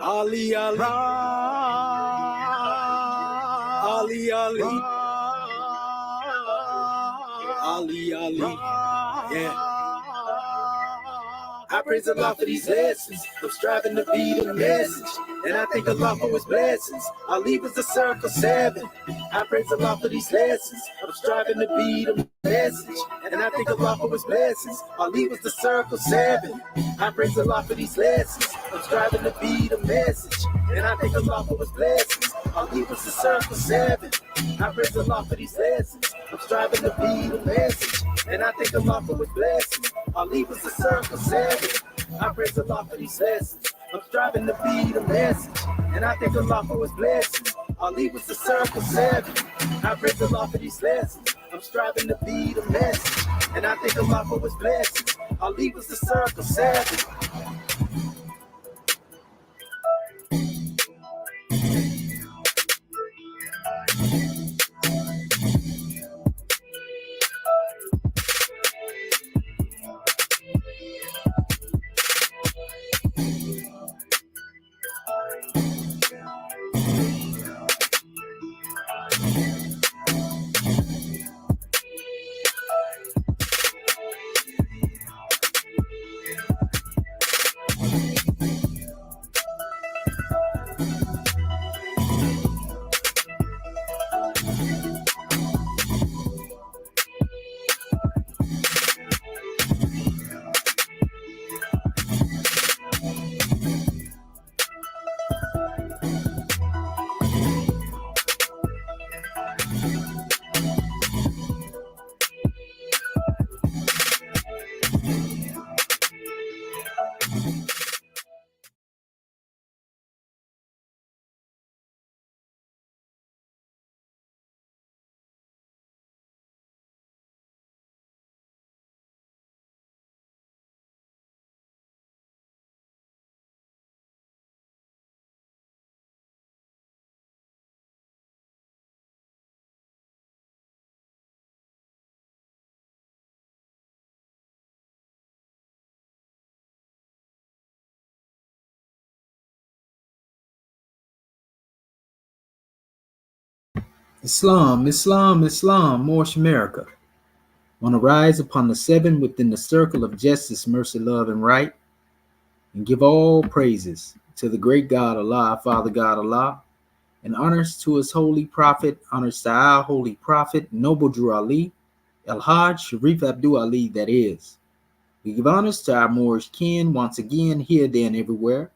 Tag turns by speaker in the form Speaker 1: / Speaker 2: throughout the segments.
Speaker 1: Ali, Ali, Ali, Ali, Ali, Ali, yeah. I praise Allah for these lessons. I'm striving to be the message, and I thank Allah for His blessings. Ali was the circle 7. I praise Allah for these lessons. I'm striving to be the message, and I thank Allah for His blessings. Ali was the circle 7. I praise Allah for these lessons. I'm striving to be the message, and I thank Allah for His blessings. Ali was the circle 7. I praise Allah for these lessons. I'm striving to be the message, and I thank Allah for His blessings. Ali was the circle 7. I praise Allah for these lessons. I'm striving to be the message, and I thank Allah for His blessings. Ali was the circle 7. I praise Allah for these lessons. I'm striving to be the message, and I thank Allah for His blessings. Ali was the circle 7.
Speaker 2: Islam, Islam, Islam, Moorish America. Want to rise upon the 7 within the circle of justice, mercy, love, and right, and give all praises to the great God Allah, Father God Allah, and honors to His holy prophet, honors to our holy prophet, Noble Drew Ali, El-Hajj Sharif Abdul Ali, that is. We give honors to our Moorish kin once again, here, there, and everywhere,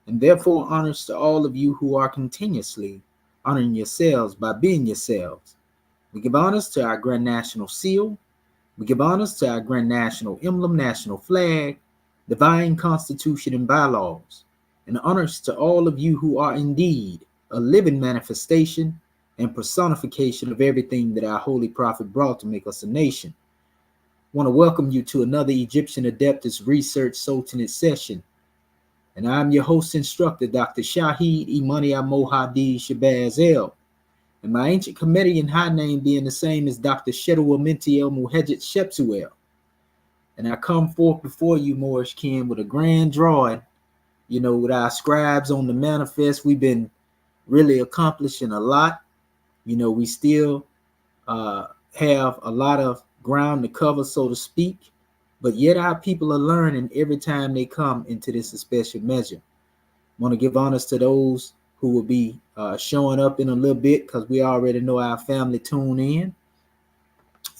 Speaker 2: and therefore honors to all of you who are continuously honoring yourselves by being yourselves. We give honors to our Grand National Seal. We give honors to our Grand National Emblem, National Flag, Divine Constitution, and bylaws, and honors to all of you who are indeed a living manifestation and personification of everything that our Holy Prophet brought to make us a nation. I want to welcome you to another Egyptian ADEPTUS Research Sultanate session. And I'm your host instructor, Dr. Shahid Imani Mohadi Shabazz El. And my ancient Comedian high name being the same as Dr. Shedu Aminti El Muhajjid Shepsuel. And I come forth before you, Moorish kin, with a grand drawing. You know, with our scribes on the manifest, we've been really accomplishing a lot. You know, we still have a lot of ground to cover, so to speak. But yet our people are learning every time they come into this special measure. I want to give honors to those who will be showing up in a little bit, because we already know our family tune in.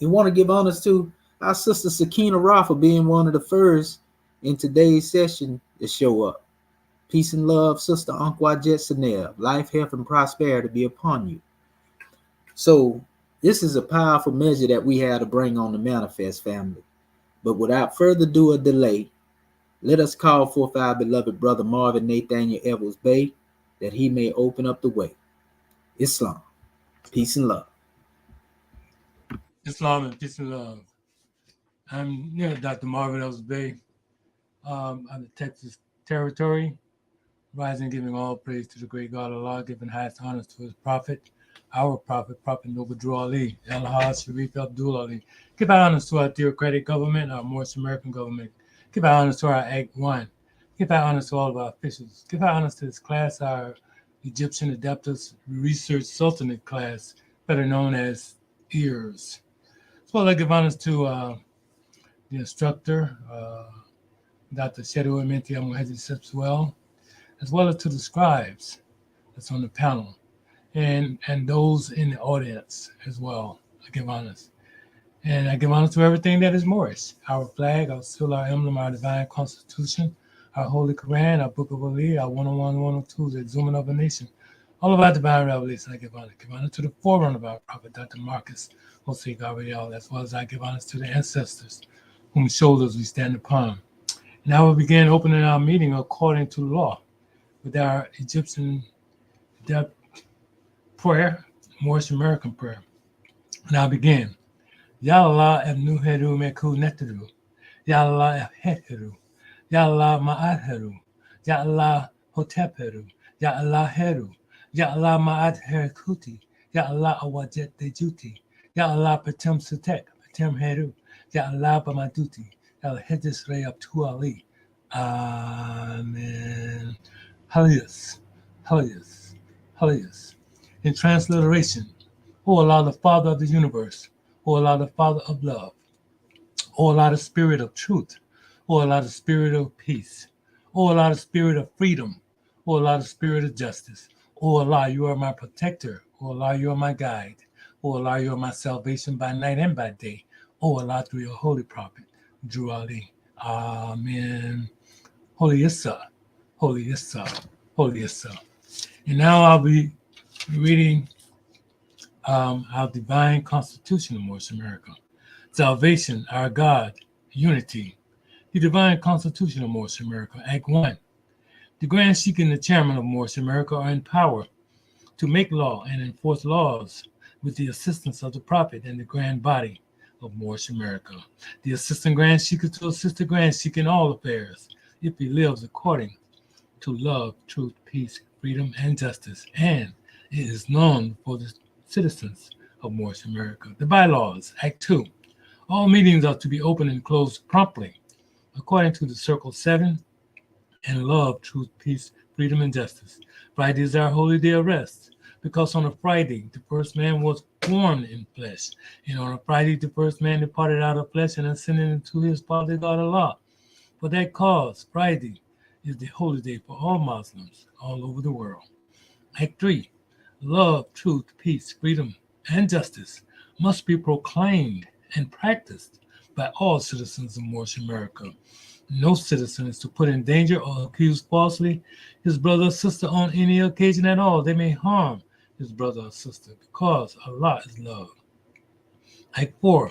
Speaker 2: We want to give honors to our sister Sakina Rafa being one of the first in today's session to show up. Peace and love, Sister Anqua Jetsanev. Life, health, and prosperity be upon you. So this is a powerful measure that we have to bring on the manifest, family. But without further ado or delay, let us call forth our beloved brother Marvin Nathaniel Evans Bey, that he may open up the way. Islam, peace and love.
Speaker 3: Islam and peace and love. I'm Dr. Marvin Evans Bey. I'm the Texas territory, rising, giving all praise to the great God Allah, giving highest honors to His prophet, our prophet, Prophet Noble Drew Ali, El-Hajj Sharif Abdul Ali. Give honors to our theocratic government, our Moorish American government. Give honors to our Act 1, Give our honors to all of our officials. Give our honors to this class, our Egyptian ADEPTUS Research Sultanate class, better known as E.A.R.S. As well, I give honors to the instructor, Dr. Shedu Amenti Amuhedi as well as to the scribes that's on the panel, and those in the audience as well. I give honors. And I give honor to everything that is Moorish, our flag, our seal, our emblem, our divine constitution, our holy Quran, our book of Ali, our 101, 102, the exhuman of a nation. All of our divine revelation, I give honor. Give honor to the forerunner of our prophet, Dr. Marcus Jose Gabriel, as well as I give honor to the ancestors, whose shoulders we stand upon. Now we'll begin opening our meeting according to law with our Egyptian prayer, Moorish American prayer. Now begin. Ya Allah Nuheru Meku Neteru. Ya Allah Heteru. Ya Allah Ma'adheru. Ya Allah Hoteperu. Ya Allah Heru. Ya Allah Ma'ad Herkuti. Ya Allah Awajet Dejuti. Ya Allah Patem Sutek. Patem Heru. Ya Allah Bamaduti. Ya Allah Hedis Rey Abtu Ali. Amen. Hallelujah. Hallelujah. Hallelujah. In transliteration, O Allah, the Father of the universe. O Allah, the Father of love. O Allah, the Spirit of truth. O Allah, the Spirit of peace. O Allah, the Spirit of freedom. O Allah, the Spirit of justice. O Allah, you are my protector. O Allah, you are my guide. O Allah, you are my salvation by night and by day. O Allah, through your holy prophet, Drew Ali. Amen. Holy Issa. Holy Issa. Holy Issa. And now I'll be reading our divine constitution of Moorish America. Salvation, our God, unity. The divine constitution of Moorish America, Act 1. The Grand Sheikh and the Chairman of Moorish America are in power to make law and enforce laws with the assistance of the Prophet and the Grand Body of Moorish America. The Assistant Grand Sheikh is to assist the Grand Sheikh in all affairs if he lives according to love, truth, peace, freedom, and justice, and it is known for the citizens of Moorish America. The bylaws, Act 2. All meetings are to be opened and closed promptly, according to the Circle 7, and love, truth, peace, freedom, and justice. Friday is our holy day of rest, because on a Friday, the first man was born in flesh, and on a Friday, the first man departed out of flesh and ascended into his Father God Allah. For that cause, Friday is the holy day for all Muslims all over the world. Act 3. Love, truth, peace, freedom, and justice must be proclaimed and practiced by all citizens of Moorish America. No citizen is to put in danger or accuse falsely his brother or sister on any occasion at all. They may harm his brother or sister because Allah is love. Act 4.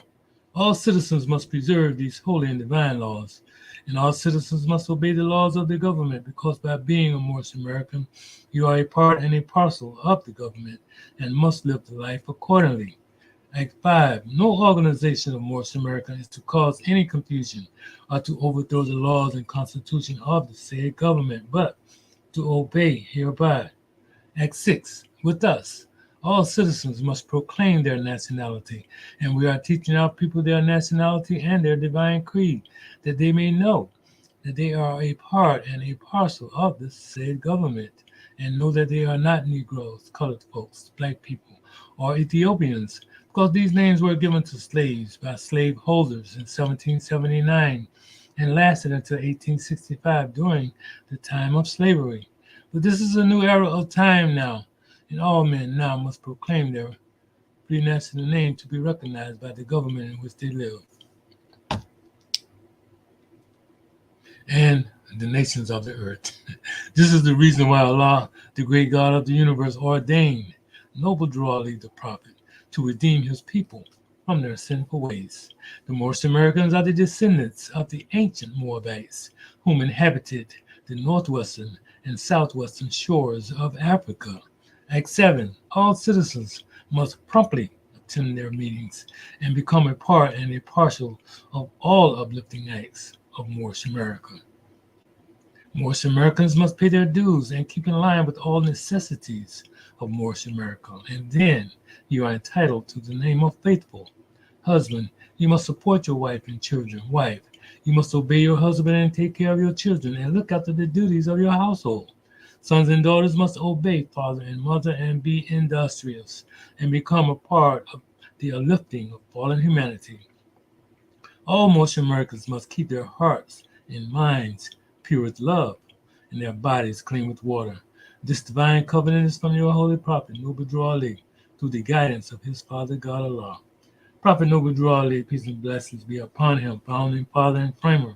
Speaker 3: All citizens must preserve these holy and divine laws, and all citizens must obey the laws of the government, because by being a Moorish American, you are a part and a parcel of the government and must live the life accordingly. Act 5. No organization of Moorish America is to cause any confusion or to overthrow the laws and constitution of the said government, but to obey hereby. Act 6. With us, all citizens must proclaim their nationality, and we are teaching our people their nationality and their divine creed, that they may know that they are a part and a parcel of the said government, and know that they are not Negroes, colored folks, black people, or Ethiopians, because these names were given to slaves by slave holders in 1779 and lasted until 1865 during the time of slavery. But this is a new era of time now, and all men now must proclaim their pre-national name to be recognized by the government in which they live and the nations of the earth. This is the reason why Allah, the great God of the universe, ordained noble Drew Ali the prophet to redeem his people from their sinful ways. The Moorish Americans are the descendants of the ancient Moabites, whom inhabited the northwestern and southwestern shores of Africa. Act 7. All citizens must promptly attend their meetings and become a part and a parcel of all uplifting acts of Moorish America. Moorish Americans must pay their dues and keep in line with all necessities of Moorish America, and then you are entitled to the name of faithful. Husband, you must support your wife and children. Wife, You must obey your husband and take care of your children and look after the duties of your household. Sons and daughters must obey father and mother and be industrious and become a part of the uplifting of fallen humanity. All Moorish Americans must keep their hearts and minds pure with love and their bodies clean with water. This divine covenant is from your holy prophet, Noble Drew Ali, through the guidance of his father, God Allah. Prophet Noble Drew Ali, peace and blessings be upon him, founding father and framer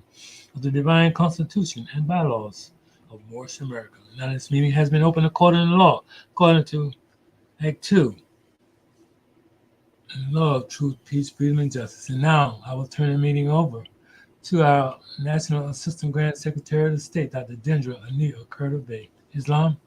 Speaker 3: of the divine constitution and bylaws of Moorish America. Now this meeting has been opened according to law, according to Act 2, and law of truth, peace, freedom, and justice. And now I will turn the meeting over to our National Assistant Grand Secretary of State, Dr. Dendra Anil Carter Bay. Islam.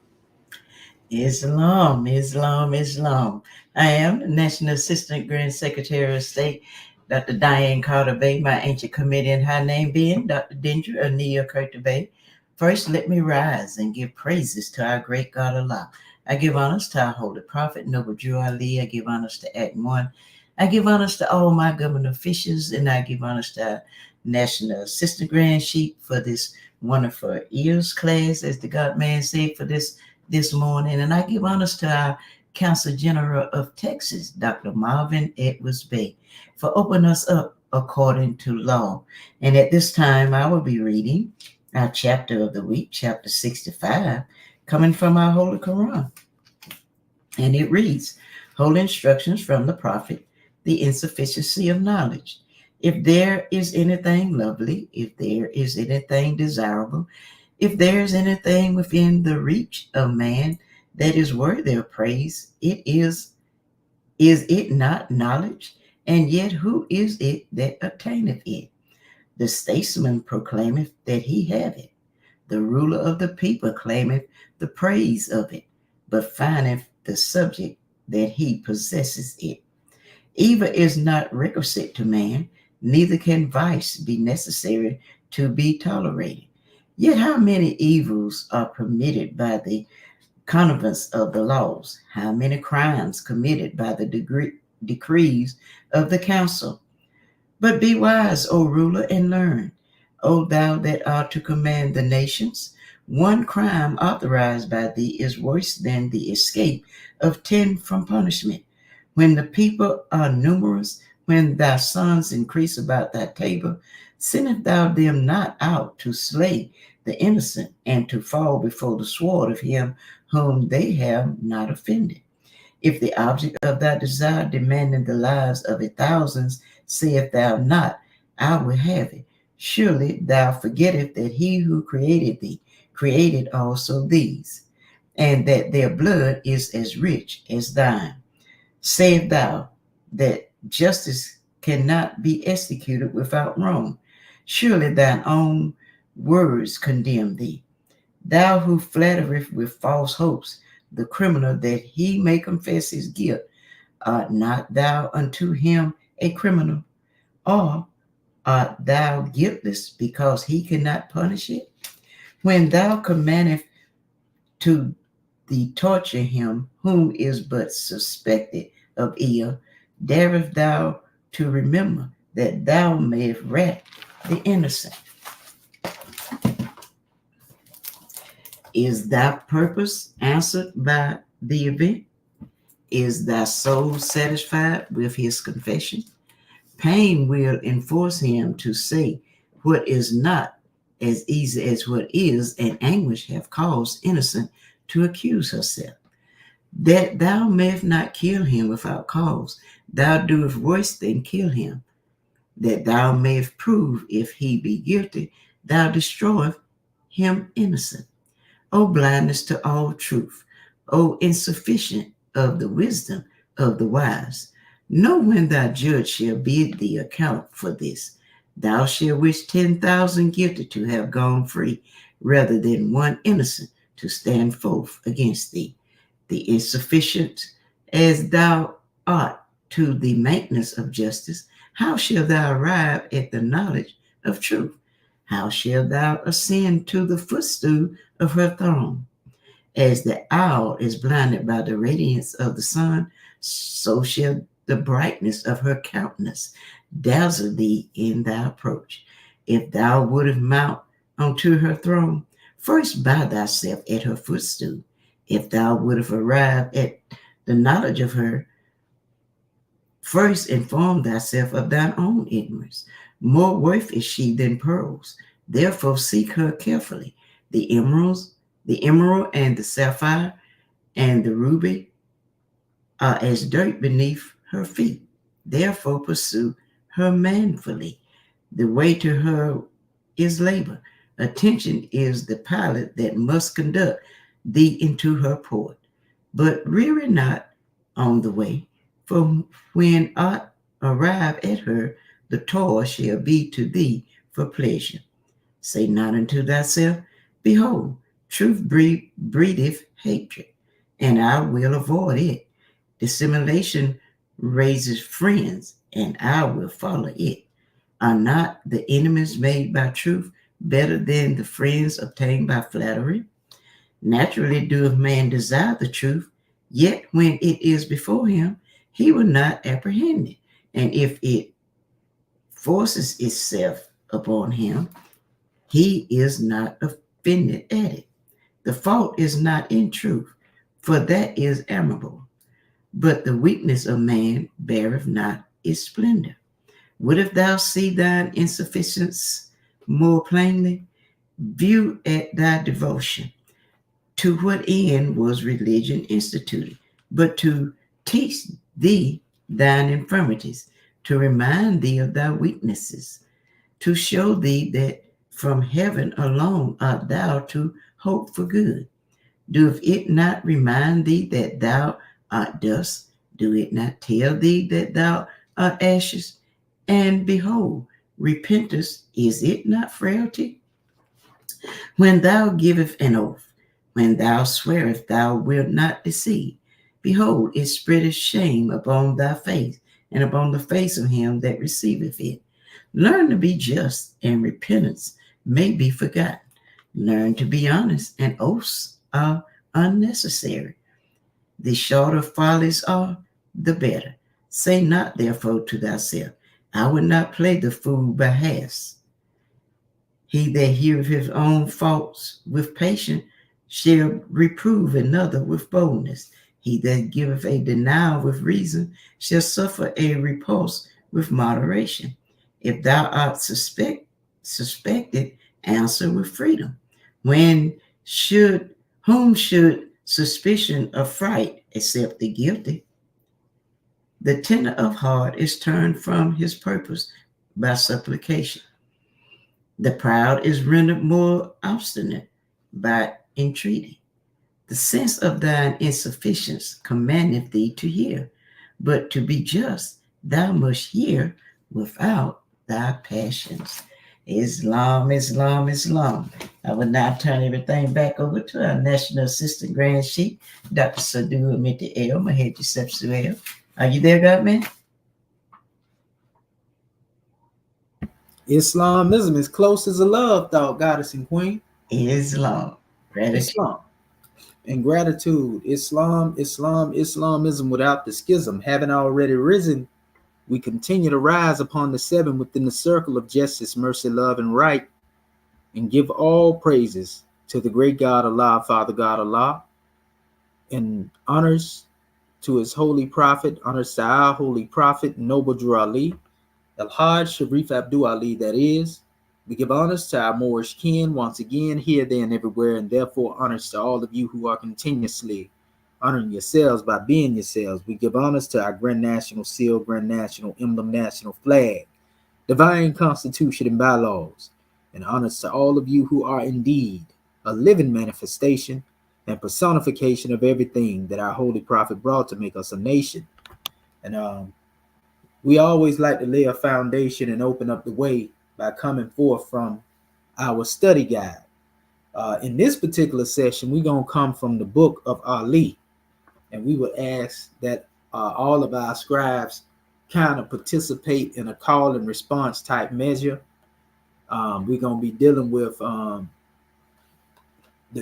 Speaker 4: Islam, Islam, Islam. I am the National Assistant Grand Secretary of State, Dr. Diane Carter Bay, my ancient committee and high name being Dr. Dendra Anil Carter Bay. First, let me rise and give praises to our great God Allah. I give honors to our holy prophet, Noble Drew Ali. I give honors to Act 1. I give honors to all my government officials, and I give honors to our National Assistant Grand Chief for this wonderful E.A.R.S class, as the God man said, for this morning. And I give honors to our Council General of Texas, Dr. Marvin Edwards Bay, for opening us up according to law. And at this time, I will be reading our chapter of the week, chapter 65, coming from our Holy Quran. And it reads, Holy Instructions from the Prophet, the insufficiency of knowledge. If there is anything lovely, if there is anything desirable, if there is anything within the reach of man that is worthy of praise, is it not knowledge? And yet who is it that obtaineth it? The statesman proclaimeth that he have it. The ruler of the people claimeth the praise of it, but findeth the subject that he possesses it. Evil is not requisite to man, neither can vice be necessary to be tolerated. Yet how many evils are permitted by the connivance of the laws? How many crimes committed by the decrees of the council? But be wise, O ruler, and learn, O thou that art to command the nations. One crime authorized by thee is worse than the escape of 10 from punishment. When the people are numerous, when thy sons increase about thy table, sendest thou them not out to slay the innocent and to fall before the sword of him whom they have not offended? If the object of thy desire demanding the lives of 1,000, saith thou not, I will have it. Surely thou forgettest that he who created thee created also these, and that their blood is as rich as thine. Sayest thou that justice cannot be executed without wrong? Surely thine own words condemn thee. Thou who flattereth with false hopes the criminal that he may confess his guilt, art not thou unto him a criminal? Or art thou guiltless because he cannot punish it? When thou commandest to the torture him whom is but suspected of ill, darest thou to remember that thou mayest rat the innocent? Is thy purpose answered by the event? Is thy soul satisfied with his confession? Pain will enforce him to say what is not as easy as what is, and anguish have caused innocent to accuse herself. That thou mayest not kill him without cause, thou doest worse than kill him. That thou mayest prove if he be guilty, thou destroyest him innocent. O blindness to all truth, O insufficient of the wisdom of the wise, know when thy judge shall bid thee account for this. Thou shalt wish 10,000 guilty to have gone free, rather than one innocent to stand forth against thee. The insufficient as thou art to the maintenance of justice, how shalt thou arrive at the knowledge of truth? How shalt thou ascend to the footstool of her throne? As the owl is blinded by the radiance of the sun, so shall the brightness of her countenance dazzle thee in thy approach. If thou wouldst mount unto her throne, first bow thyself at her footstool. If thou wouldst arrive at the knowledge of her, first inform thyself of thine own ignorance. More worth is she than pearls. Therefore seek her carefully. The emerald and the sapphire and the ruby are as dirt beneath her feet. Therefore pursue her manfully. The way to her is labor. Attention is the pilot that must conduct thee into her port. But weary not on the way, for when art arrive at her, the toil shall be to thee for pleasure. Say not unto thyself, behold, truth breedeth hatred, and I will avoid it. Dissimulation raises friends, and I will follow it. Are not the enemies made by truth better than the friends obtained by flattery? Naturally doeth man desire the truth, yet when it is before him, he will not apprehend it. And if it forces itself upon him, he is not offended at it. The fault is not in truth, for that is admirable. But the weakness of man beareth not its splendor. Wouldst thou see thine insufficiency more plainly? View at thy devotion. To what end was religion instituted? But to teach thee thine infirmities, to remind thee of thy weaknesses, to show thee that from heaven alone art thou to hope for good. Doth it not remind thee that thou art dust? Do it not tell thee that thou art ashes? And behold, repentance, is it not frailty? When thou givest an oath, when thou swearest thou wilt not deceive, behold, it spreadeth shame upon thy face, and upon the face of him that receiveth it. Learn to be just, and repentance may be forgotten. Learn to be honest, and oaths are unnecessary. The shorter follies are, the better. Say not therefore to thyself, I will not play the fool by halves. He that heareth his own faults with patience shall reprove another with boldness. He that giveth a denial with reason shall suffer a repulse with moderation. If thou art suspected, answer with freedom. Whom should suspicion affright except the guilty? The tender of heart is turned from his purpose by supplication. The proud is rendered more obstinate by entreaty. The sense of thine insufficiency commandeth thee to hear, but to be just, thou must hear without thy passions. Islam, Islam, Islam. I will now turn everything back over to our National Assistant Grand Chief, Dr. Pseudo-HIEROGLYPHS, Maheji Sepsuel. Are you there, Godman?
Speaker 2: Islamism is close as a love thought, goddess and queen.
Speaker 4: Islam. Gratitude.
Speaker 2: Islam. And gratitude. Islamism without the schism. Having already risen, we continue to rise upon the seven within the circle of justice, mercy, love, and right, and give all praises to the great God Allah, Father God Allah, and honors to his holy prophet, honors to our holy prophet, Noble Drew Ali, Al-Hajj Sharif Abdul Ali, that is. We give honors to our Moorish kin once again, here, there, and everywhere, and therefore honors to all of you who are continuously honoring yourselves by being yourselves. We give honors to our Grand National Seal, Grand National Emblem, National Flag, Divine Constitution, and bylaws, and honors to all of you who are indeed a living manifestation and personification of everything that our holy prophet brought to make us a nation. And we always like to lay a foundation and open up the way by coming forth from our study guide. In this particular session, we're going to come from the book of Ali, and we would ask that all of our scribes kind of participate in a call and response type measure. We're going to be dealing with the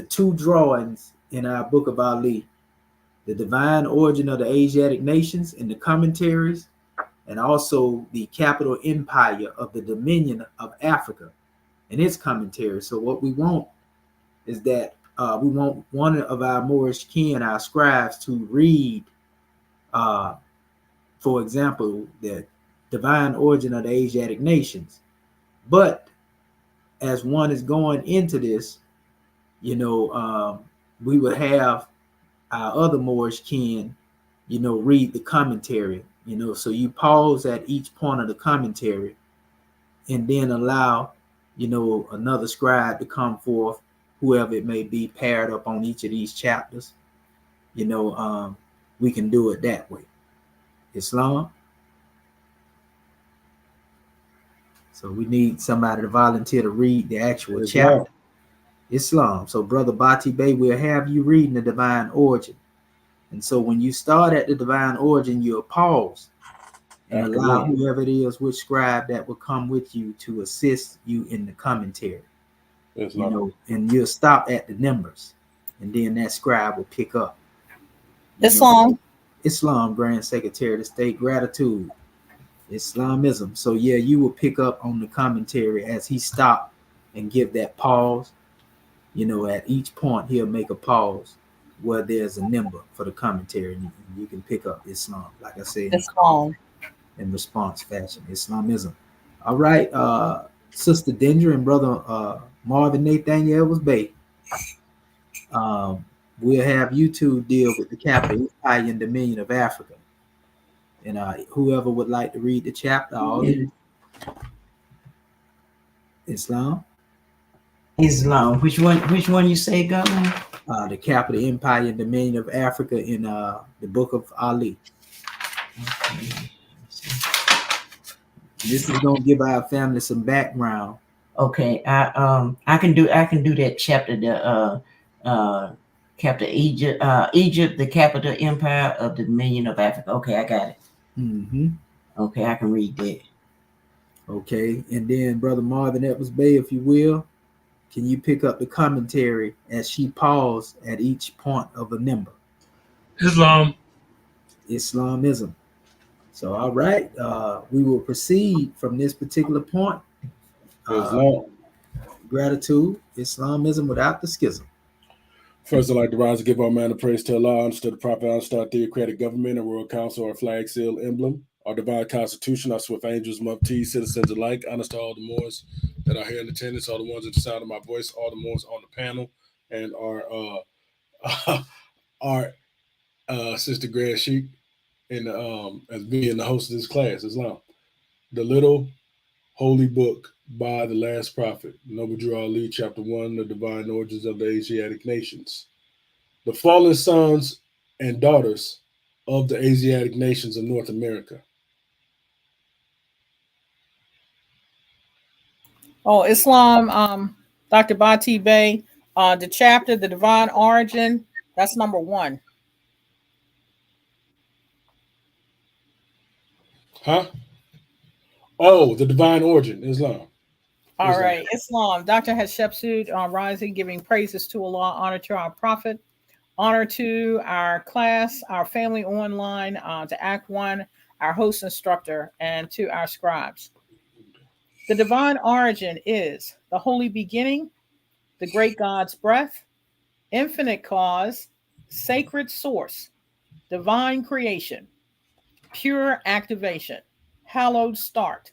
Speaker 2: two drawings in our book of Ali, the divine origin of the Asiatic nations and the commentaries, and also the capital empire of the Dominion of Africa and its commentary. So what we want is that we want one of our Moorish kin, our scribes, to read, for example, the divine origin of the Asiatic nations. But as one is going into this, we would have our other Moorish kin, read the commentary, so you pause at each point of the commentary and then allow, another scribe to come forth, whoever it may be, paired up on each of these chapters. We can do it that way. Islam. So we need somebody to volunteer to read the actual chapter. Islam. So Brother Bati Bey, we'll have you reading the divine origin. And so when you start at the divine origin, you'll pause and allow whoever it is, which scribe that will come with you, to assist you in the commentary. And you'll stop at the numbers, and then that scribe will pick up.
Speaker 5: Islam.
Speaker 2: Islam, Grand Secretary of the State. Gratitude. Islamism. So yeah, you will pick up on the commentary as he stopped and give that pause. At each point he'll make a pause where there's a number for the commentary, and you can pick up Islam, like I said,
Speaker 5: Islam.
Speaker 2: in response fashion. Islamism. All right, Sister Dendra and Brother Marvin Nathaniel Evans Bay. We'll have you two deal with the capital empire and Dominion of Africa. And whoever would like to read the chapter, Islam.
Speaker 4: Islam. Which one you say, Governor?
Speaker 2: The capital empire and Dominion of Africa in the book of Ali. Okay. This is gonna give our family some background.
Speaker 4: Okay, I can do that chapter. The capital Egypt, the capital empire of the Dominion of Africa. Okay, I got it.
Speaker 2: Mm-hmm.
Speaker 4: Okay, I can read that.
Speaker 2: Okay, and then Brother Marvin Edwards Bay, if you will, can you pick up the commentary as she paused at each point of a number?
Speaker 3: Islam.
Speaker 2: Islamism. So, all right, we will proceed from this particular point. Gratitude, Islamism without the schism.
Speaker 6: First, I'd like to rise and give all manner of praise to Allah, understood the proper, understood theocratic government, and World Council, our flag, seal, emblem, our divine constitution, our swift angels, muftis, citizens alike, honest to all the Moors that are here in attendance, all the ones at the sound of my voice, all the Moors on the panel, and our Sister Grand Sheik, and as being the host of this class, Islam. The Little Holy Book by the Last Prophet, Noble Drew Ali, Chapter 1, The Divine Origins of the Asiatic Nations. The fallen sons and daughters of the Asiatic nations of North America.
Speaker 5: Oh, Islam, Dr. Bati Bey, the chapter, The Divine Origin, that's number 1.
Speaker 6: Huh? Oh, the divine origin, Islam.
Speaker 5: All right, Islam. Dr. Hatshepsut rising, giving praises to Allah, honor to our prophet, honor to our class, our family online, to Act 1, our host instructor, and to our scribes. The divine origin is the holy beginning, the great God's breath, infinite cause, sacred source, divine creation, pure activation, hallowed start,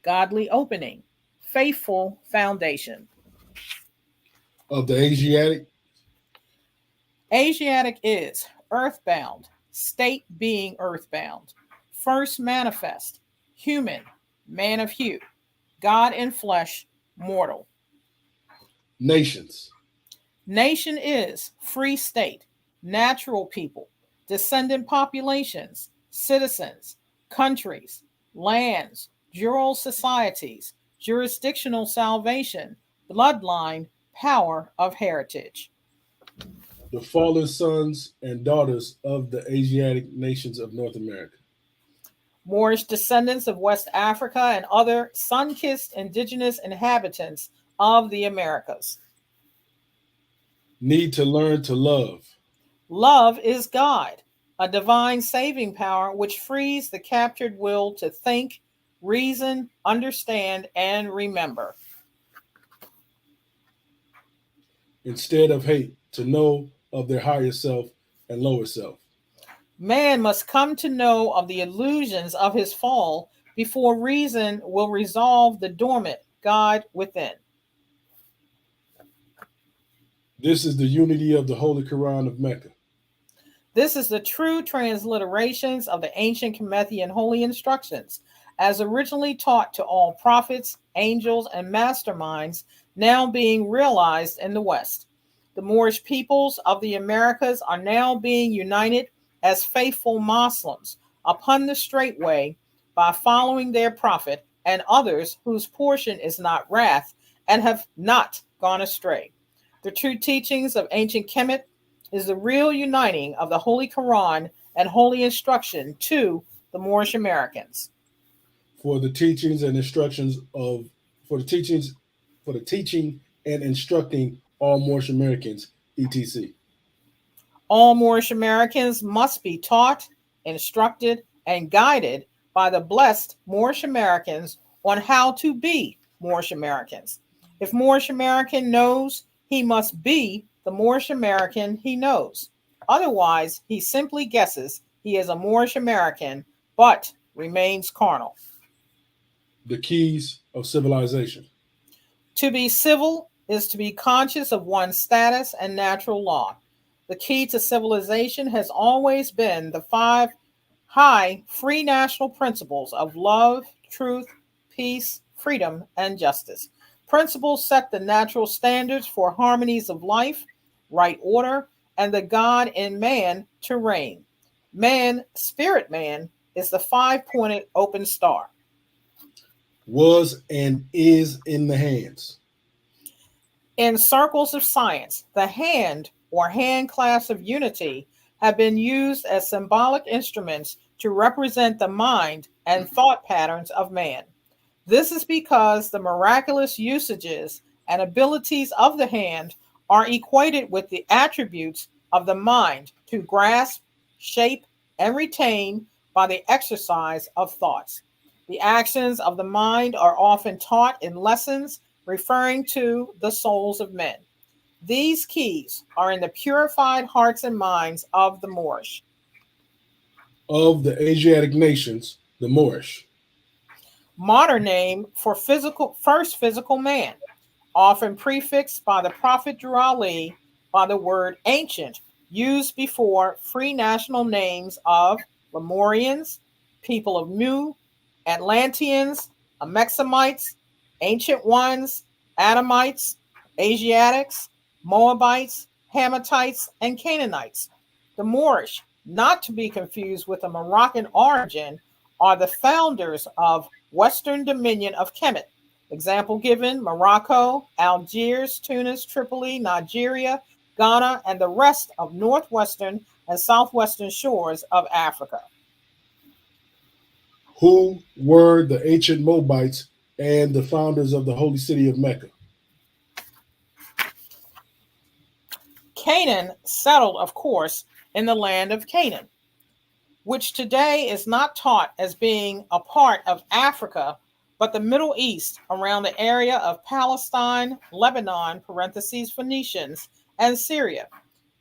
Speaker 5: godly opening, faithful foundation.
Speaker 6: Of the Asiatic?
Speaker 5: Asiatic is earthbound, state being earthbound, first manifest, human, man of hue, God in flesh, mortal.
Speaker 6: Nations.
Speaker 5: Nation is free state, natural people, descendant populations, citizens, countries, lands, jural societies, jurisdictional salvation, bloodline, power of heritage.
Speaker 6: The fallen sons and daughters of the Asiatic nations of North America.
Speaker 5: Moorish descendants of West Africa and other sun-kissed indigenous inhabitants of the Americas.
Speaker 6: Need to learn to love.
Speaker 5: Love is God, a divine saving power which frees the captured will to think, reason, understand, and remember.
Speaker 6: Instead of hate, to know of their higher self and lower self.
Speaker 5: Man must come to know of the illusions of his fall before reason will resolve the dormant God within.
Speaker 6: This is the unity of the Holy Quran of Mecca.
Speaker 5: This is the true transliterations of the ancient Kemethian holy instructions, as originally taught to all prophets, angels, and masterminds, now being realized in the West. The Moorish peoples of the Americas are now being united as faithful Muslims upon the straight way by following their prophet and others whose portion is not wrath and have not gone astray. The true teachings of ancient Kemet is the real uniting of the Holy Quran and holy instruction to the Moorish Americans.
Speaker 6: For the teachings and instructions of for the teaching and instructing all Moorish Americans, etc.
Speaker 5: All Moorish Americans must be taught, instructed, and guided by the blessed Moorish Americans on how to be Moorish Americans. If Moorish American knows, he must be the Moorish American he knows. Otherwise, he simply guesses he is a Moorish American, but remains carnal.
Speaker 6: The keys of civilization.
Speaker 5: To be civil is to be conscious of one's status and natural law. The key to civilization has always been the 5 high free national principles of love, truth, peace, freedom, and justice. Principles set the natural standards for harmonies of life, right order, and the God in man to reign. Man, spirit man, is the 5-pointed open star.
Speaker 6: Was and is in the hands.
Speaker 5: In circles of science, the hand or hand clasp of unity have been used as symbolic instruments to represent the mind and thought patterns of man. This is because the miraculous usages and abilities of the hand are equated with the attributes of the mind to grasp, shape, and retain by the exercise of thoughts. The actions of the mind are often taught in lessons referring to the souls of men. These keys are in the purified hearts and minds of the Moorish.
Speaker 6: Of the Asiatic nations, the Moorish.
Speaker 5: Modern name for first physical man, often prefixed by the Prophet Drew Ali by the word ancient, used before free national names of Lemurians, people of Mu, Atlanteans, Amexamites, Ancient Ones, Adamites, Asiatics, Moabites, Hammatites, and Canaanites. The Moorish, not to be confused with the Moroccan origin, are the founders of Western Dominion of Kemet. Example given: Morocco, Algiers, Tunis, Tripoli, Nigeria, Ghana, and the rest of northwestern and southwestern shores of Africa.
Speaker 6: Who were the ancient Moabites and the founders of the holy city of Mecca?
Speaker 5: Canaan settled, of course, in the land of Canaan, which today is not taught as being a part of Africa, but the Middle East around the area of Palestine, Lebanon, Phoenicians, and Syria.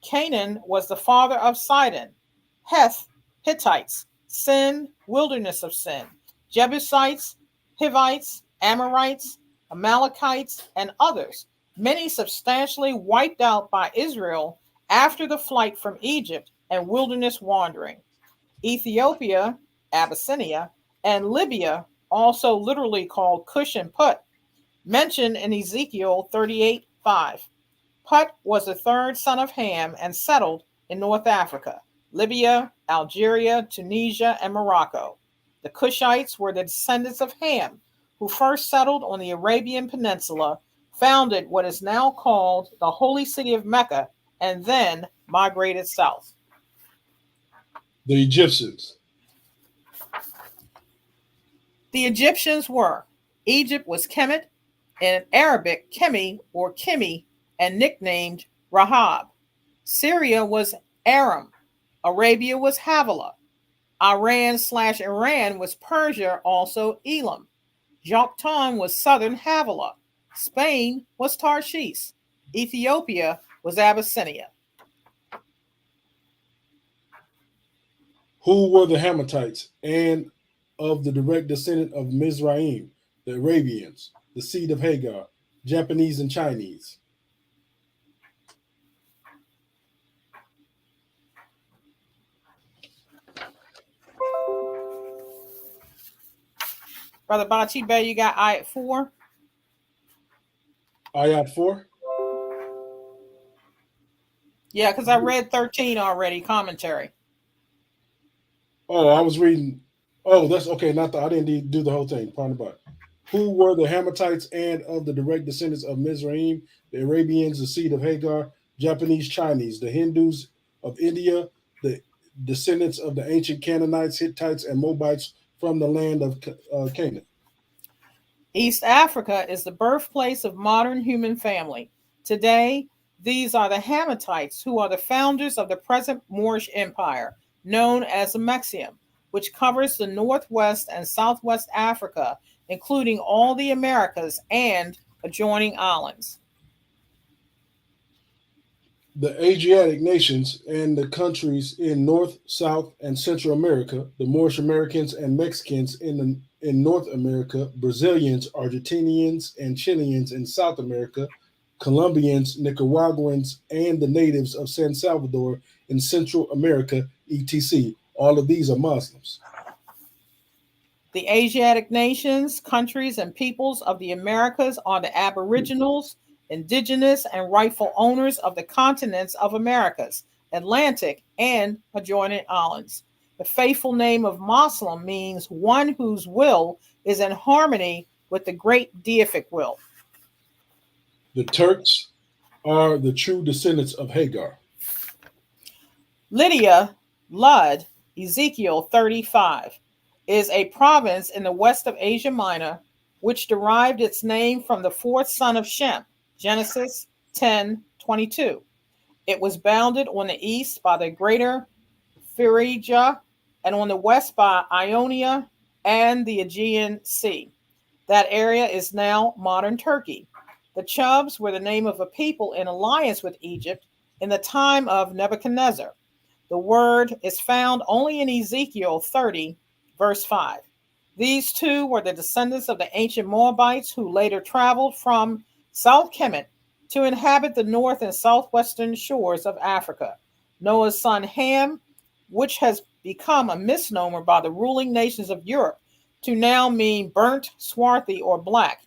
Speaker 5: Canaan was the father of Sidon, Heth, Hittites, Sin, wilderness of Sin, Jebusites, Hivites, Amorites, Amalekites, and others, many substantially wiped out by Israel after the flight from Egypt and wilderness wandering. Ethiopia, Abyssinia, and Libya, also literally called Cush and Put, mentioned in Ezekiel 38:5. Put was the third son of Ham and settled in North Africa, Libya, Algeria, Tunisia, and Morocco. The Cushites were the descendants of Ham, who first settled on the Arabian Peninsula, founded what is now called the Holy City of Mecca, and then migrated south.
Speaker 6: The Egyptians.
Speaker 5: The Egyptians were: Egypt was Kemet, in Arabic Kemi or Kimi, and nicknamed Rahab. Syria was Aram, Arabia was Havilah. Iran/Iran was Persia, also Elam. Joktan was southern Havilah. Spain was Tarshish. Ethiopia was Abyssinia.
Speaker 6: Who were the Hammatites and of the direct descendant of Mizraim, the Arabians, the seed of Hagar, Japanese and Chinese?
Speaker 5: Brother Bachi Bey, you got ayat 4?
Speaker 6: Ayat 4?
Speaker 5: Yeah, because I read 13 already, commentary.
Speaker 6: Oh, I was reading. Oh, that's okay. I didn't do the whole thing. Pardon about it. Who were the Hammatites and of the direct descendants of Mizraim, the Arabians, the seed of Hagar, Japanese, Chinese, the Hindus of India, the descendants of the ancient Canaanites, Hittites, and Moabites from the land of Canaan?
Speaker 5: East Africa is the birthplace of modern human family. Today, these are the Hammatites, who are the founders of the present Moorish Empire, known as the Mexium, which covers the northwest and southwest Africa, including all the Americas and adjoining islands.
Speaker 6: The Asiatic nations and the countries in North, South, and Central America, the Moorish Americans and Mexicans in North America, Brazilians, Argentinians, and Chileans in South America, Colombians, Nicaraguans, and the natives of San Salvador in Central America, etc. All of these are Muslims.
Speaker 5: The Asiatic nations, countries, and peoples of the Americas are the aboriginals, indigenous, and rightful owners of the continents of Americas, Atlantic, and adjoining islands. The faithful name of Muslim means one whose will is in harmony with the great deific will.
Speaker 6: The Turks are the true descendants of Hagar.
Speaker 5: Lydia, Lud, Ezekiel 35, is a province in the west of Asia Minor, which derived its name from the fourth son of Shem, Genesis 10:22. It was bounded on the east by the greater Phrygia and on the west by Ionia and the Aegean Sea. That area is now modern Turkey. The Chubs were the name of a people in alliance with Egypt in the time of Nebuchadnezzar. The word is found only in Ezekiel 30, verse 5. These two were the descendants of the ancient Moabites who later traveled from South Kemet to inhabit the north and southwestern shores of Africa. Noah's son Ham, which has become a misnomer by the ruling nations of Europe to now mean burnt, swarthy, or black.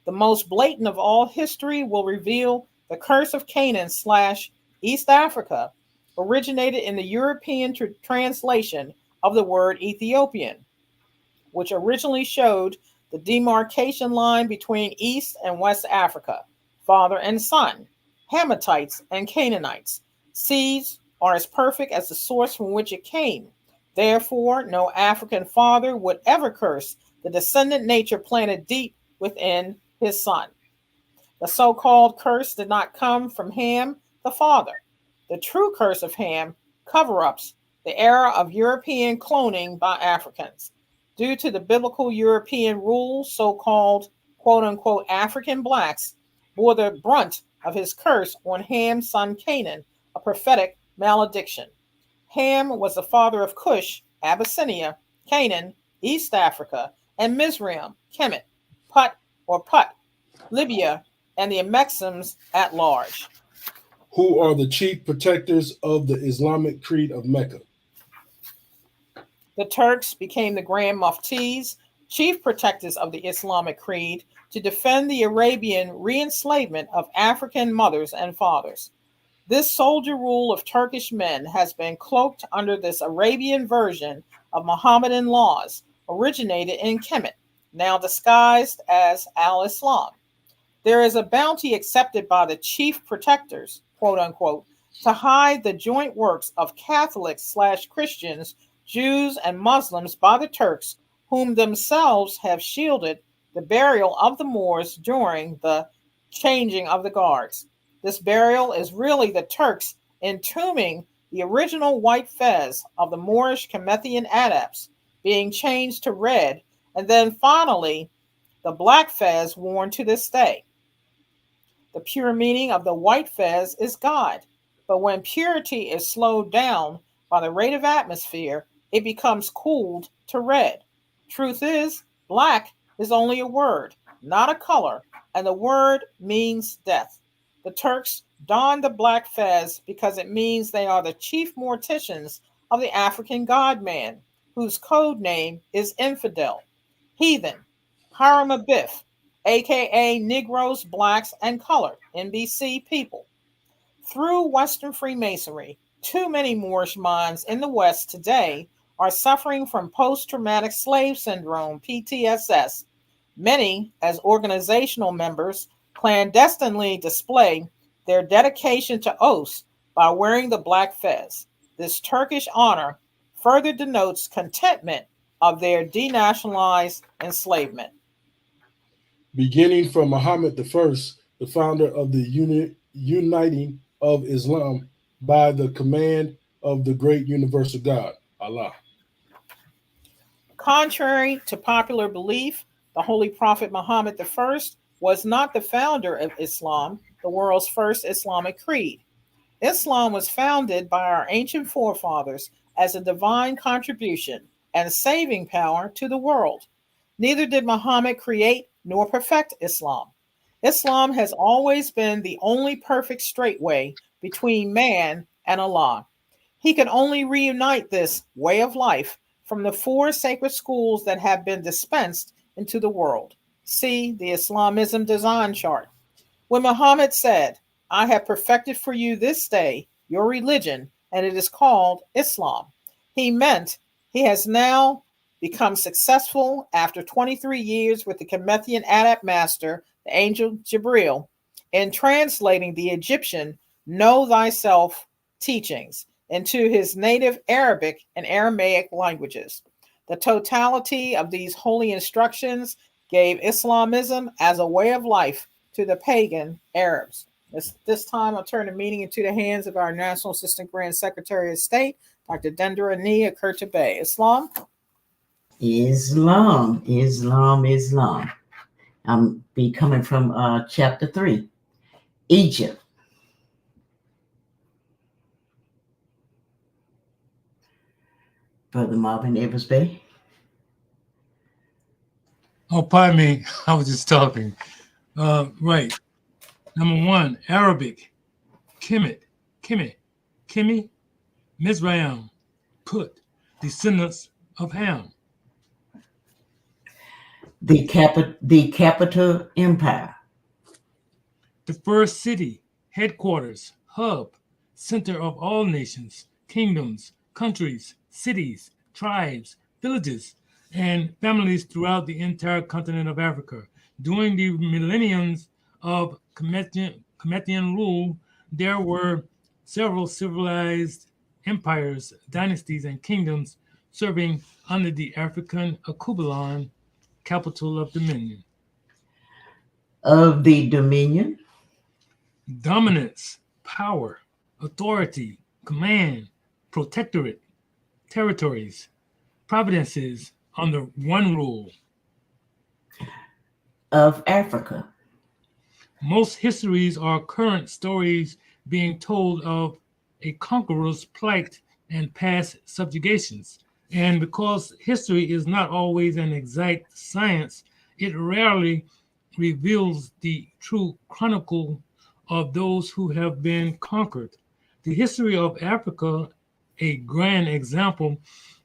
Speaker 5: The most blatant of all history will reveal the curse of Canaan/East Africa originated in the European translation of the word Ethiopian, which originally showed the demarcation line between East and West Africa, father and son, Hammatites and Canaanites. Seeds are as perfect as the source from which it came. Therefore, no African father would ever curse the descendant nature planted deep within his son. The so-called curse did not come from Ham, the father. The true curse of Ham, cover-ups, the era of European cloning by Africans. Due to the biblical European rule, so-called quote-unquote African blacks bore the brunt of his curse on Ham's son Canaan, a prophetic malediction. Ham was the father of Cush, Abyssinia, Canaan, East Africa, and Mizraim, Kemet, Put or Put, Libya, and the Mexims at large.
Speaker 6: Who are the chief protectors of the Islamic creed of Mecca?
Speaker 5: The Turks became the Grand Muftis, chief protectors of the Islamic creed, to defend the Arabian re-enslavement of African mothers and fathers. This soldier rule of Turkish men has been cloaked under this Arabian version of Mohammedan laws, originated in Kemet, now disguised as al-Islam. There is a bounty accepted by the chief protectors, quote unquote, to hide the joint works of Catholics/Christians, Jews, and Muslims by the Turks, whom themselves have shielded the burial of the Moors during the changing of the guards. This burial is really the Turks entombing the original white fez of the Moorish Commethian adepts being changed to red, and then finally the black fez worn to this day. The pure meaning of the white fez is God, but when purity is slowed down by the rate of atmosphere, it becomes cooled to red. Truth is, black is only a word, not a color, and the word means death. The Turks don the black fez because it means they are the chief morticians of the African god-man, whose code name is infidel, heathen, Haramabif, aka Negroes, Blacks, and Colored, NBC people. Through Western Freemasonry, too many Moorish minds in the West today are suffering from post-traumatic slave syndrome, PTSS. Many, as organizational members, clandestinely display their dedication to oaths by wearing the black fez. This Turkish honor further denotes contentment of their denationalized enslavement.
Speaker 6: Beginning from Muhammad I, the founder of the uniting of Islam by the command of the great universal God, Allah.
Speaker 5: Contrary to popular belief, the Holy Prophet Muhammad I was not the founder of Islam, the world's first Islamic creed. Islam was founded by our ancient forefathers as a divine contribution and saving power to the world. Neither did Muhammad create nor perfect Islam. Islam has always been the only perfect straight way between man and Allah. He can only reunite this way of life from the 4 sacred schools that have been dispensed into the world. See the Islamism design chart. When Muhammad said, "I have perfected for you this day your religion, and it is called Islam," he meant he has now become successful after 23 years with the Commethian adept master, the angel Jibril, in translating the Egyptian Know Thyself teachings into his native Arabic and Aramaic languages. The totality of these holy instructions gave Islamism as a way of life to the pagan Arabs. This time, I'll turn the meeting into the hands of our National Assistant Grand Secretary of State, Dr. Dendra Nia Kurtabay. Islam?
Speaker 4: Islam, Islam, Islam. I'm be coming from chapter 3, Egypt. Brother Marvin Evers Bay.
Speaker 3: Oh, pardon me. I was just talking. Right. Number 1, Arabic, Kemet, Kimi, Mizraim, Put, descendants of Ham.
Speaker 4: The capital empire.
Speaker 3: The first city, headquarters, hub, center of all nations, kingdoms, countries, cities, tribes, villages, and families throughout the entire continent of Africa. During the millenniums of Commethian rule, there were several civilized empires, dynasties, and kingdoms serving under the African Akubalan, capital of dominion.
Speaker 4: Of the dominion.
Speaker 3: Dominance, power, authority, command, protectorate, territories, providences under one rule.
Speaker 4: Of Africa.
Speaker 3: Most histories are current stories being told of a conqueror's plight and past subjugations. And because history is not always an exact science, it rarely reveals the true chronicle of those who have been conquered. The history of Africa, a grand example,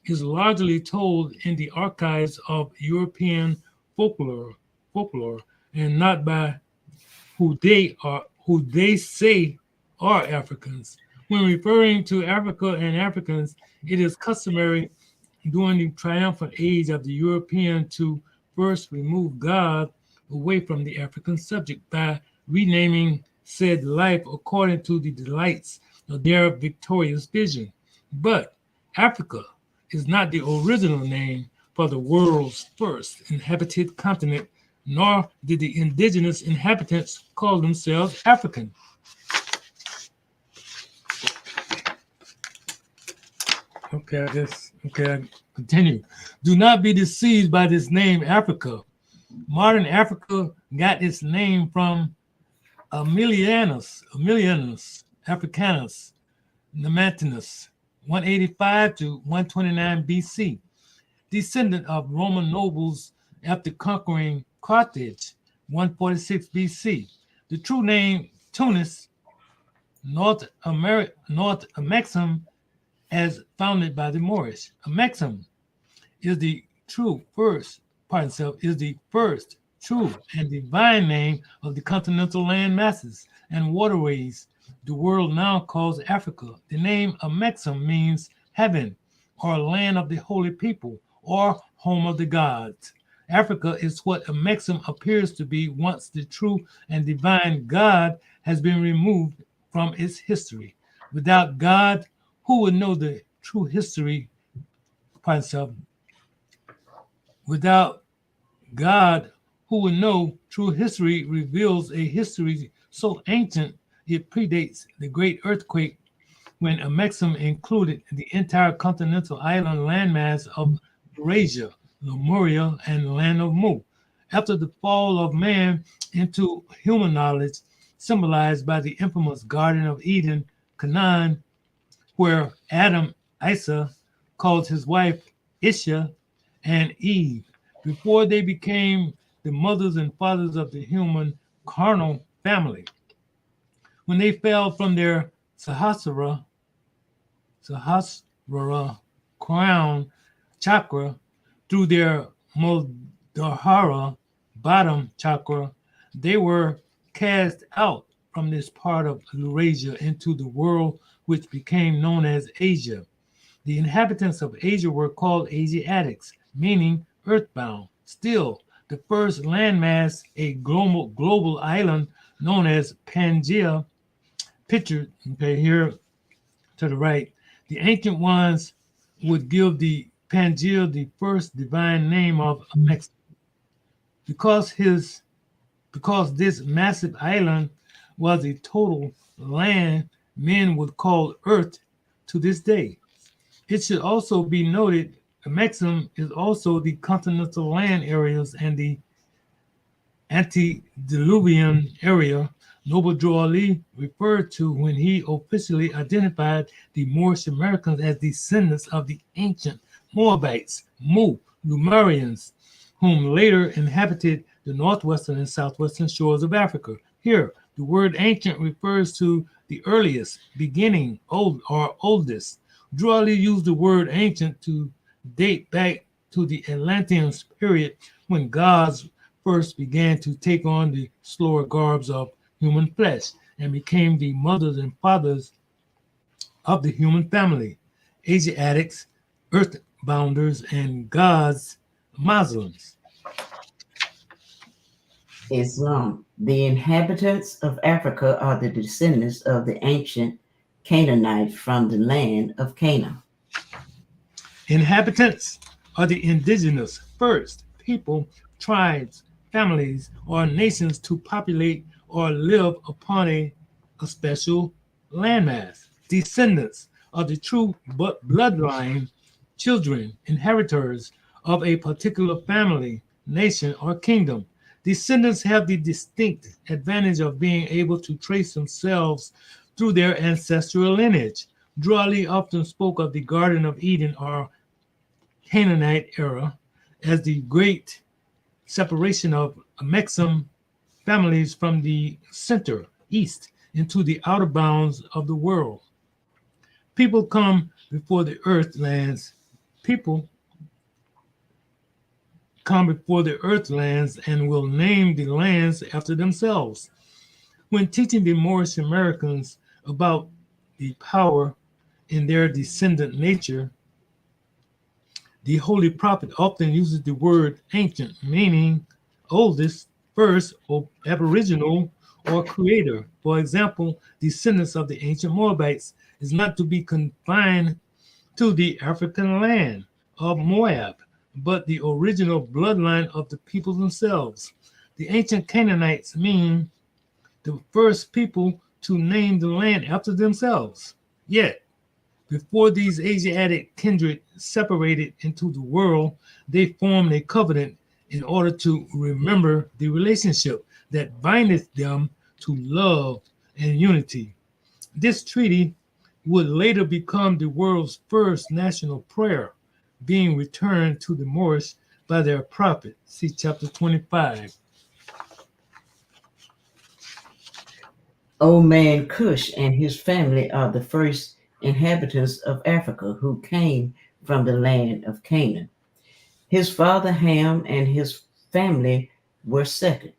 Speaker 3: is largely told in the archives of European folklore, and not by who they say are Africans. When referring to Africa and Africans, it is customary during the triumphant age of the European to first remove God away from the African subject by renaming said life according to the delights of their victorious vision. But Africa is not the original name for the world's first inhabited continent, nor did the indigenous inhabitants call themselves African. I continue. Do not be deceived by this name, Africa. Modern Africa got its name from Aemilianus Africanus Nomentanus, 185 to 129 BC, descendant of Roman nobles after conquering Carthage, 146 BC. The true name Tunis, North Amexem, as founded by the Moorish. Amexem is the first true and divine name of the continental land masses and waterways the world now calls Africa. The name Amexem means heaven, or land of the holy people, or home of the gods. Africa is what Amexem appears to be once the true and divine God has been removed from its history. Without God, who would know the true history? Without God, who would know true history, reveals a history so ancient it predates the great earthquake when Amexem included the entire continental island landmass of Eurasia, Lemuria, and the land of Mu. After the fall of man into human knowledge, symbolized by the infamous Garden of Eden, Canaan, where Adam, Isa, called his wife Isha, and Eve, before they became the mothers and fathers of the human carnal family. When they fell from their Sahasrara crown chakra through their Muladhara bottom chakra, they were cast out from this part of Eurasia into the world which became known as Asia. The inhabitants of Asia were called Asiatics, meaning earthbound. Still, the first landmass, a global island known as Pangaea, pictured here to the right, the ancient ones would give the Pangaea the first divine name of Amexem. Because this massive island was a total land men would call Earth to this day. It should also be noted Amexem is also the continental land areas and the antediluvian area Noble Drew Ali referred to when he officially identified the Moorish Americans as descendants of the ancient Moabites, Mu, Lemurians, whom later inhabited the northwestern and southwestern shores of Africa. Here, the word ancient refers to the earliest, beginning, old, or oldest. Drew Ali used the word ancient to date back to the Atlantean period when gods first began to take on the slower garbs of human flesh and became the mothers and fathers of the human family, Asiatics, earthbounders, and gods, Muslims.
Speaker 4: Islam. The inhabitants of Africa are the descendants of the ancient Canaanites from the land of Canaan.
Speaker 3: Inhabitants are the indigenous first people, tribes, families, or nations to populate or live upon a special landmass. Descendants are the true bloodline, children, inheritors of a particular family, nation, or kingdom. Descendants have the distinct advantage of being able to trace themselves through their ancestral lineage. Drew Ali often spoke of the Garden of Eden or Canaanite era as the great separation of Amexem families from the center, east, into the outer bounds of the world. People come before the earthlands and will name the lands after themselves. When teaching the Moorish Americans about the power in their descendant nature, the Holy Prophet often uses the word ancient, meaning oldest, first, or aboriginal, or creator. For example, descendants of the ancient Moabites is not to be confined to the African land of Moab, but the original bloodline of the people themselves. The ancient Canaanites mean the first people to name the land after themselves. Yet, Before these Asiatic kindred separated into the world, they formed a covenant in order to remember the relationship that bindeth them to love and unity. This treaty would later become the world's first national prayer, being returned to the Moorish by their prophet. See chapter 25.
Speaker 4: Old man Cush and his family are the first inhabitants of Africa who came from the land of Canaan. His father Ham and his family were second.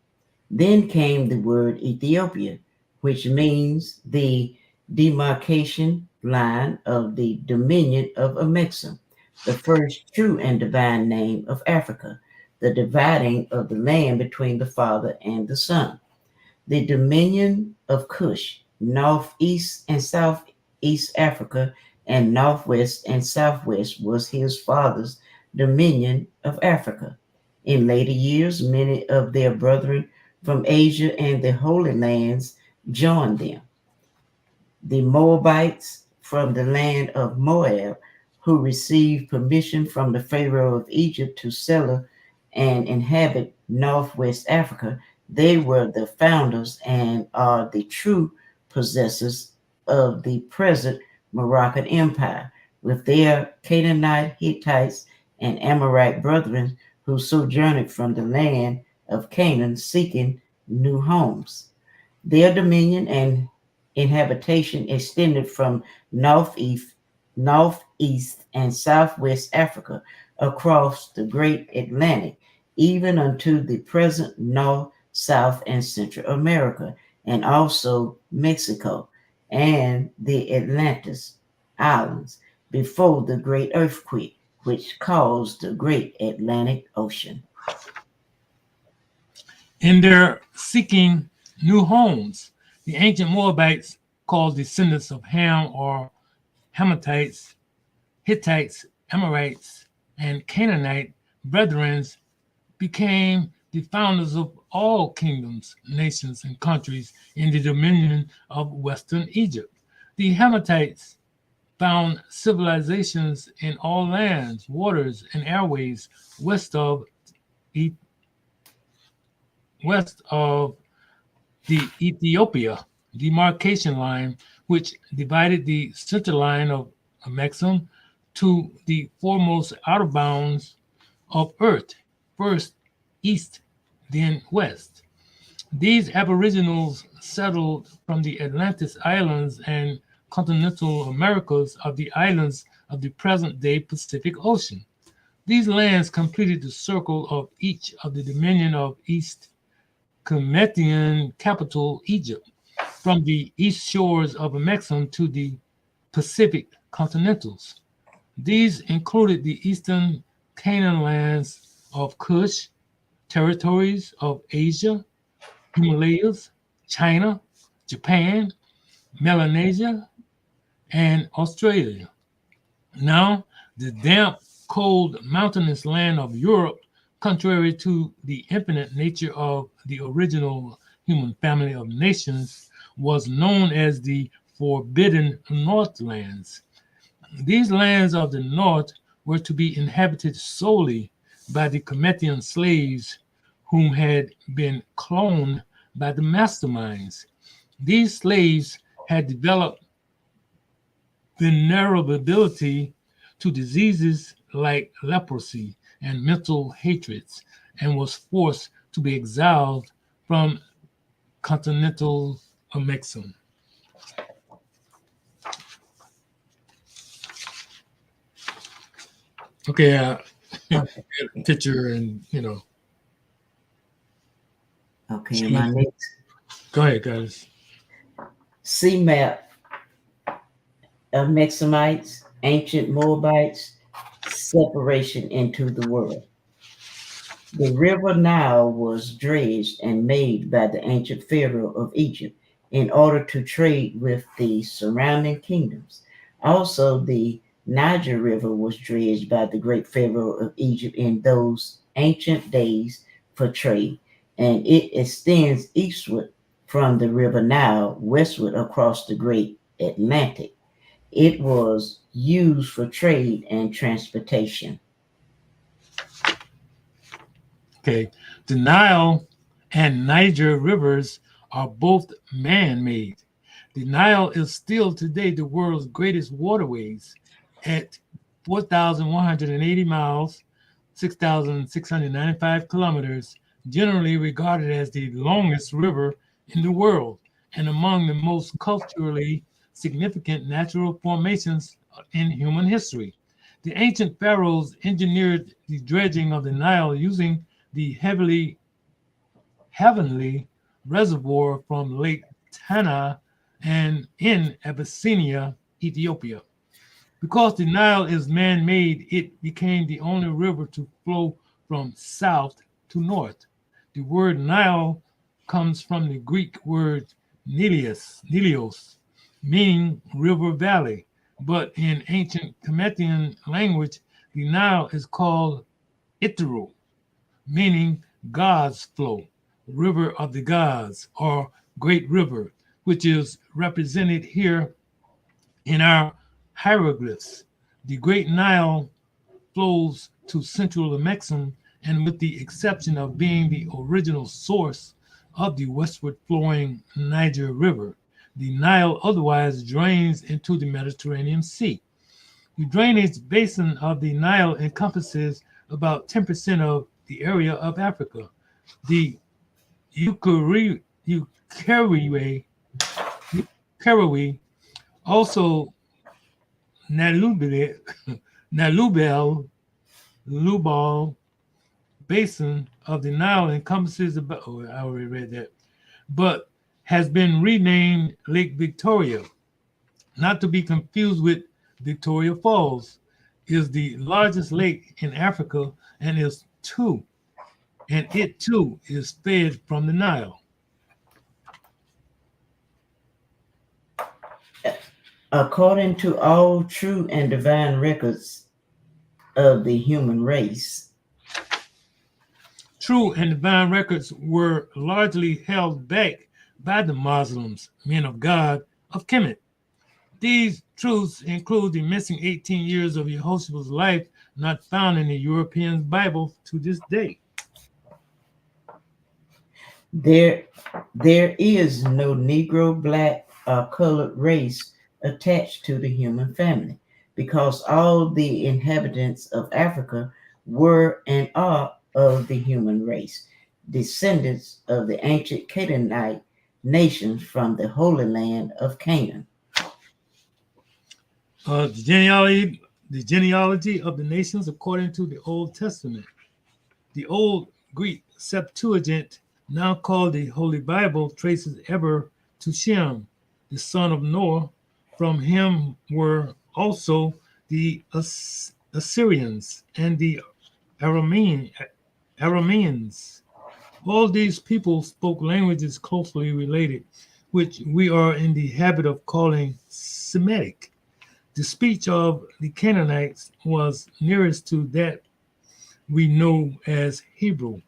Speaker 4: Then came the word Ethiopia, which means the demarcation line of the dominion of Amexem, the first true and divine name of Africa, the dividing of the land between the Father and the Son. The dominion of Cush, northeast and southeast Africa, and northwest and southwest was his father's dominion of Africa. In later years, many of their brethren from Asia and the Holy Lands joined them. The Moabites from the land of Moab, who received permission from the Pharaoh of Egypt to settle and inhabit northwest Africa, they were the founders and are the true possessors of the present Moroccan Empire, with their Canaanite, Hittites, and Amorite brethren who sojourned from the land of Canaan seeking new homes. Their dominion and inhabitation extended from northeast, and southwest Africa across the great Atlantic, even unto the present North, South, and Central America, and also Mexico and the Atlantis Islands before the great earthquake which caused the great Atlantic Ocean.
Speaker 3: In their seeking new homes, the ancient Moabites, called descendants of Ham or Hamatites, Hittites, Amorites, and Canaanite brethren, became the founders of all kingdoms, nations, and countries in the dominion of Western Egypt. The Hamatites found civilizations in all lands, waters, and airways west of the Ethiopia demarcation line, which divided the center line of Amexem to the foremost outer bounds of Earth, first east, then west. These aboriginals settled from the Atlantis Islands and continental Americas of the islands of the present-day Pacific Ocean. These lands completed the circle of each of the dominion of East Cometian capital, Egypt, from the east shores of Amexem to the Pacific continentals. These included the eastern Canaan lands of Kush, territories of Asia, Himalayas, China, Japan, Melanesia, and Australia. Now, the damp, cold, mountainous land of Europe, contrary to the infinite nature of the original human family of nations, was known as the Forbidden Northlands. These lands of the north were to be inhabited solely by the Cometian slaves whom had been cloned by the masterminds. These slaves had developed vulnerability to diseases like leprosy and mental hatreds, and was forced to be exiled from continental Amexem. Okay, picture and
Speaker 4: Okay, my next.
Speaker 3: Go ahead, guys.
Speaker 4: Sea map of Mexamites, ancient Moabites, separation into the world. The river Nile was dredged and made by the ancient Pharaoh of Egypt in order to trade with the surrounding kingdoms. Also, the Niger River was dredged by the great Pharaoh of Egypt in those ancient days for trade, and it extends eastward from the river Nile westward across the great Atlantic. It was used for trade and transportation.
Speaker 3: Okay. The Nile and Niger rivers are both man-made. The Nile is still today the world's greatest waterways at 4,180 miles, 6,695 kilometers, generally regarded as the longest river in the world and among the most culturally significant natural formations in human history. The ancient pharaohs engineered the dredging of the Nile using the heavenly reservoir from Lake Tana and in Abyssinia, Ethiopia. Because the Nile is man-made, it became the only river to flow from south to north. The word Nile comes from the Greek word Nilios, meaning river valley. But in ancient Kemetic language, the Nile is called Iteru, meaning God's flow, river of the gods, or great river, which is represented here in our hieroglyphs. The Great Nile flows to central Mexum, and with the exception of being the original source of the westward flowing Niger River, the Nile otherwise drains into the Mediterranean Sea. The drainage basin of the Nile encompasses about 10% of the area of Africa. The Ukerewe, also Lubal basin of the Nile encompasses about, oh, I already read that, but has been renamed Lake Victoria, not to be confused with Victoria Falls, is the largest lake in Africa and it too is fed from the Nile.
Speaker 4: According to all true and divine records of the human race,
Speaker 3: true and divine records were largely held back by the Muslims, men of God of Kemet. These truths include the missing 18 years of Yehoshua's life not found in the European Bible to this day.
Speaker 4: there is no Negro, Black, or colored race attached to the human family, because all the inhabitants of Africa were and are of the human race, descendants of the ancient Canaanite nations from the Holy Land of Canaan.
Speaker 3: The genealogy of the nations according to the Old Testament. The Old Greek Septuagint, now called the Holy Bible, traces Eber to Shem, the son of Noah. From him were also the Assyrians and the Arameans. All these people spoke languages closely related, which we are in the habit of calling Semitic. The speech of the Canaanites was nearest to that we know as Hebrew.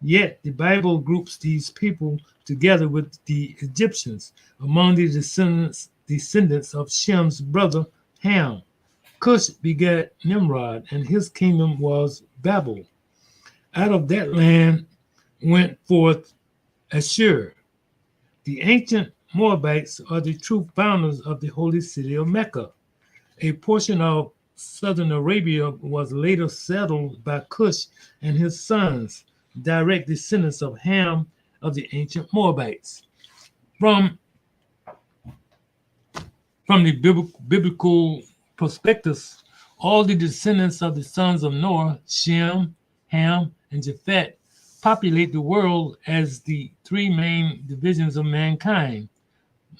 Speaker 3: Yet the Bible groups these people together with the Egyptians among the descendants of Shem's brother Ham. Cush begat Nimrod, and his kingdom was Babel. Out of that land went forth Ashur. The ancient Moabites are the true founders of the holy city of Mecca. A portion of southern Arabia was later settled by Cush and his sons, direct descendants of Ham of the ancient Moabites. From the biblical perspectives, all the descendants of the sons of Noah, Shem, Ham, and Japheth, populate the world as the three main divisions of mankind: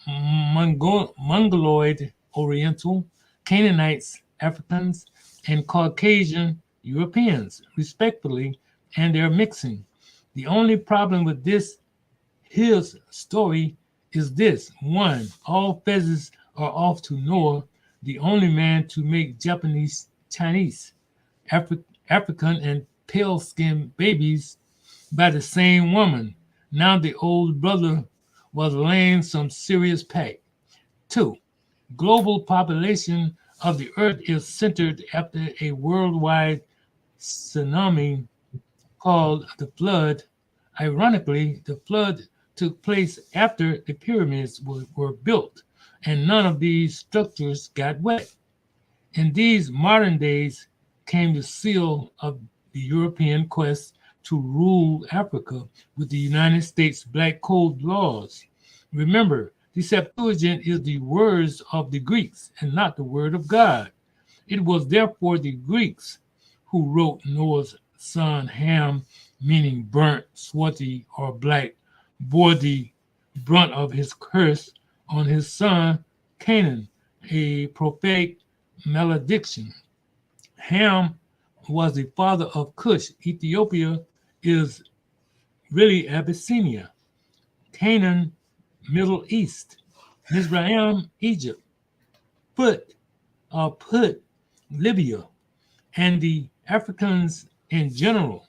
Speaker 3: Mongoloid, Oriental, Canaanites, Africans, and Caucasian Europeans, respectively, and they're mixing. The only problem with his story is this: one, all pheasants are off to Noah, the only man to make Japanese, Chinese, African, and pale-skinned babies by the same woman. Now the old brother was laying some serious pack. Two, global population of the earth is centered after a worldwide tsunami called the flood. Ironically, the flood took place after the pyramids were built, and none of these structures got wet. In these modern days came the seal of the European quest to rule Africa with the United States Black Code laws. Remember, the Septuagint is the words of the Greeks and not the word of God. It was therefore the Greeks who wrote Noah's son Ham, meaning burnt, swarthy, or black, bore the brunt of his curse on his son Canaan, a prophetic malediction. Ham was the father of Cush. Ethiopia is really Abyssinia. Canaan, Middle East. Mizraim, Egypt. Put, Libya. And the Africans in general.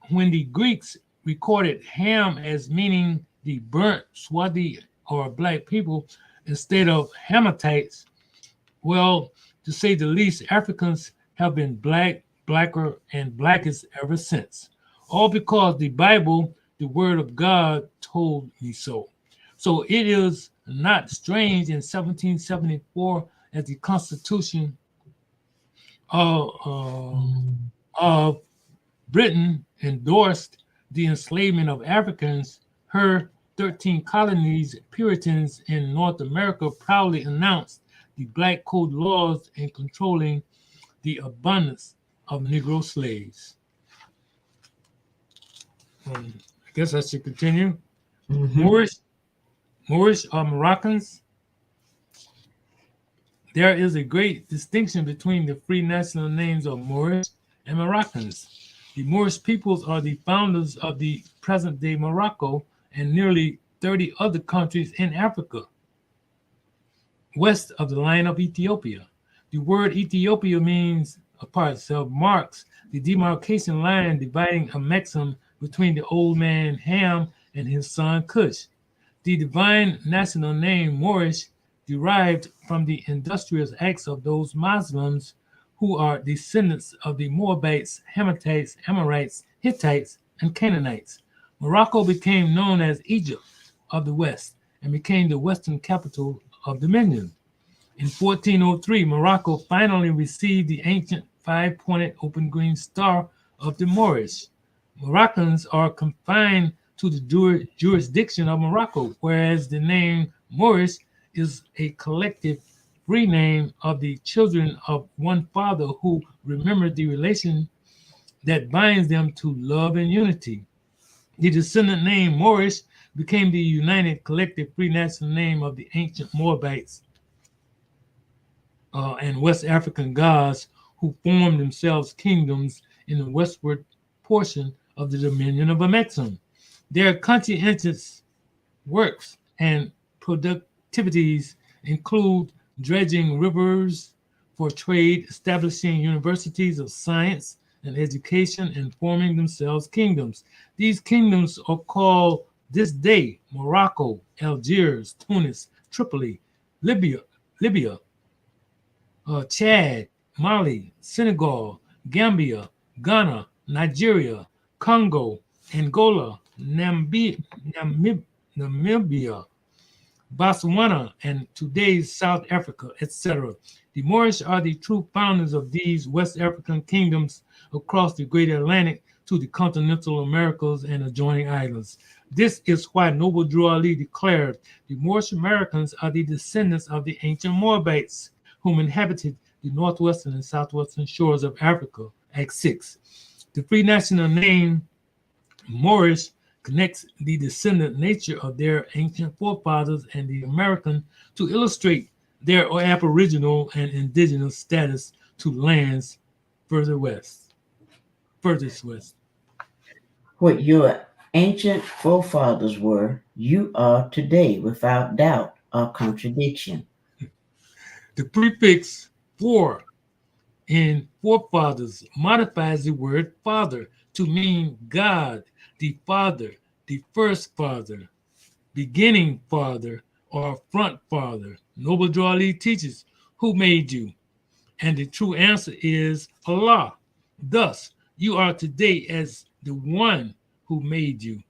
Speaker 3: When the Greeks recorded Ham as meaning the burnt, swarthy, or black people instead of Hamites, well, to say the least, Africans have been blacker, and blackest ever since. All because the Bible, the Word of God, told me so. So it is not strange in 1774 as the Constitution of Britain endorsed the enslavement of Africans. Her 13 colonies, Puritans in North America, proudly announced the Black Code laws in controlling the abundance of Negro slaves. I guess I should continue. Moorish or Moroccans. There is a great distinction between the free national names of Moorish and Moroccans. The Moorish peoples are the founders of the present-day Morocco and nearly 30 other countries in Africa, west of the line of Ethiopia. The word Ethiopia marks the demarcation line dividing a maxim between the old man Ham and his son Cush. The divine national name Moorish derived from the industrious acts of those Muslims who are descendants of the Moabites, Hamites, Amorites, Hittites, and Canaanites. Morocco became known as Egypt of the West and became the western capital of dominion. In 1403, Morocco finally received the ancient five-pointed open green star of the Moorish. Moroccans are confined to the jurisdiction of Morocco, whereas the name Moorish is a collective free name of the children of one father who remember the relation that binds them to love and unity. The descendant name Moorish became the united collective free national name of the ancient Moabites and West African gods who formed themselves kingdoms in the westward portion of the dominion of Ametsu. Their conscientious works and productivities include dredging rivers for trade, establishing universities of science and education, and forming themselves kingdoms. These kingdoms are called this day Morocco, Algiers, Tunis, Tripoli, Libya, Chad, Mali, Senegal, Gambia, Ghana, Nigeria, Congo, Angola, Namibia, Botswana, and today's South Africa, etc. The Moorish are the true founders of these West African kingdoms across the Great Atlantic to the continental Americas and adjoining islands. This is why Noble Drew Ali declared the Moorish Americans are the descendants of the ancient Moabites, whom inhabited the northwestern and southwestern shores of Africa. Act 6. The free national name Moorish connects the descendant nature of their ancient forefathers and the American to illustrate their aboriginal and indigenous status to lands furthest west.
Speaker 4: What your ancient forefathers were, you are today without doubt or contradiction.
Speaker 3: The prefix "for" in forefathers modifies the word father to mean God, the Father, the first Father, beginning Father, or front father? Noble Drew Ali teaches, who made you? And the true answer is Allah. Thus, you are today as the one who made you.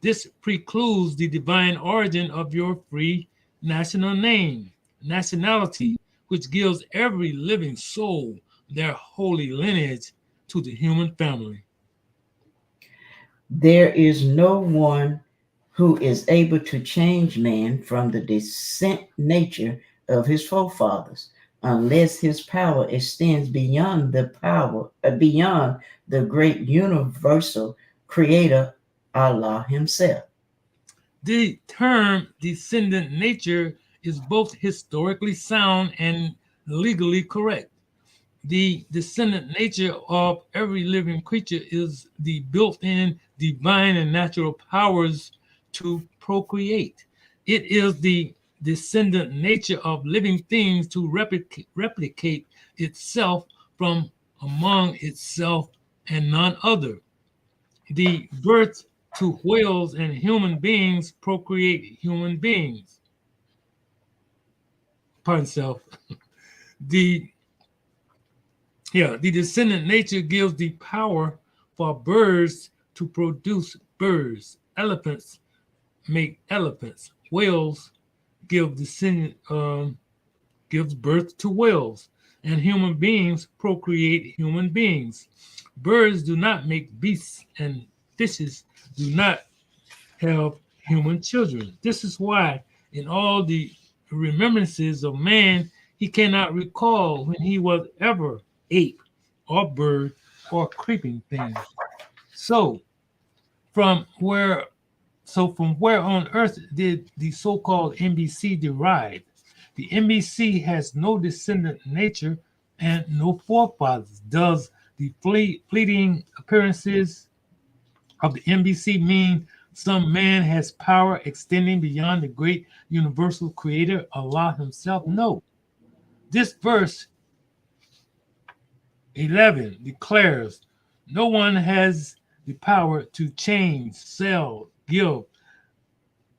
Speaker 3: This precludes the divine origin of your free national name, nationality, which gives every living soul their holy lineage to the human family.
Speaker 4: There is no one who is able to change man from the descent nature of his forefathers, unless his power extends beyond beyond the great universal creator, Allah himself.
Speaker 3: The term descendant nature is both historically sound and legally correct. The descendant nature of every living creature is the built-in divine and natural powers to procreate. It is the descendant nature of living things to replicate itself from among itself and none other. The birth to whales and human beings procreate human beings. Pardon self. The descendant nature gives the power for birds to produce birds. Elephants make elephants. Whales gives birth to whales, and human beings procreate human beings. Birds do not make beasts, and fishes do not have human children. This is why in all the remembrances of man, he cannot recall when he was ever ape or bird or creeping thing. So from where on earth did the so-called NBC derive? The NBC has no descendant nature and no forefathers. Does the fleeting appearances of the NBC mean some man has power extending beyond the great universal creator, Allah himself? No. This verse 11 declares no one has the power to change, sell, give,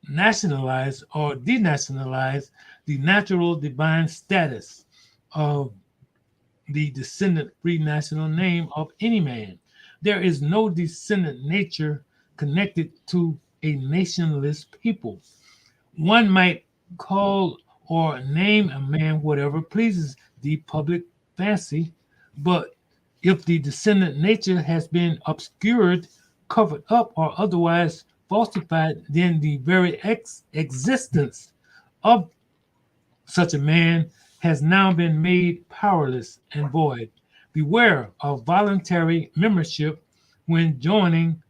Speaker 3: nationalize, or denationalize the natural divine status of the descendant free national name of any man. There is no descendant nature connected to a nationless people. One might call or name a man whatever pleases the public fancy, but if the descendant nature has been obscured, covered up, or otherwise falsified, then the very existence of such a man has now been made powerless and void. Beware of voluntary membership when joining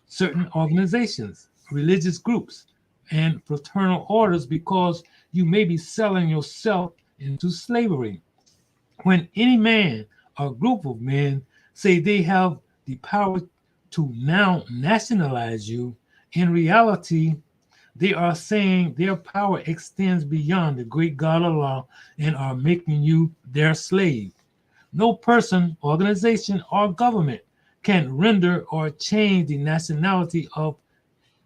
Speaker 3: certain organizations, religious groups, and fraternal orders, because you may be selling yourself into slavery. When any man or group of men say they have the power to now nationalize you, in reality, they are saying their power extends beyond the great God Allah and are making you their slave. No person, organization, or government can render or change the nationality of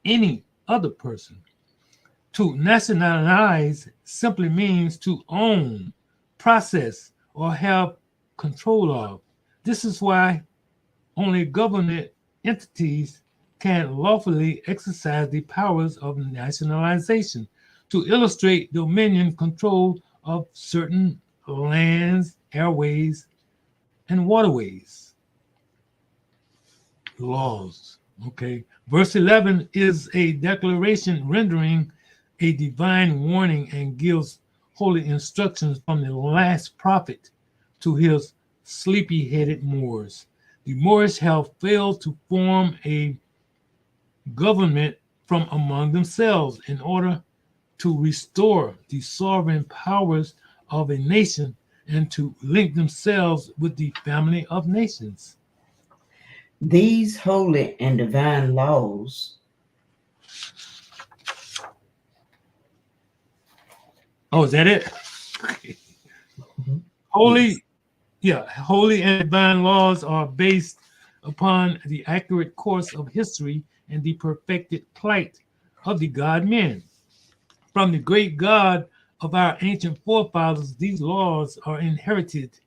Speaker 3: any other person. To nationalize simply means to own, process, or have control of. This is why only government entities can lawfully exercise the powers of nationalization to illustrate dominion control of certain lands, airways, and waterways. Laws. Okay. Verse 11 is a declaration rendering a divine warning and gives holy instructions from the last prophet to his sleepy-headed Moors. The Moors have failed to form a government from among themselves in order to restore the sovereign powers of a nation and to link themselves with the family of nations.
Speaker 4: These holy and divine laws.
Speaker 3: Oh, is that it? Holy and divine laws are based upon the accurate course of history and the perfected plight of the God men. From the great God of our ancient forefathers, these laws are inherited,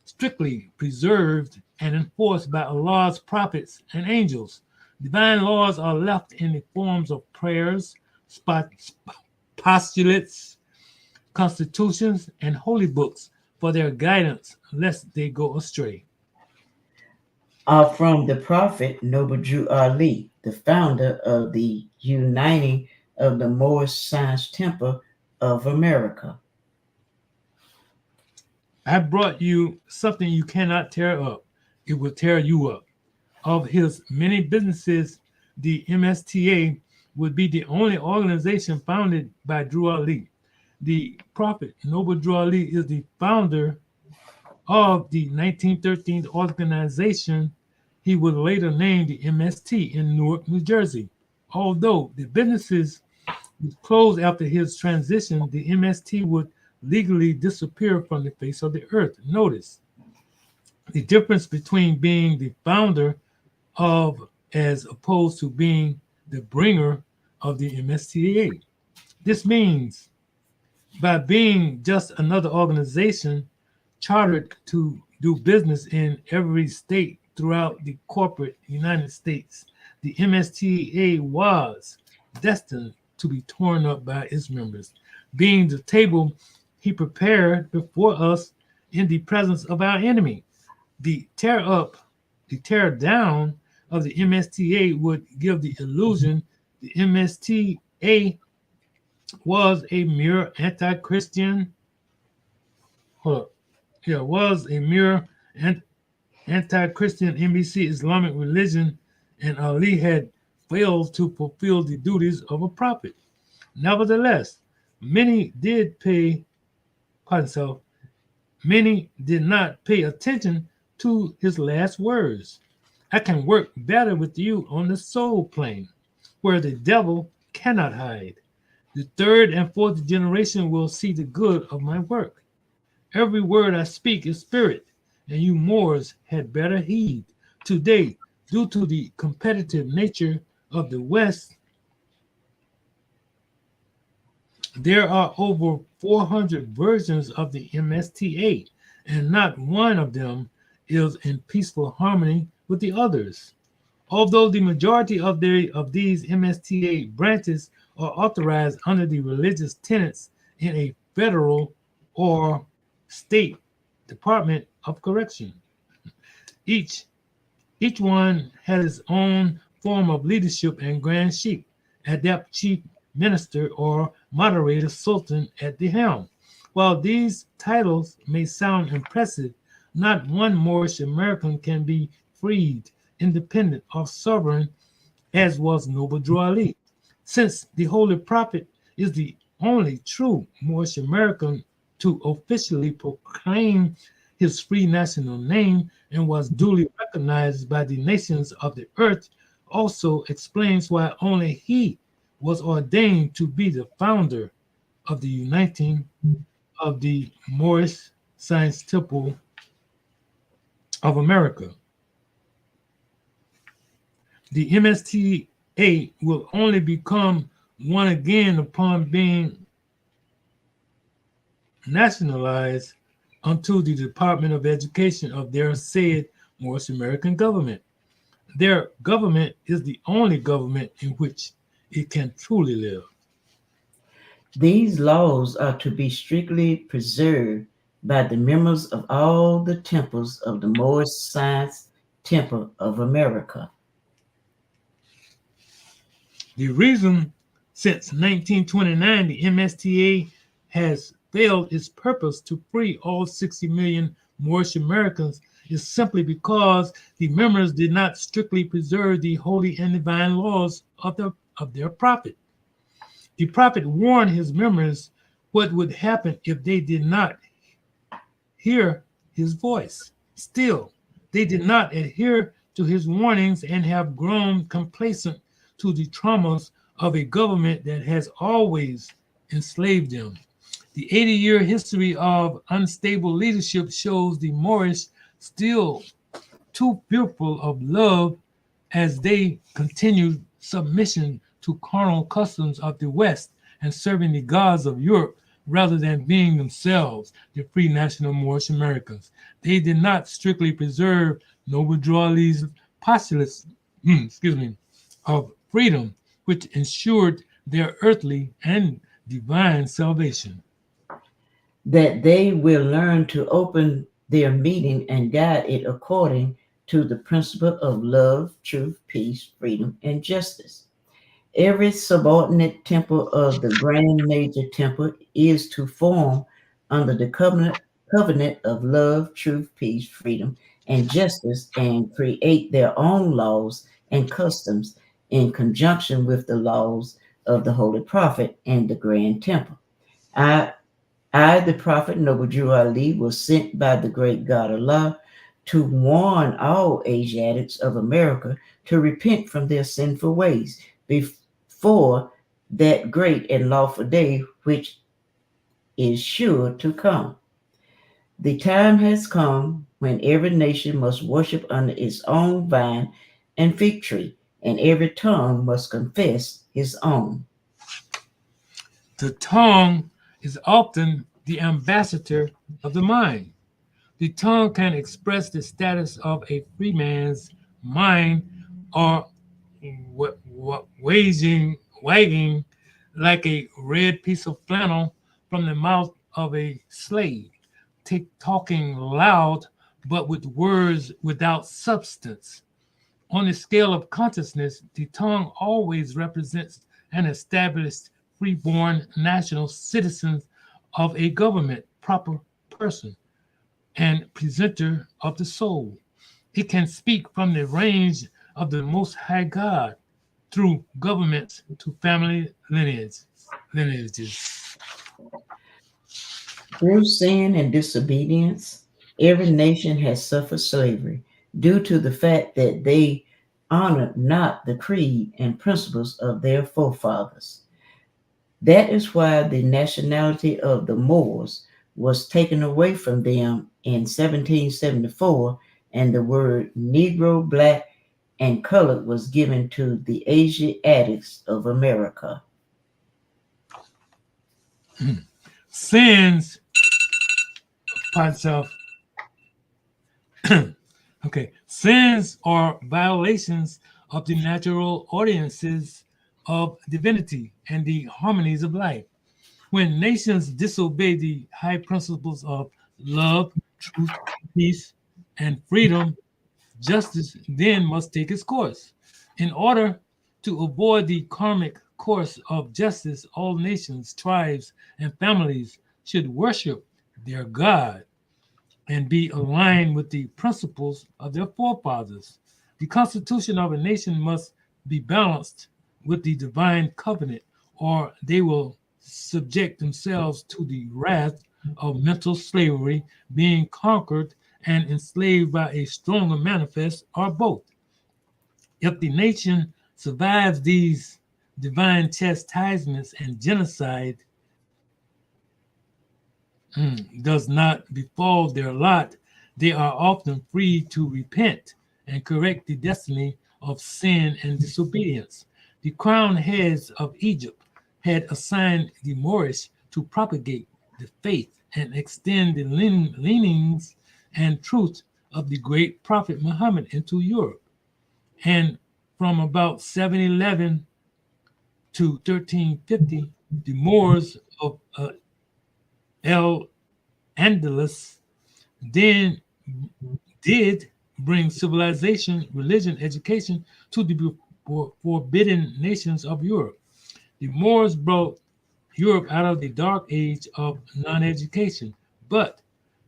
Speaker 3: strictly preserved, and enforced by Allah's prophets and angels. Divine laws are left in the forms of prayers, postulates, constitutions, and holy books for their guidance, lest they go astray.
Speaker 4: From the Prophet Noble Drew Ali, the founder of the Uniting of the Moorish Science Temple of America.
Speaker 3: I brought you something you cannot tear up. It will tear you up. Of his many businesses, the MSTA would be the only organization founded by Drew Ali. The Prophet Noble Drew Ali is the founder of the 1913 organization he would later name the MST in Newark, New Jersey. Although the businesses would close after his transition, the MST would legally disappear from the face of the earth. Notice the difference between being the founder of as opposed to being the bringer of the MSTA. This means by being just another organization chartered to do business in every state throughout the corporate United States, the MSTA was destined to be torn up by its members, being the table he prepared before us in the presence of our enemy. The tear down of the MSTA would give the illusion the MSTA was a mere anti-Christian, anti-Christian NBC Islamic religion, and Ali had failed to fulfill the duties of a prophet. Nevertheless, many did not pay attention to his last words. I can work better with you on the soul plane, where the devil cannot hide. The third and fourth generation will see the good of my work. Every word I speak is spirit, and you Moors had better heed. Today, due to the competitive nature of the West, there are over 400 versions of the MSTA, and not one of them is in peaceful harmony with the others. Although the majority of these MSTA branches are authorized under the religious tenets in a federal or state Department of Correction. Each one has its own form of leadership and Grand Sheikh, Adept Chief Minister, or Moderator Sultan at the helm. While these titles may sound impressive, not one Moorish American can be freed, independent, or sovereign as was Noble Drew Ali. Since the Holy Prophet is the only true Moorish American to officially proclaim his free national name and was duly recognized by the nations of the earth, also explains why only he was ordained to be the founder of the uniting of the Moorish Science Temple of America. The MSTA will only become one again upon being nationalized unto the Department of Education of their said Moorish American government. Their government is the only government in which it can truly live.
Speaker 4: These laws are to be strictly preserved by the members of all the temples of the Moorish Science Temple of America.
Speaker 3: The reason since 1929 the MSTA has failed its purpose to free all 60 million Moorish Americans is simply because the members did not strictly preserve the holy and divine laws of their prophet. The prophet warned his members what would happen if they did not hear his voice. Still, they did not adhere to his warnings and have grown complacent to the traumas of a government that has always enslaved them. The 80-year history of unstable leadership shows the Moorish still too fearful of love as they continue submission to carnal customs of the West and serving the gods of Europe rather than being themselves the free national Moorish Americans. They did not strictly preserve Noble Drew Ali's postulates of freedom, which ensured their earthly and divine salvation.
Speaker 4: That they will learn to open their meeting and guide it according to the principle of love, truth, peace, freedom, and justice. Every subordinate temple of the grand major temple is to form under the covenant of love, truth, peace, freedom, and justice, and create their own laws and customs in conjunction with the laws of the Holy Prophet and the Grand Temple. I, the Prophet Noble Drew Ali, was sent by the great God Allah to warn all Asiatics of America to repent from their sinful ways before that great and lawful day which is sure to come. The time has come when every nation must worship under its own vine and fig tree, and every tongue must confess his own.
Speaker 3: The tongue is often the ambassador of the mind. The tongue can express the status of a free man's mind or wagging like a red piece of flannel from the mouth of a slave, talking loud but with words without substance. On the scale of consciousness, the tongue always represents an established freeborn national citizen of a government proper person and presenter of the soul. It can speak from the range of the Most High God through governments to family lineages.
Speaker 4: Through sin and disobedience, every nation has suffered slavery due to the fact that they honored not the creed and principles of their forefathers. That is why the nationality of the Moors was taken away from them in 1774, and the word Negro, Black, and Colored was given to the Asiatics of America.
Speaker 3: Sins are violations of the natural ordinances of divinity and the harmonies of life. When nations disobey the high principles of love, truth, peace, and freedom, justice then must take its course. In order to avoid the karmic course of justice, all nations, tribes, and families should worship their God and be aligned with the principles of their forefathers. The constitution of a nation must be balanced with the divine covenant, or they will subject themselves to the wrath of mental slavery, being conquered and enslaved by a stronger manifest, or both. If the nation survives these divine chastisements and genocide does not befall their lot, they are often free to repent and correct the destiny of sin and disobedience. The crowned heads of Egypt had assigned the Moorish to propagate the faith and extend the leanings and truth of the great prophet Muhammad into Europe. And from about 711 to 1350, the Moors of Al-Andalus then did bring civilization, religion, education to the forbidden nations of Europe. The Moors brought Europe out of the dark age of non-education, but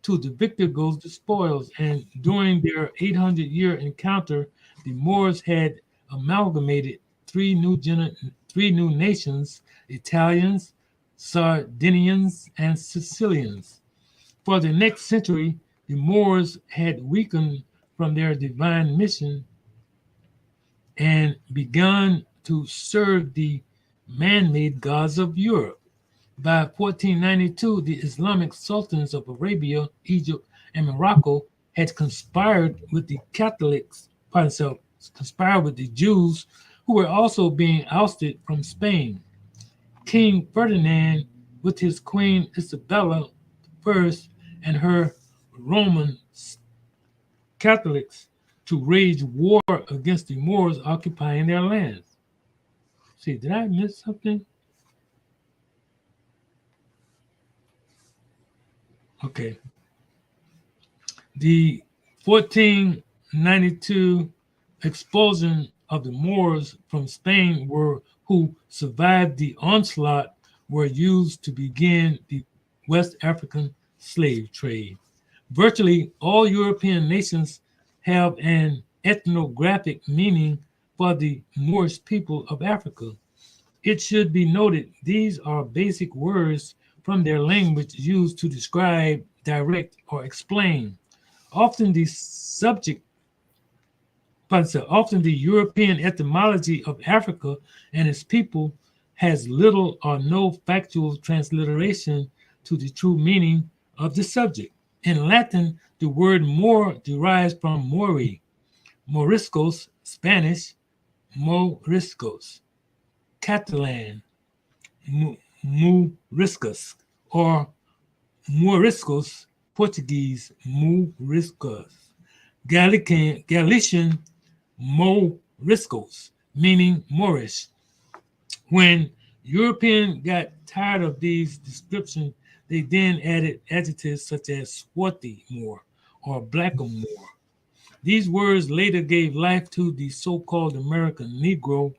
Speaker 3: to the victor goes the spoils, and during their 800-year encounter, the Moors had amalgamated three new nations: Italians, Sardinians, and Sicilians. For the next century, the Moors had weakened from their divine mission and begun to serve the man-made gods of Europe. By 1492, the Islamic sultans of Arabia, Egypt, and Morocco had conspired with the Jews, who were also being ousted from Spain. King Ferdinand with his Queen Isabella I and her Roman Catholics to wage war against the Moors occupying their lands. See, did I miss something? Okay. The 1492 expulsion of the Moors from Spain who survived the onslaught were used to begin the West African slave trade. Virtually all European nations have an ethnographic meaning for the Moorish people of Africa. It should be noted these are basic words from their language used to describe, direct, or explain. Often the European etymology of Africa and its people has little or no factual transliteration to the true meaning of the subject. In Latin, the word Moor derives from mori, Moriscos, Spanish, Moriscos, Catalan, Muriscos, or Moriscos, Portuguese, Muriscos, Galician, Moriscos, meaning Moorish. When Europeans got tired of these descriptions, they then added adjectives such as swarthy Moor or blackamoor. These words later gave life to the so-called American Negro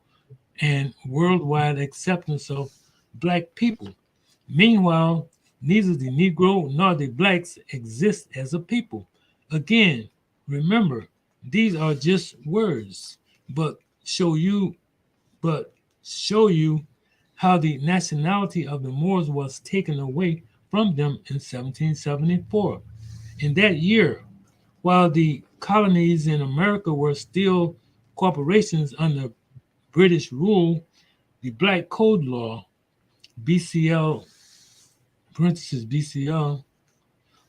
Speaker 3: and worldwide acceptance of black people. Meanwhile, neither the Negro nor the blacks exist as a people. Again, remember, these are just words, but show you how the nationality of the Moors was taken away from them in 1774. In that year, while the colonies in America were still corporations under British rule, the Black Code Law, BCL, parentheses BCL,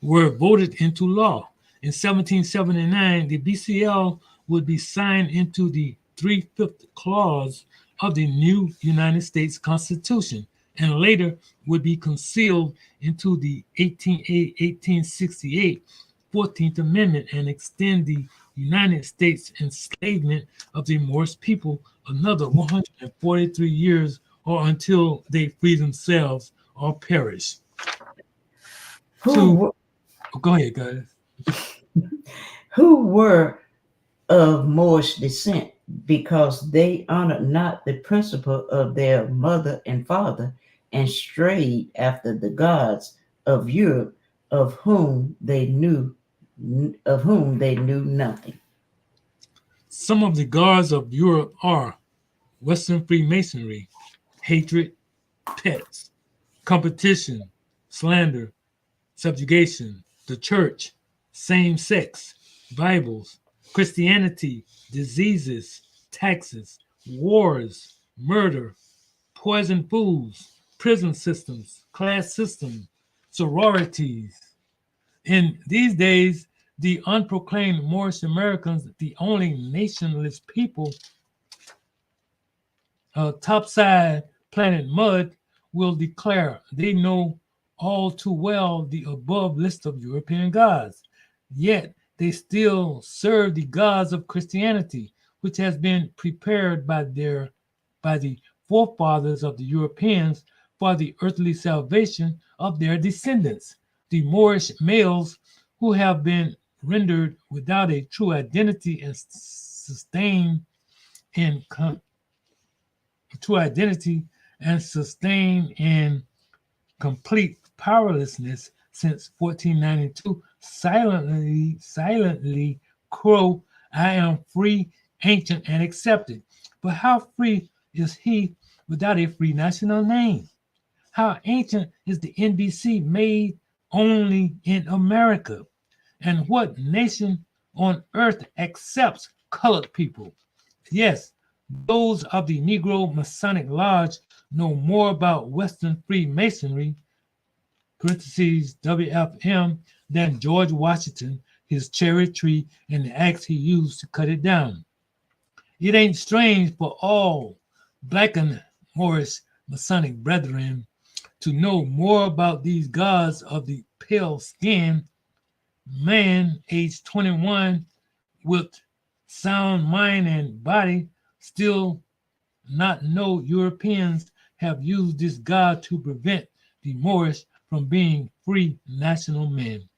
Speaker 3: were voted into law. In 1779, the BCL would be signed into the 3/5 clause of the new United States Constitution and later would be concealed into the 1868 14th Amendment and extend the United States enslavement of the Moorish people another 143 years or until they free themselves or perish. Go ahead, guys.
Speaker 4: Who were of Moorish descent because they honored not the principle of their mother and father and strayed after the gods of Europe of whom they knew nothing.
Speaker 3: Some of the gods of Europe are Western Freemasonry, hatred, pets, competition, slander, subjugation, the church, same-sex, Bibles, Christianity, diseases, taxes, wars, murder, poison foods, prison systems, class systems, sororities. In these days, the unproclaimed Moorish Americans, the only nationless people, topside planet mud, will declare they know all too well the above list of European gods. Yet they still serve the gods of Christianity, which has been prepared by the forefathers of the Europeans for the earthly salvation of their descendants, the Moorish males who have been rendered without a true identity and sustained in complete powerlessness since 1492, silently crow, I am free, ancient, and accepted. But how free is he without a free national name? How ancient is the NBC made only in America? And what nation on earth accepts colored people? Yes, those of the Negro Masonic Lodge know more about Western Freemasonry, parentheses WFM, than George Washington, his cherry tree, and the axe he used to cut it down. It ain't strange for all black and Moorish Masonic brethren to know more about these gods of the pale skin, man age 21 with sound mind and body still not know Europeans have used this god to prevent the Moorish from being free national men.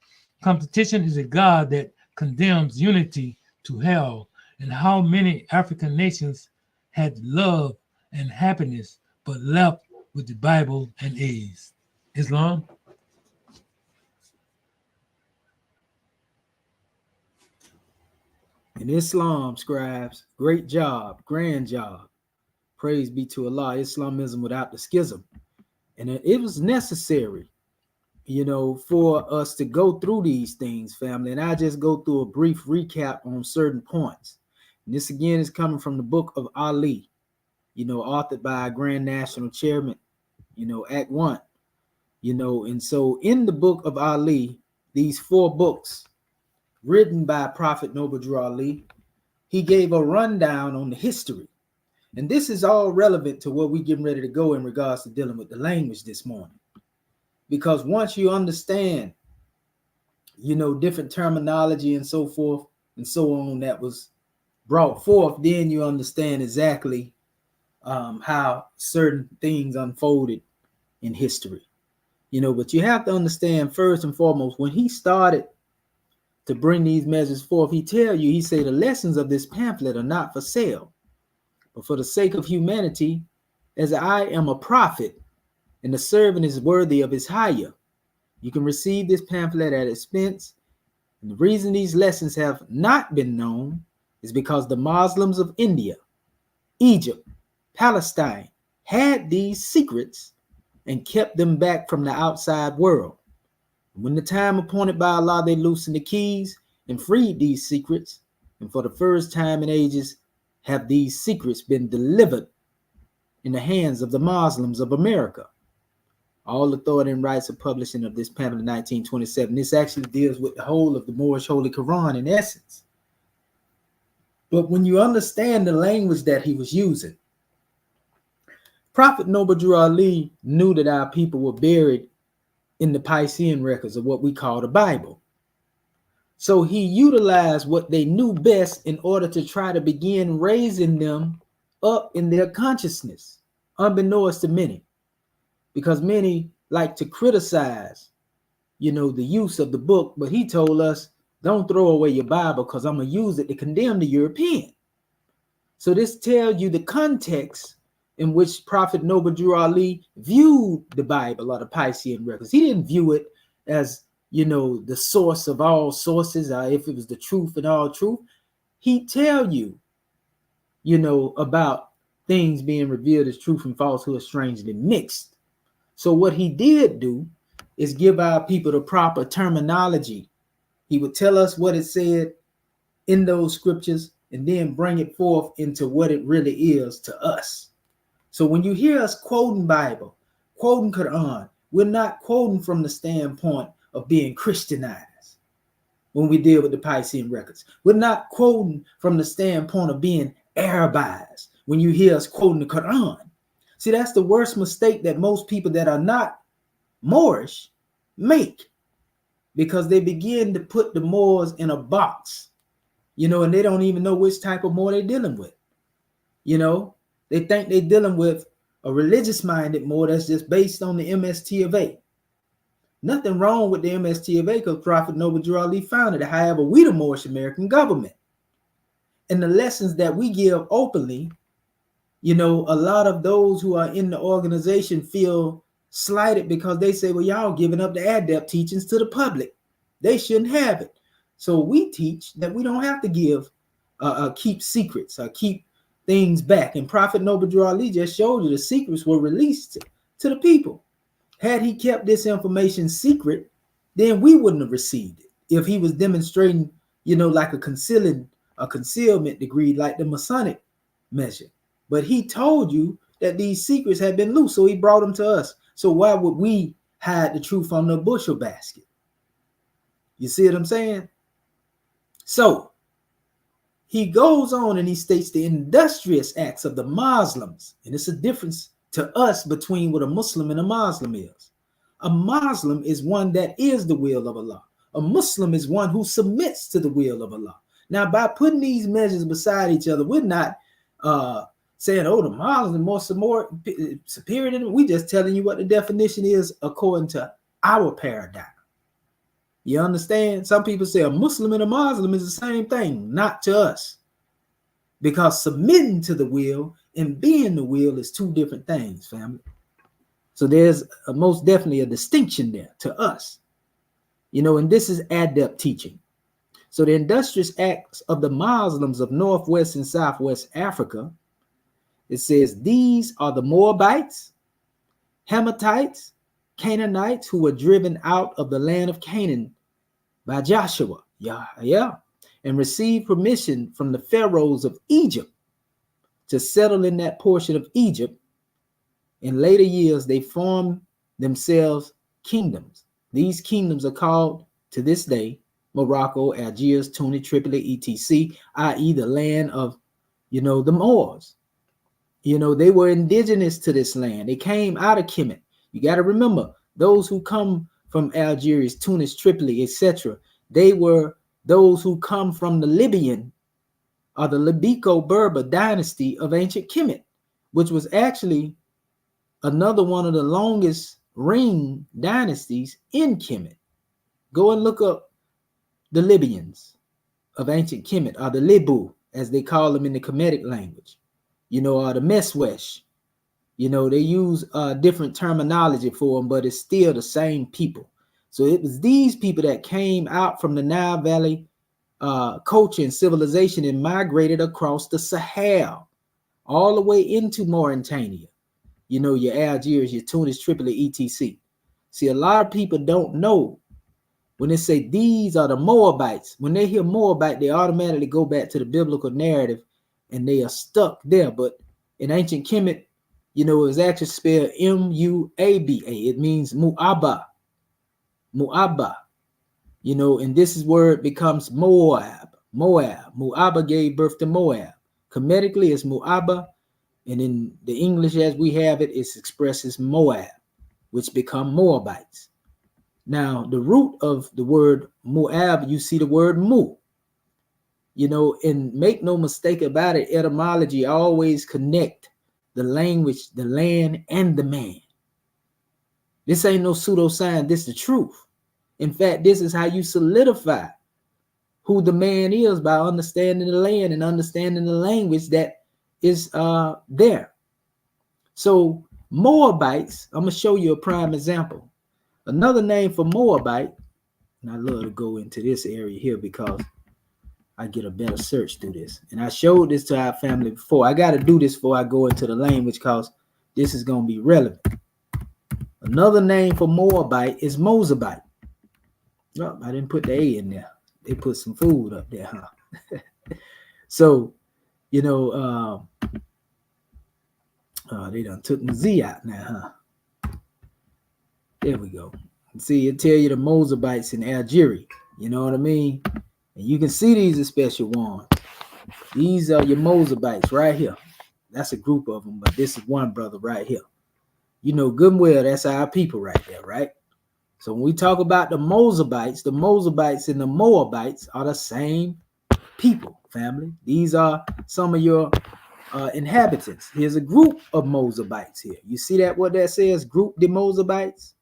Speaker 3: Competition is a god that condemns unity to hell, and how many African nations had love and happiness but left with the Bible and AIDS. Islam?
Speaker 2: In Islam, scribes, great job, grand job. Praise be to Allah, Islamism without the schism. And it was necessary, for us to go through these things, family. And I just go through a brief recap on certain points. And this again is coming from the book of Ali, authored by our Grand National Chairman, Act 1. And so in the book of Ali, these 4 books written by Prophet Noble Drew Ali, he gave a rundown on the history. And this is all relevant to where we're getting ready to go in regards to dealing with the language this morning. Because once you understand, different terminology and so forth and so on that was brought forth, then you understand exactly how certain things unfolded in history. But you have to understand first and foremost, when he started to bring these measures forth, he say the lessons of this pamphlet are not for sale, but for the sake of humanity, as I am a prophet and the servant is worthy of his hire. You can receive this pamphlet at expense. And the reason these lessons have not been known is because the Muslims of India, Egypt, Palestine had these secrets and kept them back from the outside world. When the time appointed by Allah, they loosened the keys and freed these secrets. And for the first time in ages, have these secrets been delivered in the hands of the Muslims of America. All authority and rights of publishing of this pamphlet in 1927. This actually deals with the whole of the Moorish Holy Quran in essence. But when you understand the language that he was using, Prophet Noble Drew Ali knew that our people were buried in the Piscean records of what we call the Bible. So he utilized what they knew best in order to try to begin raising them up in their consciousness, unbeknownst to many. Because many like to criticize, the use of the book, but he told us, don't throw away your Bible because I'm going to use it to condemn the European. So this tells you the context in which Prophet Noble Drew Ali viewed the Bible or the Piscean records. He didn't view it as, the source of all sources, or if it was the truth and all truth. He tell you, about things being revealed as truth and falsehood strangely mixed. So what he did do is give our people the proper terminology. He would tell us what it said in those scriptures and then bring it forth into what it really is to us. So when you hear us quoting Bible, quoting Quran, we're not quoting from the standpoint of being Christianized when we deal with the Piscean records. We're not quoting from the standpoint of being Arabized when you hear us quoting the Quran. See, that's the worst mistake that most people that are not Moorish make, because they begin to put the Moors in a box, and they don't even know which type of Moor they're dealing with. They think they're dealing with a religious-minded Moor that's just based on the MST of A. Nothing wrong with the MST of A because Prophet Noble Drew Ali founded it. However, we the Moorish American government. And the lessons that we give openly, a lot of those who are in the organization feel slighted because they say, well, y'all giving up the ADEPT teachings to the public. They shouldn't have it. So we teach that we don't have to keep secrets or keep things back. And Prophet Noble Drew Ali just showed you the secrets were released to the people. Had he kept this information secret, then we wouldn't have received it. If he was demonstrating, like a concealment degree, like the Masonic measure. But he told you that these secrets had been loose, so he brought them to us. So why would we hide the truth on the bushel basket? You see what I'm saying? So he goes on and he states the industrious acts of the Muslims, and it's a difference to us between what a Muslim and a Muslim is. A Muslim is one that is the will of Allah. A Muslim is one who submits to the will of Allah. Now, by putting these measures beside each other, we're not saying, oh, the Muslim is more superior than them. We're just telling you what the definition is according to our paradigm. You understand? Some people say a Muslim and a Muslim is the same thing. Not to us. Because submitting to the will and being the will is two different things, family. So there's most definitely a distinction there to us. You know, and this is adept teaching. So the industrious acts of the Muslims of Northwest and Southwest Africa, it says these are the Moabites, Hamatites, Canaanites who were driven out of the land of Canaan by Joshua, and received permission from the pharaohs of Egypt to settle in that portion of Egypt. In later years, they formed themselves kingdoms. These kingdoms are called, to this day, Morocco, Algiers, Tunis, Tripoli, etc., i.e. the land of, the Moors. They were indigenous to this land. They came out of Kemet. You got to remember, those who come from Algiers, Tunis, Tripoli, etc., they were those who come from the Libyan or the Libico-Berber dynasty of ancient Kemet, which was actually another one of the longest reign dynasties in Kemet. Go and look up the Libyans of ancient Kemet, or the Libu, as they call them in the Kemetic language, or the Meswesh. They use different terminology for them, but it's still the same people. So it was these people that came out from the Nile Valley culture and civilization and migrated across the Sahel all the way into Mauritania. Your Algiers, your Tunis, Tripoli, etc. See, a lot of people don't know when they say these are the Moabites. When they hear Moabite, they automatically go back to the biblical narrative and they are stuck there. But in ancient Kemet, it was actually spelled M-U-A-B-A. It means Mu'aba. Mu'aba. And this is where it becomes Moab. Mu'aba gave birth to Moab. Kemetically, it's Mu'aba. And in the English as we have it, it's expressed as Moab, which become Moabites. Now, the root of the word Moab, you see the word Mu. And make no mistake about it, etymology always connect the language, the land, and the man. This ain't no pseudoscience, this is the truth. In fact, this is how you solidify who the man is, by understanding the land and understanding the language that is there. So Moabites, I'm going to show you a prime example. Another name for Moabite, and I love to go into this area here because I get a better search through this. And I showed this to our family before. I got to do this before I go into the language because this is going to be relevant. Another name for Moabite is Mozabite. Oh, I didn't put the A in there. They put some food up there, huh? So, they done took the Z out now, huh? There we go. See, it tell you the Mozabites in Algeria. You know what I mean? And you can see these are special ones. These are your Mozabites right here. That's a group of them, but this is one brother right here. Good and well, that's our people right there, right? So when we talk about the Mozabites and the Moabites are the same people, family. These are some of your inhabitants. Here's a group of Mozabites here. You see that, what that says? Group de Mozabites.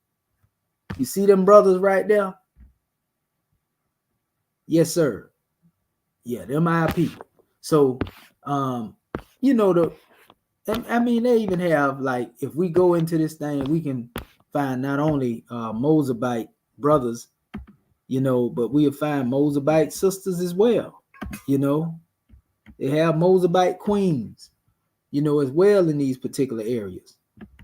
Speaker 2: You see them brothers right there? Yes, sir. Yeah, them our people. So, they even have, like, if we go into this thing, we can find not only Mozabite brothers, but we'll find Mozabite sisters as well. They have Mozabite queens, as well in these particular areas.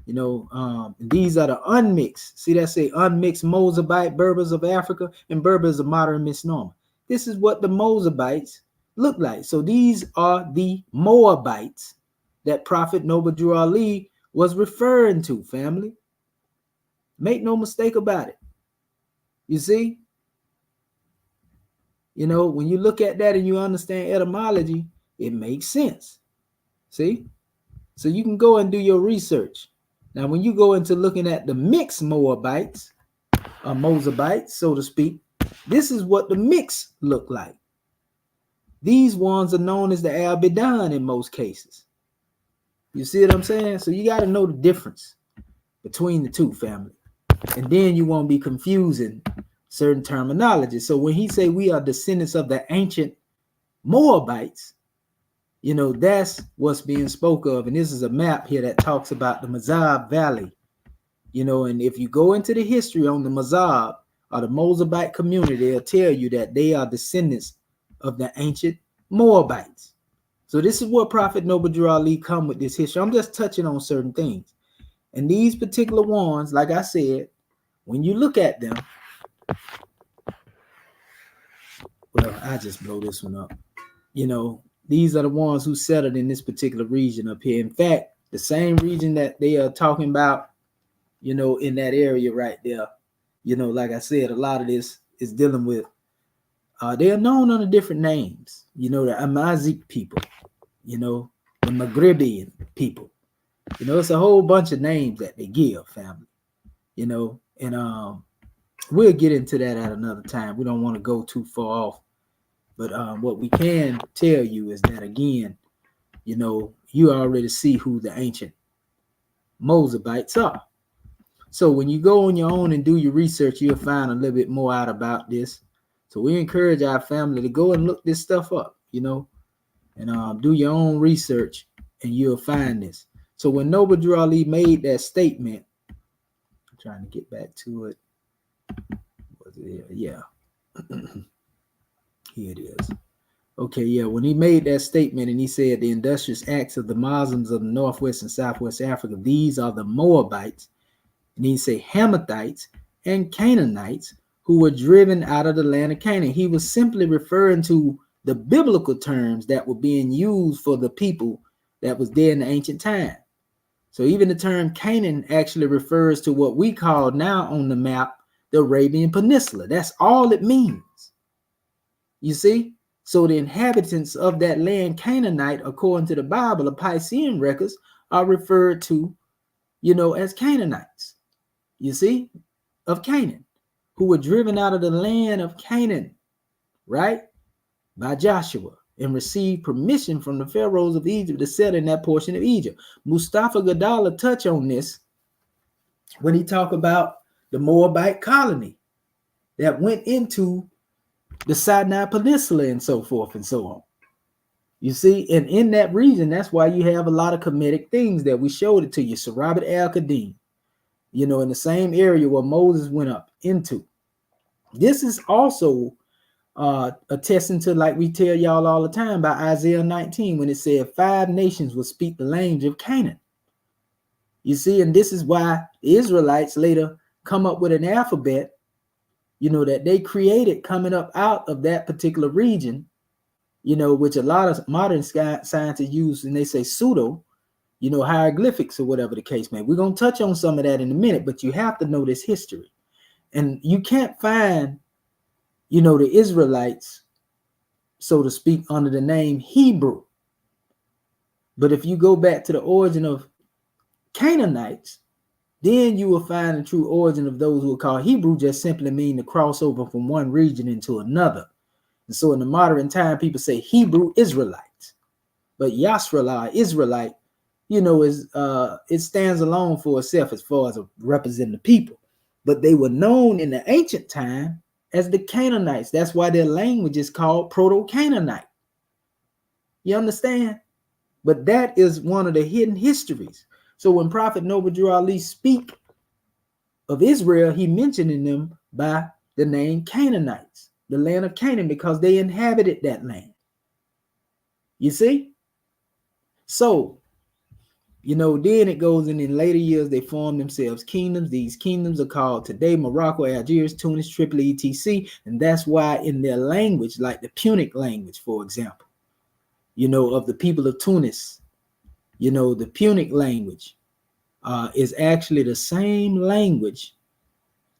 Speaker 2: These are the unmixed. See that say unmixed Mozabite Berbers of Africa, and Berber is a modern misnomer. This is what the Mozabites look like. So these are the Moabites that Prophet Noble Drew Ali was referring to, family. Make no mistake about it. You see? When you look at that and you understand etymology, it makes sense. See? So you can go and do your research. Now, when you go into looking at the mixed Moabites, or Moabites, so to speak, this is what the mix look like. These ones are known as the Albedan in most cases. You see what I'm saying? So you got to know the difference between the two, family. And then you won't be confusing certain terminology. So when he say we are descendants of the ancient Moabites, you know, that's what's being spoke of. And this is a map here that talks about the Mazab Valley. You know, and if you go into the history on the Mazab or the Mozabite community, they'll tell you that they are descendants of the ancient Moabites. So this is where Prophet Noble Ali come with this history. I'm just touching on certain things. And these particular ones, like I said, when you look at them, well, I just blow this one up. You know, these are the ones who settled in this particular region up here. In fact, the same region that they are talking about, you know, in that area right there, you know, like I said, a lot of this is dealing with, they are known under different names. You know, the Amazic people, you know, the Maghrebian people. You know, it's a whole bunch of names that they give, family. You know, and we'll get into that at another time. We don't want to go too far off. But what we can tell you is that, again, you know, you already see who the ancient Moabites are. So when you go on your own and do your research, you'll find a little bit more out about this. So we encourage our family to go and look this stuff up, you know, and do your own research, and you'll find this. So when Noble Drew Ali made that statement, I'm trying to get back to it. Was it here? Yeah. Here it is. Okay, yeah. When he made that statement and he said the industrious acts of the Muslims of the Northwest and Southwest Africa, these are the Moabites, and he said Hamathites and Canaanites who were driven out of the land of Canaan. He was simply referring to the biblical terms that were being used for the people that was there in the ancient time. So even the term Canaan actually refers to what we call now on the map the Arabian Peninsula. That's all it means. You see? So the inhabitants of that land, Canaanite, according to the Bible, the Piscean records, are referred to, you know, as Canaanites. You see? Of Canaan, who were driven out of the land of Canaan, right? By Joshua, and received permission from the pharaohs of Egypt to settle in that portion of Egypt. Mustafa Gadala touch on this when he talk about the Moabite colony that went into the Sinai Peninsula and so forth and so on. You see, and in that region, that's why you have a lot of Kemetic things that we showed it to you. Sarabat al-Qadim, you know, in the same area where Moses went up into. This is also attesting to, like we tell y'all all the time, by Isaiah 19, when it said 5 nations will speak the language of Canaan. You see, and this is why the Israelites later come up with an alphabet, you know, that they created coming up out of that particular region, you know, which a lot of modern scientists use, and they say pseudo, you know, hieroglyphics or whatever the case may be. We're going to touch on some of that in a minute, but you have to know this history. And you can't find, you know, the Israelites, so to speak, under the name Hebrew. But if you go back to the origin of Canaanites, then you will find the true origin of those who are called Hebrew just simply mean to cross over from one region into another. And so in the modern time, people say Hebrew Israelites. But Yasrallah, Israelite, you know, is it stands alone for itself as far as representing the people. But they were known in the ancient time as the Canaanites. That's why their language is called Proto-Canaanite. You understand? But that is one of the hidden histories. So when Prophet Noble Drew Ali speak of Israel, he mentioning them by the name Canaanites, the land of Canaan, because they inhabited that land. You see? So, you know, then it goes in later years, they form themselves kingdoms. These kingdoms are called today Morocco, Algiers, Tunis, Tripoli, etc. And that's why in their language, like the Punic language, for example, you know, of the people of Tunis, you know, the Punic language is actually the same language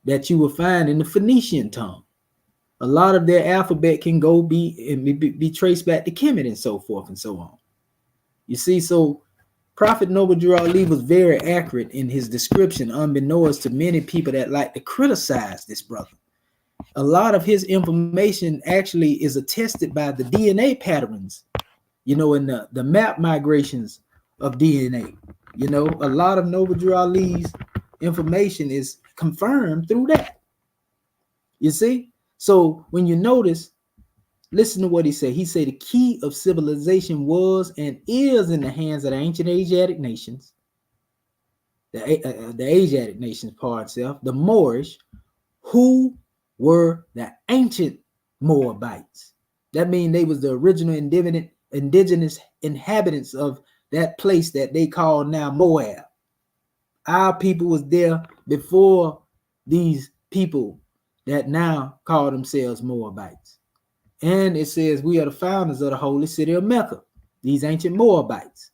Speaker 2: that you will find in the Phoenician tongue. A lot of their alphabet can be traced back to Kemet and so forth and so on. You see, so Prophet Noble Drew Ali was very accurate in his description, unbeknownst to many people that like to criticize this brother. A lot of his information actually is attested by the DNA patterns, you know, in the map migrations of DNA. You know, a lot of Noble Drew Ali's information is confirmed through that. You see? So when you notice, listen to what he said. He said the key of civilization was and is in the hands of the ancient Asiatic nations, the Asiatic nations, pardon itself, the Moorish, who were the ancient Moabites. That means they was the original indigenous inhabitants of that place that they call now Moab. Our people was there before these people that now call themselves Moabites. And it says we are the founders of the holy city of Mecca, these ancient Moabites.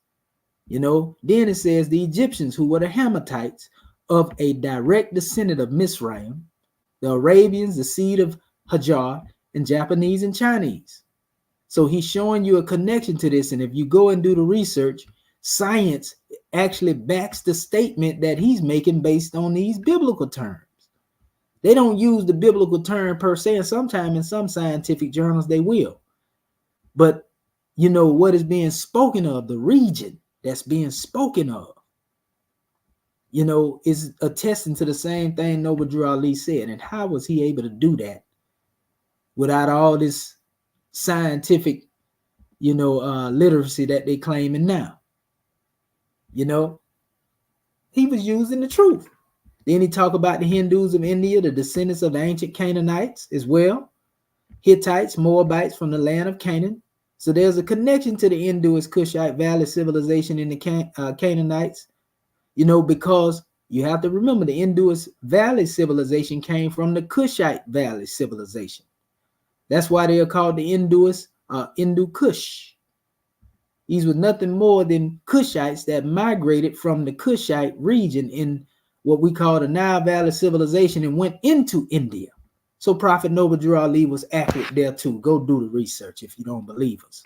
Speaker 2: You know, then it says the Egyptians, who were the Hammatites, of a direct descendant of Misraim, the Arabians, the seed of Hajar, and Japanese and Chinese. So he's showing you a connection to this. And if you go and do the research, science actually backs the statement that he's making based on these biblical terms. They don't use the biblical term per se, and sometimes in some scientific journals they will. But you know what is being spoken of, the region that's being spoken of, you know, is attesting to the same thing Noble Drew Ali said. And how was he able to do that without all this scientific, you know, literacy that they claiming now? You know, he was using the truth. Then he talked about the Hindus of India, the descendants of the ancient Canaanites as well, Hittites, Moabites from the land of Canaan. So there's a connection to the Indus Kushite Valley civilization in the Canaanites, you know, because you have to remember the Indus Valley civilization came from the Kushite Valley civilization. That's why they are called the Indus, Hindu Kush. These were nothing more than Kushites that migrated from the Kushite region in what we call the Nile Valley civilization and went into India. So Prophet Noble Drew Ali was accurate there too. Go do the research if you don't believe us.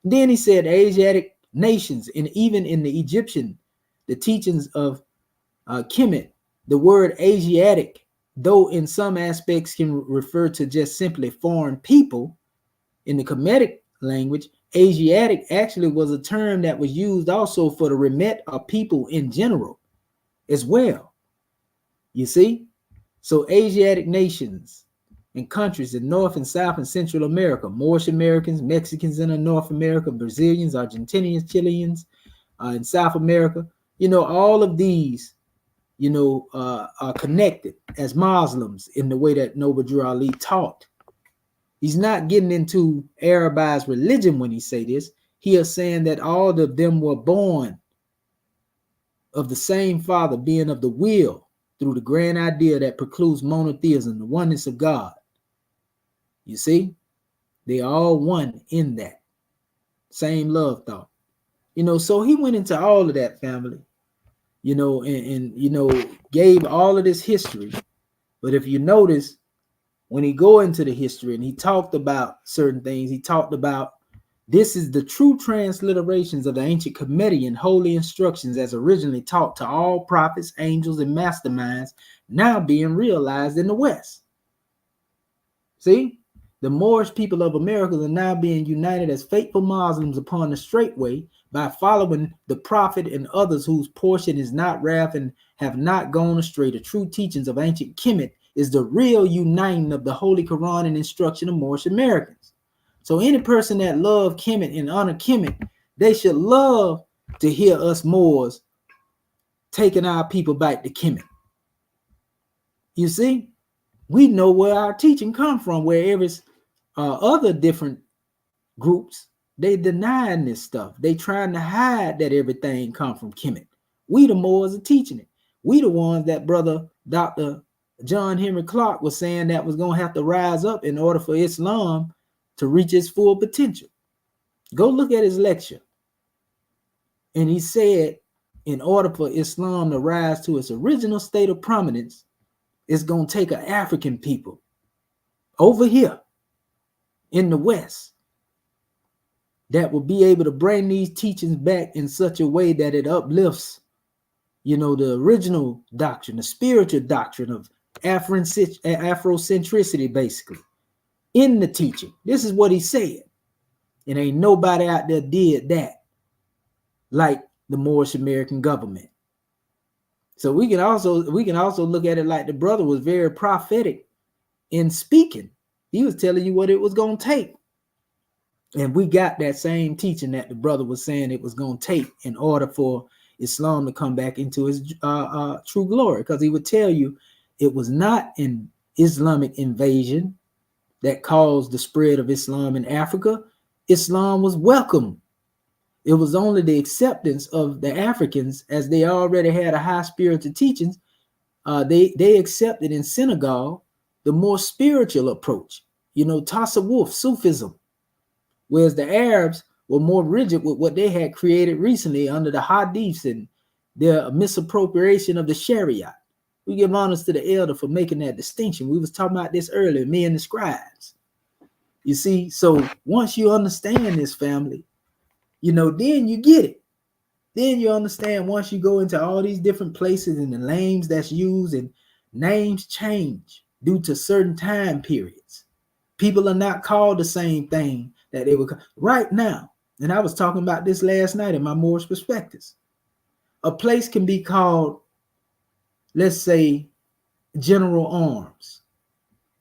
Speaker 2: Then he said the Asiatic nations, and even in the Egyptian, the teachings of Kemet, the word Asiatic, though in some aspects can refer to just simply foreign people, in the Kemetic language, Asiatic actually was a term that was used also for the Remet or people in general as well. You see? So Asiatic nations and countries in North and South and Central America, Moorish Americans, Mexicans in North America, Brazilians, Argentinians, Chileans in South America, you know, all of these, you know, are connected as Muslims in the way that Noble Drew Ali taught. He's not getting into Arabized religion when he say this. He is saying that all of them were born of the same Father, being of the will, through the grand idea that precludes monotheism, the oneness of God. You see, they are all one in that same love thought. You know, so he went into all of that, family, you know, and you know, gave all of this history. But if you notice, when he go into the history and he talked about certain things, he talked about this is the true transliterations of the ancient Comedian holy instructions as originally taught to all prophets, angels, and masterminds, now being realized in the West. See, the Moorish people of America are now being united as faithful Muslims upon the straight way by following the prophet and others whose portion is not wrath and have not gone astray. The true teachings of ancient Kemet is the real uniting of the Holy Quran and instruction of Moorish Americans. So any person that love Kemet and honor Kemet, they should love to hear us Moors taking our people back to Kemet. You see, we know where our teaching come from, wherever it's other different groups, they denying this stuff. They trying to hide that everything come from Kemet. We the Moors are teaching it. We the ones that brother Dr. John Henry Clark was saying that was going to have to rise up in order for Islam to reach its full potential. Go look at his lecture. And he said, in order for Islam to rise to its original state of prominence, it's going to take an African people over here in the West that will be able to bring these teachings back in such a way that it uplifts, the original doctrine, the spiritual doctrine of Afrocentricity, basically, in the teaching. This is what he said. And ain't nobody out there did that like the Moorish American government. So we can also look at it like the brother was very prophetic in speaking. He was telling you what it was going to take. And we got that same teaching that the brother was saying it was going to take in order for Islam to come back into his true glory. Because he would tell you it was not an Islamic invasion that caused the spread of Islam in Africa. Islam was welcome. It was only the acceptance of the Africans, as they already had a high spiritual teachings. They accepted in Senegal the more spiritual approach, Tasawwuf, Sufism, whereas the Arabs were more rigid with what they had created recently under the Hadiths and their misappropriation of the Sharia. We give honors to the elder for making that distinction. We was talking about this earlier, me and the scribes. You see, so once you understand this, family, then you get it. Then you understand once you go into all these different places and the names that's used, and names change due to certain time periods. People are not called the same thing that they were right now. And I was talking about this last night in my Moorish Perspectives. A place can be called, let's say, General Arms.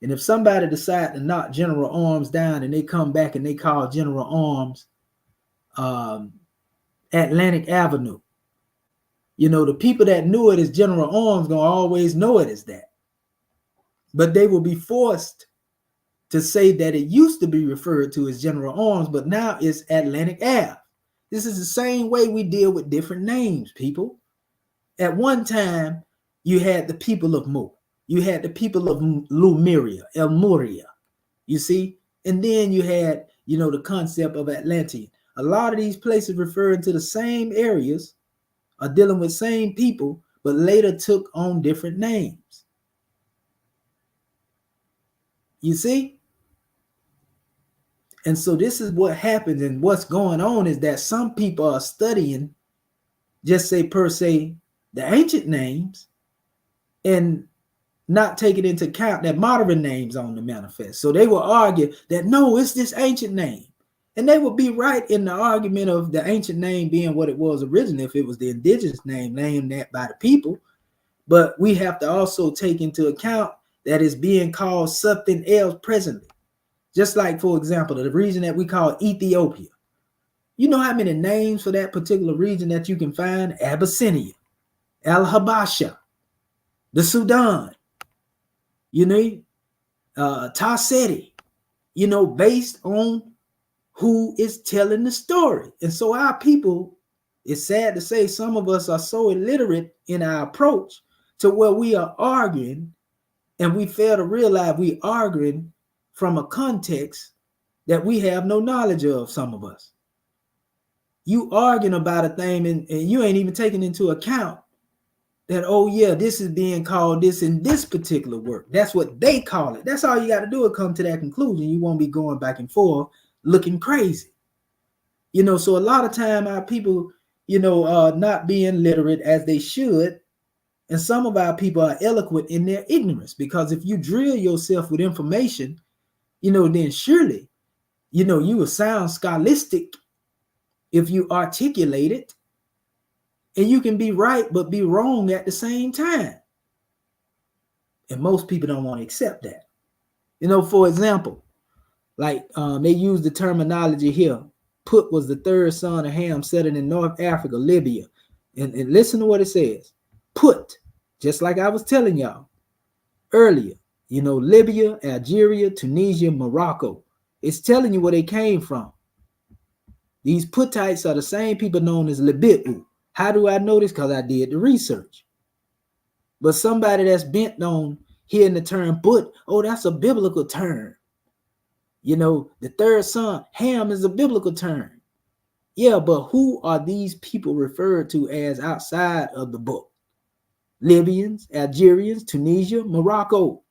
Speaker 2: And if somebody decide to knock General Arms down and they come back and they call General Arms Atlantic Avenue, the people that knew it as General Arms gonna always know it as that. But they will be forced to say that it used to be referred to as General Arms, but now it's Atlantic Ave. This is the same way we deal with different names, people. At one time, you had the people of Mu. You had the people of Lumeria, Elmuria, you see? And then you had, the concept of Atlantean. A lot of these places referring to the same areas are dealing with same people, but later took on different names. You see? And so this is what happens, and what's going on is that some people are studying, just say per se, the ancient names and not taking into account that modern names on the manifest. So they will argue that, no, it's this ancient name. And they would be right in the argument of the ancient name being what it was originally, if it was the indigenous name named that by the people. But we have to also take into account that it's being called something else presently. Just like, for example, the region that we call Ethiopia. You know how many names for that particular region that you can find? Abyssinia, Al-Habasha, the Sudan, Tarseti, based on who is telling the story. And so our people, it's sad to say, some of us are so illiterate in our approach to where we are arguing, and we fail to realize we arguing from a context that we have no knowledge of, some of us. You arguing about a thing and you ain't even taking into account that, oh yeah, this is being called this in this particular work. That's what they call it. That's all you got to do is come to that conclusion. You won't be going back and forth looking crazy. So a lot of time our people, are not being literate as they should. And some of our people are eloquent in their ignorance, because if you drill yourself with information, then surely, you will sound scholastic if you articulate it, and you can be right but be wrong at the same time. And most people don't want to accept that. For example, like they use the terminology here. Put was the third son of Ham, settled in North Africa, Libya. And listen to what it says. Put, just like I was telling y'all earlier, Libya, Algeria, Tunisia, Morocco. It's telling you where they came from. These Putites are the same people known as Libitu. How do I know this? Because I did the research. But somebody that's bent on hearing the term put, oh, that's a biblical term. The third son, Ham, is a biblical term. Yeah, but who are these people referred to as outside of the book? Libyans, Algerians, Tunisia, Morocco.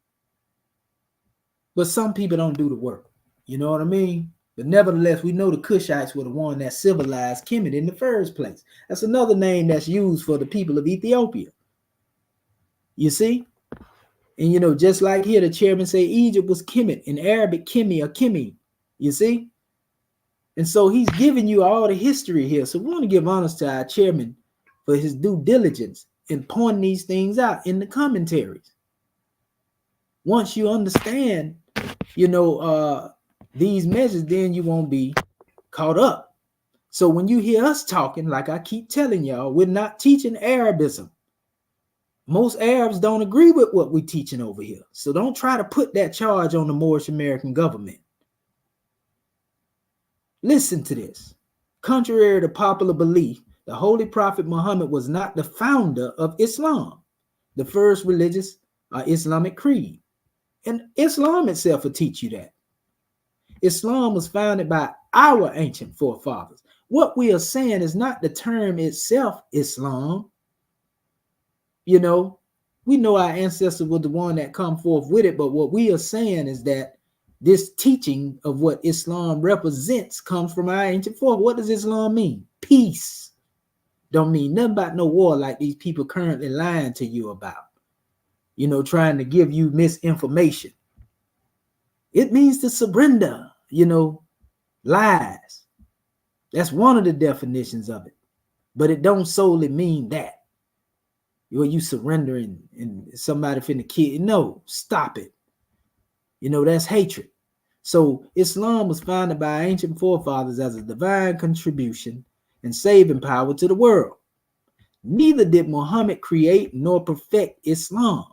Speaker 2: But some people don't do the work. You know what I mean? But nevertheless, we know the Cushites were the one that civilized Kemet in the first place. That's another name that's used for the people of Ethiopia. You see? And you know, just like here, the chairman say Egypt was Kemet, in Arabic, Kimi or Kimi. You see? And so he's giving you all the history here. So we want to give honors to our chairman for his due diligence in pointing these things out in the commentaries. Once you understand, you know, these measures, then you won't be caught up. So when you hear us talking, like I keep telling y'all, we're not teaching Arabism. Most Arabs don't agree with what we're teaching over here. So don't try to put that charge on the Moorish American government. Listen to this. Contrary to popular belief, the Holy Prophet Muhammad was not the founder of Islam, the first religious Islamic creed. And Islam itself will teach you that. Islam was founded by our ancient forefathers. What we are saying is not the term itself, Islam. You know, we know our ancestors were the one that come forth with it, but what we are saying is that this teaching of what Islam represents comes from our ancient forefathers. What does Islam mean? Peace. Don't mean nothing about no war like these people currently lying to you about. You know, trying to give you misinformation. It means to surrender, you know, lies. That's one of the definitions of it. But it don't solely mean that. You surrendering and somebody finna kill. No, stop it. You know, that's hatred. So Islam was founded by ancient forefathers as a divine contribution and saving power to the world. Neither did Muhammad create nor perfect Islam.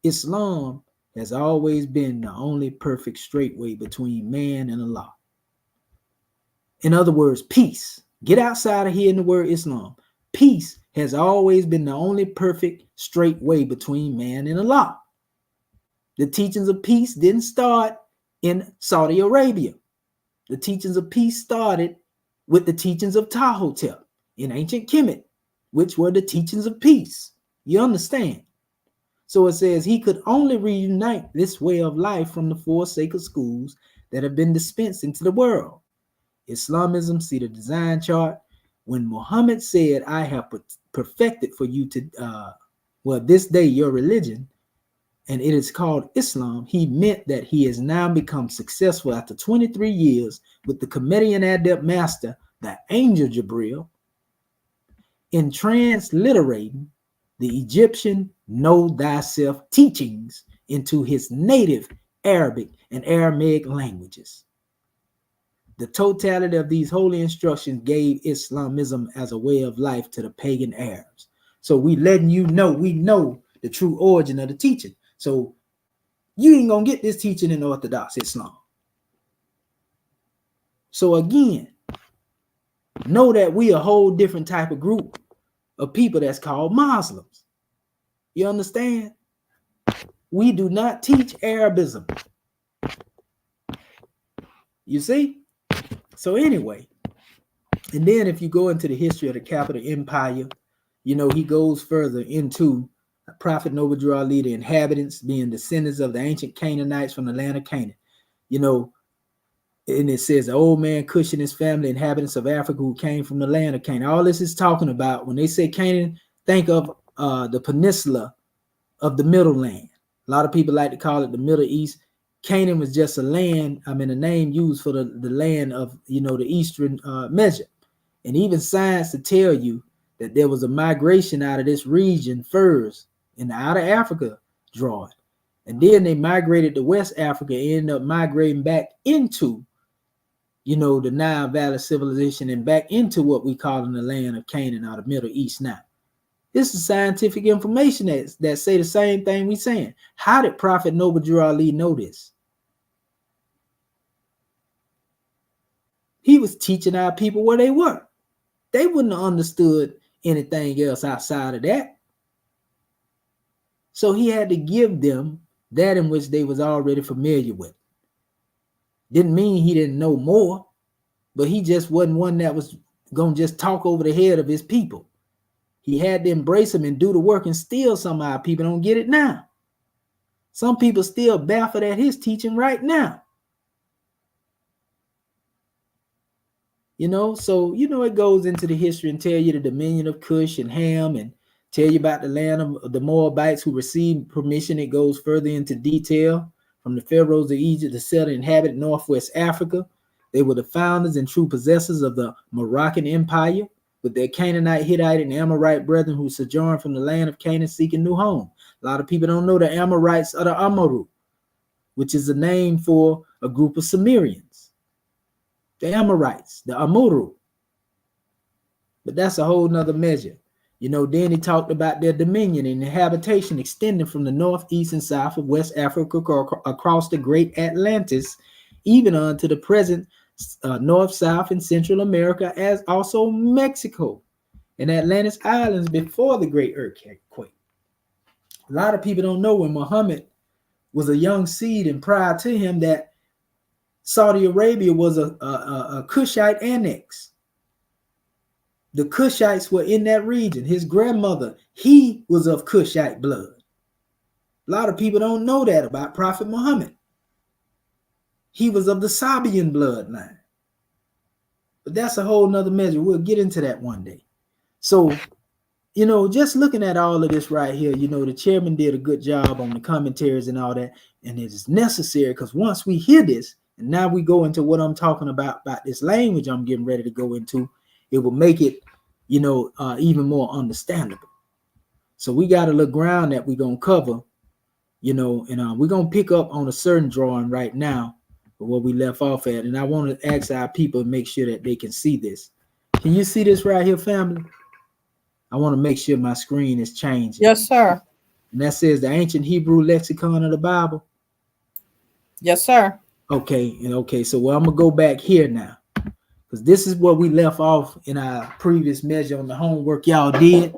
Speaker 2: Islam has always been the only perfect straight way between man and Allah. In other words, peace. Get outside of here in the word Islam. Peace has always been the only perfect straight way between man and Allah. The teachings of peace didn't start in Saudi Arabia. The teachings of peace started with the teachings of Ptahotep in ancient Kemet, which were the teachings of peace. You understand? So it says he could only reunite this way of life from the four sacred schools that have been dispensed into the world. Islamism, see the design chart. When Muhammad said, I have perfected for you to, this day your religion, and it is called Islam, he meant that he has now become successful after 23 years with the Comedian Adept Master, the Angel Jibril, in transliterating the Egyptian Know Thyself teachings into his native Arabic and Aramaic languages. The totality of these holy instructions gave Islamism as a way of life to the pagan Arabs. So we letting you know, we know the true origin of the teaching. So you ain't gonna get this teaching in Orthodox Islam. So again, know that we a whole different type of group of people that's called Muslims. You understand? We do not teach Arabism. You see? So anyway, and then if you go into the history of the capital empire, you know, he goes further into Prophet Noble Drew Ali, the inhabitants being descendants of the ancient Canaanites from the land of Canaan. You know, and it says the old man Cush and his family, inhabitants of Africa who came from the land of Canaan. All this is talking about, when they say Canaan, think of the peninsula of the Middle Land. A lot of people like to call it the Middle East. Canaan was just a land, a name used for the land of, you know, the eastern measure. And even science to tell you that there was a migration out of this region first in the outer Africa drawing. And then they migrated to West Africa and ended up migrating back into, you know, the Nile Valley civilization and back into what we call in the land of Canaan or the Middle East now. This is scientific information that say the same thing we saying. How did Prophet Noble Drew Ali know this? He was teaching our people where they were. They wouldn't have understood anything else outside of that. So he had to give them that in which they was already familiar with. Didn't mean he didn't know more, but he just wasn't one that was going to just talk over the head of his people. He had to embrace them and do the work, and still some of our people don't get it now. Some people still baffled at his teaching right now. You know, so you know it goes into the history and tell you the dominion of Cush and Ham, and tell you about the land of the Moabites who received permission. It goes further into detail from the pharaohs of Egypt to settle and inhabit Northwest Africa. They were the founders and true possessors of the Moroccan Empire, with their Canaanite, Hittite, and Amorite brethren who sojourned from the land of Canaan seeking new home. A lot of people don't know the Amorites are the Amaru, which is a name for a group of Sumerians. The Amorites, the Amuru. But that's a whole nother measure. You know, then he talked about their dominion and their habitation extending from the north, east, and south of West Africa across the great Atlantis, even unto the present North, South, and Central America, as also Mexico and Atlantis Islands before the great earthquake. A lot of people don't know when Muhammad was a young seed and prior to him that Saudi Arabia was a Cushite annex. The Cushites were in that region. His grandmother, he was of Cushite blood. A lot of people don't know that about Prophet Muhammad. He was of the Sabian bloodline. But that's a whole nother measure. We'll get into that one day. So, you know, just looking at all of this right here, you know, the chairman did a good job on the commentaries and all that. And it is necessary because once we hear this, and now we go into what I'm talking about this language I'm getting ready to go into, it will make it, you know, even more understandable. So we got a little ground that we're going to cover, you know, and we're going to pick up on a certain drawing right now, where we left off at. And I want to ask our people to make sure that they can see this. Can you see this right here, family? I want to make sure my screen is changing.
Speaker 5: Yes, sir.
Speaker 2: And that says the ancient Hebrew lexicon of the Bible.
Speaker 5: Yes, sir.
Speaker 2: Okay. And okay. So I'm going to go back here now, because this is what we left off in our previous measure on the homework y'all did.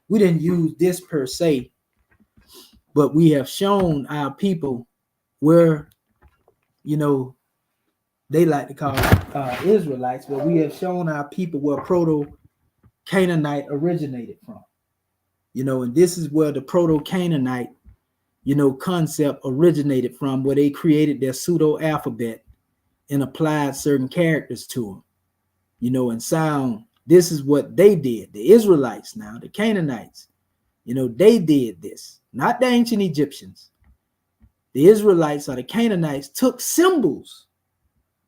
Speaker 2: We didn't use this per se, but we have shown our people where, you know, they like to call Israelites, but we have shown our people where Proto-Canaanite originated from. You know, and this is where the Proto-Canaanite, you know, concept originated from, where they created their pseudo-alphabet and applied certain characters to them. You know, and sound, this is what they did. The Israelites now, the Canaanites, you know, they did this, not the ancient Egyptians. The Israelites or the Canaanites took symbols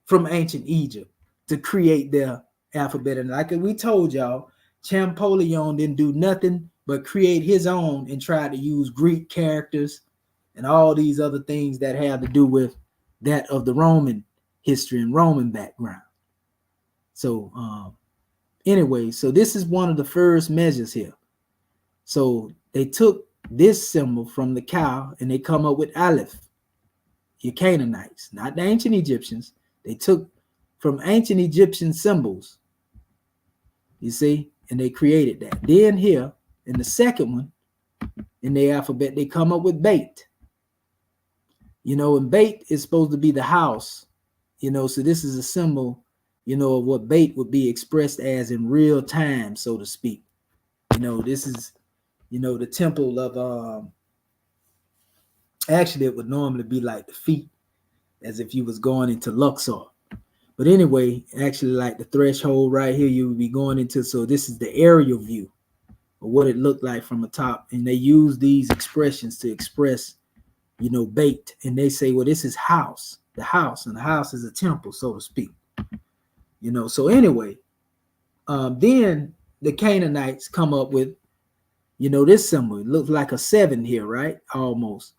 Speaker 2: from ancient Egypt to create their alphabet. And like we told y'all, Champollion didn't do nothing but create his own and try to use Greek characters and all these other things that have to do with that of the Roman history and Roman background. So anyway, so this is one of the first measures here. So they took this symbol from the cow and they come up with Aleph. Your Canaanites, not the ancient Egyptians. They took from ancient Egyptian symbols, you see, and they created that. Then here in the second one, in the alphabet, they come up with Beit. You know, and Beit is supposed to be the house, you know, so this is a symbol, you know, of what Beit would be expressed as in real time, so to speak. You know, this is, you know, the temple of, actually it would normally be like the feet, as if you was going into Luxor. But anyway, actually like the threshold right here, you would be going into, so this is the aerial view of what it looked like from the top. And they use these expressions to express, you know, Beit. And they say, well, this is house, the house, and the house is a temple, so to speak. You know, so anyway, then the Canaanites come up with, you know, this symbol. It looks like a 7 here, right? Almost.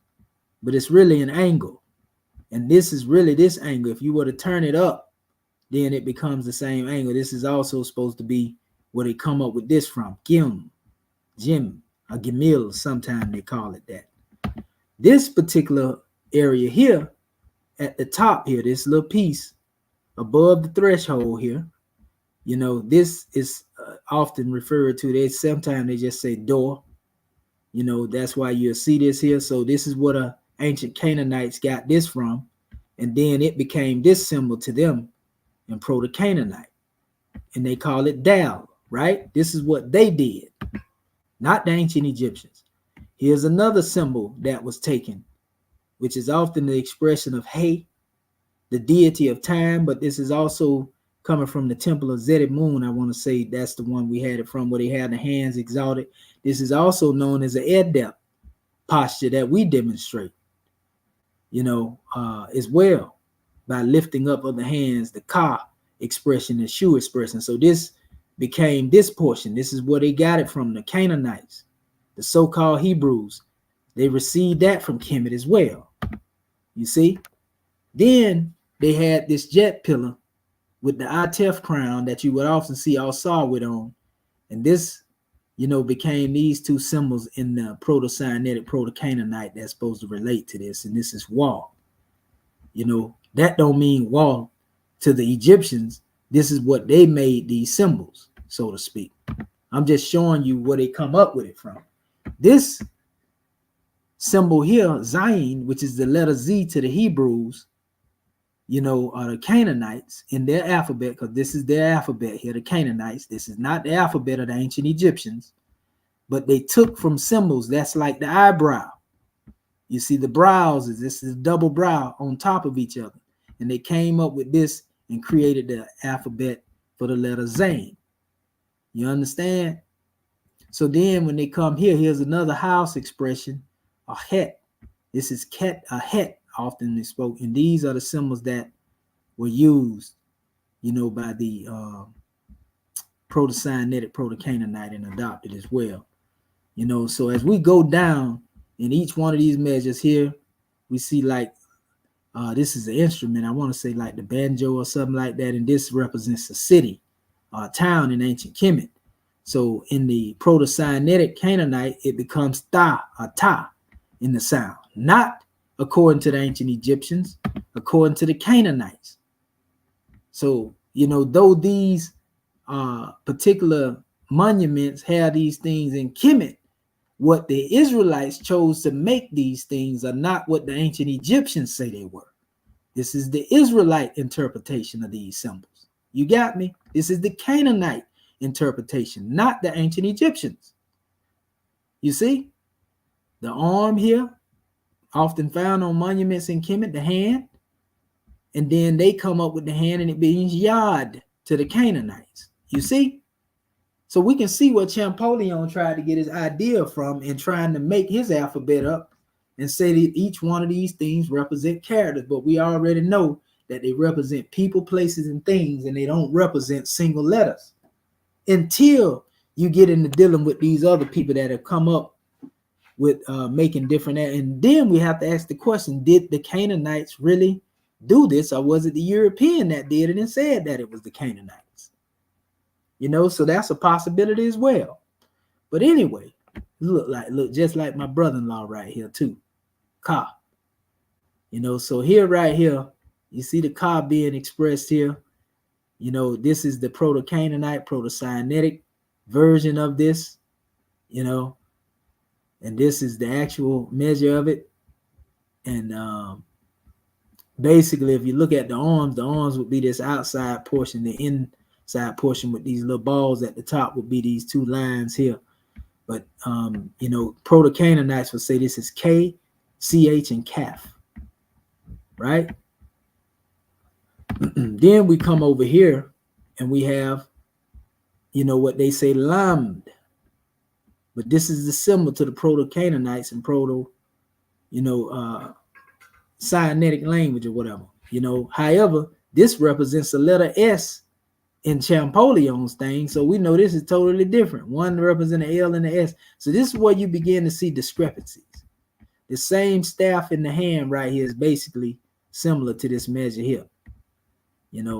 Speaker 2: But it's really an angle. And this is really this angle. If you were to turn it up, then it becomes the same angle. This is also supposed to be where they come up with this from. Jim, a Gimil, sometimes they call it that. This particular area here, at the top here, this little piece above the threshold here, you know, this is often referred to, sometimes they just say door. You know, that's why you'll see this here. So this is what ancient Canaanites got this from. And then it became this symbol to them in Proto-Canaanite. And they call it Dal, right? This is what they did, not the ancient Egyptians. Here's another symbol that was taken, which is often the expression of Hay, the deity of time, but this is also coming from the temple of Zedek Moon. I want to say that's the one we had it from, where they had the hands exalted. This is also known as an adept posture that we demonstrate, as well, by lifting up of the hands, the ka expression, the shu expression. So this became this portion. This is where they got it from, the Canaanites, the so-called Hebrews. They received that from Kemet as well. You see? Then they had this jet pillar with the Atef crown that you would often see all Sarwit on. And this, became these two symbols in the Proto-Sinaitic, Proto-Canaanite that's supposed to relate to this. And this is wall. That don't mean wall to the Egyptians. This is what they made these symbols, so to speak. I'm just showing you where they come up with it from. This symbol here, Zayin, which is the letter Z to the Hebrews, are the Canaanites in their alphabet, because this is their alphabet here, the Canaanites. This is not the alphabet of the ancient Egyptians, but they took from symbols that's like the eyebrow. You see the brows, this is a double brow on top of each other. And they came up with this and created the alphabet for the letter Zayn. You understand? So then when they come here, here's another house expression, a het. This is ket, a het, often they spoke. And these are the symbols that were used, by the Proto-Sinaitic, Proto-Canaanite, and adopted as well. So as we go down in each one of these measures here, we see like this is an instrument. I want to say like the banjo or something like that. And this represents a city, a town in ancient Kemet. So in the Proto-Sinaitic Canaanite, it becomes ta, a ta in the sound, not according to the ancient Egyptians, according to the Canaanites. So, though these particular monuments have these things in Kemet, what the Israelites chose to make these things are not what the ancient Egyptians say they were. This is the Israelite interpretation of these symbols. You got me? This is the Canaanite interpretation, not the ancient Egyptians. You see? The arm here, often found on monuments in Kemet, the hand. And then they come up with the hand and it means Yod to the Canaanites. You see? So we can see what Champollion tried to get his idea from in trying to make his alphabet up and say that each one of these things represent characters. But we already know that they represent people, places, and things, and they don't represent single letters until you get into dealing with these other people that have come up with making different. And then we have to ask the question, did the Canaanites really do this, or was it the European that did it and said that it was the Canaanites? So that's a possibility as well. But anyway, look just like my brother-in-law right here too, Ka. So here, right here, you see the Ka being expressed here. This is the Proto-Canaanite, Proto-Sinaitic version of this, and this is the actual measure of it. And basically, if you look at the arms would be this outside portion, the inside portion with these little balls at the top would be these two lines here. But, Proto-Canaanites would say this is K, CH, and Kaf, right? Then we come over here and we have, what they say Lamd. But this is the symbol to the Proto-Canaanites and Sinaitic language or whatever. However, this represents a letter S in Champollion's thing. So we know this is totally different. One represents an L and an S. So this is where you begin to see discrepancies. The same staff in the hand right here is basically similar to this measure here.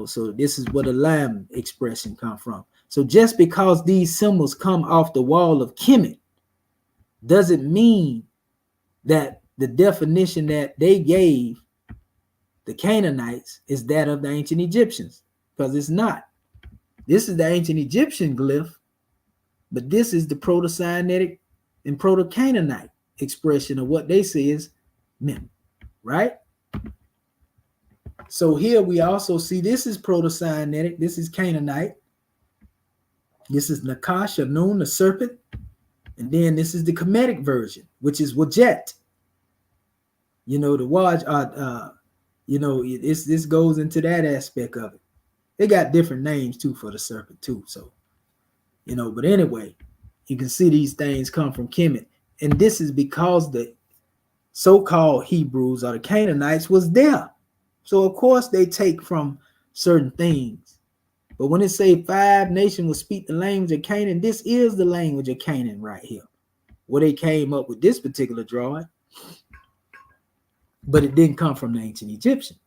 Speaker 2: So this is where the lamb expression come from. So just because these symbols come off the wall of Kemet doesn't mean that the definition that they gave the Canaanites is that of the ancient Egyptians, because it's not. This is the ancient Egyptian glyph, but this is the Proto-Sinaitic and Proto-Canaanite expression of what they say is MEM, right? So here we also see this is Proto-Sinaitic, this is Canaanite, this is Nakash, or Nun, the serpent, and then this is the Kemetic version, which is Wajet. The Waj, this goes into that aspect of it. They got different names too for the serpent too. So, but anyway, you can see these things come from Kemet. And this is because the so-called Hebrews or the Canaanites was there. So of course they take from certain things. But when it say 5 nations will speak the language of Canaan, this is the language of Canaan right here, where they came up with this particular drawing. But it didn't come from the ancient Egyptians.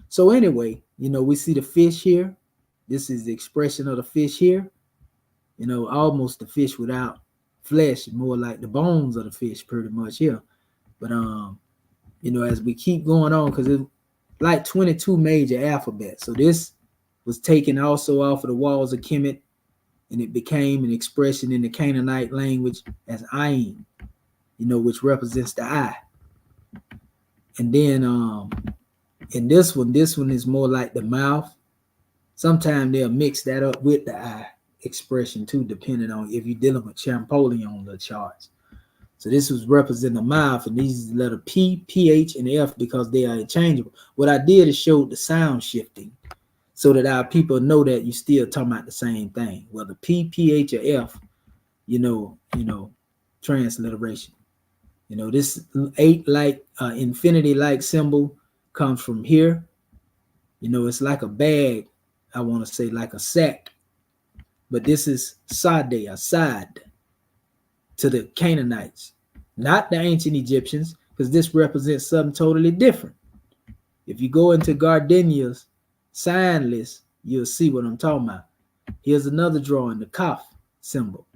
Speaker 2: So anyway, we see the fish here. This is the expression of the fish here. Almost the fish without flesh, more like the bones of the fish pretty much here. But as we keep going on, because it's like 22 major alphabets. So this was taken also off of the walls of Kemet, and it became an expression in the Canaanite language as Ayin, which represents the eye. And then in this one is more like the mouth. Sometimes they'll mix that up with the eye expression too, depending on if you're dealing with Champollion on the charts. So this was representing the mouth, and these letter P, PH, and F because they are interchangeable. What I did is show the sound shifting so that our people know that you're still talking about the same thing, whether P, PH, or F, transliteration. This 8 like infinity like symbol comes from here. It's like a bag, I want to say like a sack, but this is Sade, a side to the Canaanites, not the ancient Egyptians, because this represents something totally different. If you go into Gardenia's sign list, you'll see what I'm talking about. Here's another drawing, the Kaf symbol.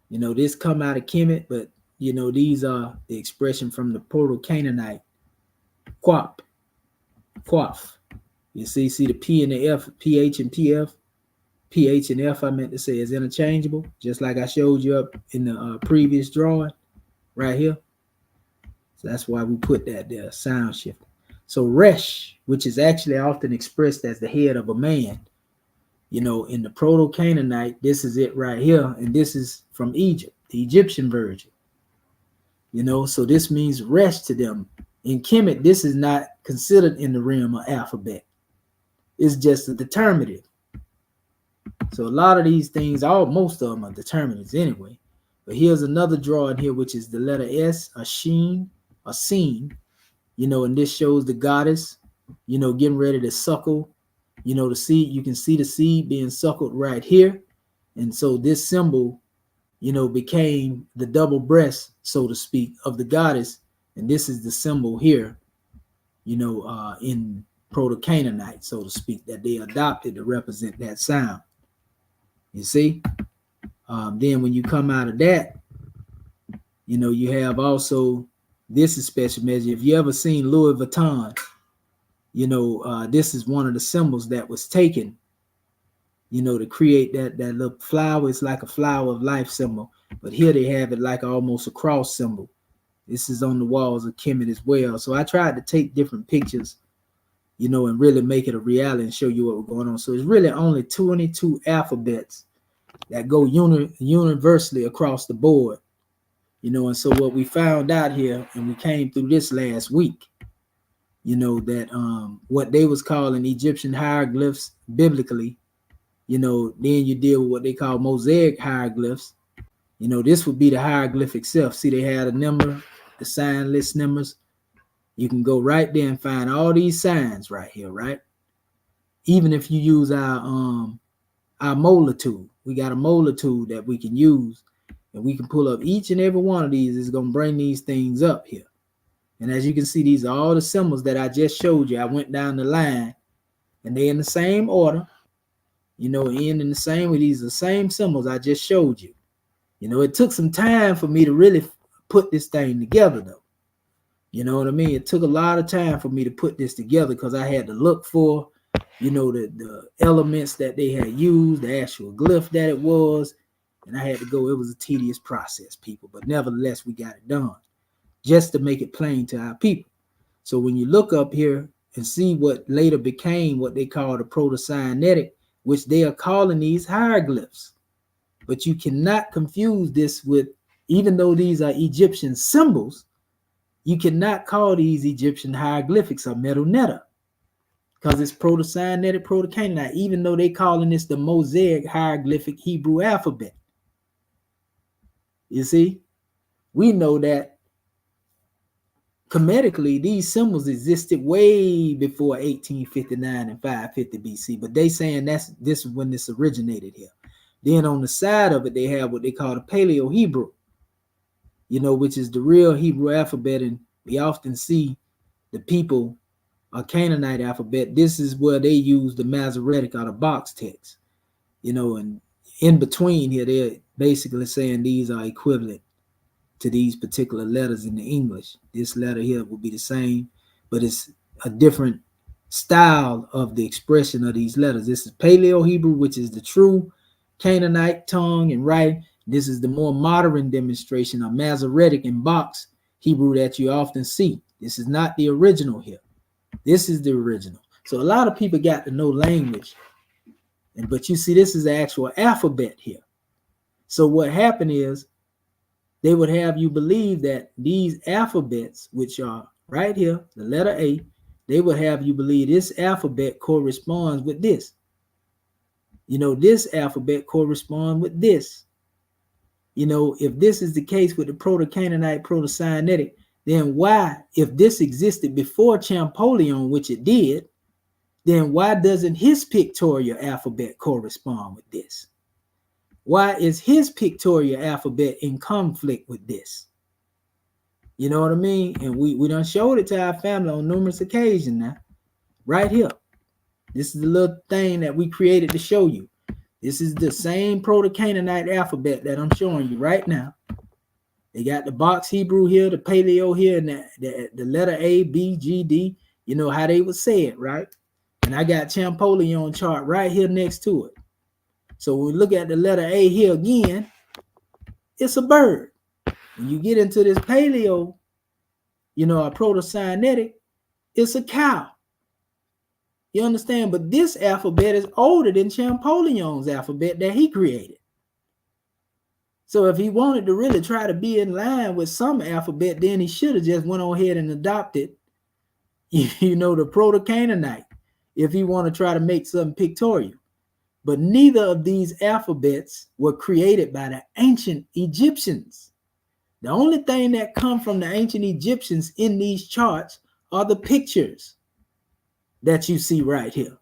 Speaker 2: This come out of Kemet, but these are the expression from the Proto-Canaanite, Quap. You see the P and the F, PH and PF. PH and F, I meant to say, is interchangeable, just like I showed you up in the previous drawing right here. So that's why we put that there, sound shift. So Resh, which is actually often expressed as the head of a man, in the Proto-Canaanite, this is it right here, and this is from Egypt, the Egyptian version. So this means Resh to them. In Kemet, this is not considered in the realm of alphabet. It's just a determinative. So a lot of these things, most of them are determinants anyway. But here's another drawing here, which is the letter S, a sheen, a scene, and this shows the goddess, getting ready to suckle, the seed. You can see the seed being suckled right here. And so this symbol, became the double breast, so to speak, of the goddess. And this is the symbol here, in Proto-Canaanite, so to speak, that they adopted to represent that sound. You see? Then when you come out of that, you have also, this is special measure. If you ever seen Louis Vuitton, this is one of the symbols that was taken, to create that little flower. It's like a flower of life symbol. But here they have it like almost a cross symbol. This is on the walls of Kemet as well. So I tried to take different pictures, and really make it a reality and show you what was going on. So it's really only 22 alphabets that go universally across the board, and so what we found out here, and we came through this last week, that what they was calling Egyptian hieroglyphs biblically, then you deal with what they call mosaic hieroglyphs. This would be the hieroglyph itself. See, they had a number, the sign list numbers. You can go right there and find all these signs right here, right? Even if you use our molar tool, we got a molar tool that we can use, and we can pull up each and every one of these. Is going to bring these things up here. And as you can see, these are all the symbols that I just showed you. I went down the line, and they're in the same order, in the same way. These are the same symbols I just showed you. It took some time for me to really put this thing together, though. You know what I mean? It took a lot of time for me to put this together because I had to look for, the elements that they had used, the actual glyph that it was. And I had to go. It was a tedious process, people. But nevertheless, we got it done just to make it plain to our people. So when you look up here and see what later became what they call the Proto-Sinaitic, which they are calling these hieroglyphs. But you cannot confuse this with, even though these are Egyptian symbols, you cannot call these Egyptian hieroglyphics or metal netta, because it's Proto-Sinaitic, Proto-Canaanite, even though they calling this the Mosaic hieroglyphic Hebrew alphabet. You see, we know that Kemetically, these symbols existed way before 1859 and 550 BC, but they saying this is when this originated here. Then on the side of it, they have what they call the Paleo-Hebrew, which is the real Hebrew alphabet, and we often see the people a Canaanite alphabet. This is where they use the Masoretic or the box text, and in between here, they're basically saying these are equivalent to these particular letters in the English. This letter here will be the same, but it's a different style of the expression of these letters. This is Paleo-Hebrew, which is the true Canaanite tongue and writing. This is the more modern demonstration of Masoretic and box Hebrew that you often see. This is not the original here. This is the original. So a lot of people got to know language, but you see, this is the actual alphabet here. So what happened is they would have you believe that these alphabets, which are right here, the letter A, they would have you believe this alphabet corresponds with this. This alphabet corresponds with this. If this is the case with the Proto-Canaanite, Proto-Sinaitic, then why, if this existed before Champollion, which it did, then why doesn't his pictorial alphabet correspond with this? Why is his pictorial alphabet in conflict with this? You know what I mean? And we done showed it to our family on numerous occasions now. Right here. This is the little thing that we created to show you. This is the same Proto-Canaanite alphabet that I'm showing you right now. They got the box Hebrew here, the Paleo here, and the letter A, B, G, D. You know how they would say it, right? And I got Champollion chart right here next to it. So when we look at the letter A here again, it's a bird. When you get into this Paleo, a Proto-Sinaitic, it's a cow. You understand? But this alphabet is older than Champollion's alphabet that he created. So if he wanted to really try to be in line with some alphabet, then he should have just went on ahead and adopted, the Proto-Canaanite, if he want to try to make something pictorial. But neither of these alphabets were created by the ancient Egyptians. The only thing that come from the ancient Egyptians in these charts are the pictures that you see right here.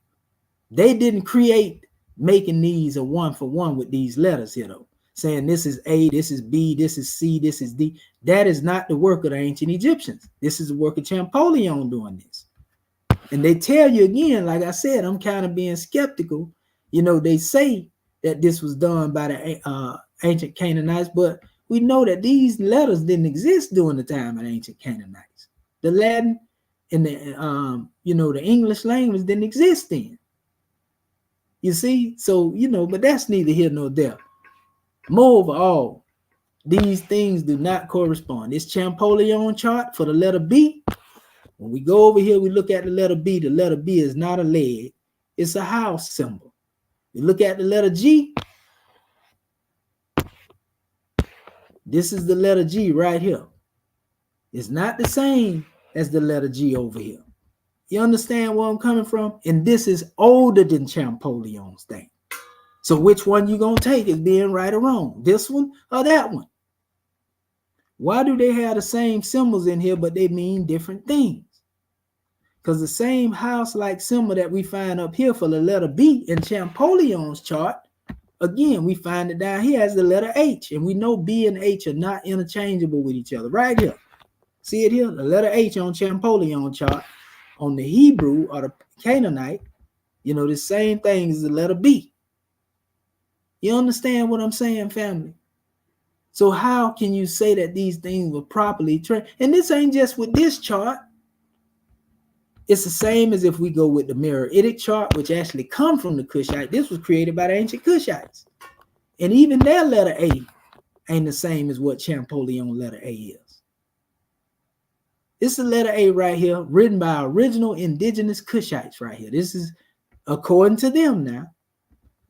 Speaker 2: They didn't create making these a one for one with these letters here, though, saying this is A, this is B, this is C, this is D. That is not the work of the ancient Egyptians. This is the work of Champollion doing this. And they tell you again, like I said, I'm kind of being skeptical. They say that this was done by the ancient Canaanites, but we know that these letters didn't exist during the time of the ancient Canaanites. The Latin and the English language didn't exist then. You see? So, but that's neither here nor there. Moreover, all these things do not correspond. This Champollion chart for the letter B, when we go over here, we look at the letter B. The letter B is not a leg. It's a house symbol. We look at the letter G. This is the letter G right here. It's not the same as the letter G over here. You understand where I'm coming from? And this is older than Champollion's thing. So which one you gonna take as being right or wrong? This one or that one? Why do they have the same symbols in here, but they mean different things? Because the same house-like symbol that we find up here for the letter B in Champollion's chart, again, we find it down here as the letter H. And we know B and H are not interchangeable with each other. Right here. See it here? The letter H on Champollion chart. On the Hebrew or the Canaanite, the same thing as the letter B. You understand what I'm saying, family? So how can you say that these things were properly trained? And this ain't just with this chart. It's the same as if we go with the Meroitic chart, which actually come from the Cushite. This was created by the ancient Cushites. And even their letter A ain't the same as what Champollion letter A is. This is the letter A right here, written by original indigenous Cushites right here. This is according to them now.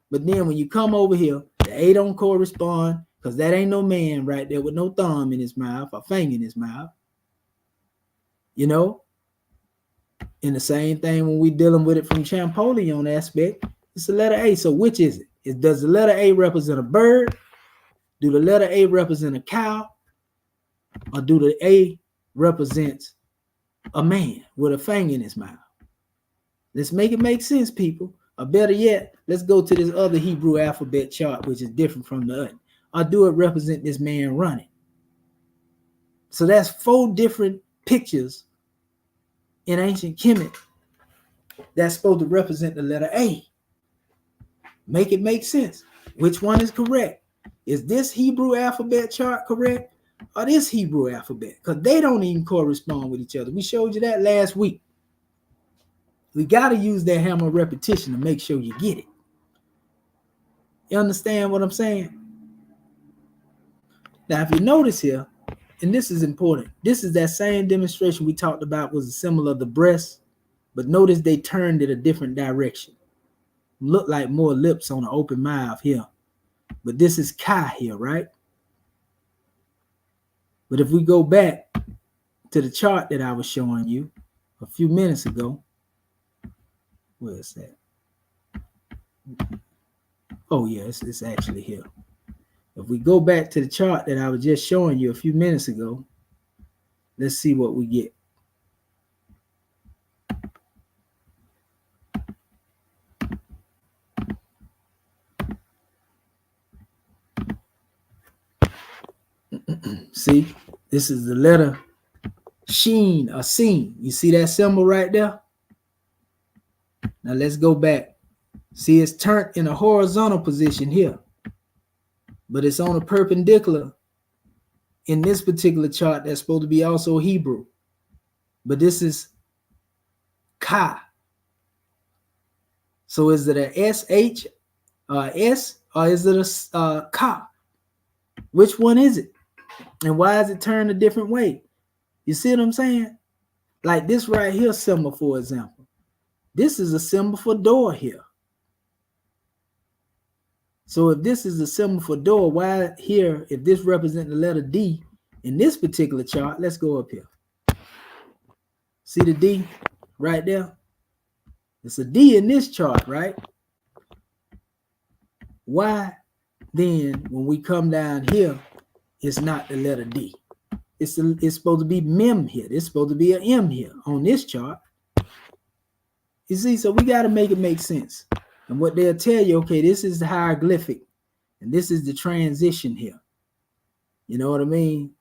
Speaker 2: But then when you come over here, the A don't correspond because that ain't no man right there with no thumb in his mouth or finger in his mouth. And the same thing when we dealing with it from Champollion aspect, it's the letter A. So which is it? Does the letter A represent a bird? Do the letter A represent a cow? Or do the A represent a man with a fang in his mouth? Let's make it make sense, people. Or better yet, let's go to this other Hebrew alphabet chart, which is different from the other. Or do it represent this man running? So that's 4 different pictures in ancient Kemet that's supposed to represent the letter A. Make it make sense. Which one is correct? Is this Hebrew alphabet chart correct? Or this Hebrew alphabet? Because they don't even correspond with each other. We showed you that last week. We got to use that hammer of repetition to make sure you get it. You understand what I'm saying? Now, if you notice here, and this is important, this is that same demonstration we talked about was a symbol of the breast, but notice they turned it a different direction. Look like more lips on an open mouth here. But this is Kai here, right? But if we go back to the chart that I was showing you a few minutes ago, where is that? Oh, yeah, it's actually here. If we go back to the chart that I was just showing you a few minutes ago, let's see what we get. See, this is the letter Sheen or Seen. You see that symbol right there? Now let's go back. See, it's turned in a horizontal position here, but it's on a perpendicular in this particular chart that's supposed to be also Hebrew. But this is Ka. So is it a S-H S or is it a Ka? Which one is it? And why is it turned a different way? You see what I'm saying? Like this right here symbol, for example. This is a symbol for door here. So if this is a symbol for door, why here, if this represents the letter D in this particular chart, let's go up here. See the D right there? It's a D in this chart, right? Why then, when we come down here, it's not the letter D? It's supposed to be Mem here. It's supposed to be an M here on this chart. You see, so we got to make it make sense. And what they'll tell you, okay, this is the hieroglyphic, and this is the transition here. You know what I mean?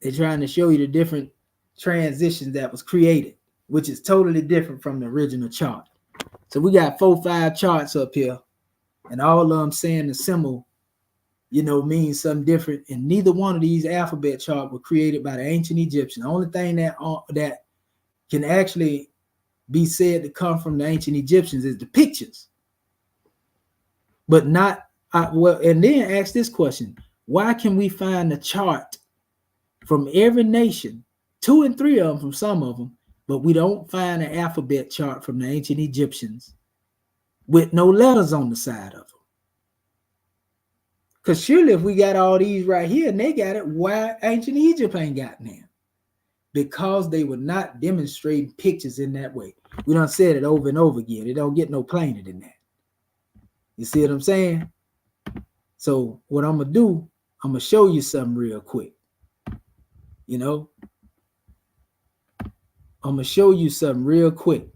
Speaker 2: They're trying to show you the different transitions that was created, which is totally different from the original chart. So we got 4 or 5 charts up here, and all of them saying the symbol, you know, means something different. And neither one of these alphabet charts were created by the ancient Egyptians. The only thing that can actually be said to come from the ancient Egyptians is the pictures. But not, well, and then ask this question: why can we find a chart from every nation, 2 and 3 of them from some of them, but we don't find an alphabet chart from the ancient Egyptians with no letters on the side of them? Because surely if we got all these right here and they got it, why ancient Egypt ain't got them? Because they were not demonstrating pictures in that way. We done said it over and over again. It don't get no plainer than that. You see what I'm saying? So what I'm going to do, I'm going to show you something real quick. You know? I'm going to show you something real quick.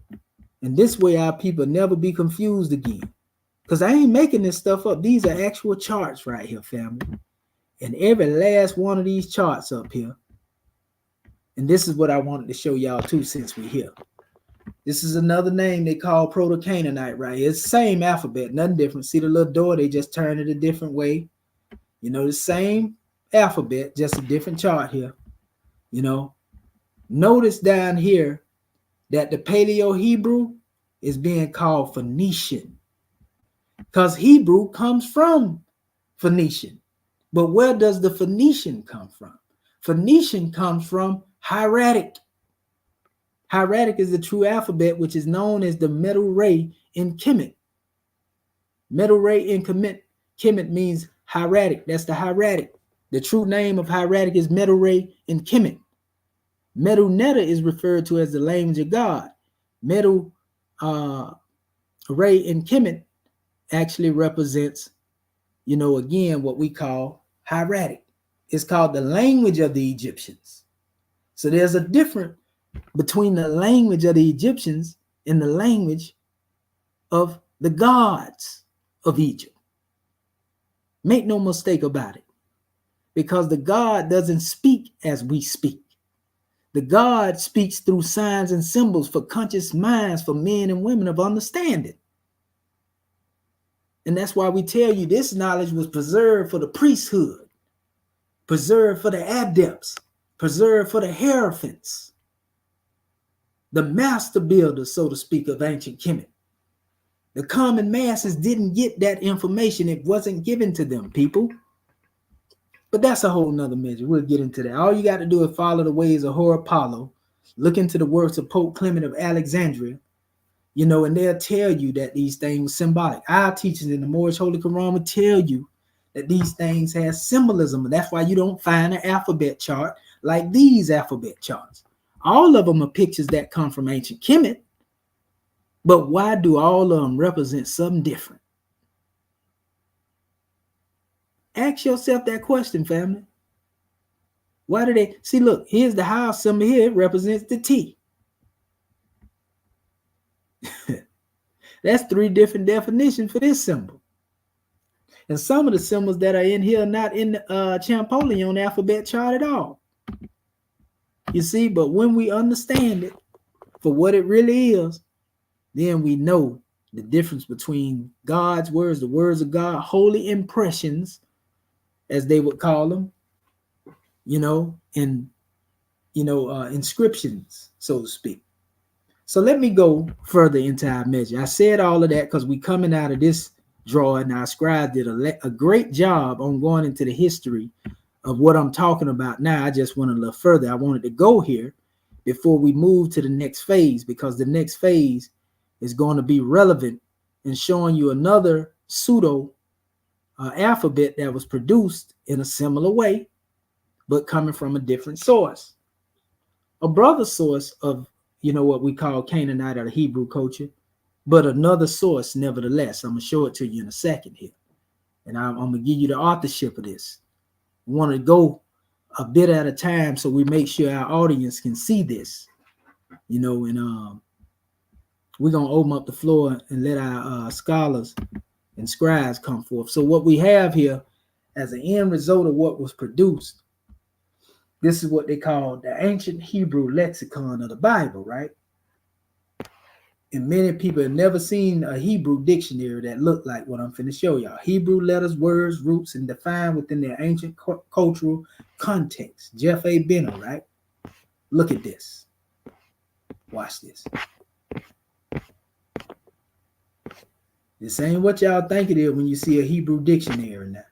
Speaker 2: And this way our people never be confused again. Because I ain't making this stuff up. These are actual charts right here, family. And every last one of these charts up here. And this is what I wanted to show y'all too since we're here. This is another name they call Proto-Canaanite right here. It's the same alphabet, nothing different. See the little door, they just turned it a different way. You know, the same alphabet, just a different chart here. You know, notice down here that the Paleo-Hebrew is being called Phoenician. Because Hebrew comes from Phoenician. But where does the Phoenician come from? Phoenician comes from hieratic. Hieratic is the true alphabet, which is known as the METU in Kemet. METU in Kemet means hieratic. That's the hieratic. The true name of hieratic is METU in Kemet. METU Netta is referred to as the language of God. METU, Ray, and Kemet actually represents, again, what we call hieratic. It's called the language of the Egyptians. So there's a difference between the language of the Egyptians and the language of the gods of Egypt. Make no mistake about it, because the God doesn't speak as we speak. The God speaks through signs and symbols for conscious minds, for men and women of understanding. And that's why we tell you this knowledge was preserved for the priesthood, preserved for the adepts, preserved for the hierophants, the master builders, so to speak, of ancient Kemet. The common masses didn't get that information. It wasn't given to them, people. But that's a whole nother measure. We'll get into that. All you got to do is follow the ways of Hor Apollo, look into the works of Pope Clement of Alexandria, and they'll tell you that these things were symbolic. Our teachers in the Moorish Holy Quran will tell you that these things have symbolism. And that's why you don't find an alphabet chart like these alphabet charts. All of them are pictures that come from ancient Kemet. But why do all of them represent something different? Ask yourself that question, family. Why do they? See, look, here's the house symbol here. It represents the T. That's 3 different definitions for this symbol. And some of the symbols that are in here are not in the Champollion alphabet chart at all. You see, but when we understand it for what it really is, then we know the difference between God's words, the words of God, holy impressions, as they would call them, and, inscriptions, so to speak. So let me go further into our measure. I said all of that because we coming out of this drawing. Our scribe did a great job on going into the history of what I'm talking about now. I just went a little further. I wanted to go here before we move to the next phase, because the next phase is going to be relevant in showing you another pseudo alphabet that was produced in a similar way, but coming from a different source, a brother source of, what we call Canaanite or the Hebrew culture, but another source nevertheless. I'm going to show it to you in a second here. And I'm going to give you the authorship of this. I want to go a bit at a time so we make sure our audience can see this, and we're going to open up the floor and let our scholars and scribes come forth. So what we have here as an end result of what was produced, this is what they call the ancient Hebrew lexicon of the Bible, right? And many people have never seen a Hebrew dictionary that looked like what I'm finna show y'all. Hebrew letters, words, roots, and defined within their ancient cultural context. Jeff A. Benner, right? Look at this. Watch this. This ain't what y'all think it is when you see a Hebrew dictionary now.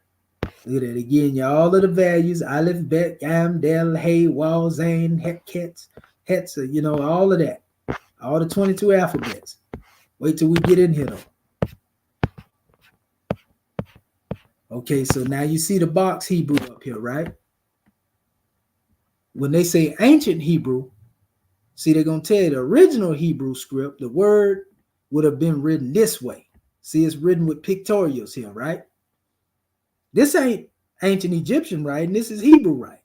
Speaker 2: Look at it again, y'all. All of the values, Aleph, Bet, Yam, Del, Hey, Wal, Zain, Hekets, Hetzer, all of that. All the 22 alphabets. Wait till we get in here, though. Okay, so now you see the box Hebrew up here, right? When they say ancient Hebrew, see, they're going to tell you the original Hebrew script, the word would have been written this way. See, it's written with pictorials here, right? This ain't ancient Egyptian writing. This is Hebrew writing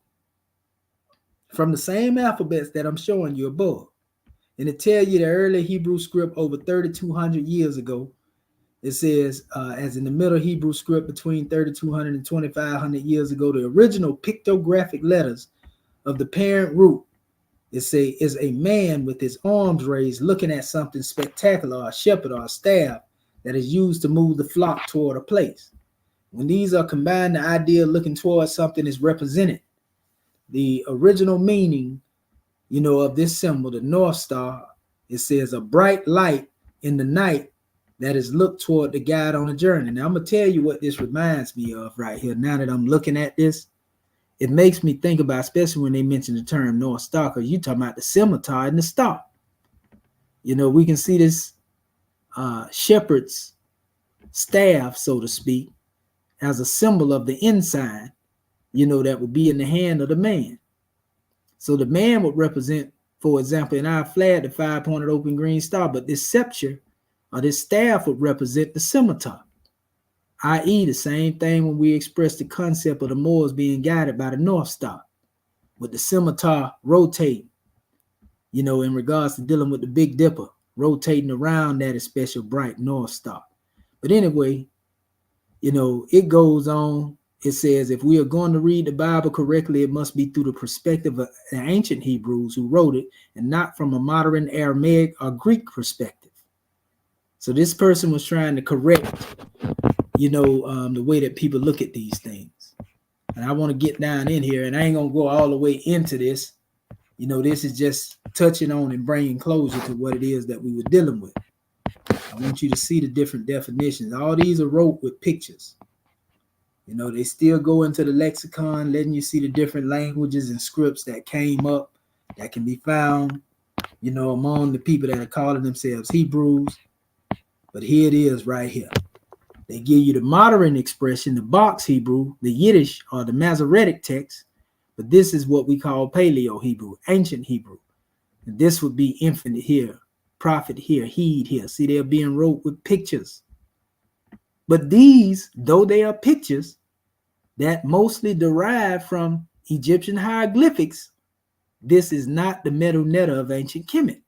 Speaker 2: from the same alphabets that I'm showing you above. And it tells you the early Hebrew script over 3,200 years ago. It says, as in the Middle Hebrew script between 3,200 and 2,500 years ago, the original pictographic letters of the parent root is a man with his arms raised looking at something spectacular, or a shepherd or a staff that is used to move the flock toward a place. When these are combined, the idea of looking towards something is represented. The original meaning, of this symbol, the North Star, it says a bright light in the night that is looked toward the guide on a journey. Now, I'm going to tell you what this reminds me of right here. Now that I'm looking at this, it makes me think about, especially when they mention the term North Star, because you're talking about the scimitar and the star. We can see this shepherd's staff, so to speak, as a symbol of the ensign, that would be in the hand of the man. So the man would represent For example, in our flag, the 5-pointed open green star, but this scepter or this staff would represent the scimitar, i.e. the same thing when we express the concept of the Moors being guided by the North Star, with the scimitar rotating, you know, in regards to dealing with the Big Dipper, rotating around that special bright North Star. But anyway, you know, it goes on. It says, if we are going to read the Bible correctly, it must be through the perspective of the ancient Hebrews who wrote it, and not from a modern Aramaic or Greek perspective. So this person was trying to correct, you know, the way that people look at these things. And I want to get down in here, and I ain't going to go all the way into this. You know, this is just touching on and bringing closure to what it is that we were dealing with. I want you to see the different definitions. All these are wrote with pictures. You know, they still go into the lexicon, letting you see the different languages and scripts that came up that can be found, you know, among the people that are calling themselves Hebrews. But here it is right here. They give you the modern expression, the box Hebrew, the Yiddish or the Masoretic text, but this is what we call Paleo Hebrew, ancient Hebrew. And this would be infinite here, prophet here, heed here. See, they're being wrote with pictures. But these, though they are pictures that mostly derive from Egyptian hieroglyphics, this is not the METU of ancient Kemet.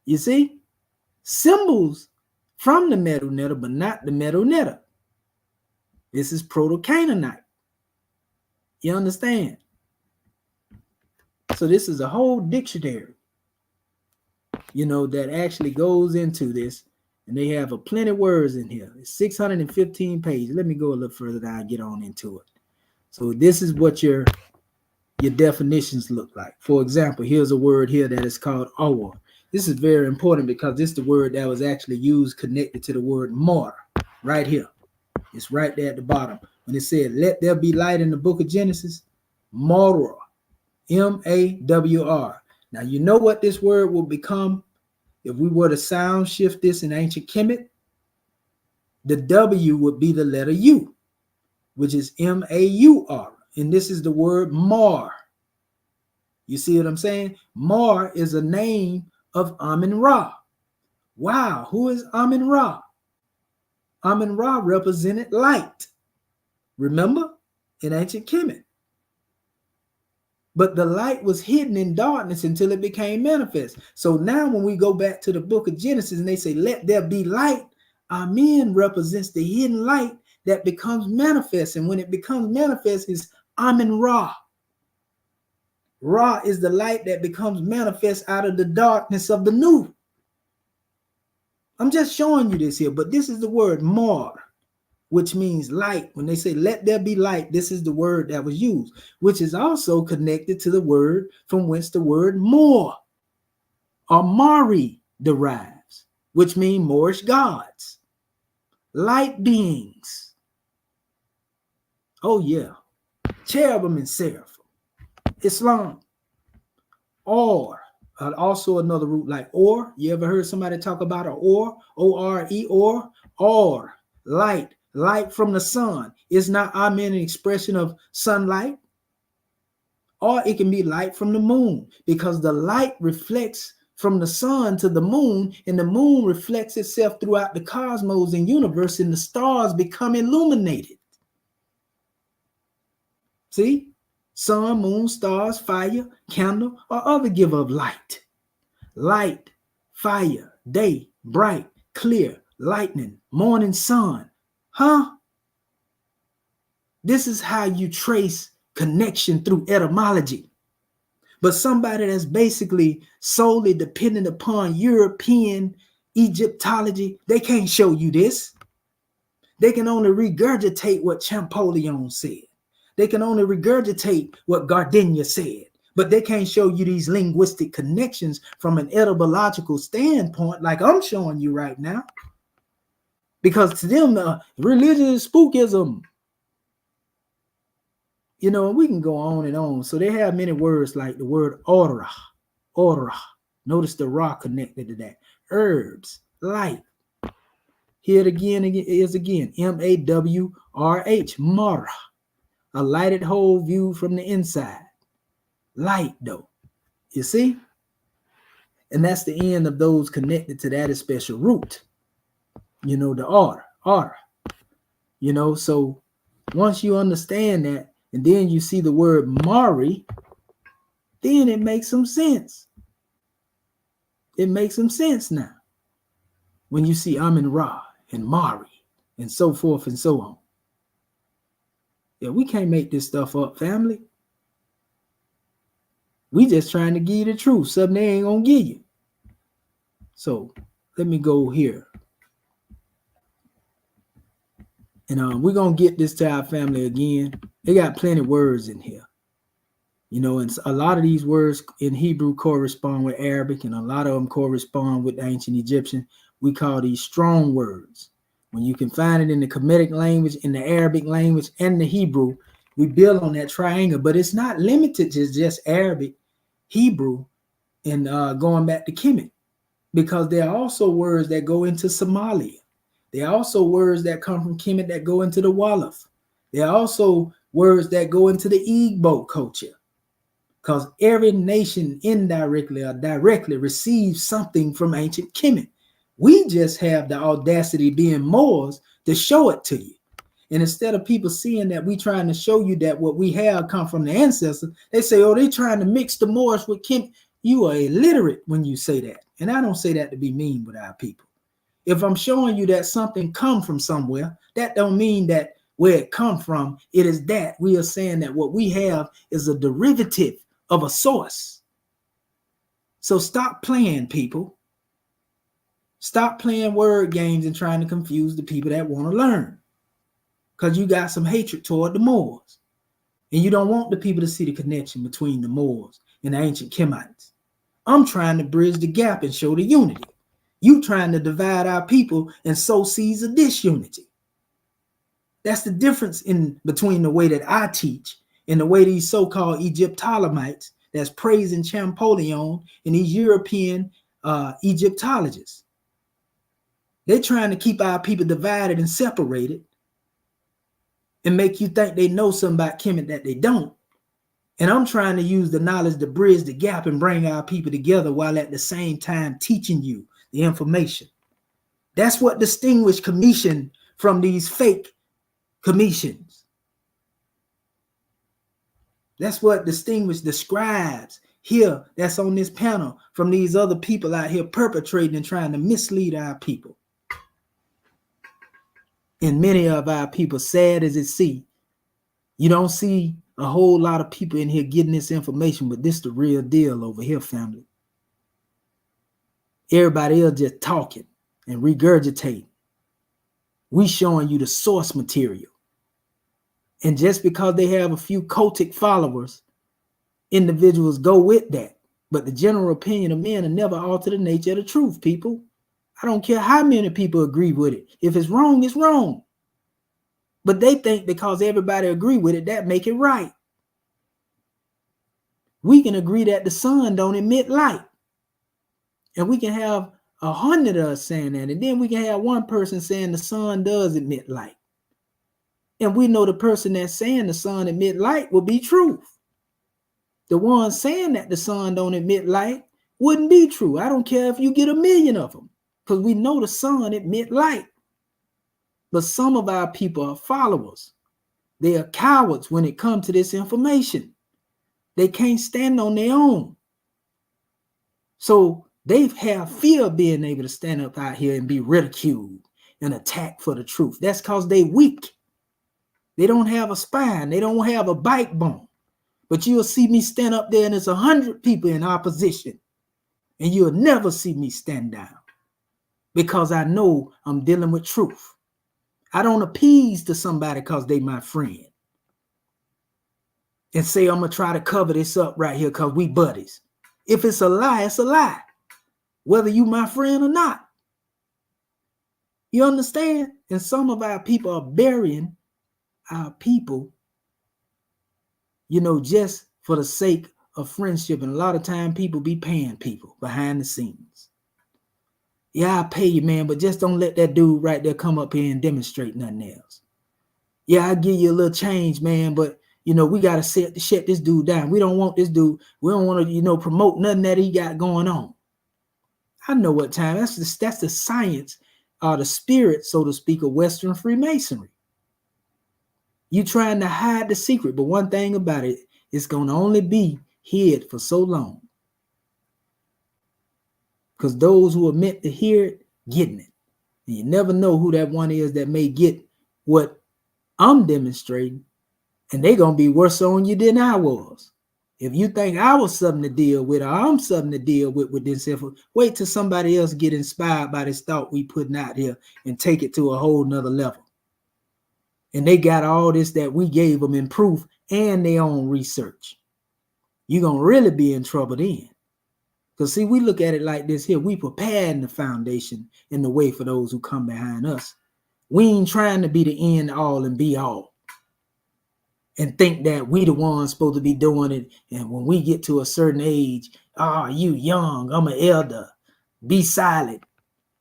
Speaker 2: You see? Symbols from the METU, but not the METU. This is Proto-Canaanite. You understand? So this is a whole dictionary, you know, that actually goes into this. And they have a plenty of words in here. It's 615 pages. Let me go a little further down and get on into it. So this is what your definitions look like. For example, here's a word here that is called awar. This is very important because this is the word that was actually used connected to the word more right here. It's right there at the bottom. When it said, let there be light in the book of Genesis, Mawr, M-A-W-R. Now, you know what this word will become if we were to sound shift this in ancient Kemet? The W would be the letter U, which is M-A-U-R. And this is the word Mar. You see what I'm saying? Mar is a name of Amun-Ra. Wow, who is Amun-Ra? Amun-Ra represented light. Remember? In ancient Kemet. But the light was hidden in darkness until it became manifest. So now when we go back to the book of Genesis and they say, let there be light, Amen represents the hidden light that becomes manifest. And when it becomes manifest, it's Amun-Ra. Ra is the light that becomes manifest out of the darkness of the new. I'm just showing you this here, but this is the word Mar, which means light. When they say, let there be light, this is the word that was used, which is also connected to the word from whence the word more or Mari derives, which mean Moorish gods, light beings. Oh yeah, cherubim and seraphim. Islam, or also another root like or. You ever heard somebody talk about an or, O-R-E, or light. Light from the sun is not an expression of sunlight, or it can be light from the moon, because the light reflects from the sun to the moon, and the moon reflects itself throughout the cosmos and universe, and the stars become illuminated. See? Sun, moon, stars, fire, candle, or other giver of light. Light, fire, day, bright, clear, lightning, morning sun. Huh? This is how you trace connection through etymology. But somebody that's basically solely dependent upon European Egyptology, they can't show you this. They can only regurgitate what Champollion said. They can only regurgitate what Gardenia said. But they can't show you these linguistic connections from an etymological standpoint like I'm showing you right now. Because to them, religion is spookism. You know, and we can go on and on. So they have many words like the word aura. Notice the ra connected to that. Herbs, light. Here it again is again. M-A-W-R-H, Mara. A lighted whole view from the inside. Light, though. You see? And that's the end of those connected to that special root. You know, the order. You know, so once you understand that, and then you see the word Mari, then it makes some sense. It makes some sense now. When you see Amun Ra and Mari and so forth and so on. Yeah, we can't make this stuff up, family. We just trying to give you the truth, something they ain't gonna give you. So let me go here. And we're going to get this to our family again. They got plenty of words in here. You know, and a lot of these words in Hebrew correspond with Arabic, and a lot of them correspond with the ancient Egyptian. We call these strong words. When you can find it in the Kemetic language, in the Arabic language, and the Hebrew, we build on that triangle. But it's not limited to just Arabic, Hebrew, and going back to Kemet, because there are also words that go into Somalia. There are also words that come from Kemet that go into the Wolof. There are also words that go into the Igbo culture, because every nation indirectly or directly receives something from ancient Kemet. We just have the audacity, being Moors, to show it to you. And instead of people seeing that we trying to show you that what we have come from the ancestors, they say, oh, they trying to mix the Moors with Kemet. You are illiterate when you say that. And I don't say that to be mean with our people. If I'm showing you that something come from somewhere, that don't mean that where it come from, it is that. We are saying that what we have is a derivative of a source. So stop playing, people. Stop playing word games and trying to confuse the people that want to learn, because you got some hatred toward the Moors. And you don't want the people to see the connection between the Moors and the ancient Kemites. I'm trying to bridge the gap and show the unity. You trying to divide our people and sow seeds of disunity. That's the difference in between the way that I teach and the way these so-called Egyptolemites that's praising Champollion and these European Egyptologists. They're trying to keep our people divided and separated and make you think they know something about Kemet that they don't. And I'm trying to use the knowledge to bridge the gap and bring our people together while at the same time teaching you the information. That's what distinguishes Commission from these fake commissions. That's what distinguishes the scribes here that's on this panel from these other people out here perpetrating and trying to mislead our people. And many of our people, sad as it see, you don't see a whole lot of people in here getting this information, but this the real deal over here, family. Everybody else just talking and regurgitating. We showing you the source material. And just because they have a few cultic followers, individuals go with that. But the general opinion of men will never alter the nature of the truth, people. I don't care how many people agree with it. If it's wrong, it's wrong. But they think because everybody agree with it, that make it right. We can agree that the sun don't emit light. And we can have 100 of us saying that. And then we can have one person saying the sun does emit light. And we know the person that's saying the sun emit light will be truth. The one saying that the sun don't emit light wouldn't be true. I don't care if you get 1 million of them, because we know the sun emit light. But some of our people are followers. They are cowards when it comes to this information. They can't stand on their own. So they have fear of being able to stand up out here and be ridiculed and attacked for the truth. That's because they weak. They don't have a spine. They don't have a backbone. But you'll see me stand up there and there's 100 people in opposition. And you'll never see me stand down, because I know I'm dealing with truth. I don't appease to somebody because they my friend and say I'm going to try to cover this up right here because we buddies. If it's a lie, it's a lie, whether you my friend or not. You understand? And some of our people are burying our people, you know, just for the sake of friendship. And a lot of time people be paying people behind the scenes. Yeah, I'll pay you, man, but just don't let that dude right there come up here and demonstrate nothing else. Yeah, I'll give you a little change, man, but we got to shut this dude down. We don't want this dude. We don't want to, promote nothing that he got going on. I know what time. That's the science, the spirit, so to speak, of Western Freemasonry. You trying to hide the secret, but one thing about it, it's going to only be hid for so long. Because those who are meant to hear it, getting it. And you never know who that one is that may get what I'm demonstrating, and they're going to be worse on you than I was. If you think I was something to deal with, or I'm something to deal with this info, wait till somebody else get inspired by this thought we putting out here and take it to a whole nother level. And they got all this that we gave them in proof and their own research. You're going to really be in trouble then. Because see, we look at it like this here. We preparing the foundation in the way for those who come behind us. We ain't trying to be the end all and be all. And think that we the ones supposed to be doing it. And when we get to a certain age, you young, I'm an elder, be silent.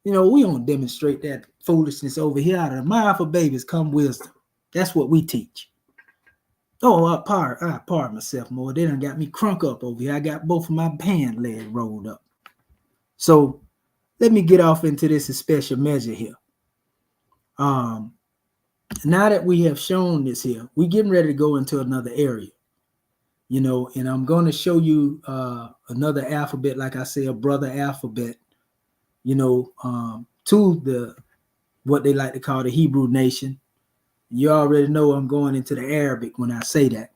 Speaker 2: We don't demonstrate that foolishness over here. Out of the mouth of babies come wisdom. That's what we teach. I pardon myself more. They done got me crunk up over here. I got both of my pant legs rolled up. So let me get off into this special measure here. Now that we have shown this here, we're getting ready to go into another area. And I'm going to show you another alphabet, like I say, a brother alphabet, to what they like to call the Hebrew nation. You already know I'm going into the Arabic when I say that.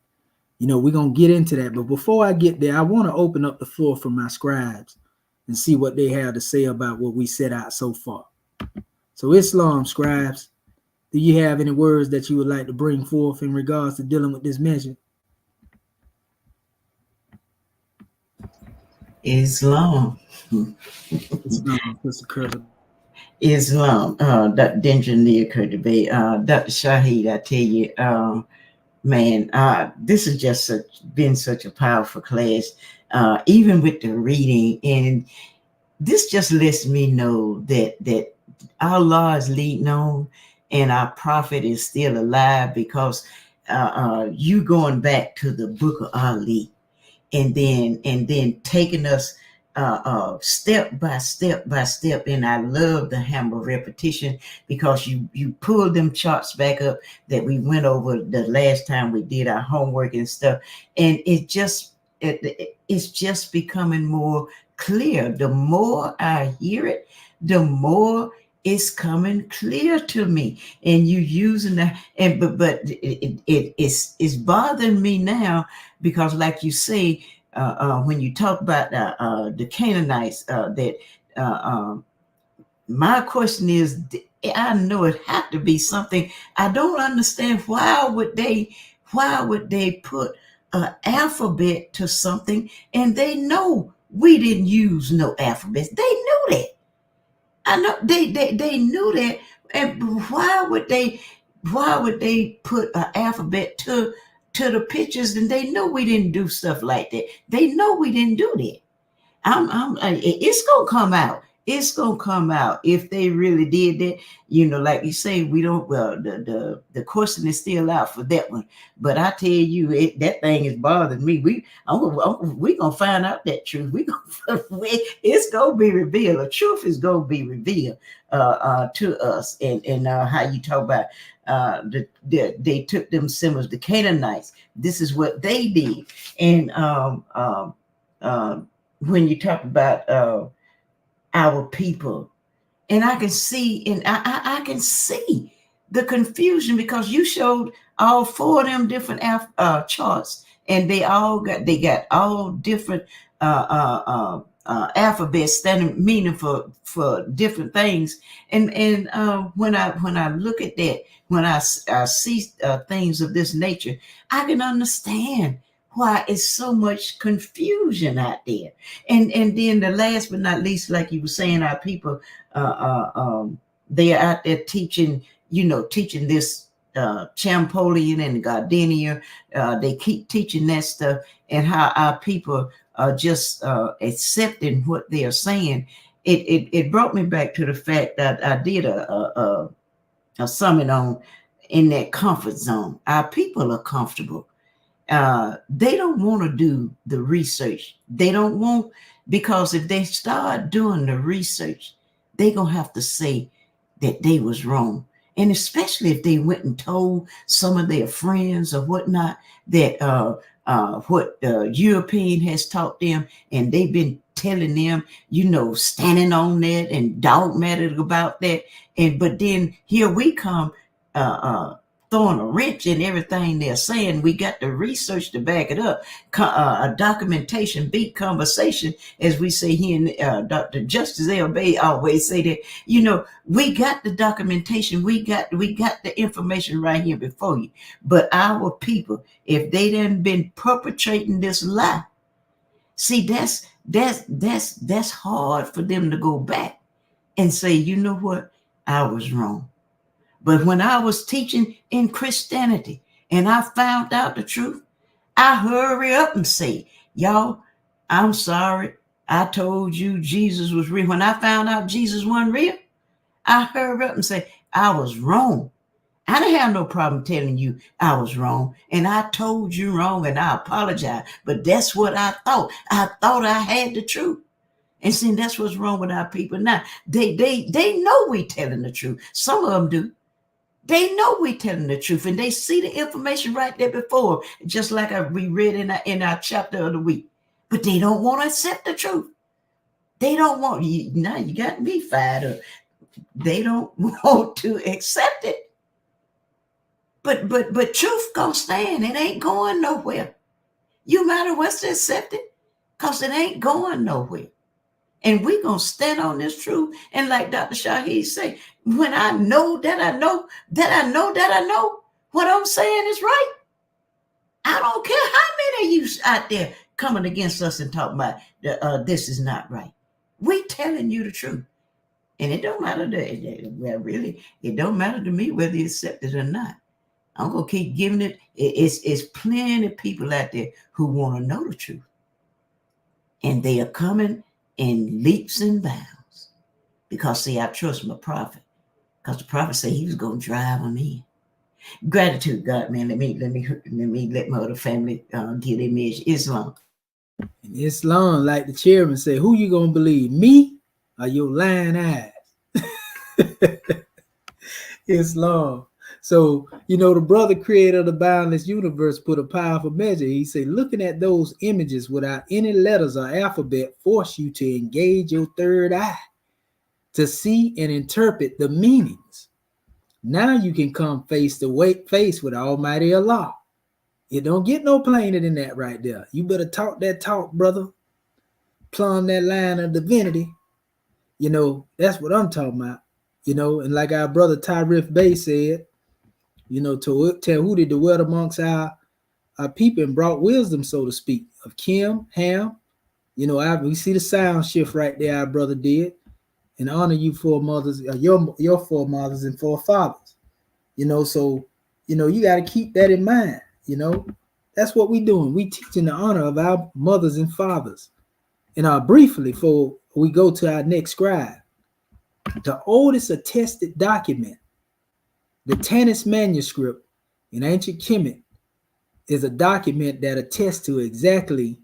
Speaker 2: We're going to get into that. But before I get there, I want to open up the floor for my scribes and see what they have to say about what we set out so far. So Islam scribes, do you have any words that you would like to bring forth in regards to dealing with this measure?
Speaker 4: Islam. Islam. Dr. Denja Kurtabe, Dr. Shahid, I tell you, man, this has just been such a powerful class, even with the reading. And this just lets me know that Allah is leading on and our prophet is still alive, because you going back to the book of Ali and then taking us step by step by step. And I love the hammer of repetition, because you pull them charts back up that we went over the last time we did our homework and stuff, and it's just becoming more clear. The more I hear it, the more it's coming clear to me. And you using that, and but it's bothering me now, because like you say, when you talk about the Canaanites, my question is, I know it had to be something. I don't understand why would they put an alphabet to something, and they know we didn't use no alphabets. They knew that. I know they knew that. And why would they put an alphabet to the pictures? And they know we didn't do stuff like that. They know we didn't do that. It's gonna come out. It's gonna come out if they really did that. Like you say, we don't. Well, the question is still out for that one. But I tell you, that thing is bothering me. We gonna find out that truth. It's gonna be revealed. The truth is gonna be revealed to us. And how you talk about they took them symbols, the Canaanites. This is what they did. And when you talk about our people, and I can see, and I can see the confusion, because you showed all four of them different charts, and they got all different alphabets standing meaning for different things. And when I look at that, when I see things of this nature, I can understand why it's so much confusion out there. And then the last but not least, like you were saying, our people, they are out there teaching this Champollion and Gardenia. They keep teaching that stuff, and how our people are just accepting what they are saying. It brought me back to the fact that I did a summit on in that comfort zone. Our people are comfortable. they don't want to do the research. They don't want, because if they start doing the research, they gonna have to say that they was wrong. And especially if they went and told some of their friends or whatnot that what the European has taught them, and they've been telling them, standing on that and dogmatic about that. But then here we come throwing a wrench in everything they're saying. We got the research to back it up. A documentation beat conversation, as we say here in Dr. Justice L.B. always say that, we got the documentation, we got the information right here before you. But our people, if they done been perpetrating this lie, see, that's hard for them to go back and say, you know what, I was wrong. But when I was teaching in Christianity and I found out the truth, I hurry up and say, y'all, I'm sorry. I told you Jesus was real. When I found out Jesus wasn't real, I hurry up and say, I was wrong. I didn't have no problem telling you I was wrong. And I told you wrong and I apologize. But that's what I thought. I thought I had the truth. And see, that's what's wrong with our people now. They know we telling the truth. Some of them do. They know we're telling the truth, and they see the information right there before, just like we read in our chapter of the week. But they don't want to accept the truth. They don't want you. Now you got me fired up. They don't want to accept it. But truth gonna stand. It ain't going nowhere. You matter what's to accept it, because it ain't going nowhere. And we're going to stand on this truth. And like Dr. Shaheed say, when I know that I know that I know that I know what I'm saying is right, I don't care how many of you out there coming against us and talking about this is not right. We telling you the truth. And it don't matter it don't matter to me whether you accept it or not. I'm going to keep giving it. It's plenty of people out there who want to know the truth. And they are coming in leaps and bounds, because see, I trust my prophet, because the prophet said he was going to drive them in. Gratitude, God, man. Let my other family give their message. Islam.
Speaker 2: In Islam, like the chairman said, who you gonna believe, me or your lying eyes? Islam. So, the brother creator of the boundless universe put a powerful measure. He said, looking at those images without any letters or alphabet force you to engage your third eye to see and interpret the meanings. Now you can come face to face with Almighty Allah. It don't get no plainer than that right there. You better talk that talk, brother. Plumb that line of divinity. That's what I'm talking about. And like our brother Tyrif Bey said, to who did dwell amongst our people and brought wisdom, so to speak, of Kim, Ham. We see the sound shift right there, our brother did. And honor you foremothers, your foremothers and forefathers. So, you got to keep that in mind. That's what we doing. We teaching the honor of our mothers and fathers. And briefly, before we go to our next scribe, the oldest attested document, the Tanis manuscript in ancient Kemet, is a document that attests to exactly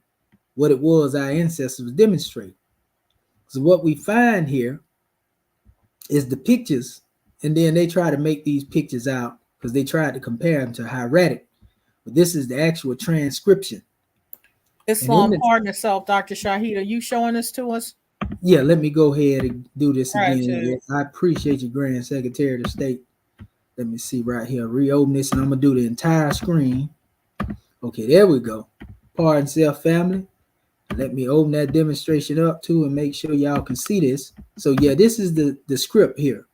Speaker 2: what it was our ancestors demonstrate. So what we find here is the pictures, and then they try to make these pictures out because they tried to compare them to hieratic. But this is the actual transcription.
Speaker 5: Islam, pardon yourself, Dr. Shaheed. Are you showing this to us?
Speaker 2: Yeah, let me go ahead and do this again.
Speaker 5: Right,
Speaker 2: I appreciate you, Grand Secretary of the State. Let me see right here. Reopen this, and I'm going to do the entire screen. Okay, there we go. Pardon self, family. Let me open that demonstration up, too, and make sure y'all can see this. So, yeah, this is the script here.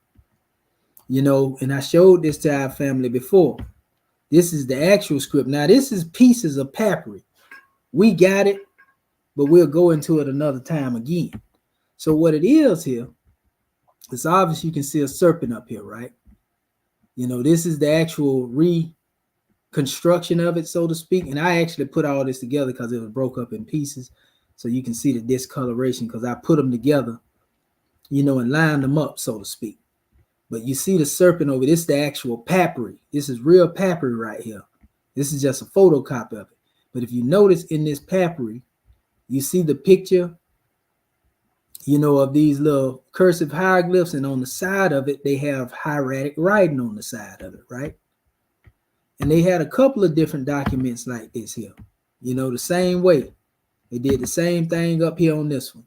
Speaker 2: And I showed this to our family before. This is the actual script. Now, this is pieces of papyri. We got it, but we'll go into it another time again. So what it is here, it's obvious you can see a serpent up here, right? This is the actual reconstruction of it, so to speak. And I actually put all this together because it was broke up in pieces. So you can see the discoloration because I put them together, and lined them up, so to speak. But you see the serpent over, this is the actual papyri. This is real papyri right here. This is just a photocopy of it. But if you notice in this papyri, you see the picture, you know, of these little cursive hieroglyphs, and on the side of it, they have hieratic writing on the side of it, right? And they had a couple of different documents like this here, you know, the same way. They did the same thing up here on this one.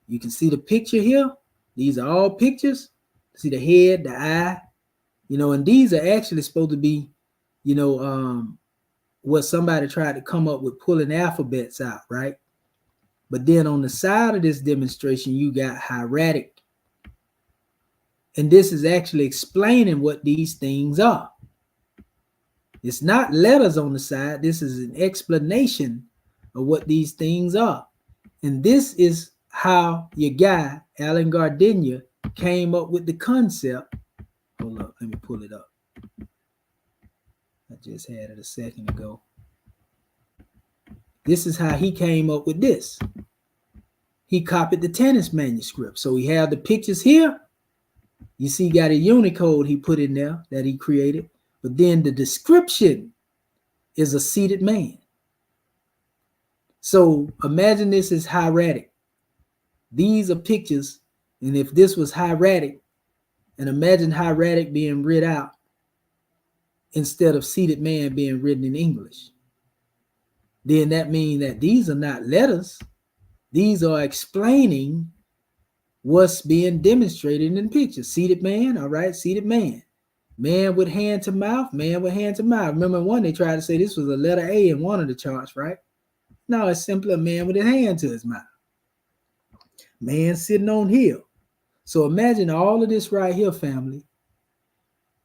Speaker 2: You can see the picture here. These are all pictures. See the head, the eye, you know, and these are actually supposed to be, you know, what somebody tried to come up with, pulling alphabets out, right? But then on the side of this demonstration, you got hieratic. And this is actually explaining what these things are. It's not letters on the side. This is an explanation of what these things are. And this is how your guy, Alan Gardenia, came up with the concept. Hold up, let me pull it up. I just had it a second ago. This is how he came up with this. He copied the Tanis manuscript. So we have the pictures here. You see, he got a Unicode he put in there that he created. But then the description is a seated man. So imagine this is hieratic. These are pictures. And if this was hieratic, and imagine hieratic being read out instead of seated man being written in English, then that means that these are not letters. These are explaining what's being demonstrated in pictures. Seated man, all right, seated man. Man with hand to mouth, man with hand to mouth. Remember one, they tried to say this was a letter A in one of the charts, right? No, it's simply a man with his hand to his mouth. Man sitting on hill. So imagine all of this right here, family.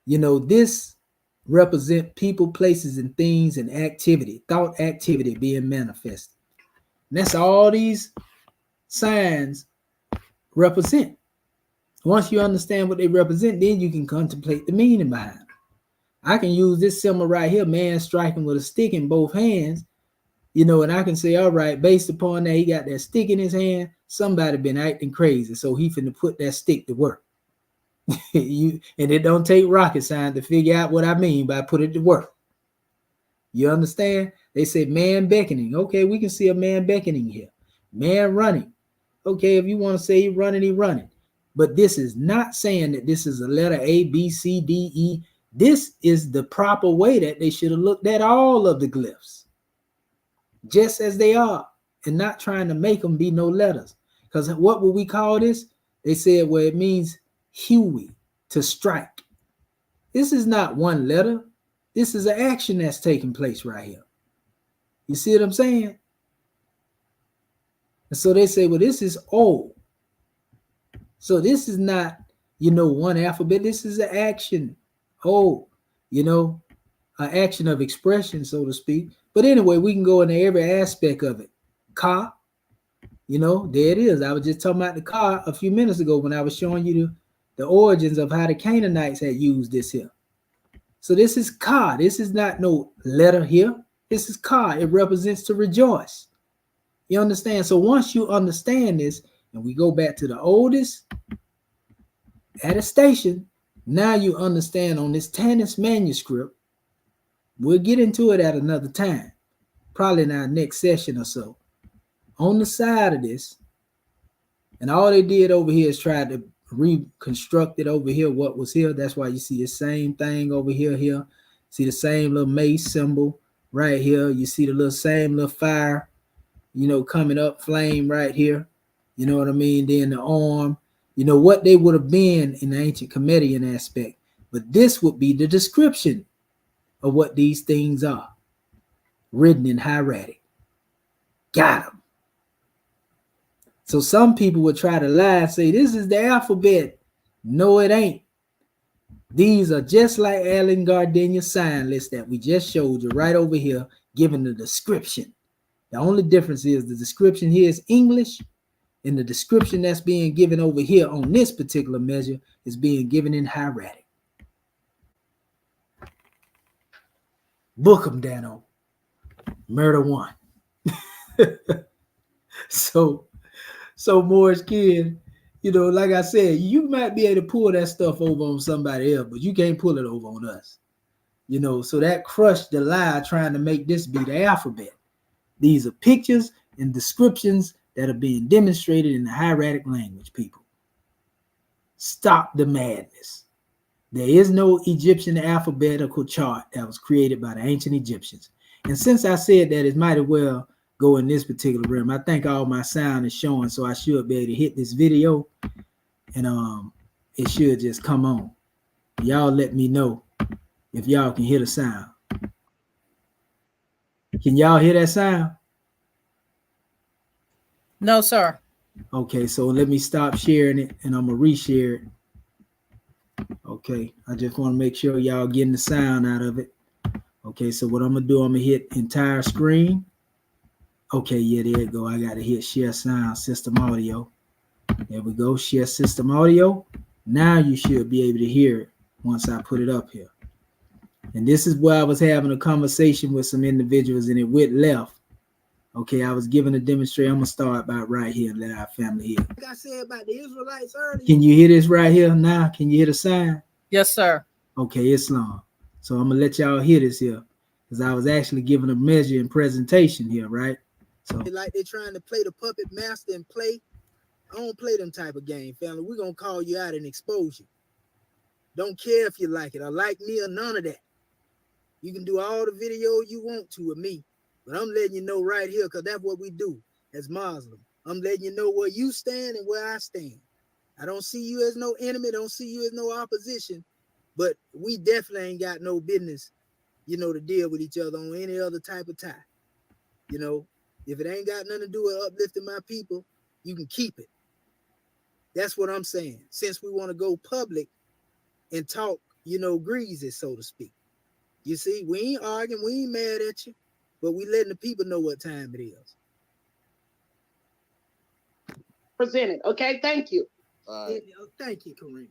Speaker 2: You know, this represent people, places, and things and activity, thought activity being manifested. And that's all these signs represent. Once you understand what they represent, then you can contemplate the meaning behind them. I can use this symbol right here, man striking with a stick in both hands, you know, and I can say, all right, based upon that, he got that stick in his hand, somebody been acting crazy, so he finna put that stick to work. And it don't take rocket science to figure out what I mean by put it to work. You understand? They say man beckoning. Okay, we can see a man beckoning here. Man running. Okay, if you want to say he running, he running. But this is not saying that this is a letter A, B, C, D, E. This is the proper way that they should have looked at all of the glyphs, just as they are, and not trying to make them be no letters. Because what would we call this? They said, well, it means Huey, to strike. This is not one letter. This is an action that's taking place right here. You see what I'm saying? And so they say, well, this is O. So this is not, you know, one alphabet. This is an action. O, you know, an action of expression, so to speak. But anyway, we can go into every aspect of it. Ka, you know, there it is. I was just talking about the ka a few minutes ago when I was showing you the origins of how the Canaanites had used this here. So this is ka. This is not no letter here. This is ka. It represents to rejoice. You understand? So once you understand this, and we go back to the oldest attestation, now you understand on this Tanis manuscript. We'll get into it at another time, probably in our next session or so. On the side of this, and all they did over here is try to reconstruct it over here, what was here. That's why you see the same thing over here. See the same little mace symbol right here. You see the same little fire, you know, coming up, flame right here. You know what I mean? Then the arm, you know, what they would have been in the ancient Comedian aspect. But this would be the description of what these things are, written in hieratic. Got them. So some people would try to lie and say, this is the alphabet. No, it ain't. These are just like Alan Gardenia's sign list that we just showed you right over here, giving the description. The only difference is the description here is English, and the description that's being given over here on this particular measure is being given in hieratic. Book them, Dano. Murder one. So Morris Kid, you know, like I said, you might be able to pull that stuff over on somebody else, but you can't pull it over on us. You know, so that crushed the lie trying to make this be the alphabet. These are pictures and descriptions that are being demonstrated in the hieratic language, people. Stop the madness. There is no Egyptian alphabetical chart that was created by the ancient Egyptians. And since I said that, it might as well go in this particular room. I think all my sound is showing, so I should be able to hit this video, and it should just come on. Y'all let me know if y'all can hear the sound. Can y'all hear that sound?
Speaker 5: No, sir.
Speaker 2: Okay, so let me stop sharing it, and I'm gonna reshare it. Okay, I just want to make sure y'all getting the sound out of it. Okay, so what I'm gonna do, I'm gonna hit entire screen. Okay, yeah, there you go. I gotta hit share sound system audio. There we go, share system audio. Now you should be able to hear it once I put it up here. And this is where I was having a conversation with some individuals, and it went left. Okay, I was giving a demonstration. I'm gonna start about right here and let our family hear. Like I said about the Israelites earlier. Can you hear this right here now? Can you hear the sound?
Speaker 5: Yes, sir.
Speaker 2: Okay, Islam. So I'm gonna let y'all hear this here, because I was actually giving a measure and presentation here, right? So like they're trying to play the puppet master and play. I don't play them type of game, family. We're gonna call you out and expose you. Don't care if you like it or like me or none of that. You can do all the video you want to with me, but I'm letting you know right here, because that's what we do as Muslims. I'm letting you know where you stand and where I stand. I don't see you as no enemy, don't see you as no opposition, but we definitely ain't got no business, to deal with each other on any other type of tie. If it ain't got nothing to do with uplifting my people, you can keep it. That's what I'm saying. Since we want to go public and talk, greasy, so to speak. You see, we ain't arguing, we ain't mad at you, but we letting the people know what time it is.
Speaker 7: Presented. Okay, thank you.
Speaker 2: Thank you, Kareem.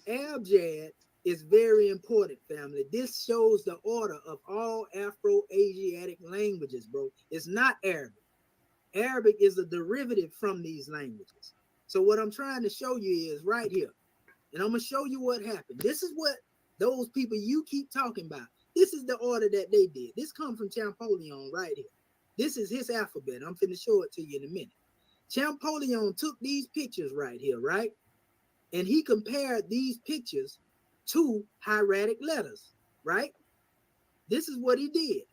Speaker 2: Abjad is very important, family. This shows the order of all Afro-Asiatic languages, bro. It's not Arabic. Arabic is a derivative from these languages. So what I'm trying to show you is right here. And I'm going to show you what happened. This is what those people you keep talking about. This is the order that they did. This comes from Champollion right here. This is his alphabet. I'm finna show it to you in a minute. Champollion took these pictures right here, right? And he compared these pictures to hieratic letters, right? This is what he did.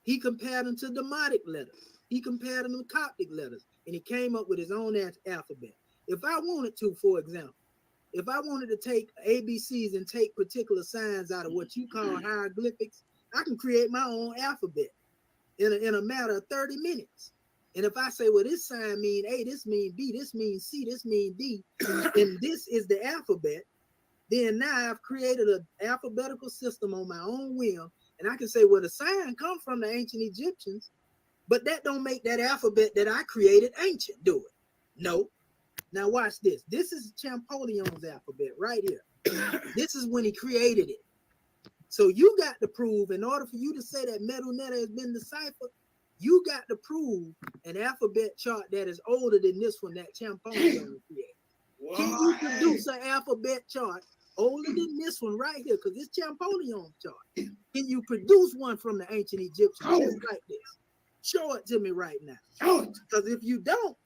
Speaker 2: He compared them to Demotic letters. He compared them to Coptic letters, and he came up with his own alphabet. If I wanted to, for example, if I wanted to take ABCs and take particular signs out of what you call hieroglyphics, I can create my own alphabet in a matter of 30 minutes. And if I say, well, this sign mean A, this mean B, this means C, this mean D, and this is the alphabet, then now I've created an alphabetical system on my own whim, and I can say, well, the sign comes from the ancient Egyptians, but that don't make that alphabet that I created ancient, do it? No. Now watch this. This is Champollion's alphabet right here. This is when he created it. So you got to prove, in order for you to say that METU has been deciphered, you got to prove an alphabet chart that is older than this one that Champollion created. Wow. Can you produce an alphabet chart older than this one right here? Because it's Champollion chart. Can you produce one from the ancient Egyptians just like this? Show it to me right now. Because if you don't,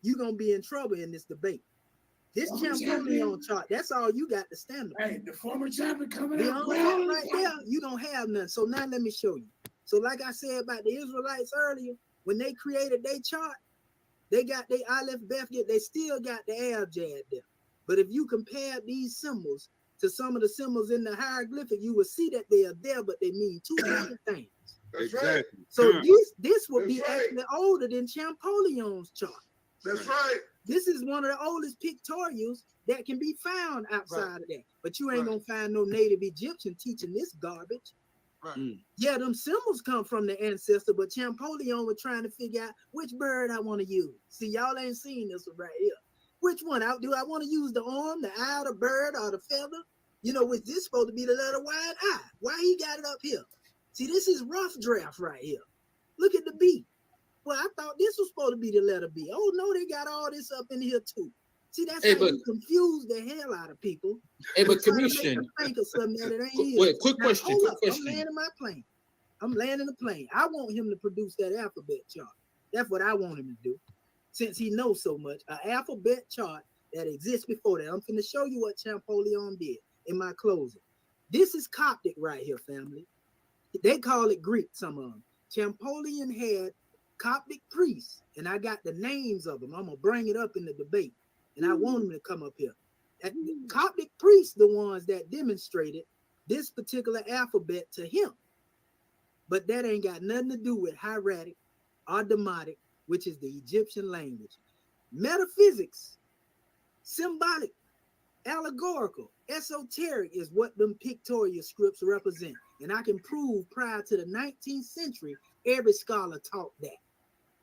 Speaker 2: you're going to be in trouble in this debate. This Champollion chart, that's all you got to stand on.
Speaker 8: Hey, the former champion coming out.
Speaker 2: Right there, you don't have none. So now let me show you. So like I said about the Israelites earlier, when they created their chart, they got their Aleph, Beth, they still got the Abjad there. But if you compare these symbols to some of the symbols in the hieroglyphic, you will see that they are there, but they mean two different things.
Speaker 8: That's right.
Speaker 2: So this would be actually older than Champollion's chart.
Speaker 8: That's right.
Speaker 2: This is one of the oldest pictorials that can be found outside of that. But you ain't gonna find no native Egyptian teaching this garbage.
Speaker 8: Right.
Speaker 2: Yeah, them symbols come from the ancestor, but Champollion was trying to figure out which bird I want to use. See, y'all ain't seen this one right here. Which one? Do I want to use the arm, the eye, the bird, or the feather? Which this supposed to be the letter wide I. Why he got it up here? See, this is rough draft right here. Look at the B. Well, I thought this was supposed to be the letter B. Oh, no, they got all this up in here, too. See, that's how you confuse the hell out of people.
Speaker 9: Hey, but commission.
Speaker 2: Think of something that it ain't
Speaker 9: wait, quick
Speaker 2: now,
Speaker 9: question.
Speaker 2: I'm landing my plane. I'm landing the plane. I want him to produce that alphabet chart. That's what I want him to do. Since he knows so much, an alphabet chart that exists before that. I'm going to show you what Champollion did in my closing. This is Coptic right here, family. They call it Greek, some of them. Champollion had Coptic priests, and I got the names of them. I'm going to bring it up in the debate, and I want them to come up here. The Coptic priests, the ones that demonstrated this particular alphabet to him. But that ain't got nothing to do with hieratic or Demotic, which is the Egyptian language. Metaphysics, symbolic, allegorical, esoteric is what them pictorial scripts represent. And I can prove prior to the 19th century, every scholar taught that.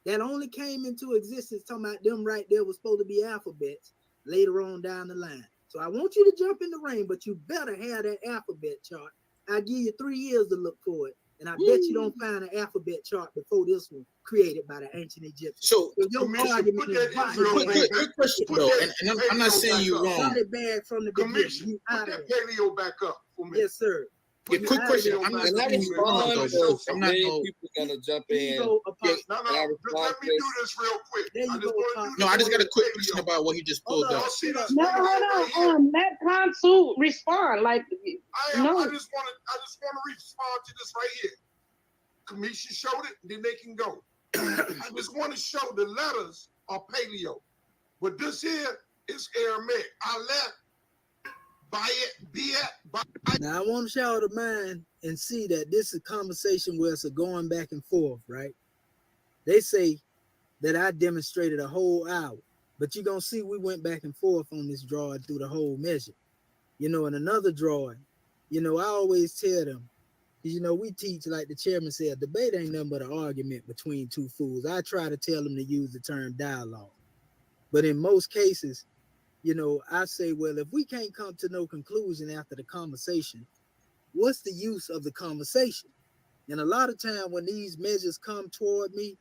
Speaker 2: That only came into existence talking about them right there was supposed to be alphabets later on down the line. So I want you to jump in the ring, but you better have that alphabet chart. I'll give you 3 years to look for it. And I bet you don't find an alphabet chart before this one created by the ancient Egyptians.
Speaker 9: So
Speaker 2: your argument is
Speaker 9: quick question though, and I'm not saying you wrong.
Speaker 2: Bad from the beginning.
Speaker 8: Put that paleo back up for me.
Speaker 2: Yes, sir.
Speaker 9: Yeah, quick question. I'm not saying you wrong though, bro. I'm not going.
Speaker 10: People gonna jump in.
Speaker 8: No, just let me do this real quick.
Speaker 9: I just got a quick question about what he just pulled up.
Speaker 7: No, hold on. Let Consul respond. Like, no.
Speaker 8: I just want to respond to this right here. Commission showed it, then they can go. I just want to show the letters are paleo, but this here is Aramaic. I left.
Speaker 2: Now I want y'all to mind and see that this is a conversation where it's a going back and forth, right? They say that I demonstrated a whole hour, but you're gonna see we went back and forth on this drawing through the whole measure. You know, in another drawing, you know, I always tell them, because you know, we teach, like the chairman said, debate ain't nothing but an argument between two fools. I try to tell them to use the term dialogue, but in most cases, you know, I say, well, if we can't come to no conclusion after the conversation, what's the use of the conversation? And a lot of time when these measures come toward me,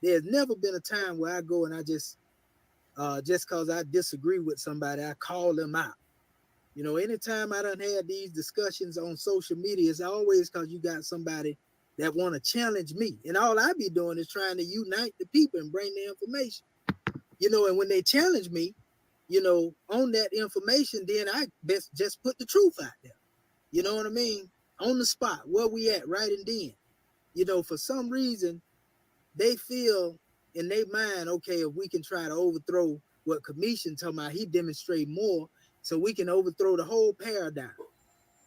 Speaker 2: there's never been a time where I go and I just because I disagree with somebody, I call them out. You know, anytime I done had these discussions on social media, it's always because you got somebody that want to challenge me. And all I be doing is trying to unite the people and bring the information. You know, and when they challenge me, you know, on that information, then I best just put the truth out there. You know what I mean? On the spot, where we at right and then. You know, for some reason, they feel in their mind, okay, if we can try to overthrow what Commission talking about, he demonstrate more, so we can overthrow the whole paradigm.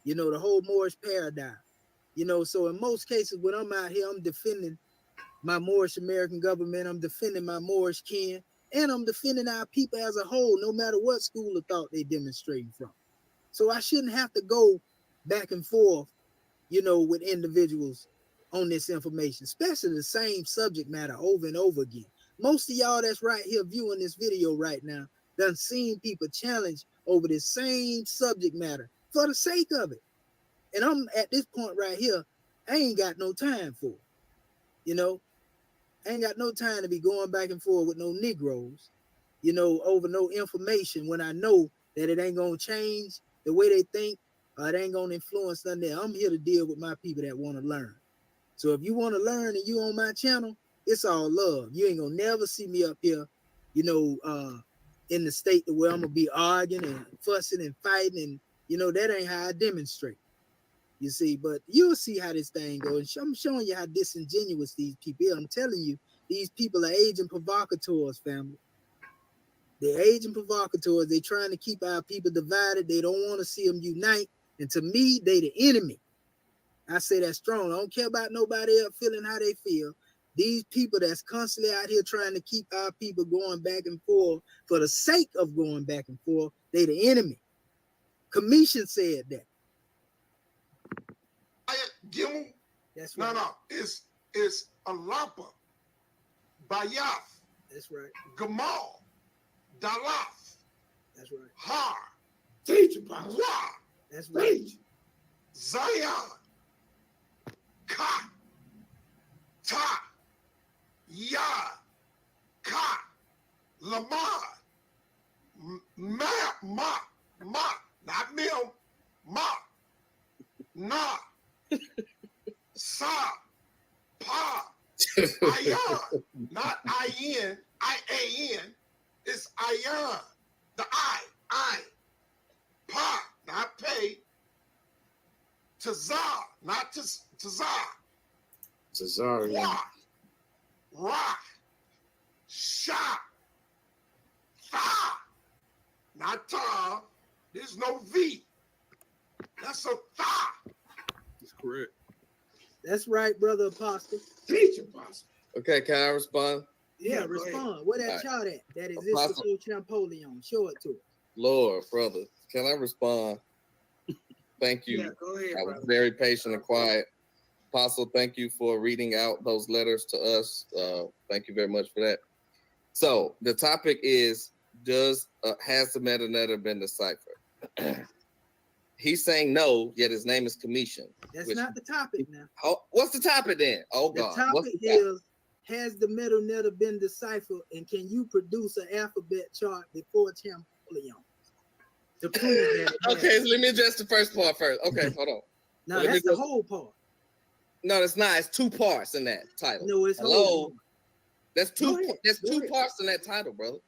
Speaker 2: You know, the whole Moorish paradigm. You know, so in most cases, when I'm out here, I'm defending my Moorish American government, I'm defending my Moorish kin, and I'm defending our people as a whole, no matter what school of thought they demonstrating from. So I shouldn't have to go back and forth, you know, with individuals on this information, especially the same subject matter over and over again. Most of y'all that's right here viewing this video right now done seen people challenge over this same subject matter for the sake of it. And I'm at this point right here, I ain't got no time for it, you know. I ain't got no time to be going back and forth with no Negroes, you know, over no information when I know that it ain't going to change the way they think, or it ain't going to influence nothing there. I'm here to deal with my people that want to learn. So if you want to learn and you on my channel, it's all love. You ain't going to never see me up here, you know, in the state where I'm going to be arguing and fussing and fighting. And, you know, that ain't how I demonstrate. You see, but you'll see how this thing goes. I'm showing you how disingenuous these people are. I'm telling you, these people are agent provocateurs, family. They're agent provocateurs. They're trying to keep our people divided. They don't want to see them unite. And to me, they the enemy. I say that strong. I don't care about nobody else feeling how they feel. These people that's constantly out here trying to keep our people going back and forth for the sake of going back and forth, they the enemy. Commission said that.
Speaker 8: Gimel.
Speaker 2: That's right.
Speaker 8: No, it's Alapa, Bayaf.
Speaker 2: That's right.
Speaker 8: Gamal, Dalaf.
Speaker 2: That's right.
Speaker 8: Har.
Speaker 10: Teach about
Speaker 8: Wa.
Speaker 2: That's right.
Speaker 8: Zion. Ka. Ta. Ya. Ka. Lamar. Ma. Not Mim. Ma. Na. Sa. ion, not I-N, I-A-N. It's ion. The I. Pa, not pay. Tazar, not Tazar.
Speaker 9: Tazarian.
Speaker 8: Ra. Sha. Tha. Not ta. There's no V. That's a tha.
Speaker 6: That's correct.
Speaker 2: That's right, brother Apostle.
Speaker 7: Teach Apostle.
Speaker 9: Okay, can I respond?
Speaker 2: Yeah,
Speaker 7: Yeah, go
Speaker 2: respond. Where that
Speaker 9: All
Speaker 2: chart at? That exists
Speaker 9: Apostle.
Speaker 2: before Champollion. Show it to us.
Speaker 9: Lord, brother, can I respond? Thank you.
Speaker 7: Yeah, go ahead,
Speaker 9: I was
Speaker 7: brother.
Speaker 9: very patient and quiet. Apostle, thank you for reading out those letters to us. Thank you very much for that. So the topic is, has the metadata been deciphered? He's saying no, yet his name is Commission.
Speaker 2: That's not the topic now.
Speaker 9: Oh, what's the topic then? Oh,
Speaker 2: The
Speaker 9: God.
Speaker 2: topic is, has the metadata been deciphered, and can you produce an alphabet chart before Champollion to prove that?
Speaker 9: Okay, so let me address the first part first. Okay, hold on.
Speaker 2: Now
Speaker 9: Let me
Speaker 2: that's the
Speaker 9: just-
Speaker 2: whole part.
Speaker 9: No, it's not. It's 2 parts in that title.
Speaker 2: No, it's
Speaker 9: Hello?
Speaker 2: whole part.
Speaker 9: That's
Speaker 2: Go
Speaker 9: 2.
Speaker 2: ahead,
Speaker 9: There's
Speaker 2: go
Speaker 9: 2
Speaker 2: ahead.
Speaker 9: parts in that title, brother.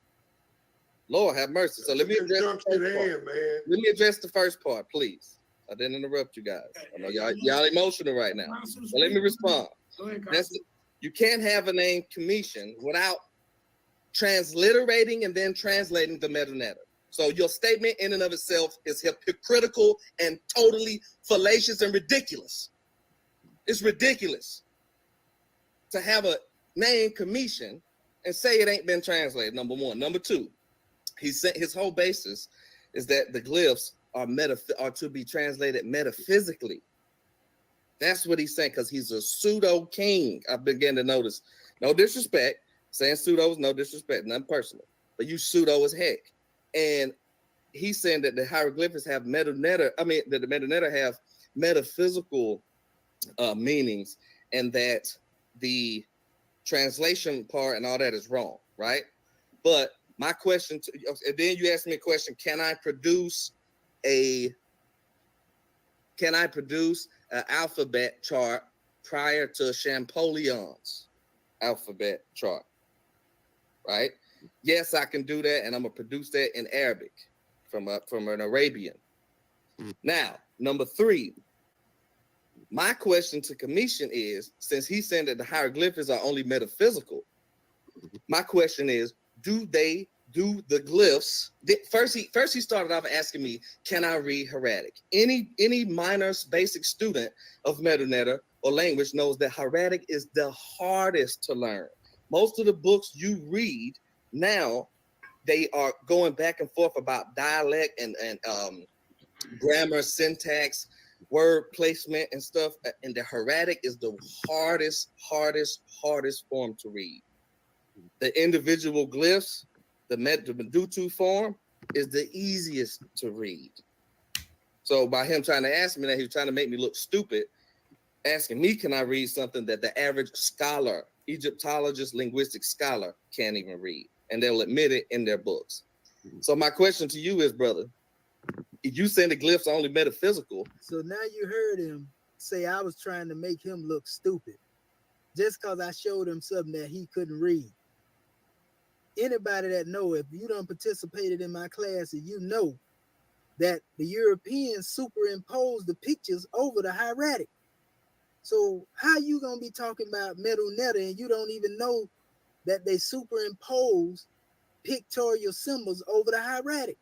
Speaker 9: Lord have mercy. So let me address the first part.
Speaker 8: man.
Speaker 9: Let me address the first part, please. I didn't interrupt you guys. I know y'all emotional right now. But let me respond.
Speaker 7: Go ahead,
Speaker 9: You can't have a name Commission without transliterating and then translating the metadata. So your statement in and of itself is hypocritical and totally fallacious and ridiculous. It's ridiculous to have a name Commission and say it ain't been translated, number one. Number two, he said his whole basis is that the glyphs are to be translated metaphysically. That's what he's saying, because he's a pseudo king. I began to notice. No disrespect. Saying pseudo is no disrespect, nothing personal. But you pseudo as heck. And he's saying that the hieroglyphics have metadata. I mean, that the metadata have metaphysical meanings, and that the translation part and all that is wrong, right? But my question, and then you asked me a question: Can I produce an alphabet chart prior to Champollion's alphabet chart? Right? Yes, I can do that, and I'm gonna produce that in Arabic from an Arabian. Now, number 3. My question to Commission is, since he's saying that the hieroglyphics are only metaphysical, my question is, do the glyphs? First he started off asking me, can I read hieratic? Any minor basic student of metadata or language knows that hieratic is the hardest to learn. Most of the books you read now, they are going back and forth about dialect and grammar, syntax, word placement and stuff, and the hieratic is the hardest form to read. The individual glyphs, the METU form, is the easiest to read. So by him trying to ask me that, he was trying to make me look stupid, asking me, can I read something that the average scholar, Egyptologist, linguistic scholar, can't even read, and they'll admit it in their books. So my question to you is, brother, you saying the glyphs are only metaphysical.
Speaker 2: So now you heard him say I was trying to make him look stupid just because I showed him something that he couldn't read. Anybody that know, if you done participated in my classes, you know that the Europeans superimposed the pictures over the hieratic. So how you gonna be talking about metadata and you don't even know that they superimpose pictorial symbols over the hieratic?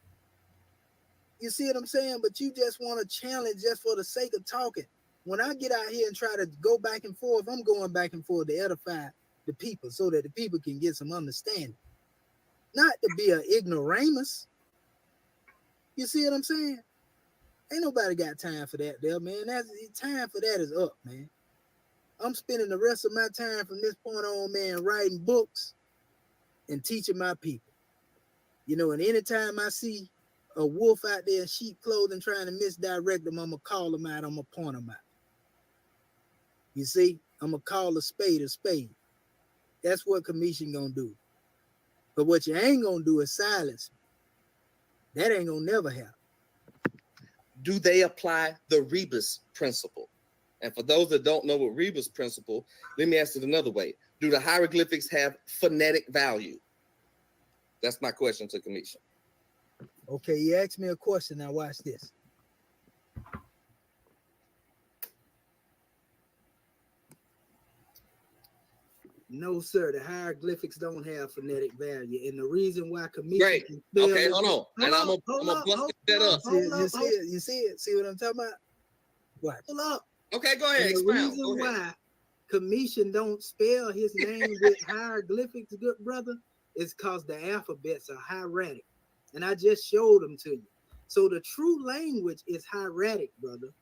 Speaker 2: You see what I'm saying? But you just want to challenge just for the sake of talking. When I get out here and try to go back and forth, I'm going back and forth to edify the people so that the people can get some understanding. Not to be an ignoramus. You see what I'm saying? Ain't nobody got time for that there, man. Time for that is up, man. I'm spending the rest of my time from this point on, man, writing books and teaching my people. You know, and anytime I see a wolf out there in sheep clothing trying to misdirect them, I'm going to call them out. I'm going to point them out. You see, I'm going to call a spade a spade. That's what Commission going to do. But what you ain't going to do is silence me. That ain't going to never happen.
Speaker 9: Do they apply the Rebus principle? And for those that don't know what Rebus principle, let me ask it another way. Do the hieroglyphics have phonetic value? That's my question to Commission.
Speaker 2: Okay, you asked me a question. Now watch this. No, sir. The hieroglyphics don't have phonetic value, and the reason why commission
Speaker 9: Great.
Speaker 2: can spell
Speaker 9: Okay,
Speaker 2: it-
Speaker 9: hold on. And I'm gonna bust that up.
Speaker 2: You see it? You see it? See what I'm talking about? What? Hold up.
Speaker 9: Okay, go ahead.
Speaker 2: And the
Speaker 9: Expound.
Speaker 2: reason
Speaker 9: Go ahead.
Speaker 2: why commission don't spell his name with hieroglyphics, good brother, is because the alphabets are hieratic, and I just showed them to you. So the true language is hieratic, brother.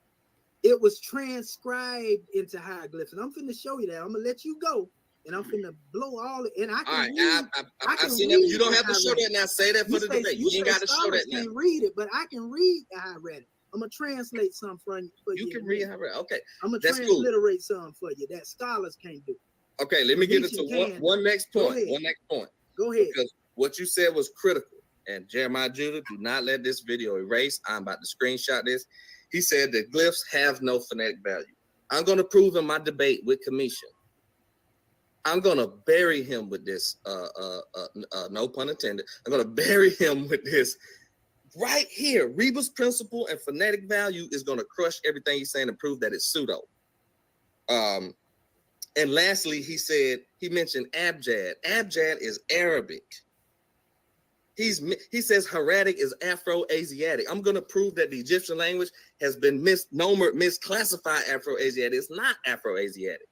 Speaker 2: It was transcribed into hieroglyphs, and I'm finna show you that. I'm gonna let you go, and I'm finna blow all it. And I
Speaker 9: All
Speaker 2: can
Speaker 9: right,
Speaker 2: read.
Speaker 9: I see that. You don't have to show that now. Say that for the debate. You ain't got to show that now.
Speaker 2: Can't read it, but I can read the hieratic. I'm gonna translate something for you.
Speaker 9: You can read hieratic. Okay,
Speaker 2: I'm gonna
Speaker 9: that's cool.
Speaker 2: transliterate something for you that scholars can't do.
Speaker 9: Okay, let me get into
Speaker 2: Commission
Speaker 9: one next
Speaker 2: Go
Speaker 9: point.
Speaker 2: ahead.
Speaker 9: One next point.
Speaker 2: Go ahead.
Speaker 9: Because what you said was critical. And Jeremiah Judah, do not let this video erase. I'm about to screenshot this. He said that glyphs have no phonetic value. I'm going to prove in my debate with Commission. I'm going to bury him with this. No pun intended. I'm going to bury him with this right here. Rebus principle and phonetic value is going to crush everything he's saying and prove that it's pseudo. And lastly, he mentioned abjad. Abjad is Arabic. He says hieratic is Afro-Asiatic. I'm going to prove that the Egyptian language has been misclassified Afro-Asiatic. It's not Afro-Asiatic.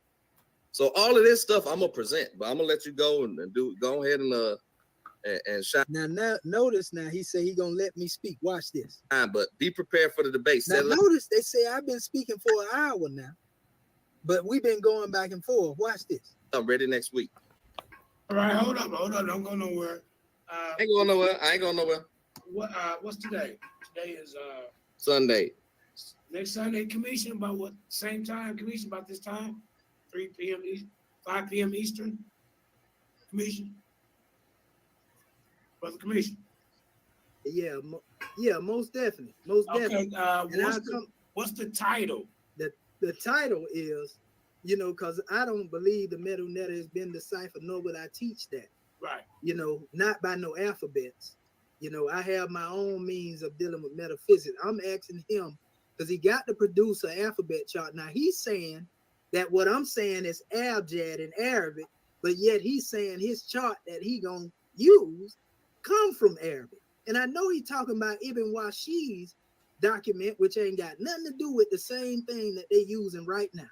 Speaker 9: So all of this stuff I'm gonna present, but I'm gonna let you go and go ahead and shine.
Speaker 2: Now notice now he said he gonna let me speak. Watch this.
Speaker 9: But be prepared for the debate.
Speaker 2: Now notice they say I've been speaking for an hour now, but we've been going back and forth. Watch this.
Speaker 9: I'm ready next week.
Speaker 10: All right, hold up, don't go nowhere.
Speaker 9: Ain't going nowhere. I ain't going nowhere.
Speaker 10: What's today? Today is
Speaker 9: Sunday.
Speaker 10: Next Sunday, commission about what? Same time, commission about this time, 3 p.m. East, 5 p.m. Eastern. Commission. For the commission.
Speaker 2: Yeah, most definitely, definitely.
Speaker 10: What's the title?
Speaker 2: The title is, because I don't believe the METU netter has been deciphered, nor would I teach that.
Speaker 10: Right.
Speaker 2: Not by no alphabets. I have my own means of dealing with metaphysics. I'm asking him because he got to produce an alphabet chart. Now he's saying that what I'm saying is abjad in Arabic, but yet he's saying his chart that he gonna use come from Arabic. And I know he's talking about Ibn Washi's document, which ain't got nothing to do with the same thing that they're using right now.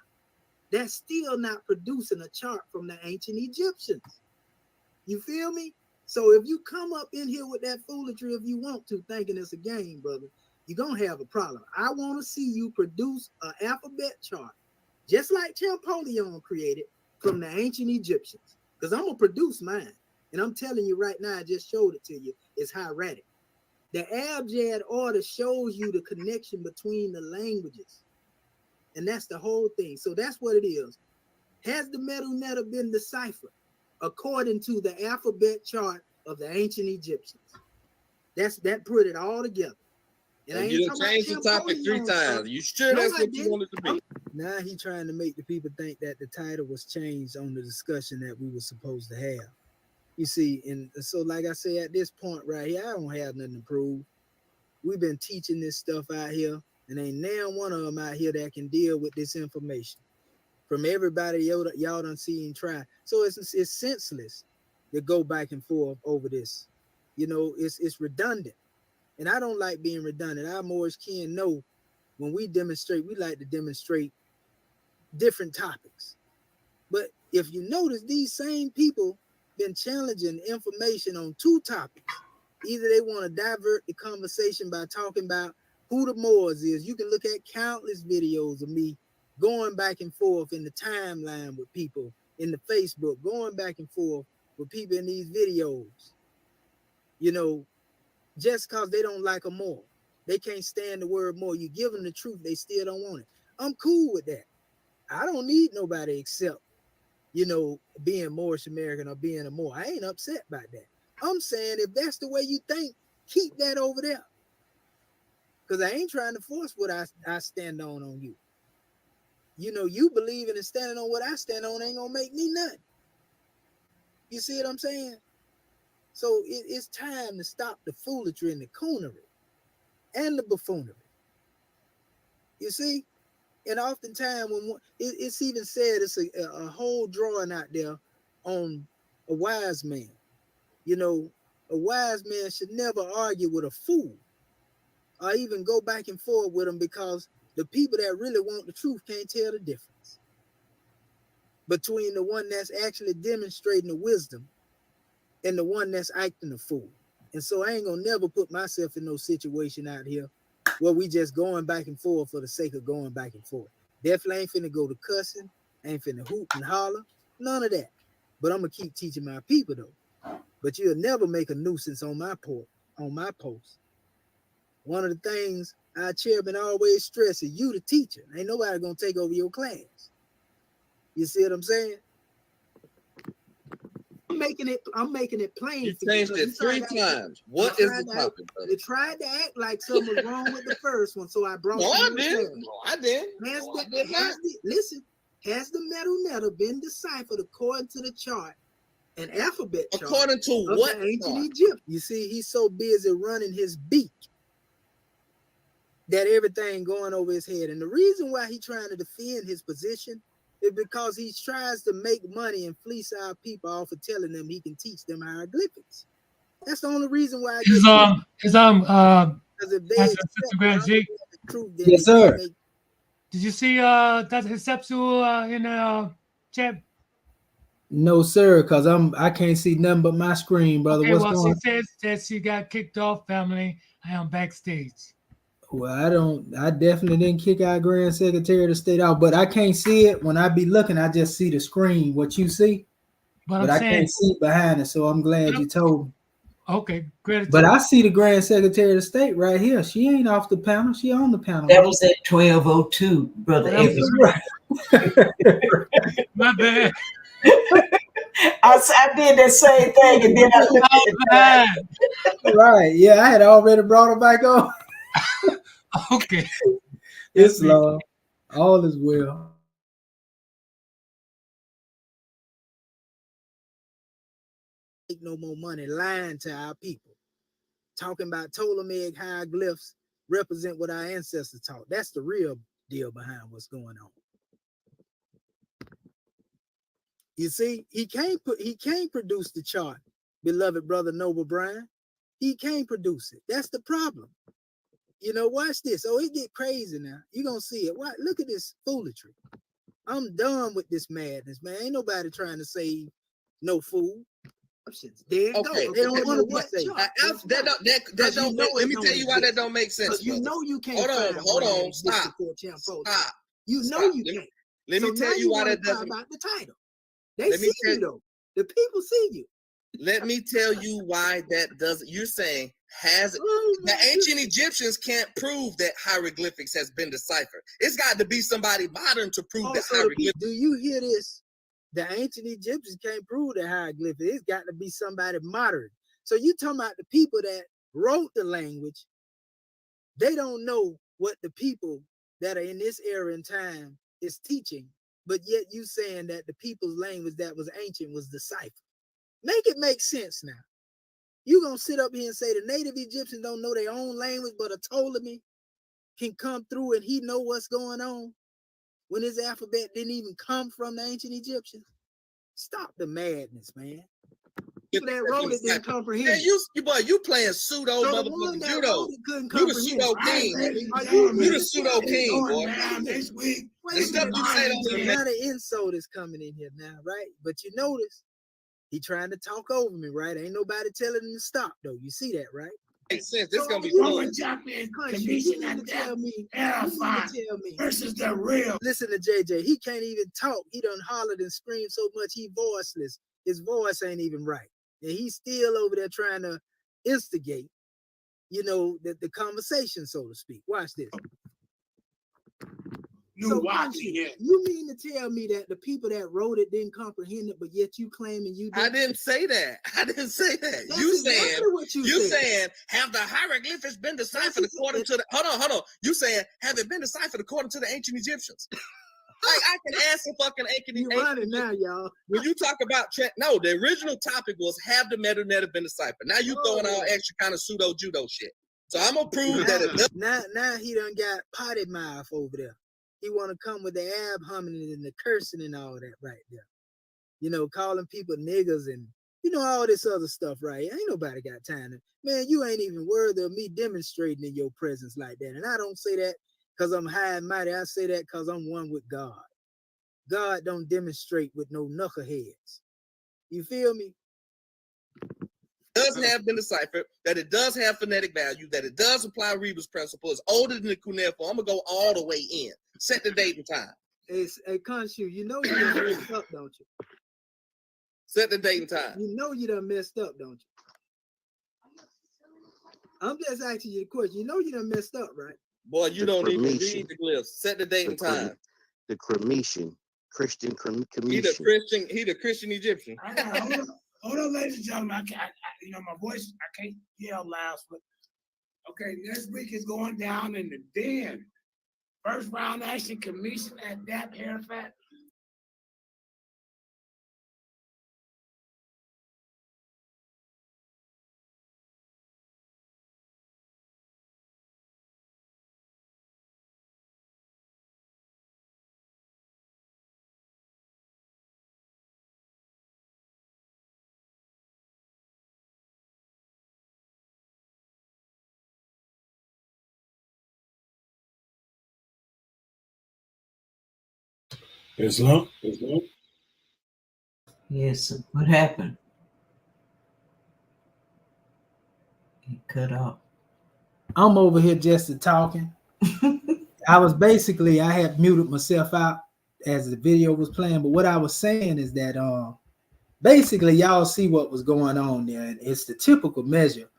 Speaker 2: That's still not producing a chart from the ancient Egyptians. You feel me? So if you come up in here with that foolery, if you want to, thinking it's a game, brother, you're going to have a problem. I want to see you produce an alphabet chart, just like Champollion created from the ancient Egyptians, because I'm going to produce mine. And I'm telling you right now, I just showed it to you, it's hieratic. The abjad order shows you the connection between the languages. And that's the whole thing. So that's what it is. Has the METU netter been deciphered according to the alphabet chart of the ancient Egyptians? That put it all together.
Speaker 9: And you done changed the topic 3 times. You sure that's what you wanted to be?
Speaker 2: Now he trying to make the people think that the title was changed on the discussion that we were supposed to have. You see, and so like I say, at this point right here, I don't have nothing to prove. We've been teaching this stuff out here, and ain't now one of them out here that can deal with this information. From everybody y'all done seen try. So it's senseless to go back and forth over this. It's redundant. And I don't like being redundant. Our Moorish kin know when we demonstrate, we like to demonstrate different topics. But if you notice, these same people been challenging information on 2 topics. Either they want to divert the conversation by talking about who the Moors is. You can look at countless videos of me going back and forth in the timeline with people in the Facebook, going back and forth with people in these videos, just because they don't like a Moor. They can't stand the word Moor. You give them the truth, they still don't want it. I'm cool with that. I don't need nobody except, being Moorish American or being a Moor. I ain't upset by that. I'm saying if that's the way you think, keep that over there. Because I ain't trying to force what I stand on you. You believe in and standing on what I stand on ain't gonna make me nothing. You see what I'm saying? So it's time to stop the foolery and the coonery and the buffoonery. You see? And oftentimes, when it's even said, it's a whole drawing out there on a wise man. You know, a wise man should never argue with a fool or even go back and forth with them, because the people that really want the truth can't tell the difference between the one that's actually demonstrating the wisdom and the one that's acting a fool. And so I ain't gonna never put myself in no situation out here where we just going back and forth for the sake of going back and forth. Definitely ain't finna go to cussing, ain't finna hoot and holler, none of that. But I'm gonna keep teaching my people though. But you'll never make a nuisance on my post. One of the things our chairman always stresses, you the teacher. Ain't nobody gonna take over your class. You see what I'm saying? I'm making it plain.
Speaker 9: You changed it 3 times. What is the topic, brother?
Speaker 2: You tried to act like something was wrong with the first one, so I brought
Speaker 9: No, I didn't. No, I didn't.
Speaker 2: Listen, has the metal been deciphered according to the chart, an alphabet chart?
Speaker 9: According to what?
Speaker 2: Ancient Egypt. You see, he's so busy running his beak that everything going over his head. And the reason why he's trying to defend his position is because he tries to make money and fleece our people off of telling them he can teach them hieroglyphics. That's the only reason why I get
Speaker 3: yes, sir. Did you see Dr. Hesepsu in the chat?
Speaker 2: No, sir, because I can't see nothing but my screen, brother.
Speaker 3: Okay,
Speaker 2: what's
Speaker 3: well,
Speaker 2: going on?
Speaker 3: She says that she got kicked off, family. I am backstage.
Speaker 2: Well, I definitely didn't kick our Grand Secretary of the State out, but I can't see it. When I be looking, I just see the screen, what you see. But I can't see behind it, so I'm glad you told me.
Speaker 3: Okay, great.
Speaker 2: But I see the Grand Secretary of the State right here. She ain't off the panel. She on the panel.
Speaker 4: That was at 12:02, Brother Evans.
Speaker 2: Right.
Speaker 3: My bad.
Speaker 4: I did that same thing, and then I looked at
Speaker 2: it. Right. Yeah, I had already brought her back on.
Speaker 3: Okay.
Speaker 2: It's love. All is well. Make no more money lying to our people. Talking about Ptolemaic hieroglyphs represent what our ancestors taught. That's the real deal behind what's going on. You see, he can't produce the chart, beloved brother Noble Brian. He can't produce it. That's the problem. You know, watch this. Oh, it get crazy now. You're gonna see it. What? Look at this foolery. I'm done with this madness, man. Ain't nobody trying to save no fool. There you go. They don't want to say
Speaker 9: that don't. Let me tell you why that don't make sense.
Speaker 2: You know you can't.
Speaker 9: Hold on. Stop.
Speaker 2: You know you can't.
Speaker 9: Let me tell you why that doesn't.
Speaker 2: About the title. They see you though. The people see you.
Speaker 9: Let me tell you why that doesn't. You're saying the ancient Egyptians can't prove that hieroglyphics has been deciphered. It's got to be somebody modern to prove that hieroglyphics.
Speaker 2: Do you hear this? The ancient Egyptians can't prove the hieroglyphics. It's got to be somebody modern. So you talking about the people that wrote the language? They don't know what the people that are in this era and time is teaching, but yet you saying that the people's language that was ancient was deciphered. Make it make sense now. You gonna sit up here and say the native Egyptians don't know their own language, but a Ptolemy can come through and he know what's going on when his alphabet didn't even come from the ancient Egyptians? Stop the madness, man. People that wrote it didn't comprehend.
Speaker 9: Man, you playing pseudo motherfucking judo. You the pseudo king. You the pseudo king, boy. The stuff you say don't
Speaker 2: now the insult is coming in here now, right? But you notice he trying to talk over me, right? Ain't nobody telling him to stop, though. You see that, right?
Speaker 9: Makes sense. This is gonna be
Speaker 10: fun. Commission and tell me versus the real.
Speaker 2: Listen to JJ. He can't even talk. He done hollered and screamed so much he voiceless. His voice ain't even right. And he's still over there trying to instigate, you know, the conversation, so to speak. Watch this. You mean to tell me that the people that wrote it didn't comprehend it, but yet you claiming you did?
Speaker 9: I didn't say that.
Speaker 2: That's
Speaker 9: you
Speaker 2: exactly
Speaker 9: saying have the hieroglyphics been deciphered according to the hold on. You saying have it been deciphered according to the ancient Egyptians? Like I can ask a fucking
Speaker 2: You running now, y'all.
Speaker 9: when you talk about no, the original topic was have the METU have been deciphered. Now you throwing all extra kind of pseudo judo shit. So I'm gonna prove that it does.
Speaker 2: Now he done got potty mouth over there. He want to come with the ab humming and the cursing and all that right there. You know, calling people niggas and you know all this other stuff right here. Ain't nobody got time to, man, you ain't even worthy of me demonstrating in your presence like that. And I don't say that because I'm high and mighty. I say that because I'm one with God. God don't demonstrate with no knuckleheads. You feel me?
Speaker 9: Does have been deciphered, that it does have phonetic value, that it does apply Rebus principle, it's older than the cuneiform. I'm gonna go all the way in. Set the date and time.
Speaker 2: Hey, Khonshu, you know you done messed up, don't you?
Speaker 9: Set the date and time.
Speaker 2: You know you done messed up, don't you? I'm just asking you a question. You know you done messed up, right?
Speaker 9: Boy, you don't even read the glyphs. Set the date and time.
Speaker 11: The Cremation, Christian Cremation.
Speaker 9: He the Christian Egyptian.
Speaker 10: Hold on, ladies and gentlemen. You know, my voice, I can't yell loud, but okay, next week is going down in the den. First round action commission at that Hierophant.
Speaker 6: Islam.
Speaker 4: Yes. What happened? He cut off.
Speaker 2: I'm over here just talking. I had muted myself out as the video was playing, but what I was saying is that basically y'all see what was going on there, and it's the typical measure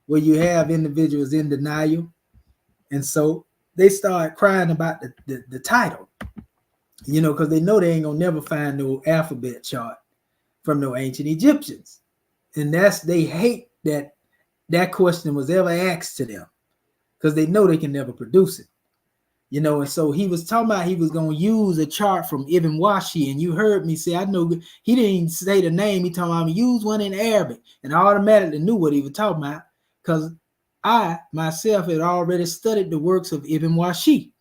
Speaker 2: where you have individuals in denial, and so they start crying about the title, you know, because they know they ain't gonna never find no alphabet chart from no ancient Egyptians, and they hate that question was ever asked to them because they know they can never produce it. You know, and so he was talking about he was going to use a chart from Ibn Washi, and you heard me say, I know he didn't say the name. He talking about use one in Arabic, and I automatically knew what he was talking about because I myself had already studied the works of Ibn Washi,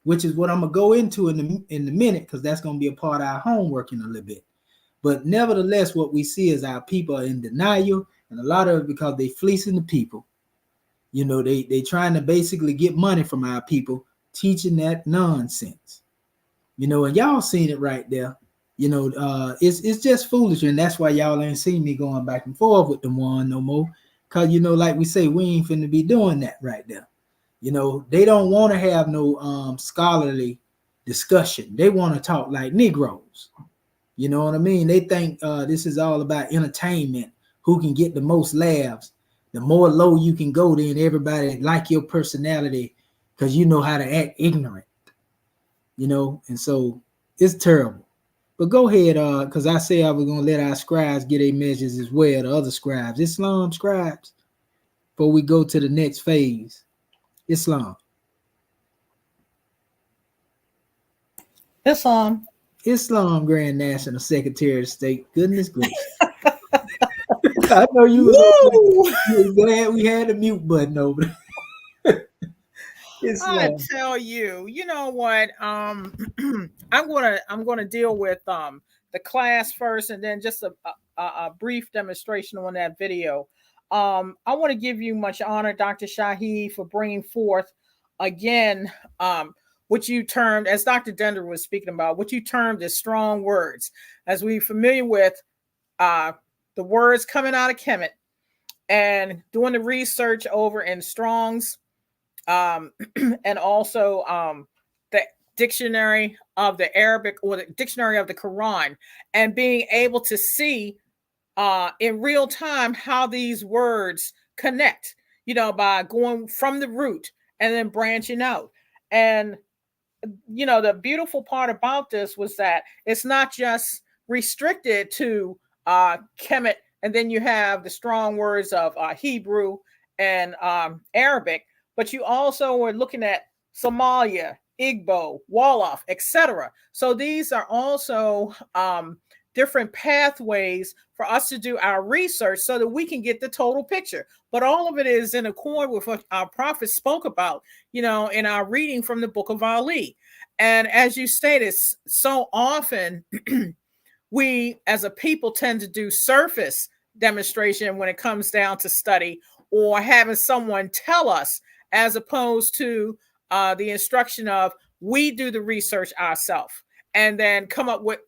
Speaker 2: which is what I'm going to go into in the minute because that's going to be a part of our homework in a little bit. But nevertheless, what we see is our people are in denial, and a lot of it because they fleecing the people. You know, they trying to basically get money from our people, teaching that nonsense, you know, and y'all seen it right there. You know, it's just foolish, and that's why y'all ain't seen me going back and forth with them one no more. Cause you know, like we say, we ain't finna be doing that right there. You know, they don't want to have no scholarly discussion. They want to talk like Negroes. You know what I mean? They think this is all about entertainment. Who can get the most laughs? The more low you can go, then everybody like your personality. Because you know how to act ignorant, you know, and so it's terrible. But go ahead, because I say I was going to let our scribes get their measures as well, the other scribes, Islam scribes, before we go to the next phase. Islam, Grand National Secretary of State. Goodness gracious. I know you was glad we had the mute button over there.
Speaker 5: I tell you, you know what? I'm gonna deal with the class first, and then just a brief demonstration on that video. I want to give you much honor, Dr. Shaheed, for bringing forth again what you termed, as Dr. Dender was speaking about, what you termed as strong words, as we're familiar with the words coming out of Kemet and doing the research over in Strong's. And also the dictionary of the Arabic, or the dictionary of the Quran, and being able to see in real time how these words connect, you know, by going from the root and then branching out. And, you know, the beautiful part about this was that it's not just restricted to Kemet, and then you have the strong words of Hebrew and Arabic, but you also were looking at Somalia Igbo, Wolof, etc. So these are also different pathways for us to do our research so that we can get the total picture. But all of it is in accord with what our prophet spoke about, in our reading from the book of Ali. And as you stated, so often we as a people tend to do surface demonstration when it comes down to study or having someone tell us, as opposed to the instruction of we do the research ourselves and then come up with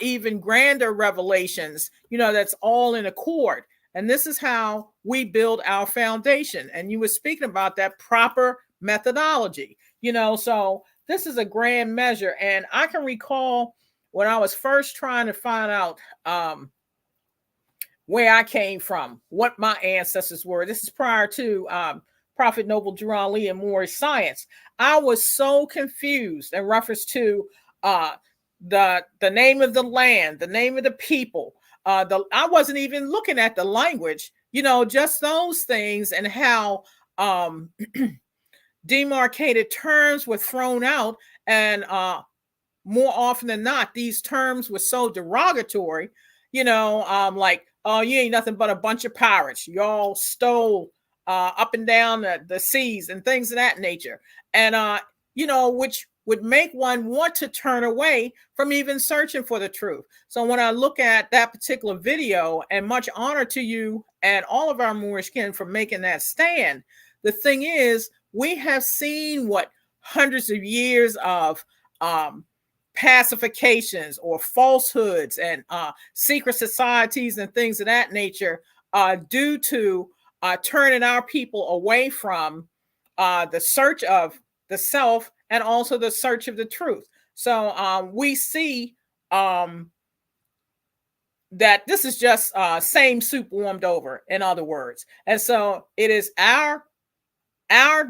Speaker 5: even grander revelations, that's all in accord. And this is how we build our foundation. And you were speaking about that proper methodology, so this is a grand measure. And I can recall when I was first trying to find out where I came from, what my ancestors were. This is prior to Prophet Noble Drew Ali and Moorish science. I was so confused in reference to the name of the land, the name of the people. I wasn't even looking at the language, just those things, and how demarcated terms were thrown out. And more often than not, these terms were so derogatory, like, oh, you ain't nothing but a bunch of pirates. Y'all stole up and down the seas and things of that nature. And, which would make one want to turn away from even searching for the truth. So when I look at that particular video, and much honor to you and all of our Moorish kin for making that stand, the thing is, we have seen what hundreds of years of pacifications or falsehoods and secret societies and things of that nature due to turning our people away from the search of the self and also the search of the truth. So we see that this is just same soup warmed over, in other words. And so it is our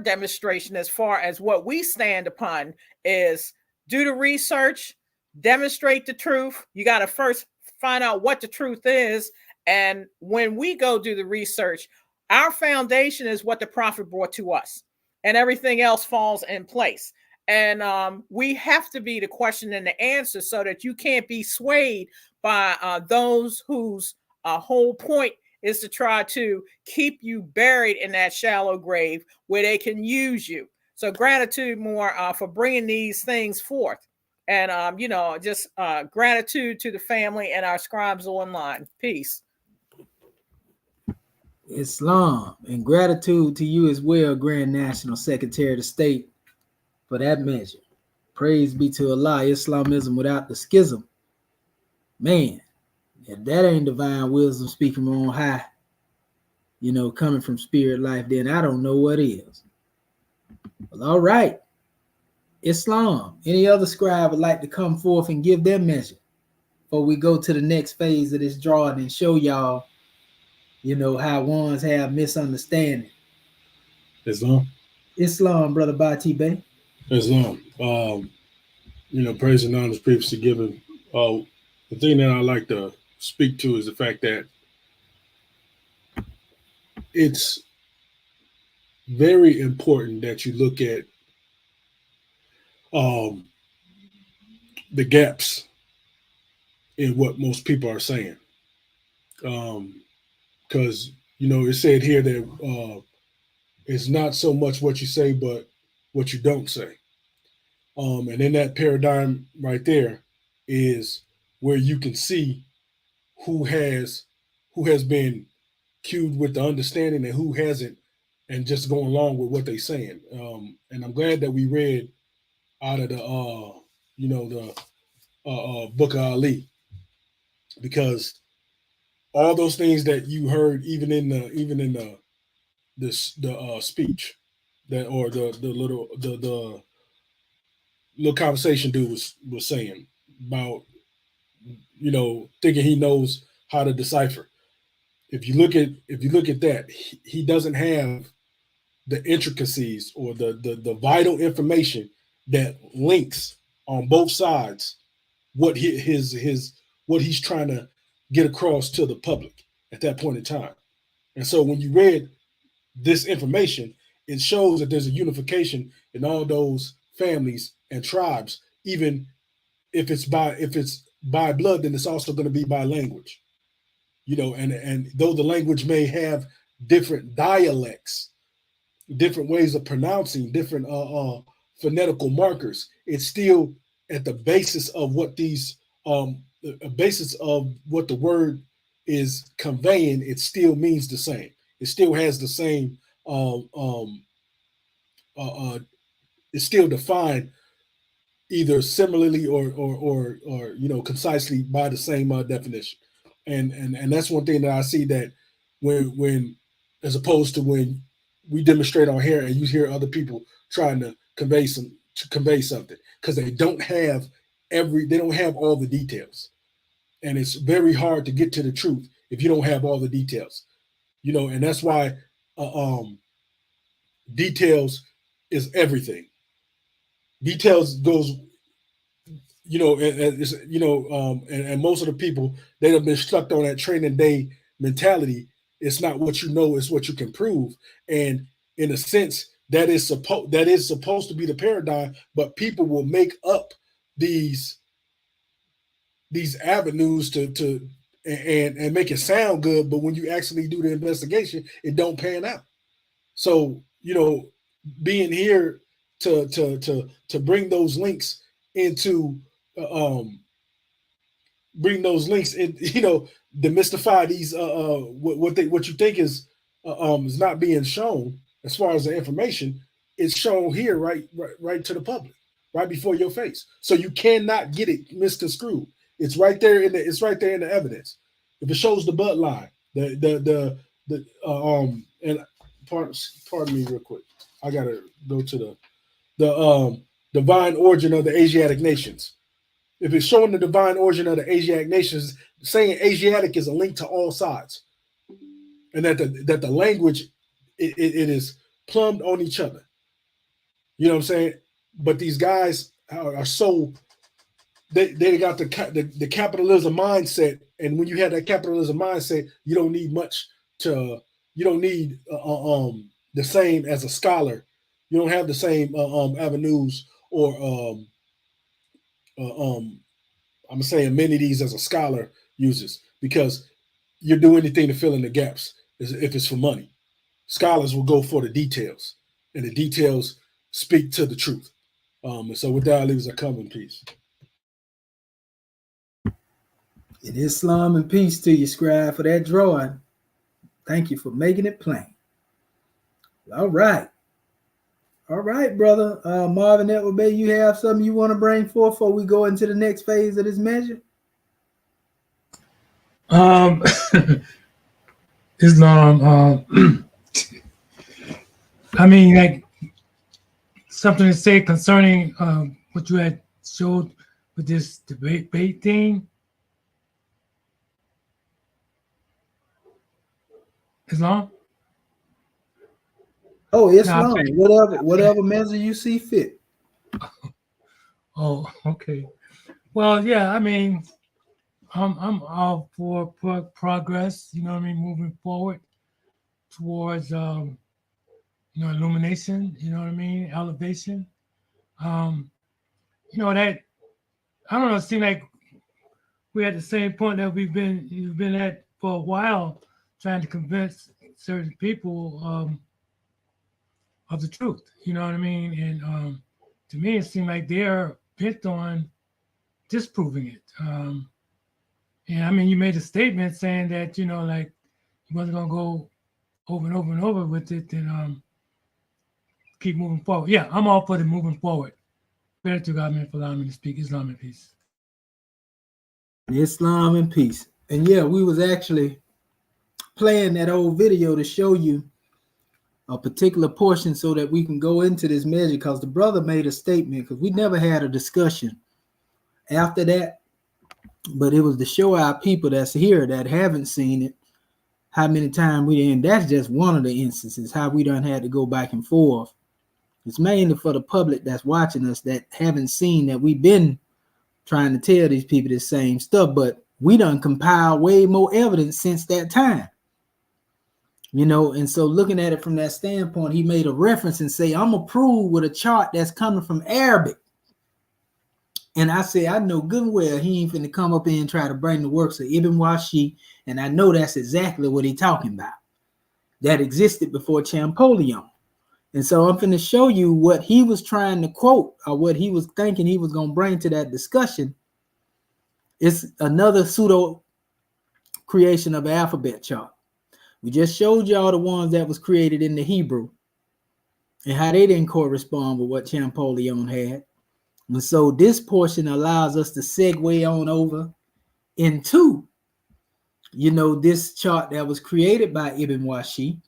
Speaker 5: demonstration as far as what we stand upon is do the research, demonstrate the truth. You got to first find out what the truth is. And when we go do the research, our foundation is what the prophet brought to us, and everything else falls in place. And we have to be the question and the answer, so that you can't be swayed by those whose whole point is to try to keep you buried in that shallow grave where they can use you. So gratitude more for bringing these things forth. And, just gratitude to the family and our scribes online. Peace.
Speaker 2: Islam, and gratitude to you as well, Grand National Secretary of the State, for that measure. Praise be to Allah. Islamism without the schism. Man, if that ain't divine wisdom speaking from on high, coming from spirit life, then I don't know what is. Well, all right. Islam, any other scribe would like to come forth and give their measure before we go to the next phase of this drawing and show y'all, how ones have misunderstanding. Islam, Brother Bati Bey.
Speaker 6: Islam. Praise and honor is previously given. The thing that I like to speak to is the fact that it's very important that you look at the gaps in what most people are saying. Because, it said here that it's not so much what you say, but what you don't say. And in that paradigm right there is where you can see who has been cued with the understanding and who hasn't, and just going along with what they're saying. And I'm glad that we read out of the Book of Ali, because all those things that you heard, even in the speech that, or the little conversation dude was saying about, thinking he knows how to decipher. If you look at that, he doesn't have the intricacies or the vital information that links on both sides what what he's trying to get across to the public at that point in time. And so when you read this information, it shows that there's a unification in all those families and tribes. Even if it's by blood, then it's also going to be by language. You know, and though the language may have different dialects, different ways of pronouncing, different phonetical markers, it's still at the basis of what these a basis of what the word is conveying. It still means the same. It still has the same it's still defined either similarly or you know, concisely by the same definition. And that's one thing that I see, that when as opposed to when we demonstrate on here and you hear other people trying to convey something, because they don't have all the details. And it's very hard to get to the truth if you don't have all the details. You know, and that's why details is everything. Details goes, you know, and most of the people, they have been stuck on that training day mentality. It's not what you know, it's what you can prove. And in a sense, that is supposed to be the paradigm, but people will make up these avenues to make it sound good, but when you actually do the investigation, it don't pan out. So, you know, being here to bring those links into bring those links in, you know, demystify these what you think is not being shown as far as the information. It's shown here right to the public, right before your face. So you cannot get it misconstrued. It's right there in the evidence. If it shows the bloodline, and pardon me real quick. I gotta go to the divine origin of the Asiatic nations. If it's showing the divine origin of the Asiatic nations, saying Asiatic is a link to all sides, and that the language it is plumbed on each other. You know what I'm saying? But these guys are so they got the capitalism mindset, and when you have that capitalism mindset, you don't need much to. You don't need the same as a scholar. You don't have the same avenues or I'm gonna say amenities as a scholar uses, because you do anything to fill in the gaps if it's for money. Scholars will go for the details, and the details speak to the truth. And so with that, I leave a comment piece.
Speaker 2: In Islam and peace to you, Scribe, for that drawing. Thank you for making it plain. All right, brother. Marvin Edward, you have something you want to bring forth before we go into the next phase of this measure?
Speaker 3: Islam. I mean, like, something to say concerning what you had showed with this debate thing. Islam?
Speaker 2: Oh, Islam. Whatever measure you see fit.
Speaker 3: Oh, okay. Well, yeah, I mean, I'm all for progress, you know what I mean, moving forward towards you know, illumination, you know what I mean, elevation. You know, that, I don't know, it seems like we're at the same point that you've been at for a while, trying to convince certain people of the truth, you know what I mean? And to me, it seemed like they're bent on disproving it. And I mean, you made a statement saying that, you know, like, you wasn't gonna go over and over and over with it, then keep moving forward. Yeah, I'm all for the moving forward. Better to God, man, for allowing me to speak. Islam and peace.
Speaker 2: Islam and peace. And yeah, we was actually playing that old video to show you a particular portion so that we can go into this measure, because the brother made a statement, because we never had a discussion after that, but it was to show our people that's here that haven't seen it how many times we did. That's just one of the instances how we done had to go back and forth. It's mainly for the public that's watching us that haven't seen that we've been trying to tell these people the same stuff, but we done compiled way more evidence since that time. You know, and so looking at it from that standpoint, he made a reference and say, I'm gonna prove with a chart that's coming from Arabic. And I say, I know good and well he ain't finna come up in and try to bring the works of Ibn Washi, and I know that's exactly what he talking about. That existed before Champollion. And so I'm finna show you what he was trying to quote, or what he was thinking he was gonna bring to that discussion. It's another pseudo creation of an alphabet chart. We just showed y'all the ones that was created in the Hebrew and how they didn't correspond with what Champollion had. And so this portion allows us to segue on over into, this chart that was created by Ibn Washi,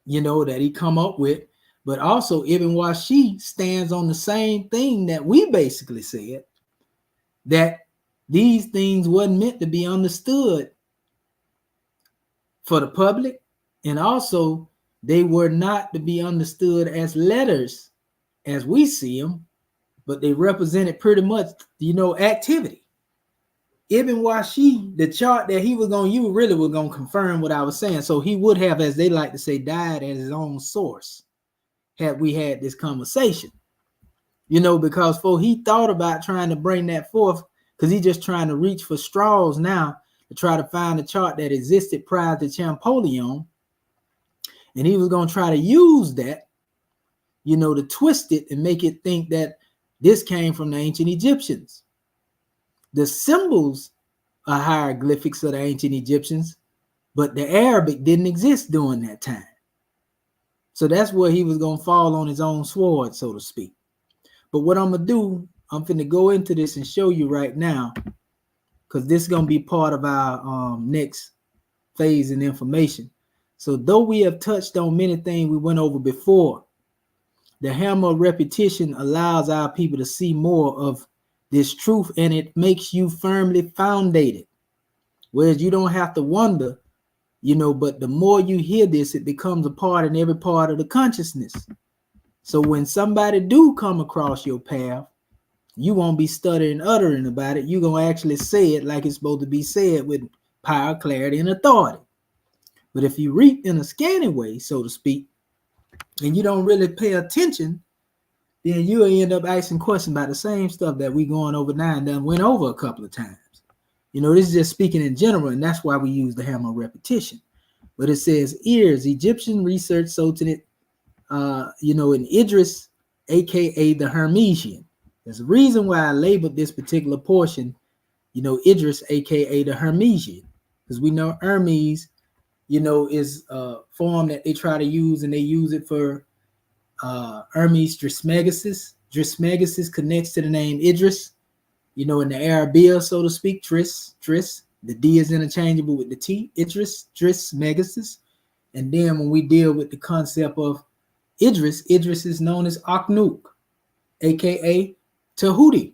Speaker 2: that he come up with. But also Ibn Washi stands on the same thing that we basically said, that these things wasn't meant to be understood for the public, and also they were not to be understood as letters as we see them, but they represented pretty much, activity. Ibn Washi, the chart that he was going to use really was going to confirm what I was saying. So he would have, as they like to say, died at his own source had we had this conversation, because for he thought about trying to bring that forth, because he's just trying to reach for straws now to try to find a chart that existed prior to Champollion. And he was going to try to use that, to twist it and make it think that this came from the ancient Egyptians. The symbols are hieroglyphics of the ancient Egyptians, but the Arabic didn't exist during that time. So that's where he was going to fall on his own sword, so to speak. But what I'm going to do, I'm going to go into this and show you right now, because this is going to be part of our next phase in information. So though we have touched on many things we went over before, the hammer of repetition allows our people to see more of this truth, and it makes you firmly founded. Whereas you don't have to wonder, but the more you hear this, it becomes a part in every part of the consciousness. So when somebody do come across your path, you won't be stuttering, uttering about it. You're going to actually say it like it's supposed to be said with power, clarity, and authority. But if you read in a scanning way, so to speak, and you don't really pay attention, then you'll end up asking questions about the same stuff that we going over now and done went over a couple of times. This is just speaking in general, and that's why we use the hammer of repetition. But it says E.A.R.S, Egyptian Research Sultanate, in Idris, aka the Hermesian. There's a reason why I labeled this particular portion, Idris, aka the Hermesian, because we know Hermes, is a form that they try to use, and they use it for Hermes Trismegistus. Trismegistus connects to the name Idris, in the Arabia, so to speak, Tris. The D is interchangeable with the T, Idris, Trismegistus. And then when we deal with the concept of Idris is known as Akhnuk, aka Tahuti,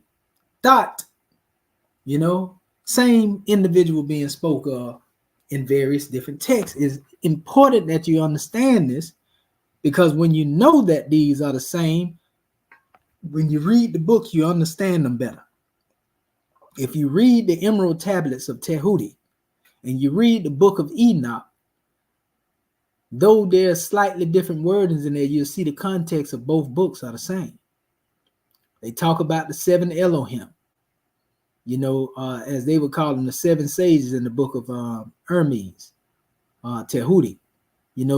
Speaker 2: Dot. Same individual being spoke of in various different texts. It's important that you understand this, because when you know that these are the same, when you read the book, you understand them better. If you read the Emerald Tablets of Tehuti and you read the book of Enoch, though there's slightly different wordings in there, you'll see the context of both books are the same. They talk about the seven Elohim, as they would call them, the seven sages in the book of Hermes, Tehuti.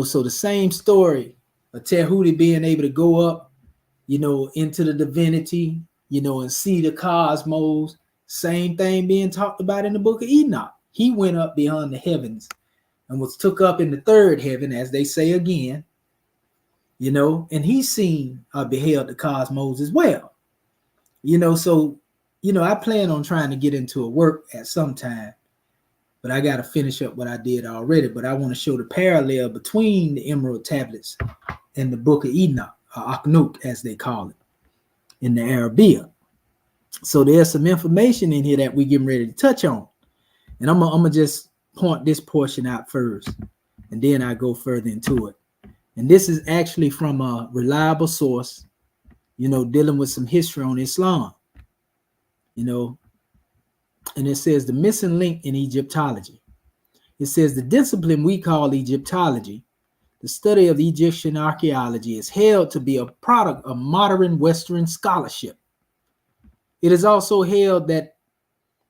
Speaker 2: So the same story of Tehuti being able to go up, into the divinity, and see the cosmos. Same thing being talked about in the book of Enoch. He went up beyond the heavens and was took up in the third heaven, as they say again, and he seen beheld the cosmos as well. So, I plan on trying to get into a work at some time, but I got to finish up what I did already. But I want to show the parallel between the Emerald Tablets and the book of Enoch, or Akhnuk, as they call it in the Arabia. So there's some information in here that we getting ready to touch on. And I'm gonna just point this portion out first, and then I go further into it. And this is actually from a reliable source, dealing with some history on Islam, and it says the missing link in Egyptology. It says the discipline we call Egyptology, the study of Egyptian archaeology, is held to be a product of modern Western scholarship. It is also held that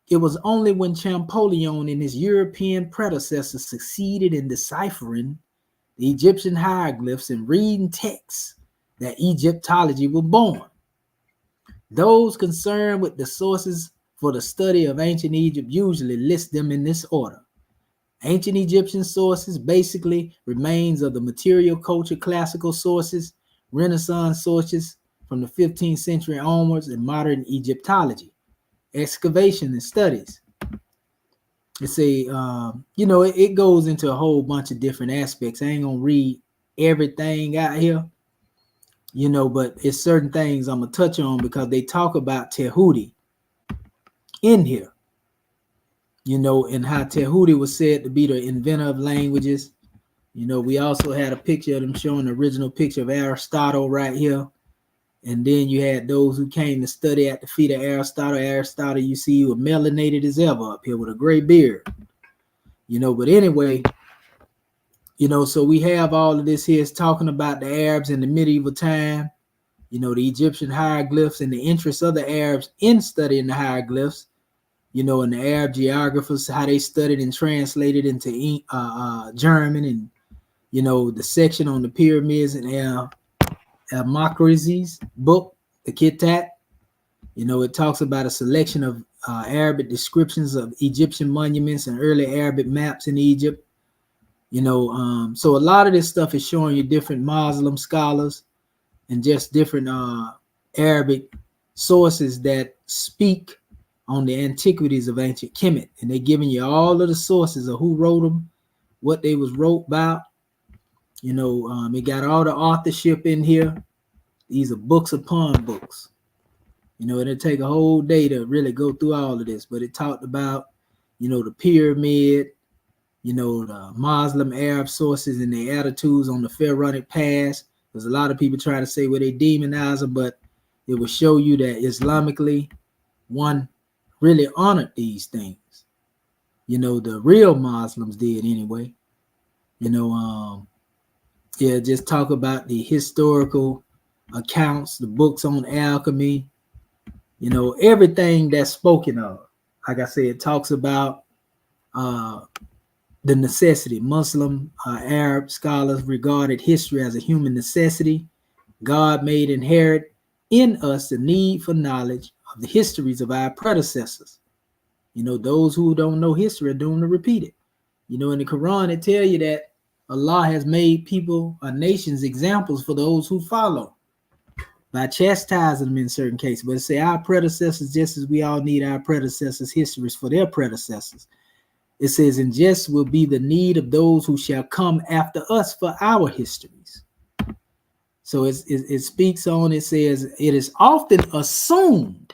Speaker 2: it was only when Champollion and his European predecessors succeeded in deciphering the Egyptian hieroglyphs and reading texts that Egyptology was born. Those concerned with the sources for the study of ancient Egypt usually list them in this order. Ancient Egyptian sources, basically remains of the material culture, classical sources, Renaissance sources from the 15th century onwards, and modern Egyptology, excavation and studies. It's it goes into a whole bunch of different aspects. I ain't gonna read everything out here, but it's certain things I'm gonna touch on because they talk about Tehuti in here, and how Tehuti was said to be the inventor of languages. We also had a picture of them showing the original picture of Aristotle right here. And then you had those who came to study at the feet of Aristotle. Aristotle, you see, he was melanated as ever up here with a gray beard. But anyway, so we have all of this here. It's talking about the Arabs in the medieval time, the Egyptian hieroglyphs and the interest of the Arabs in studying the hieroglyphs, and the Arab geographers, how they studied and translated into German, and, the section on the pyramids and Al-Makrizi's book, the Kitab. It talks about a selection of Arabic descriptions of Egyptian monuments and early Arabic maps in Egypt. So a lot of this stuff is showing you different Muslim scholars and just different Arabic sources that speak on the antiquities of ancient Kemet, and they're giving you all of the sources of who wrote them, what they was wrote about. It got all the authorship in here. These are books upon books. It'll take a whole day to really go through all of this, but it talked about, the pyramid, the Muslim Arab sources and their attitudes on the pharaonic past. There's a lot of people try to say, well, they demonize them, but it will show you that Islamically, one really honored these things. The real Muslims did anyway. Just talk about the historical accounts, the books on alchemy, everything that's spoken of. Like I said, it talks about the necessity. Muslim Arab scholars regarded history as a human necessity. God made inherent in us the need for knowledge of the histories of our predecessors. Those who don't know history are doomed to repeat it. In the Quran, it tells you that Allah has made people or nations examples for those who follow by chastising them in certain cases. But it say our predecessors, just as we all need our predecessors' histories for their predecessors. It says, and just will be the need of those who shall come after us for our histories. So it speaks on, it says, it is often assumed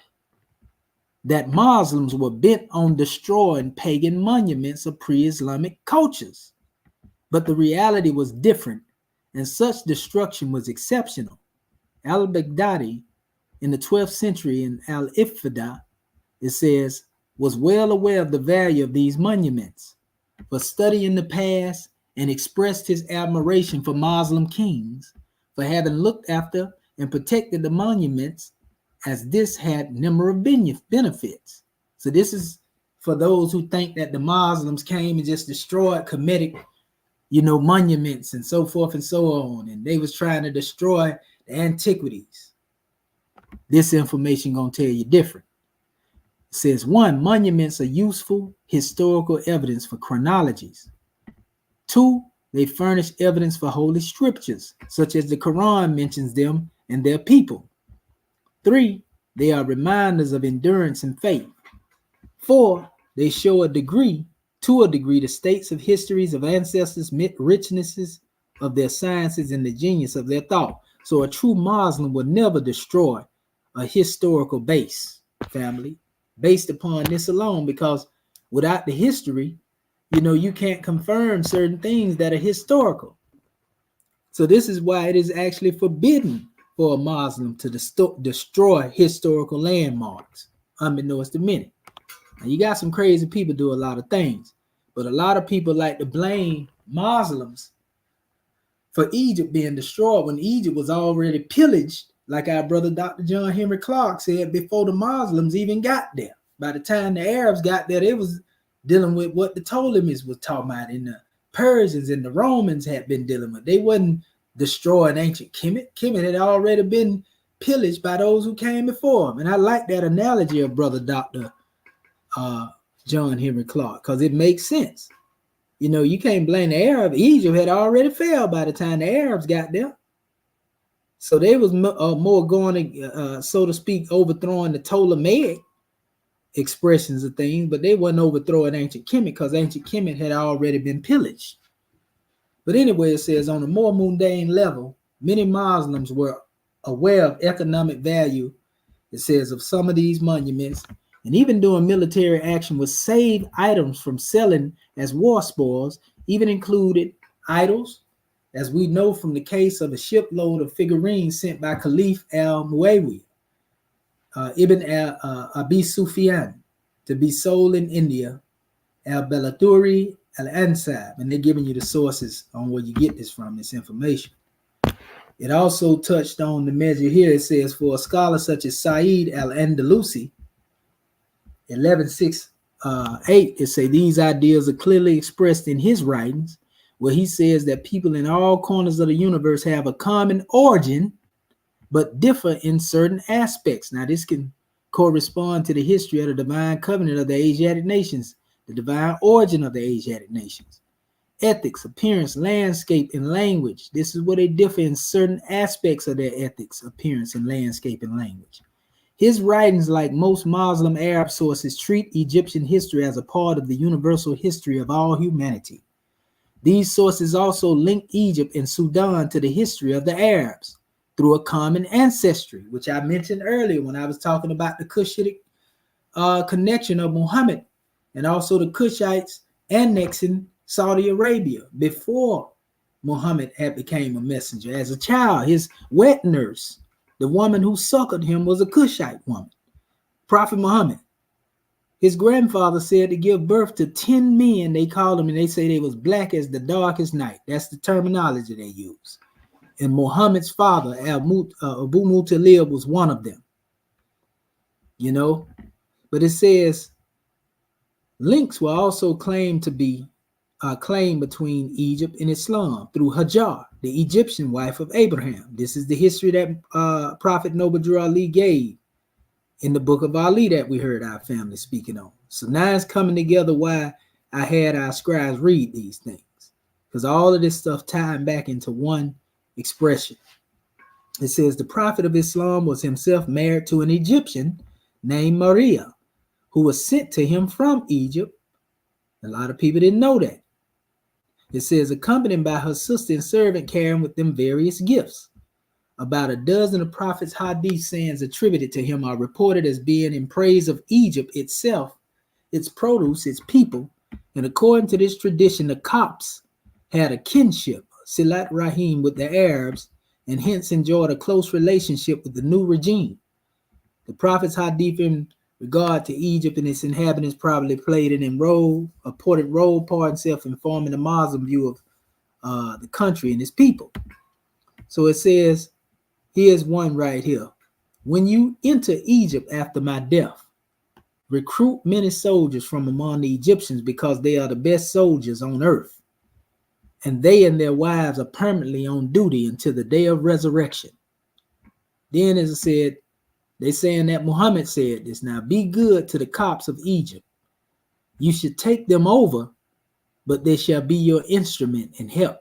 Speaker 2: that Muslims were bent on destroying pagan monuments of pre-Islamic cultures. But the reality was different, and such destruction was exceptional. Al-Baghdadi in the 12th century in Al-Ifada, it says, was well aware of the value of these monuments for studying the past, and expressed his admiration for Muslim kings for having looked after and protected the monuments, as this had numerous benefits. So this is for those who think that the Muslims came and just destroyed Kemetic, monuments and so forth and so on, and they was trying to destroy the antiquities. This information gonna tell you different. It says, 1, monuments are useful historical evidence for chronologies. 2, they furnish evidence for holy scriptures, such as the Quran mentions them and their people. 3, they are reminders of endurance and faith. 4, they show to a degree, the states of histories of ancestors, richnesses of their sciences, and the genius of their thought. So a true Muslim will never destroy a historical base, family, based upon this alone, because without the history, you can't confirm certain things that are historical. So this is why it is actually forbidden for a Muslim to destroy historical landmarks, unbeknownst to many. Now, you got some crazy people do a lot of things, but a lot of people like to blame Muslims for Egypt being destroyed when Egypt was already pillaged like our brother Dr. John Henry Clark said, before the Muslims even got there. By the time the Arabs got there, they was dealing with what the Ptolemies was talking about, and the Persians and the Romans had been dealing with. They wasn't destroying ancient Kemet. Kemet had already been pillaged by those who came before them. And I like that analogy of brother Dr. John Henry Clark, because it makes sense. You know, you can't blame the Arab. Egypt had already fell by the time the Arabs got there. So they was more going to, so to speak, overthrowing the Ptolemaic expressions of things, but they wasn't overthrowing ancient Kemet because ancient Kemet had already been pillaged. But anyway, it says on a more mundane level, many Muslims were aware of economic value, it says, of some of these monuments, and even doing military action would save items from selling as war spoils, even included idols, as we know from the case of a shipload of figurines sent by Caliph al-Muawiyah, Ibn Abi Sufyan, to be sold in India, al-Balaturi al-Ansab, and they're giving you the sources on where you get this from, this information. It also touched on the measure here. It says, for a scholar such as Said al-Andalusi, 1168, it say these ideas are clearly expressed in his writings, where he says that people in all corners of the universe have a common origin, but differ in certain aspects. Now, this can correspond to the history of the divine covenant of the Asiatic nations, the divine origin of the Asiatic nations. Ethics, appearance, landscape, and language. This is where they differ in certain aspects of their ethics, appearance, and landscape and language. His writings, like most Muslim Arab sources, treat Egyptian history as a part of the universal history of all humanity. These sources also link Egypt and Sudan to the history of the Arabs through a common ancestry, which I mentioned earlier when I was talking about the Cushitic connection of Muhammad, and also the Cushites annexing Saudi Arabia before Muhammad had became a messenger. As a child, his wet nurse, the woman who suckled him, was a Cushite woman. Prophet Muhammad, his grandfather said to give birth to 10 men, they called them, and they say they was black as the darkest night. That's the terminology they use. And Muhammad's father, Abu Muttalib, was one of them. You know, but it says links were also claimed to be claim between Egypt and Islam through Hajar, the Egyptian wife of Abraham. This is the history that Prophet Noble Drew Ali gave in the book of Ali that we heard our family speaking on. So now it's coming together why I had our scribes read these things, because all of this stuff tied back into one expression. It says the Prophet of Islam was himself married to an Egyptian named Maria, who was sent to him from Egypt. A lot of people didn't know that. It says, accompanied by her sister and servant carrying with them various gifts. About a dozen of Prophet's hadith sayings attributed to him are reported as being in praise of Egypt itself, its produce, its people. And according to this tradition, the Copts had a kinship, Silat Rahim, with the Arabs, and hence enjoyed a close relationship with the new regime. The Prophet's hadith in regard to Egypt and its inhabitants probably played an important role part itself in forming the Muslim view of the country and its people. So it says, here's one right here. When you enter Egypt after my death, recruit many soldiers from among the Egyptians, because they are the best soldiers on earth, and they and their wives are permanently on duty until the day of resurrection. Then, as I said, they saying that Muhammad said this. Now, be good to the Copts of Egypt. You should take them over, but they shall be your instrument and help.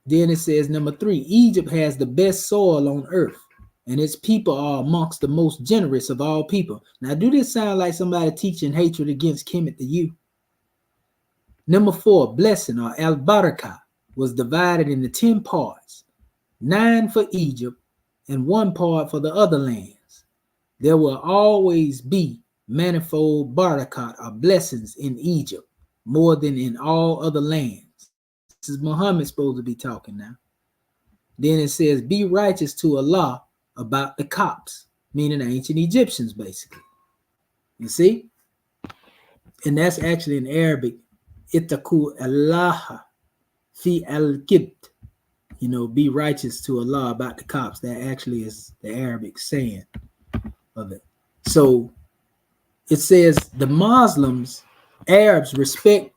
Speaker 2: Then it says, number 3, Egypt has the best soil on earth, and its people are amongst the most generous of all people. Now, do this sound like somebody teaching hatred against Kemet to you? Number 4, blessing, or al-barakah, was divided into 10 parts, 9 for Egypt and 1 part for the other lands. There will always be manifold barakat, or blessings, in Egypt, more than in all other lands. This is Muhammad supposed to be talking now. Then it says, be righteous to Allah about the Copts, meaning the ancient Egyptians, basically. You see? And that's actually in Arabic, Ittaqu Allah fi al-Kibt. be righteous to Allah about the cops. That actually is the Arabic saying of it. So it says the Muslims, Arabs, respect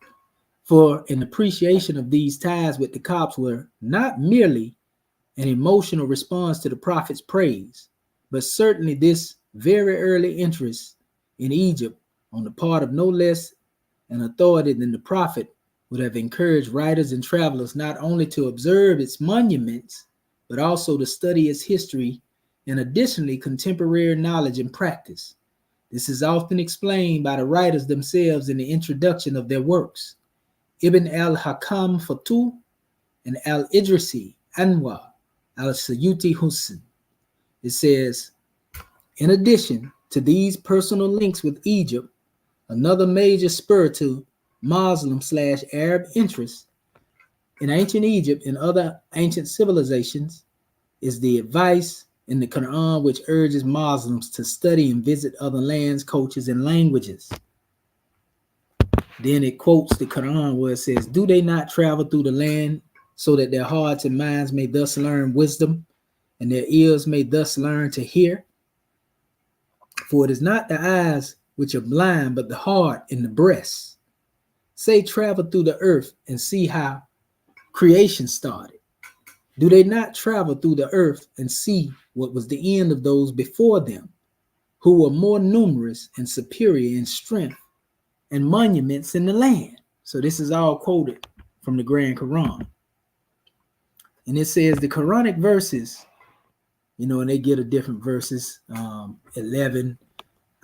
Speaker 2: for an appreciation of these ties with the cops were not merely an emotional response to the Prophet's praise, but certainly this very early interest in Egypt on the part of no less an authority than the Prophet would have encouraged writers and travelers not only to observe its monuments, but also to study its history and additionally contemporary knowledge and practice. This is often explained by the writers themselves in the introduction of their works. Ibn al-Hakam Fatu and al-Idrisi Anwar al-Suyuti Husn. It says, in addition to these personal links with Egypt, another major spur to Muslim/Arab interest in ancient Egypt and other ancient civilizations is the advice in the Quran which urges Muslims to study and visit other lands, cultures, and languages. Then it quotes the Quran where it says, do they not travel through the land so that their hearts and minds may thus learn wisdom and their ears may thus learn to hear? For it is not the eyes which are blind, but the heart and the breast. Say, travel through the earth and see how creation started. Do they not travel through the earth and see what was the end of those before them, who were more numerous and superior in strength and monuments in the land? So this is all quoted from the Grand Quran. And it says the Quranic verses, and they get a different verses, 11,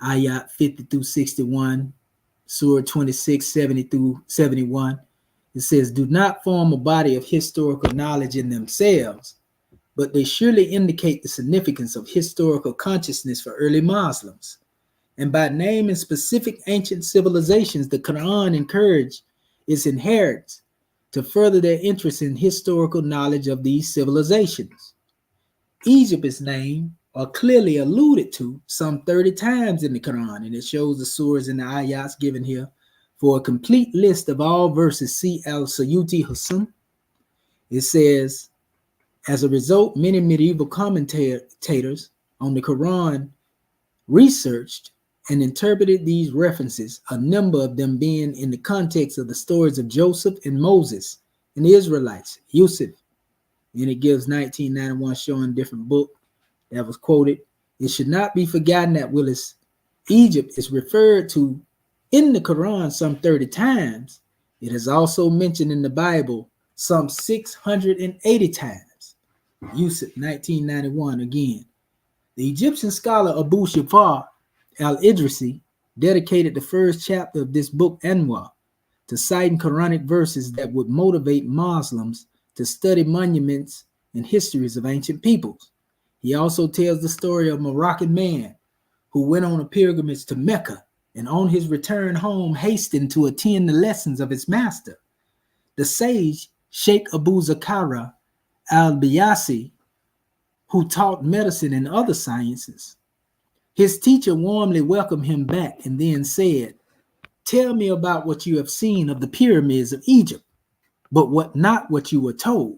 Speaker 2: ayat 50 through 61, Surah 26, 70 through 71. It says, do not form a body of historical knowledge in themselves, but they surely indicate the significance of historical consciousness for early Muslims. And by naming specific ancient civilizations, the Quran encouraged its inheritors to further their interest in historical knowledge of these civilizations. Egypt is named or clearly alluded to some 30 times in the Quran, and it shows the surahs and the ayats given here. For a complete list of all verses, see al-Suyuti Husn. It says, as a result, many medieval commentators on the Quran researched and interpreted these references, a number of them being in the context of the stories of Joseph and Moses and the Israelites, Yusuf. And it gives 1991 showing different book that was quoted. It should not be forgotten that Willis, Egypt is referred to in the Quran some 30 times. It is also mentioned in the Bible some 680 times. Yusuf, 1991 again. The Egyptian scholar Abu Shafar al-Idrisi dedicated the first chapter of this book, Anwar, to citing Quranic verses that would motivate Muslims to study monuments and histories of ancient peoples. He also tells the story of a Moroccan man who went on a pilgrimage to Mecca and on his return home hastened to attend the lessons of his master, the sage Sheikh Abu Zakara al-Biyasi, who taught medicine and other sciences. His teacher warmly welcomed him back and then said, tell me about what you have seen of the pyramids of Egypt, but not what you were told.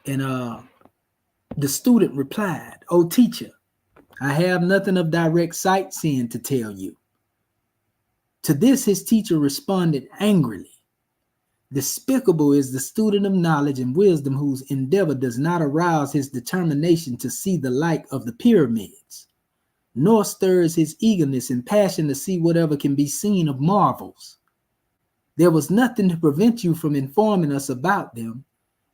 Speaker 2: And the student replied, O teacher, I have nothing of direct sightseeing to tell you. To this, his teacher responded angrily, despicable is the student of knowledge and wisdom whose endeavor does not arouse his determination to see the like of the pyramids, nor stirs his eagerness and passion to see whatever can be seen of marvels. There was nothing to prevent you from informing us about them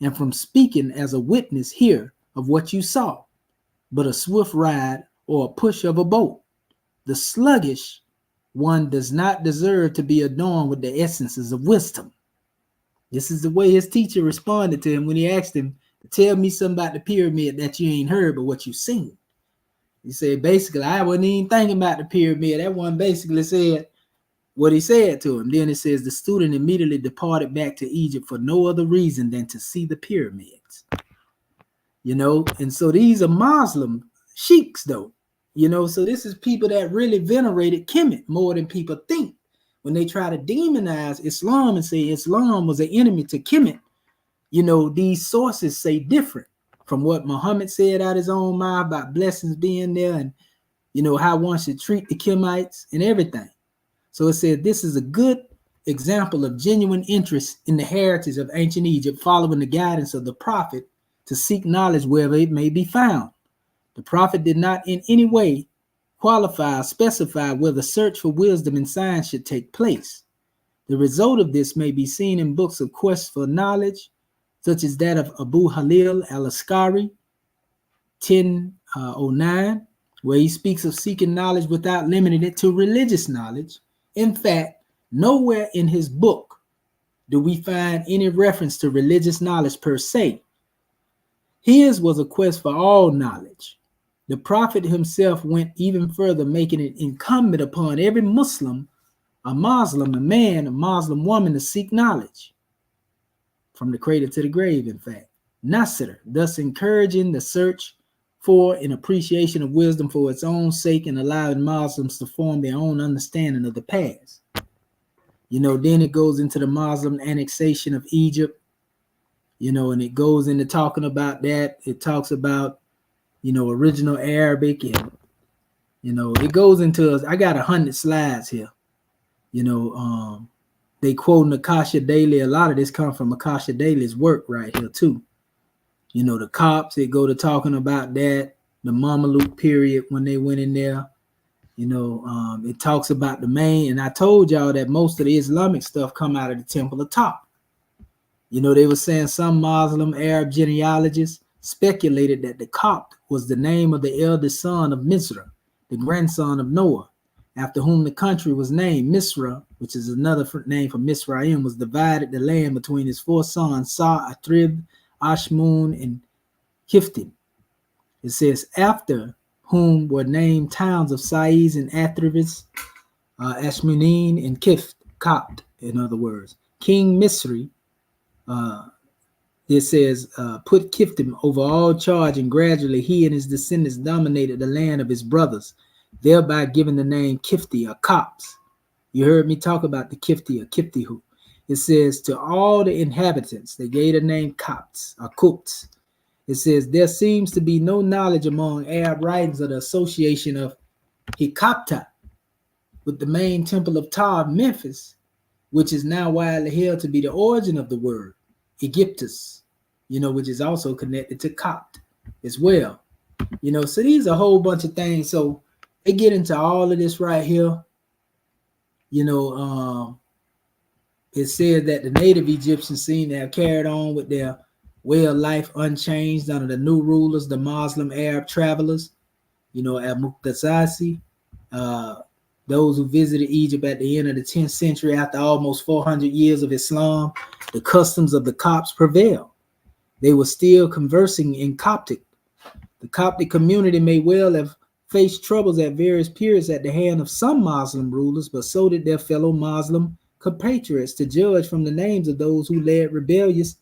Speaker 2: and from speaking as a witness here of what you saw, but a swift ride or a push of a boat. The sluggish one does not deserve to be adorned with the essences of wisdom. This is the way his teacher responded to him when he asked him to tell me something about the pyramid that you ain't heard, but what you seen. He said, basically, I wasn't even thinking about the pyramid. That one basically said what he said to him. Then it says the student immediately departed back to Egypt for no other reason than to see the pyramids. And so these are Muslim sheiks, though. So this is people that really venerated Kemet more than people think. When they try to demonize Islam and say Islam was an enemy to Kemet, you know, these sources say different from what Muhammad said out his own mouth about blessings being there, and, you know, how one should treat the Kemites and everything. So it said this is a good example of genuine interest in the heritage of ancient Egypt, following the guidance of the prophet to seek knowledge wherever it may be found. The prophet did not in any way qualify or specify where the search for wisdom and science should take place. The result of this may be seen in books of quest for knowledge, such as that of Abu Halil al-Askari, 1009, where he speaks of seeking knowledge without limiting it to religious knowledge. In fact, nowhere in his book do we find any reference to religious knowledge per se. His was a quest for all knowledge. The prophet himself went even further, making it incumbent upon every Muslim, a man, a Muslim woman, to seek knowledge from the cradle to the grave, in fact. Nasr, thus encouraging the search for an appreciation of wisdom for its own sake and allowing Muslims to form their own understanding of the past. You know, then it goes into the Muslim annexation of Egypt, you know, and it goes into talking about that. It talks about, you know, original Arabic, and, you know, it goes into, I got 100 slides here. You know, they quote Akasha Daily. A lot of this comes from Akasha Daily's work right here too. You know, the Copts, they go to talking about that, the Mameluke period when they went in there. You know, it talks about the main, and I told y'all that most of the Islamic stuff come out of the Temple of Ptah. You know, they were saying some Muslim Arab genealogists speculated that the Copt was the name of the eldest son of Misra, the grandson of Noah, after whom the country was named. Misra, which is another name for Misraim, was divided the land between his 4 sons, Sa, Atrib, Ashmun, and Kiftim. It says, after whom were named towns of Sais and Atribis, Ashmunin, and Copt, in other words. King Misri, it says, put Kiftim over all charge, and gradually he and his descendants dominated the land of his brothers, thereby giving the name Kifti, or Copts. You heard me talk about the Kifti, or Kiftihu. It says, to all the inhabitants, they gave the name Copts, or Copts. It says, there seems to be no knowledge among Arab writings of the association of Hikapta with the main temple of Ptah of Memphis, which is now widely held to be the origin of the word Egyptus, you know, which is also connected to Copt as well. You know, so these are a whole bunch of things. So they get into all of this right here. You know, it says that the native Egyptians seem to have carried on with their way of life unchanged under the new rulers, the Muslim Arab travelers, you know, al-Muqtasasi, those who visited Egypt at the end of the 10th century after almost 400 years of Islam. The customs of the Copts prevailed. They were still conversing in Coptic. The Coptic community may well have faced troubles at various periods at the hand of some Muslim rulers, but so did their fellow Muslim compatriots, to judge from the names of those who led rebellious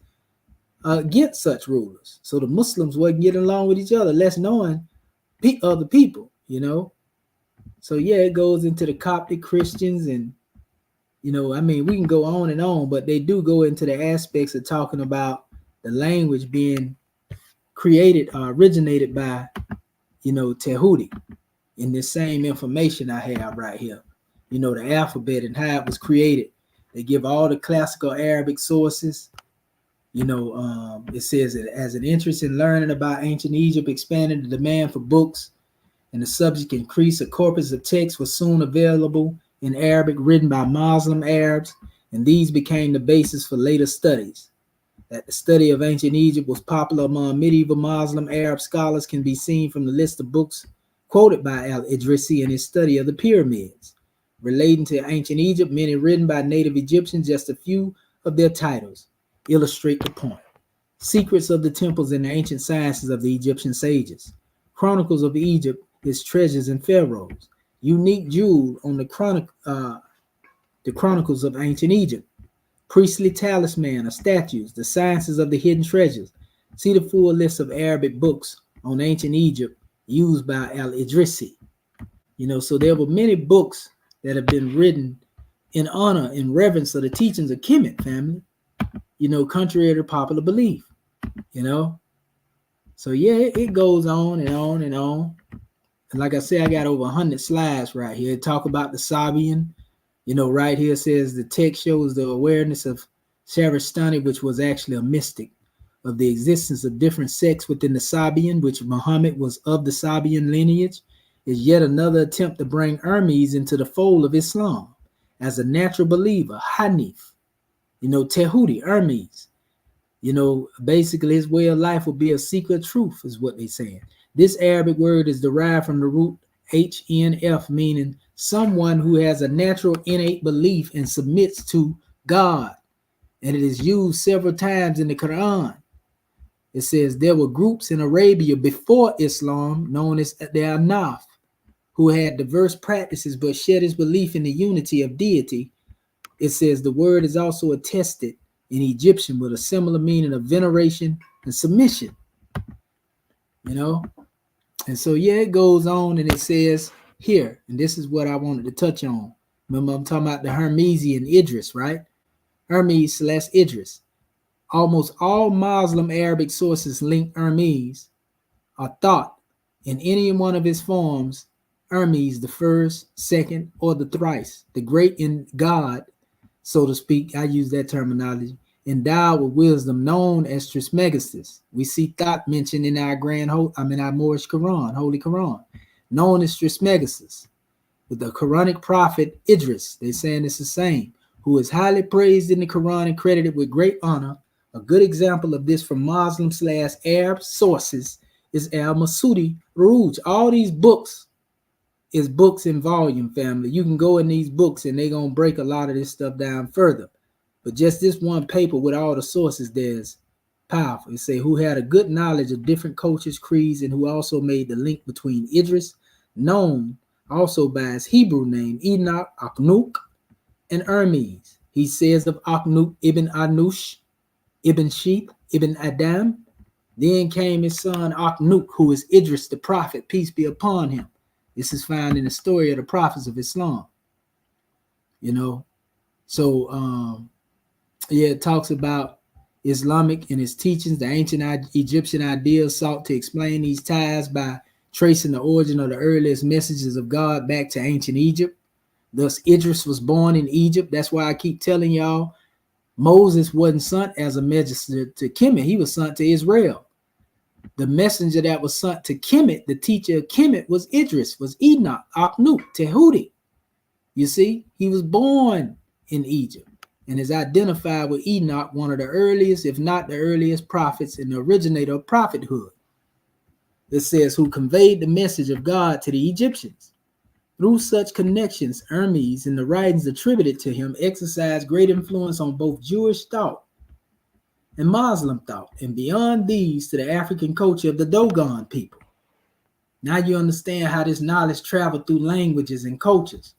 Speaker 2: against such rulers. So the Muslims wasn't getting along with each other, less knowing other people, you know. So yeah, it goes into the Coptic Christians, and, you know, I mean, we can go on, but they do go into the aspects of talking about the language being created or originated by, you know, Tehuti, in this same information I have right here. You know, the alphabet and how it was created. They give all the classical Arabic sources. You know, it says that as an interest in learning about ancient Egypt expanded the demand for books, and the subject increased, a corpus of texts was soon available in Arabic written by Muslim Arabs, and these became the basis for later studies. That the study of ancient Egypt was popular among medieval Muslim Arab scholars can be seen from the list of books quoted by al-Idrisi in his study of the pyramids. Relating to ancient Egypt, many written by native Egyptians, just a few of their titles illustrate the point. Secrets of the temples and the ancient sciences of the Egyptian sages. Chronicles of Egypt, its treasures and pharaohs. Unique jewel on the chronicles of ancient Egypt. Priestly talisman or statues, the sciences of the hidden treasures. See the full list of Arabic books on ancient Egypt used by al-Idrisi. You know, so there were many books that have been written in honor and reverence of the teachings of Kemet, family. contrary to popular belief, So yeah, it goes on and on and on. And like I said, I got over 100 slides right here. Talk about the Sabian. Right here says the text shows the awareness of Shahrastani, which was actually a mystic, of the existence of different sects within the Sabian, which Muhammad was of the Sabian lineage, is yet another attempt to bring Hermes into the fold of Islam as a natural believer, Hanif, Tehudi, Hermes. Basically his way of life will be a secret truth, is what they're saying. This Arabic word is derived from the root HNF, meaning someone who has a natural innate belief and submits to God. And it is used several times in the Quran. It says there were groups in Arabia before Islam known as the Anaf, who had diverse practices but shared his belief in the unity of deity. It says the word is also attested in Egyptian with a similar meaning of veneration and submission. And so, yeah, it goes on and it says here, and this is what I wanted to touch on. Remember, I'm talking about the Hermesian Idris, right? Hermes / Idris. Almost all Muslim Arabic sources link Hermes are thought in any one of his forms, Hermes, the first, second, or the thrice, the great in God, so to speak. I use that terminology. Endowed with wisdom, known as Trismegistus. We see thought mentioned in our our Moorish Quran, Holy Quran, known as Trismegistus. With the Quranic prophet Idris, they're saying it's the same, who is highly praised in the Quran and credited with great honor. A good example of this from Muslim / Arab sources is al-Masudi Ruj. All these books is books in volume, family. You can go in these books and they're going to break a lot of this stuff down further. But just this one paper with all the sources there's powerful. It say who had a good knowledge of different cultures, creeds, and who also made the link between Idris, known also by his Hebrew name, Enoch, Akhnuk, and Hermes. He says of Akhnuk ibn Anush, ibn Sheep, ibn Adam. Then came his son Akhnuk, who is Idris the prophet, peace be upon him. This is found in the story of the prophets of Islam. So it talks about Islamic and its teachings. The ancient Egyptian ideas sought to explain these ties by tracing the origin of the earliest messages of God back to ancient Egypt. Thus, Idris was born in Egypt. That's why I keep telling y'all, Moses wasn't sent as a messenger to Kemet. He was sent to Israel. The messenger that was sent to Kemet, the teacher of Kemet, was Idris, was Enoch, Akhnuk, Tehudi. You see, he was born in Egypt and is identified with Enoch, one of the earliest, if not the earliest prophets and the originator of prophethood. It says, who conveyed the message of God to the Egyptians. Through such connections, Hermes, in the writings attributed to him, exercised great influence on both Jewish thought and Muslim thought, and beyond these to the African culture of the Dogon people. Now you understand how this knowledge traveled through languages and cultures.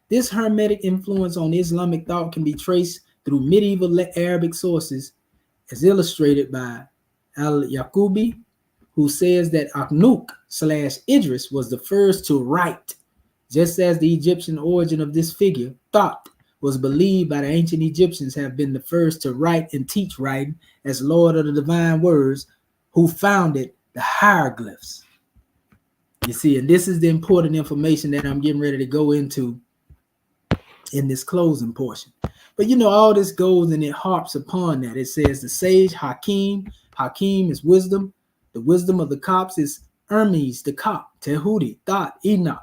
Speaker 2: This Hermetic influence on Islamic thought can be traced through medieval Arabic sources, as illustrated by al-Yaqubi, who says that Akhnuk / Idris was the first to write, just as the Egyptian origin of this figure, thought, was believed by the ancient Egyptians have been the first to write and teach writing as Lord of the divine words, who founded the hieroglyphs. You see, and this is the important information that I'm getting ready to go into in this closing portion. But all this goes and it harps upon that. It says the sage Hakim is wisdom. The wisdom of the Copts is Hermes, the Copt, Tehudi, Thot, Enoch.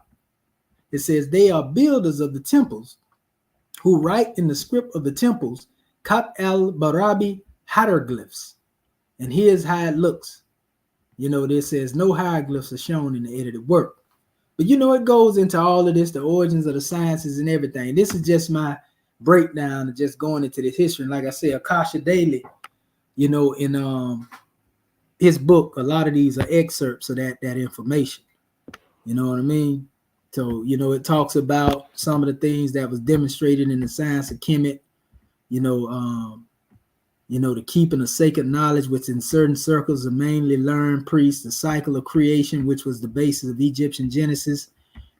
Speaker 2: It says they are builders of the temples who write in the script of the temples, Kat al-Barabi hieroglyphs. And here's how it looks. This says no hieroglyphs are shown in the edited work. But it goes into all of this, the origins of the sciences and everything. This is just my breakdown of just going into this history. And like I said, Akasha Daily, in his book, a lot of these are excerpts of that information. You know what I mean? So, it talks about some of the things that was demonstrated in the science of Kemet, the keeping of sacred knowledge, which in certain circles are mainly learned priests, the cycle of creation, which was the basis of Egyptian Genesis,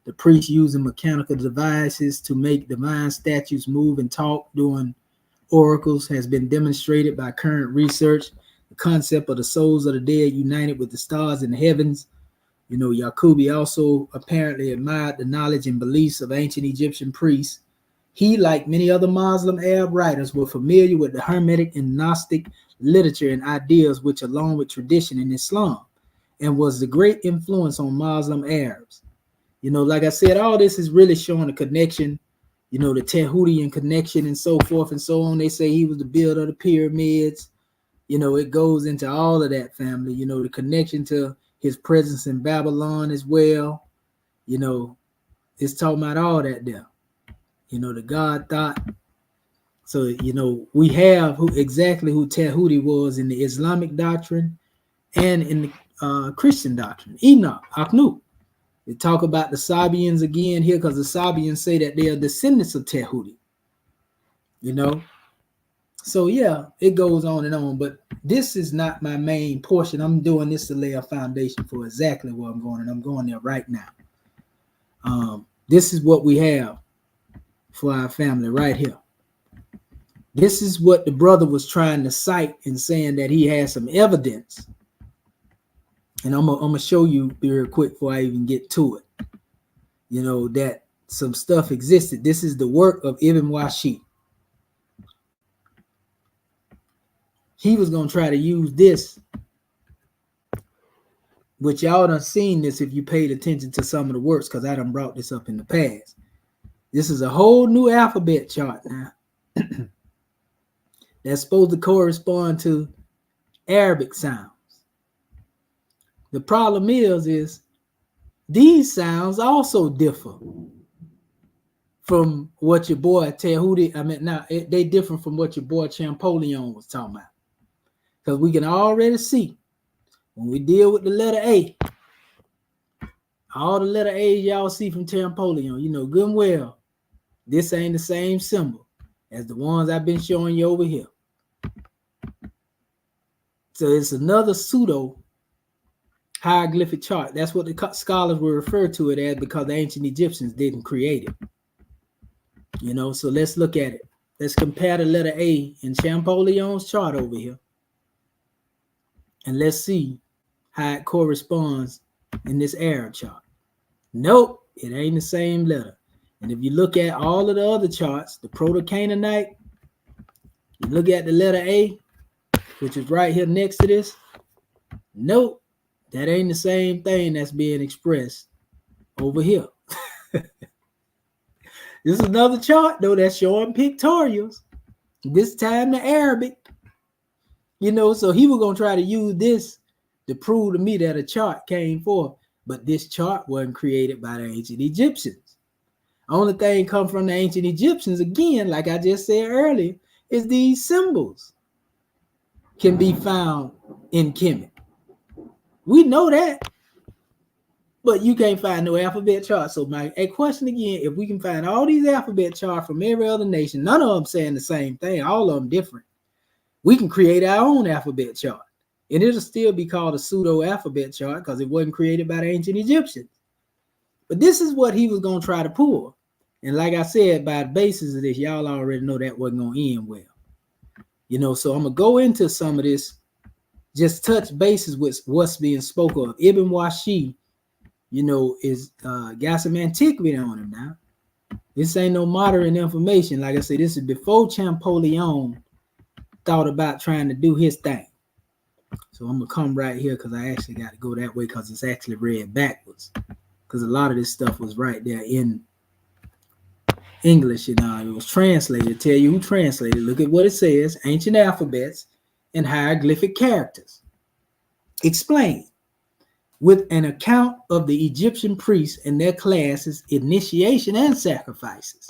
Speaker 2: the priests using mechanical devices to make divine statues move and talk, doing oracles has been demonstrated by current research. The concept of the souls of the dead united with the stars in the heavens. You know, Yaqubi also apparently admired the knowledge and beliefs of ancient Egyptian priests. He, like many other Muslim Arab writers, were familiar with the Hermetic and Gnostic literature and ideas which, along with tradition in Islam, and was the great influence on Muslim Arabs. You know, like I said, all this is really showing a connection, you know, the Tehudian connection and so forth and so on. They say he was the builder of the pyramids. You know, it goes into all of that, family. You know, the connection to his presence in Babylon as well. You know, it's talking about all that there. You know, the God thought. So, you know, we have exactly who Tehudi was in the Islamic doctrine and in the Christian doctrine. Enoch, Akhnuk. They talk about the Sabians again here because the Sabians say that they are descendants of Tehudi. You know? So, yeah, it goes on and on. But this is not my main portion. I'm doing this to lay a foundation for exactly where I'm going, and I'm going there right now. This is what we have for our family right here. This is what the brother was trying to cite and saying that he has some evidence. And I'm gonna show you real quick before I even get to it. You know, that some stuff existed. This is the work of Ibn Washi. He was gonna try to use this, which y'all done seen this if you paid attention to some of the works, because I done brought this up in the past. This is a whole new alphabet chart now. That's supposed to correspond to Arabic sounds. The problem is these sounds also differ from what your boy Tehudi, they different from what your boy Champollion was talking about. Because we can already see when we deal with the letter A, all the letter A's y'all see from Champollion, you know good and well, this ain't the same symbol as the ones I've been showing you over here. So it's another pseudo hieroglyphic chart. That's what the scholars will refer to it as because the ancient Egyptians didn't create it. You know, so let's look at it. Let's compare the letter A in Champollion's chart over here. And let's see how it corresponds in this Arab chart. Nope, it ain't the same letter. And if you look at all of the other charts, the Proto-Canaanite, you look at the letter A, which is right here next to this. Nope, that ain't the same thing that's being expressed over here. This is another chart, though, that's showing pictorials. This time the Arabic. You know, so he was going to try to use this to prove to me that a chart came forth. But this chart wasn't created by the ancient Egyptians. Only thing come from the ancient Egyptians, again, like I just said earlier, is these symbols can be found in Kemet. We know that, but you can't find no alphabet chart. So my question again, if we can find all these alphabet charts from every other nation, none of them saying the same thing, all of them different, we can create our own alphabet chart. And it'll still be called a pseudo alphabet chart because it wasn't created by the ancient Egyptians. But this is what he was going to try to pull. And like I said, by the basis of this, y'all already know that wasn't going to end well. You know, so I'm going to go into some of this, just touch bases with what's being spoken of. Ibn Washi, you know, is got some antiquity on him now. This ain't no modern information. Like I said, this is before Champollion thought about trying to do his thing. So I'm going to come right here because I actually got to go that way because it's actually read backwards. Because a lot of this stuff was right there in English, you know, it was translated. Tell you who translated. Look at what it says: ancient alphabets and hieroglyphic characters. Explain with an account of the Egyptian priests and their classes, initiation and sacrifices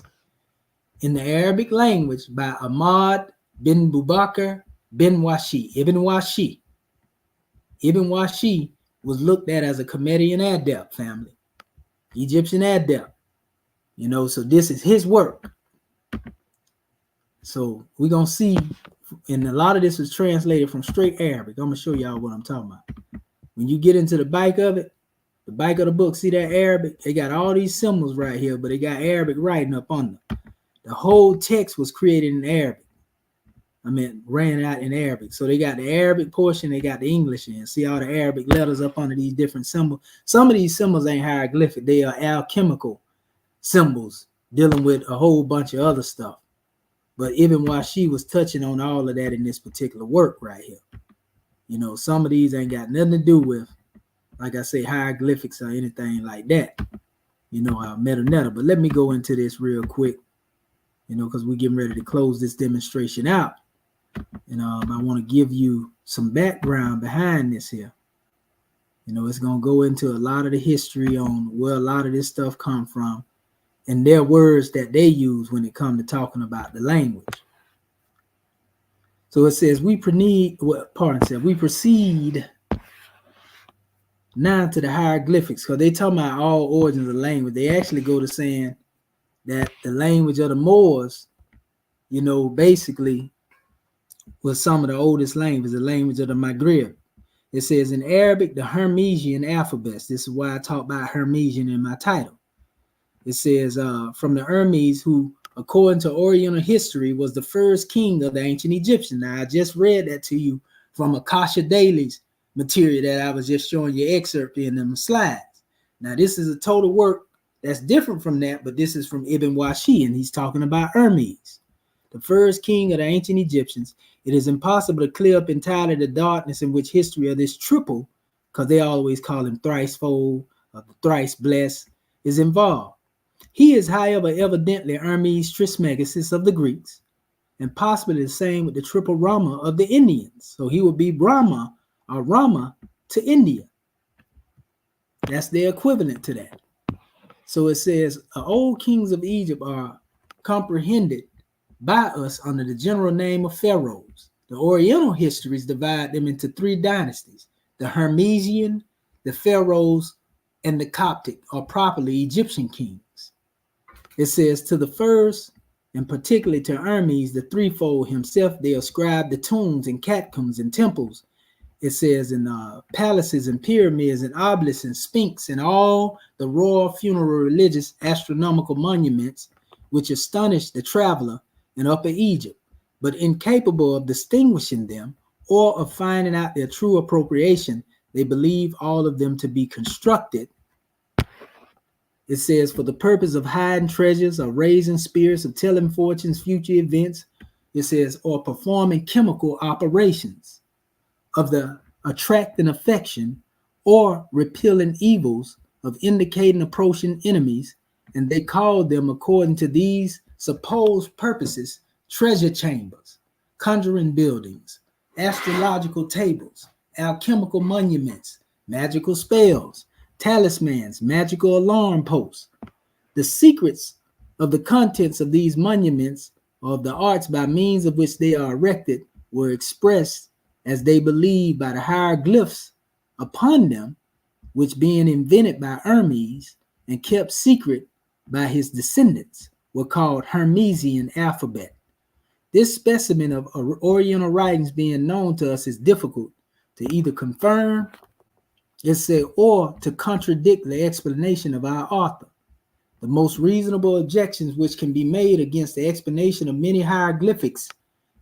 Speaker 2: in the Arabic language by Ahmad bin Bubakar bin Washi. Ibn Washi. Ibn Washi was looked at as a Comedian adept family, Egyptian adept. You know, so this is his work. So we're going to see, and a lot of this is translated from straight Arabic. I'm going to show y'all what I'm talking about. When you get into the back of it, the back of the book, see that Arabic? They got all these symbols right here, but they got Arabic writing up on them. The whole text was created in Arabic. ran out in Arabic. So they got the Arabic portion, they got the English in. See all the Arabic letters up under these different symbols. Some of these symbols ain't hieroglyphic. They are alchemical symbols dealing with a whole bunch of other stuff. But even while she was touching on all of that in this particular work right here, you know, some of these ain't got nothing to do with, like I say, hieroglyphics or anything like that, you know, metaneta. But let me go into this real quick, you know, because we're getting ready to close this demonstration out. And I want to give you some background behind this here. You know, it's going to go into a lot of the history on where a lot of this stuff come from and their words that they use when it comes to talking about the language. So it says, we proceed now to the hieroglyphics, because they talking about all origins of language. They actually go to saying that the language of the Moors, you know, basically was some of the oldest languages, the language of the Maghreb. It says in Arabic, the Hermesian alphabets. This is why I talk about Hermesian in my title. It says from the Hermes, who, according to Oriental history, was the first king of the ancient Egyptians. Now, I just read that to you from Akasha Daily's material that I was just showing you excerpt in them slides. Now, this is a total work that's different from that, but this is from Ibn Washi, and he's talking about Hermes, the first king of the ancient Egyptians. It is impossible to clear up entirely the darkness in which history of this triple, because they always call him thrice-fold or the thrice-blessed, is involved. He is, however, evidently Hermes Trismegistus of the Greeks, and possibly the same with the triple Rama of the Indians. So he would be Brahma or Rama to India. That's the equivalent to that. So it says, old kings of Egypt are comprehended by us under the general name of pharaohs. The Oriental histories divide them into three dynasties: the Hermesian, the pharaohs, and the Coptic, or properly Egyptian kings. It says, to the first, and particularly to Hermes, the threefold himself, they ascribe the tombs and catacombs and temples. It says in palaces and pyramids and obelisks and sphinx and all the royal funeral religious astronomical monuments which astonished the traveler in Upper Egypt, but incapable of distinguishing them or of finding out their true appropriation, they believe all of them to be constructed. It says, for the purpose of hiding treasures or raising spirits, of telling fortunes, future events. It says, or performing chemical operations of the attracting affection or repelling evils, of indicating approaching enemies. And they called them, according to these supposed purposes, treasure chambers, conjuring buildings, astrological tables, alchemical monuments, magical spells, talismans, magical alarm posts. The secrets of the contents of these monuments, or of the arts by means of which they are erected, were expressed, as they believe, by the hieroglyphs upon them, which being invented by Hermes and kept secret by his descendants, were called Hermesian alphabet. This specimen of Oriental writings being known to us is difficult to either confirm, it said, or to contradict the explanation of our author. The most reasonable objections which can be made against the explanation of many hieroglyphics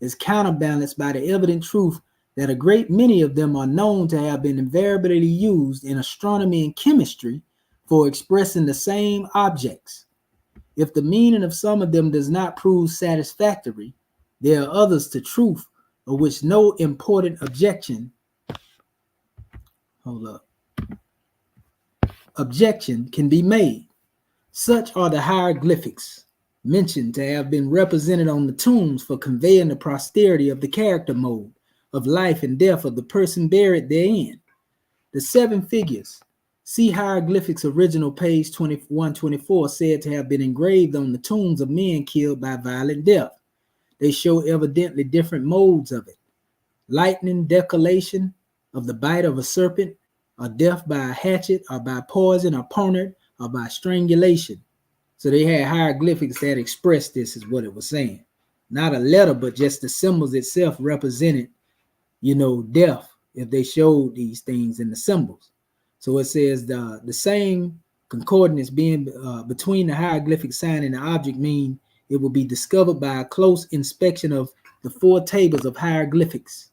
Speaker 2: is counterbalanced by the evident truth that a great many of them are known to have been invariably used in astronomy and chemistry for expressing the same objects. If the meaning of some of them does not prove satisfactory, there are others to truth of which no important objection can be made. Such are the hieroglyphics mentioned to have been represented on the tombs for conveying the posterity of the character mode of life and death of the person buried therein. The 7 figures, see hieroglyphics original page 124, said to have been engraved on the tombs of men killed by violent death. They show evidently different modes of it: lightning, decollation of the bite of a serpent, or death by a hatchet, or by poison, or poniard, or by strangulation. So they had hieroglyphics that expressed this, is what it was saying. Not a letter, but just the symbols itself represented, death, if they showed these things in the symbols. So it says the same concordance being between the hieroglyphic sign and the object mean it will be discovered by a close inspection of the 4 tables of hieroglyphics.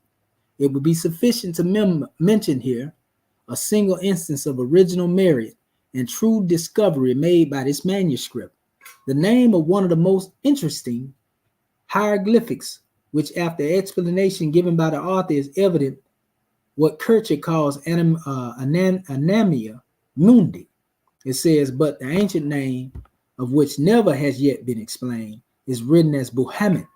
Speaker 2: It would be sufficient to mention here a single instance of original merit and true discovery made by this manuscript. The name of one of the most interesting hieroglyphics, which after explanation given by the author is evident, what Kircher calls Anamia Mundi. It says, but the ancient name, of which never has yet been explained, is written as Buhamet.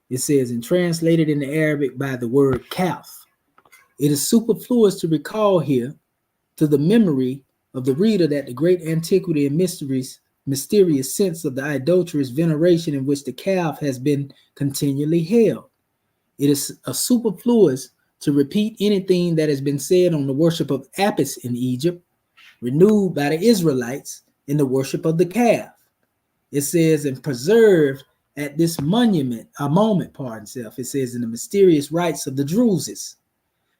Speaker 2: It says, and translated into Arabic by the word Kaf. It is superfluous to recall here to the memory of the reader that the great antiquity and mysterious sense of the idolatrous veneration in which the calf has been continually held. It is a superfluous to repeat anything that has been said on the worship of Apis in Egypt, renewed by the Israelites in the worship of the calf. It says, and preserved at this moment, it says, in the mysterious rites of the Druses.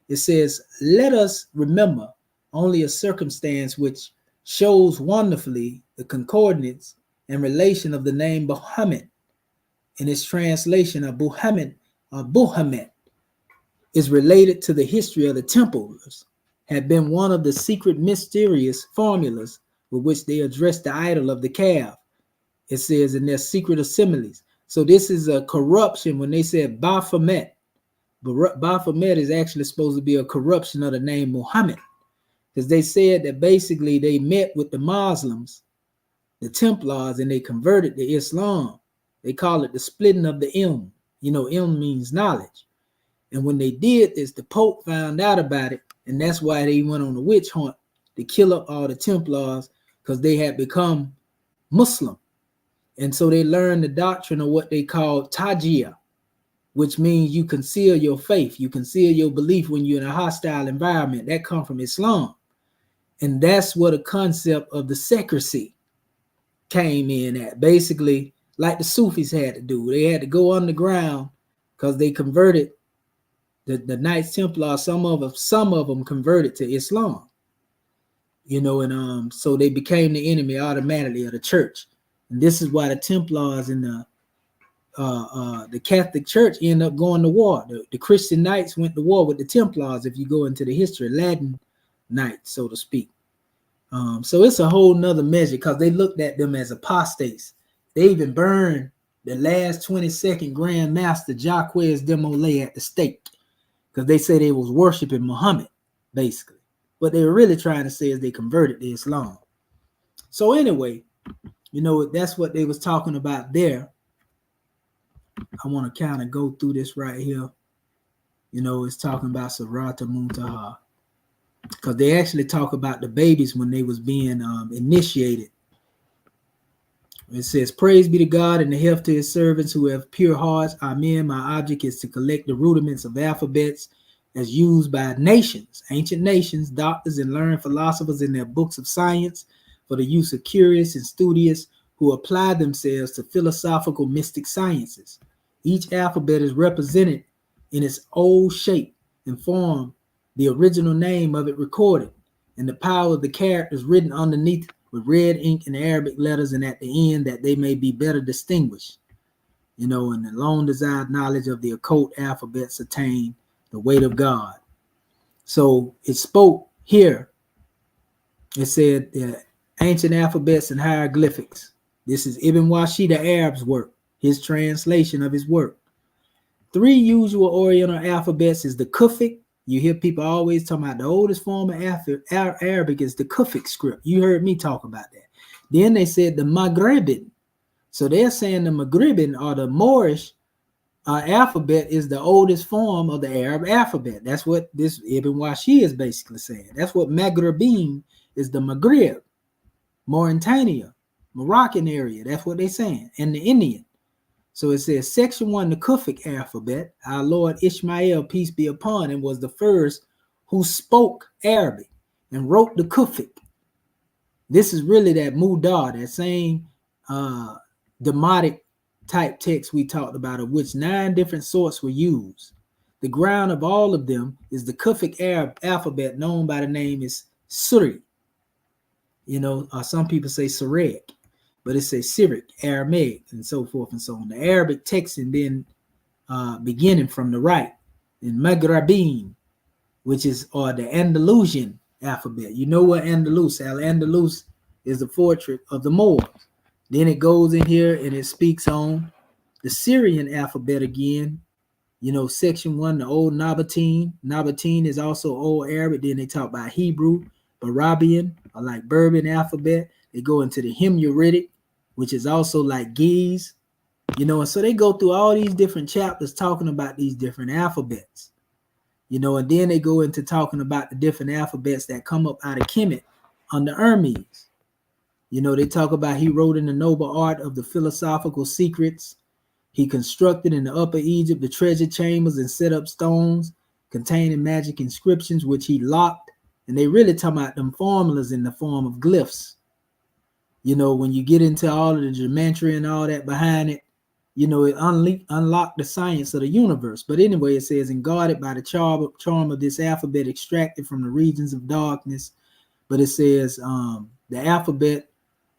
Speaker 2: It says, let us remember only a circumstance which shows wonderfully the concordance and relation of the name Buhamet in its translation of Buhamet or Buhamet is related to the history of the Templars, had been one of the secret mysterious formulas with which they addressed the idol of the calf. It says in their secret assemblies. So this is a corruption when they said Baphomet. But Baphomet is actually supposed to be a corruption of the name Muhammad, because they said that basically they met with the Muslims, the Templars, and they converted to Islam. They call it the splitting of the ilm. You know, ilm means knowledge. And when they did this, the Pope found out about it, and that's why they went on a witch hunt to kill up all the Templars, because they had become Muslim. And so they learned the doctrine of what they call tajiyya, which means you conceal your faith, you conceal your belief when you're in a hostile environment. That comes from Islam. And that's what a concept of the secrecy came in at. Basically, like the Sufis had to do. They had to go underground because they converted the Knights Templar. Some of them converted to Islam. You know, and so they became the enemy automatically of the church. And this is why the Templars and the Catholic Church end up going to war. The Christian Knights went to war with the Templars, if you go into the history, Latin Knights, so to speak. So it's a whole nother measure because they looked at them as apostates. They even burned the last 22nd Grand Master Jacques de Molay at the stake because they say they was worshiping Muhammad, basically. What they were really trying to say is they converted to Islam. So anyway, you know, that's what they was talking about there. I want to kind of go through this right here. You know, it's talking about Surata Muntaha, because they actually talk about the babies when they was being initiated. It says, praise be to God and the health to his servants who have pure hearts. Amen. My object is to collect the rudiments of alphabets as used by nations, ancient nations, doctors, and learned philosophers in their books of science for the use of curious and studious who apply themselves to philosophical mystic sciences. Each alphabet is represented in its old shape and form, the original name of it recorded, and the power of the characters written underneath with red ink and Arabic letters, and at the end that they may be better distinguished. You know, and the long desired knowledge of the occult alphabets attain the weight of God. So it spoke here. It said the ancient alphabets and hieroglyphics. This is Ibn Washi, the Arab's work, his translation of his work. 3 usual Oriental alphabets is the Kufic. You hear people always talking about the oldest form of Arabic is the Kufic script. You heard me talk about that. Then they said the Maghrebin. So they're saying the Maghrebin or the Moorish alphabet is the oldest form of the Arab alphabet. That's what this Ibn Washi is basically saying. That's what Maghrebin is, the Maghreb, Mauritania, Moroccan area. That's what they're saying. And the Indian. So it says section 1, the Kufic alphabet. Our Lord Ishmael, peace be upon him, was the first who spoke Arabic and wrote the Kufic. This is really that Mudar, that same demotic type text we talked about, of which 9 different sorts were used. The ground of all of them is the Kufic Arab alphabet, known by the name is Suri. You know, some people say Syriac, but it says Syriac, Aramaic, and so forth and so on. The Arabic text and then beginning from the right, and Maghrabin, which is or the Andalusian alphabet. You know what Andalus? Al-Andalus is the fortress of the Moors. Then it goes in here and it speaks on the Syrian alphabet again. You know, section 1, the old Nabatean. Nabatean is also old Arabic. Then they talk about Hebrew, Barabian, or like Berber alphabet. They go into the Himyaritic, which is also like Ge'ez. You know, and so they go through all these different chapters talking about these different alphabets. You know, and then they go into talking about the different alphabets that come up out of Kemet under Hermes. You know, they talk about he wrote in the noble art of the philosophical secrets. He constructed in the Upper Egypt the treasure chambers and set up stones containing magic inscriptions, which he locked. And they really talk about them formulas in the form of glyphs. You know, when you get into all of the geometry and all that behind it, you know, it unlocked the science of the universe. But anyway, it says, and guarded by the charm of this alphabet extracted from the regions of darkness. But it says the alphabet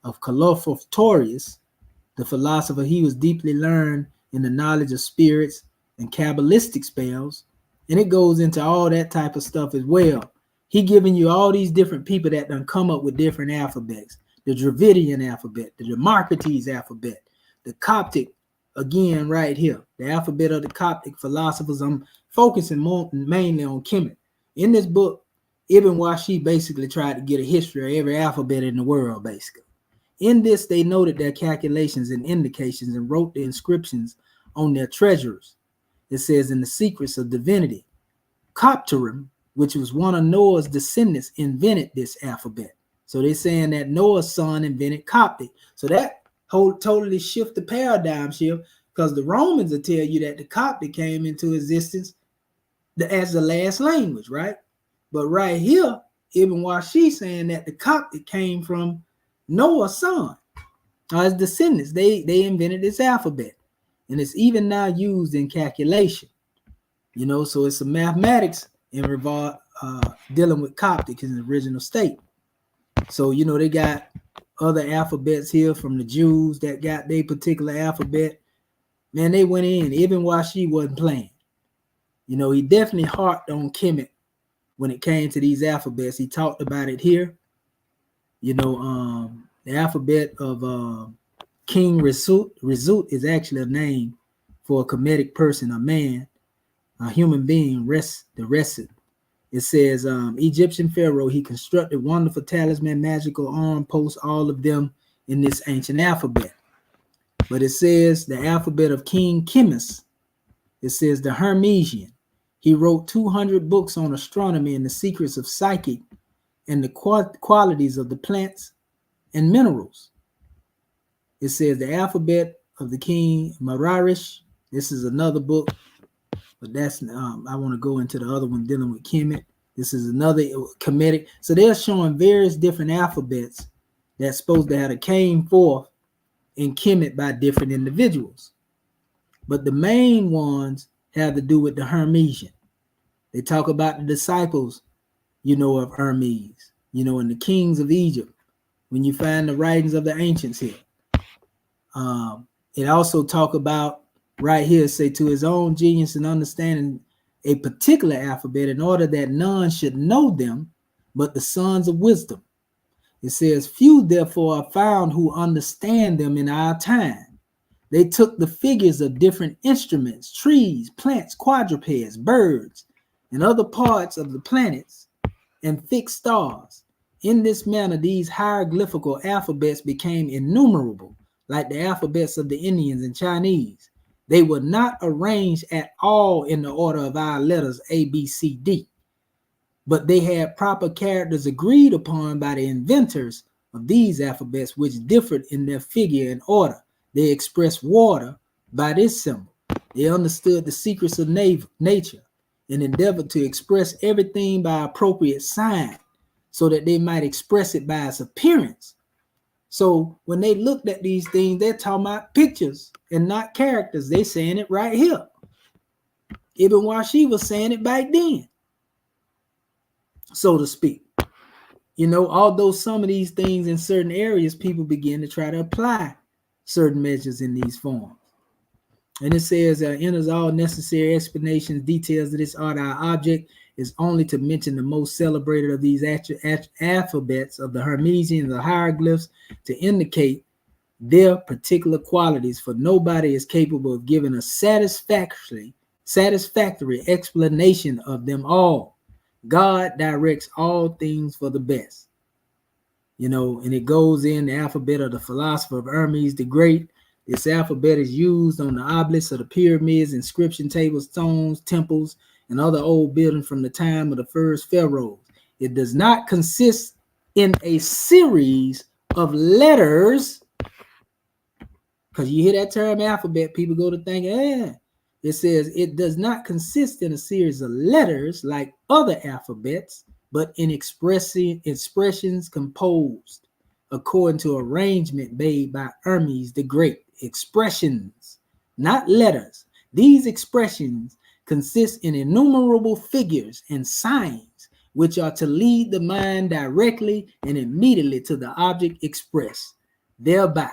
Speaker 2: of Colophorius, the philosopher, he was deeply learned in the knowledge of spirits and Kabbalistic spells. And it goes into all that type of stuff as well. He giving you all these different people that done come up with different alphabets. The Dravidian alphabet, the Democritus alphabet, the Coptic, again, right here, the alphabet of the Coptic philosophers. I'm focusing mainly on Kemet. In this book, Ibn Washi basically tried to get a history of every alphabet in the world, basically. In this, they noted their calculations and indications and wrote the inscriptions on their treasures. It says, in the secrets of divinity, Copterim, which was one of Noah's descendants, invented this alphabet. So they're saying that Noah's son invented Coptic. So that totally shift the paradigm shift, because the Romans will tell you that the Coptic came into existence as the last language, right? But right here, Ibn Washi saying that the Coptic came from Noah's son, his descendants. They invented this alphabet, and it's even now used in calculation. You know, so it's a mathematics in dealing with Coptic in the original state. So, you know, they got other alphabets here from the Jews that got their particular alphabet. Man, they went in. Ibn Washi wasn't playing. You know, he definitely harped on Kemet when it came to these alphabets. He talked about it here. You know, the alphabet of King Resut is actually a name for a Kemetic person, a man, a human being, the Reset. It says, Egyptian pharaoh, he constructed wonderful talisman, magical arm posts, all of them in this ancient alphabet. But it says the alphabet of King Chemis, it says the Hermesian. He wrote 200 books on astronomy and the secrets of psychic and the qualities of the plants and minerals. It says the alphabet of the King Mararish. This is another book, but that's I want to go into the other one dealing with Kemet. This is another Kemetic. So they're showing various different alphabets that's supposed to have came forth in Kemet by different individuals. But the main ones have to do with the Hermesian. They talk about the disciples, you know, of Hermes, you know, and the kings of Egypt. When you find the writings of the ancients here. It also talk about right here, say, to his own genius and understanding a particular alphabet in order that none should know them but the sons of wisdom. It says, few therefore are found who understand them in our time. They took the figures of different instruments, trees, plants, quadrupeds, birds, and other parts of the planets and fixed stars. In this manner, these hieroglyphical alphabets became innumerable, like the alphabets of the Indians and Chinese. They were not arranged at all in the order of our letters A, B, C, D, but they had proper characters agreed upon by the inventors of these alphabets, which differed in their figure and order. They expressed water by this symbol. They understood the secrets of nature and endeavored to express everything by appropriate sign so that they might express it by its appearance. So when they looked at these things, they're talking about pictures and not characters. They're saying it right here. Ibn Washi was saying it back then, so to speak. You know, although some of these things in certain areas, people begin to try to apply certain measures in these forms. And it says, enters all necessary explanations, details of this art. Our object is only to mention the most celebrated of these alphabets of the Hermesian, the hieroglyphs, to indicate their particular qualities, for nobody is capable of giving a satisfactory explanation of them all. God directs all things for the best. You know, and it goes in the alphabet of the philosopher of Hermes the Great. This alphabet is used on the obelisks of the pyramids, inscription tables, stones, temples, and other old buildings from the time of the first pharaohs. It does not consist in a series of letters, because you hear that term alphabet, people go to think, it says it does not consist in a series of letters like other alphabets, but in expressions composed according to arrangement made by Hermes the Great. Expressions, not letters. These expressions consist in innumerable figures and signs, which are to lead the mind directly and immediately to the object expressed. Thereby,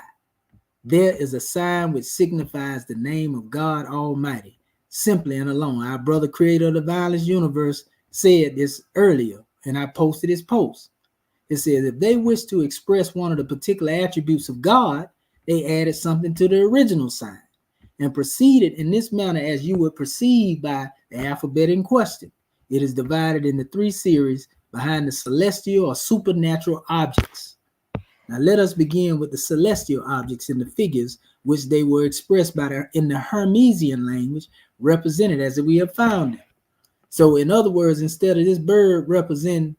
Speaker 2: there is a sign which signifies the name of God Almighty, simply and alone. Our brother, creator of the violence universe, said this earlier, and I posted his post. It says, if they wish to express one of the particular attributes of God, they added something to the original sign and proceeded in this manner as you would perceive by the alphabet in question. It is divided into 3 series behind the celestial or supernatural objects. Now let us begin with the celestial objects in the figures which they were expressed by in the Hermesian language, represented as we have found them. So in other words, instead of this bird representing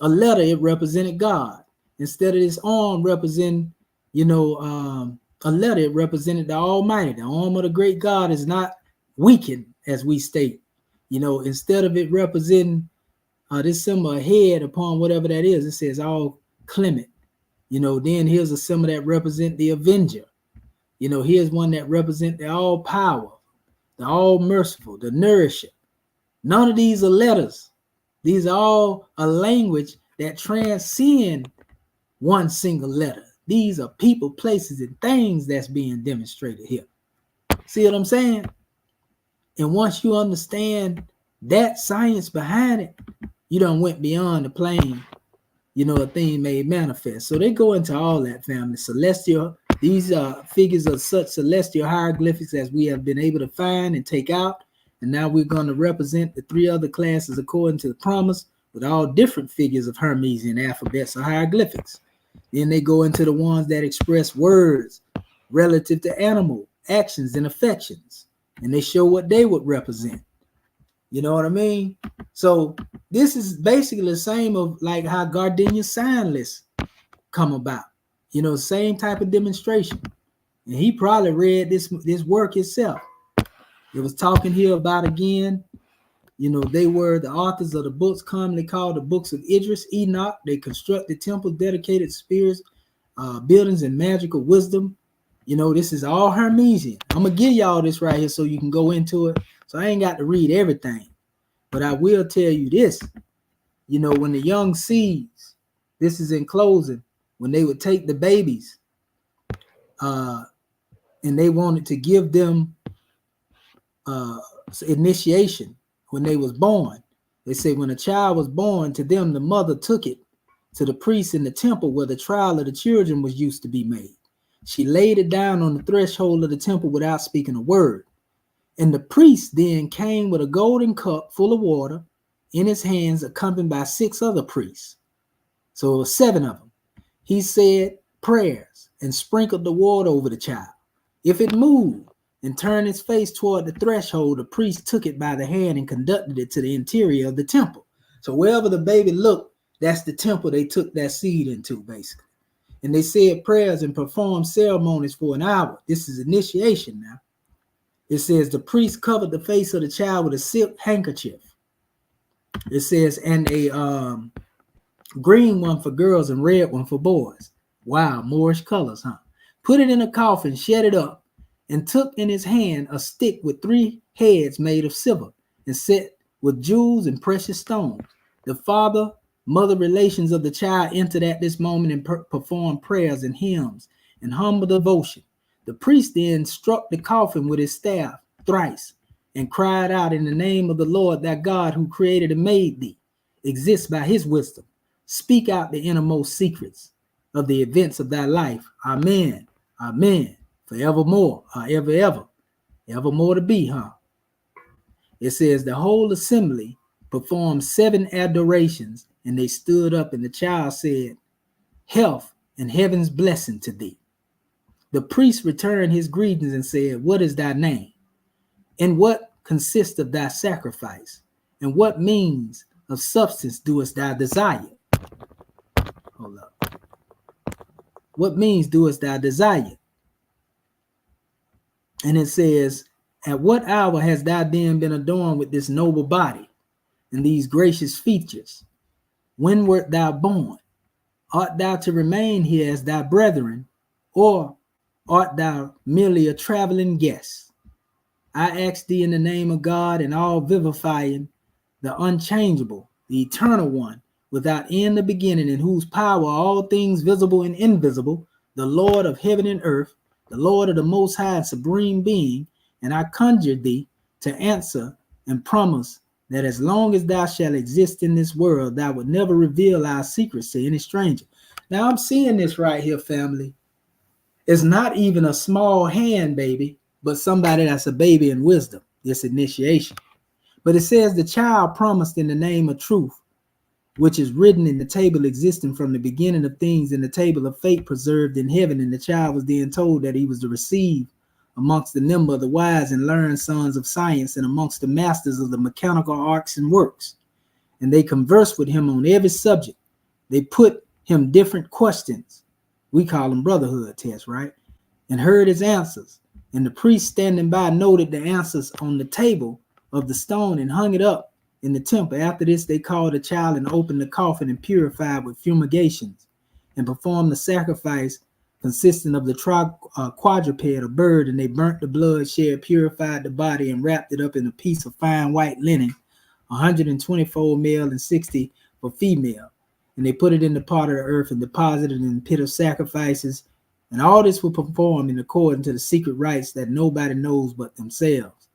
Speaker 2: a letter, it represented God. Instead of this arm representing, a letter, it represented the Almighty. The arm of the great God is not weakened, as we state. Instead of it representing this symbol, a head upon whatever that is, it says all clement. Then here's a symbol that represents the avenger. Here's one that represents the all power, the all merciful, the nourisher. None of these are letters. These are all a language that transcend one single letter. These are people, places, and things that's being demonstrated here. See what I'm saying? And once you understand that science behind it, you done went beyond the plane, a thing made manifest. So they go into all that, family. Celestial, these are figures of such celestial hieroglyphics as we have been able to find and take out. And now we're going to represent the 3 other classes according to the promise with all different figures of Hermesian alphabets or hieroglyphics. Then they go into the ones that express words relative to animal actions and affections. And they show what they would represent. You know what I mean? So this is basically the same of like how Gardenia's sign lists come about. Same type of demonstration. And he probably read this work himself. It was talking here about, again, they were the authors of the books commonly called the books of Idris, Enoch. They constructed temples dedicated to spirits, buildings, and magical wisdom. This is all Hermesian. I'm going to give y'all this right here so you can go into it. So I ain't got to read everything. But I will tell you this. When the young seeds, this is in closing, when they would take the babies and they wanted to give them initiation when they was born. They say when a child was born to them, the mother took it to the priest in the temple where the trial of the children was used to be made. She laid it down on the threshold of the temple without speaking a word. And the priest then came with a golden cup full of water in his hands, accompanied by 6 other priests. So it was 7 of them. He said prayers and sprinkled the water over the child. If it moved and turned its face toward the threshold, the priest took it by the hand and conducted it to the interior of the temple. So wherever the baby looked, that's the temple they took that seed into, basically. And they said prayers and performed ceremonies for an hour. This is initiation now. It says the priest covered the face of the child with a silk handkerchief. It says, and a green one for girls and red one for boys. Wow, Moorish colors, huh? Put it in a coffin, shut it up, and took in his hand a stick with 3 heads made of silver and set with jewels and precious stones. The father, mother relations of the child entered at this moment and performed prayers and hymns and humble devotion. The priest then struck the coffin with his staff thrice and cried out, in the name of the Lord, that God who created and made thee, exists by his wisdom. Speak out the innermost secrets of the events of thy life. Amen. Amen. Forevermore, or ever, evermore to be, huh? It says the whole assembly performed 7 adorations, and they stood up, and the child said, health and heaven's blessing to thee. The priest returned his greetings and said, what is thy name? And what consists of thy sacrifice? And what means of substance doest thou desire? Hold up. What means doest thou desire? And it says, at what hour hast thou then been adorned with this noble body and these gracious features? When wert thou born? Art thou to remain here as thy brethren, or art thou merely a traveling guest? I ask thee in the name of God and all vivifying, the unchangeable, the eternal one, without end or beginning, in whose power all things visible and invisible, the Lord of heaven and earth, the Lord of the most high and supreme being, and I conjure thee to answer and promise that as long as thou shalt exist in this world, thou would never reveal our secrets to any stranger. Now I'm seeing this right here, family. It's not even a small hand baby, but somebody that's a baby in wisdom, this initiation. But it says the child promised in the name of truth, which is written in the table existing from the beginning of things, in the table of fate preserved in heaven. And the child was then told that he was to receive amongst the number of the wise and learned sons of science, and amongst the masters of the mechanical arts and works. And they conversed with him on every subject. They put him different questions. We call them brotherhood tests, right? And heard his answers. And the priest standing by noted the answers on the table of the stone and hung it up in the temple. After this, they called the child and opened the coffin and purified with fumigations and performed the sacrifice consisting of the quadruped, a bird, and they burnt the blood shed, purified the body, and wrapped it up in a piece of fine white linen, 124 male and 60 for female. And they put it in the pot of the earth and deposited it in the pit of sacrifices. And all this will perform in accordance to the secret rites that nobody knows but themselves.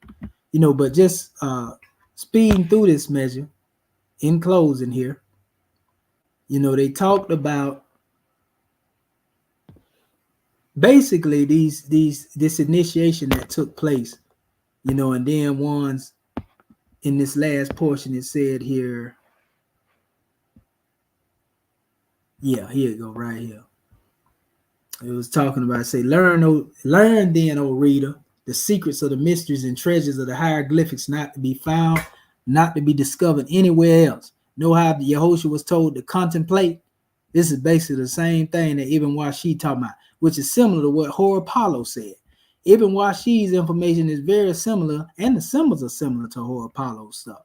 Speaker 2: You know, but just speeding through this measure, in closing here, you know, they talked about basically this initiation that took place, you know, and then ones in this last portion, it said here, yeah, here you go, right here. It was talking about, say, learn then, O reader, the secrets of the mysteries and treasures of the hieroglyphics, not to be found, not to be discovered anywhere else. Know how Yehoshua was told to contemplate? This is basically the same thing that Ibn Washid talking about, which is similar to what Horapollo said. Ibn Washid's information is very similar, and the symbols are similar to Horapollo's stuff.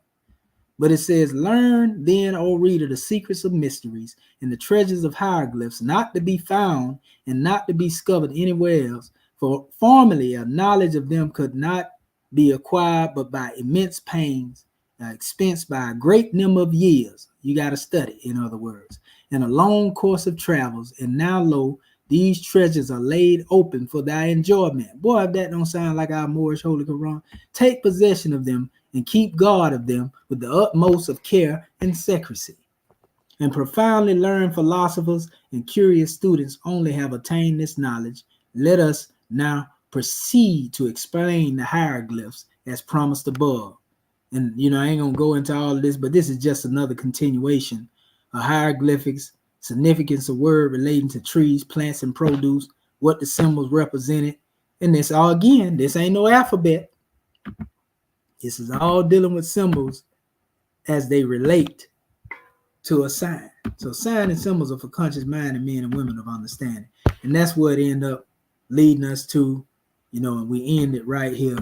Speaker 2: But it says, learn then, O reader, the secrets of mysteries and the treasures of hieroglyphs, not to be found and not to be discovered anywhere else. For formerly a knowledge of them could not be acquired but by immense pains, expense by a great number of years. You got to study, in other words, and a long course of travels. And now, lo, these treasures are laid open for thy enjoyment. Boy, if that don't sound like our Moorish Holy Quran, take possession of them and keep guard of them with the utmost of care and secrecy. And profoundly learned philosophers and curious students only have attained this knowledge. Let us now proceed to explain the hieroglyphs as promised above. And, you know, I ain't going to go into all of this, but this is just another continuation of hieroglyphics, significance of word relating to trees, plants, and produce, what the symbols represented. And this all, again, this ain't no alphabet. This is all dealing with symbols as they relate to a sign. So sign and symbols are for conscious mind and men and women of understanding. And that's what ended up leading us to, you know, and we end it right here,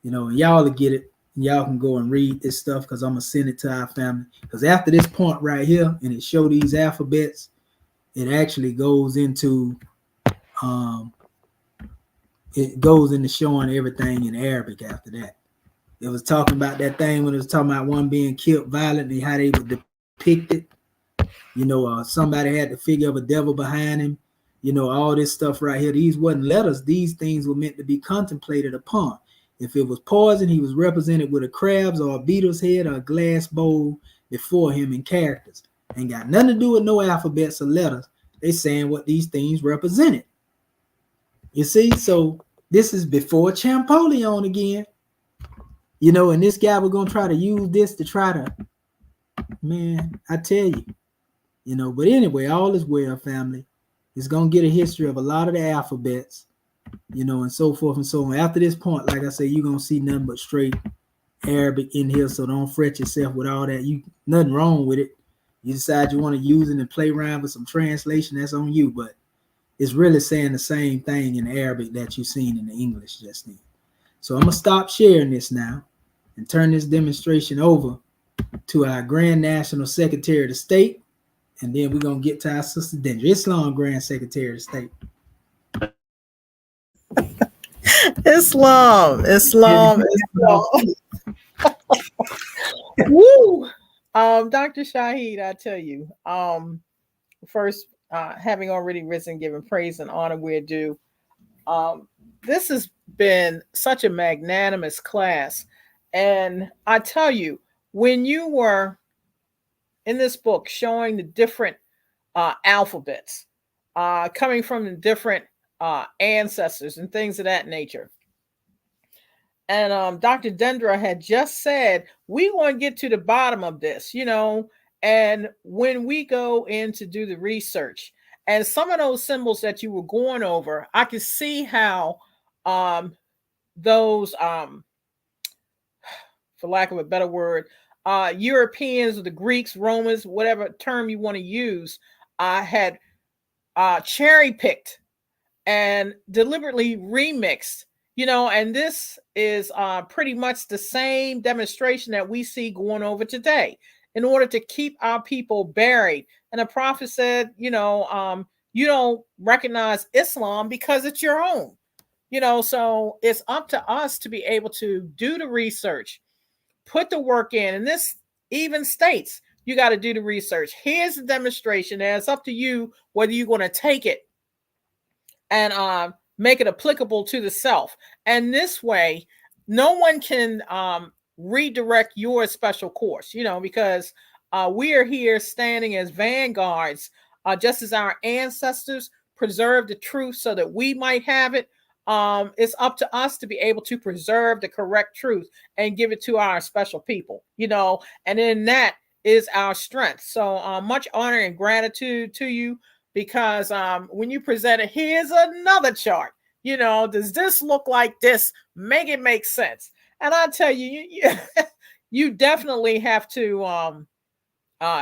Speaker 2: you know, and y'all will get it. And y'all can go and read this stuff because I'm going to send it to our family. Because after this point right here, and it show these alphabets, it actually goes into showing everything in Arabic after that. It was talking about that thing when it was talking about one being killed violently, how they would depict it. You know, somebody had the figure of a devil behind him, You know, all this stuff right here, these wasn't letters. These things were meant to be contemplated upon. If it was poison, he was represented with a crab's or a beetle's head or a glass bowl before him in characters. Ain't got nothing to do with no alphabets or letters. They saying what these things represented. You see, so this is before Champollion again. You know, and this guy was gonna try to use this to try to, man, I tell you, you know. But anyway, all is well, family. It's gonna get a history of a lot of the alphabets, you know, and so forth and so on. After this point, like I say, you're gonna see nothing but straight Arabic in here, so don't fret yourself with all that. You nothing wrong with it. You decide you want to use it and play around with some translation, that's on you, but it's really saying the same thing in Arabic that you've seen in the English just then. So I'm gonna stop sharing this now and turn this demonstration over to our Grand National Secretary of the State, and then we're gonna get to our sister Dendra. Islam Grand Secretary of the State.
Speaker 5: Islam. Woo! Dr. Shahid, I tell you, first, having already risen, giving praise and honor where due. This has been such a magnanimous class. And I tell you, when you were in this book showing the different alphabets coming from the different ancestors and things of that nature, and Dr. Dendra had just said, we want to get to the bottom of this, you know, and when we go in to do the research and some of those symbols that you were going over, I could see how those, for lack of a better word, Europeans, the Greeks, Romans, whatever term you want to use, had cherry picked and deliberately remixed, you know, and this is pretty much the same demonstration that we see going over today in order to keep our people buried. And the prophet said, you know, you don't recognize Islam because it's your own, you know, so it's up to us to be able to do the research, put the work in. And this even states you got to do the research. Here's the demonstration, and it's up to you whether you're going to take it and make it applicable to the self. And this way, no one can redirect your special course, you know, because we are here standing as vanguards, just as our ancestors preserved the truth so that we might have it. It's up to us to be able to preserve the correct truth and give it to our special people, you know, and then that is our strength. So much honor and gratitude to you, because when you present it, here's another chart, you know, does this look like this? Make it make sense. And I tell you, you definitely have to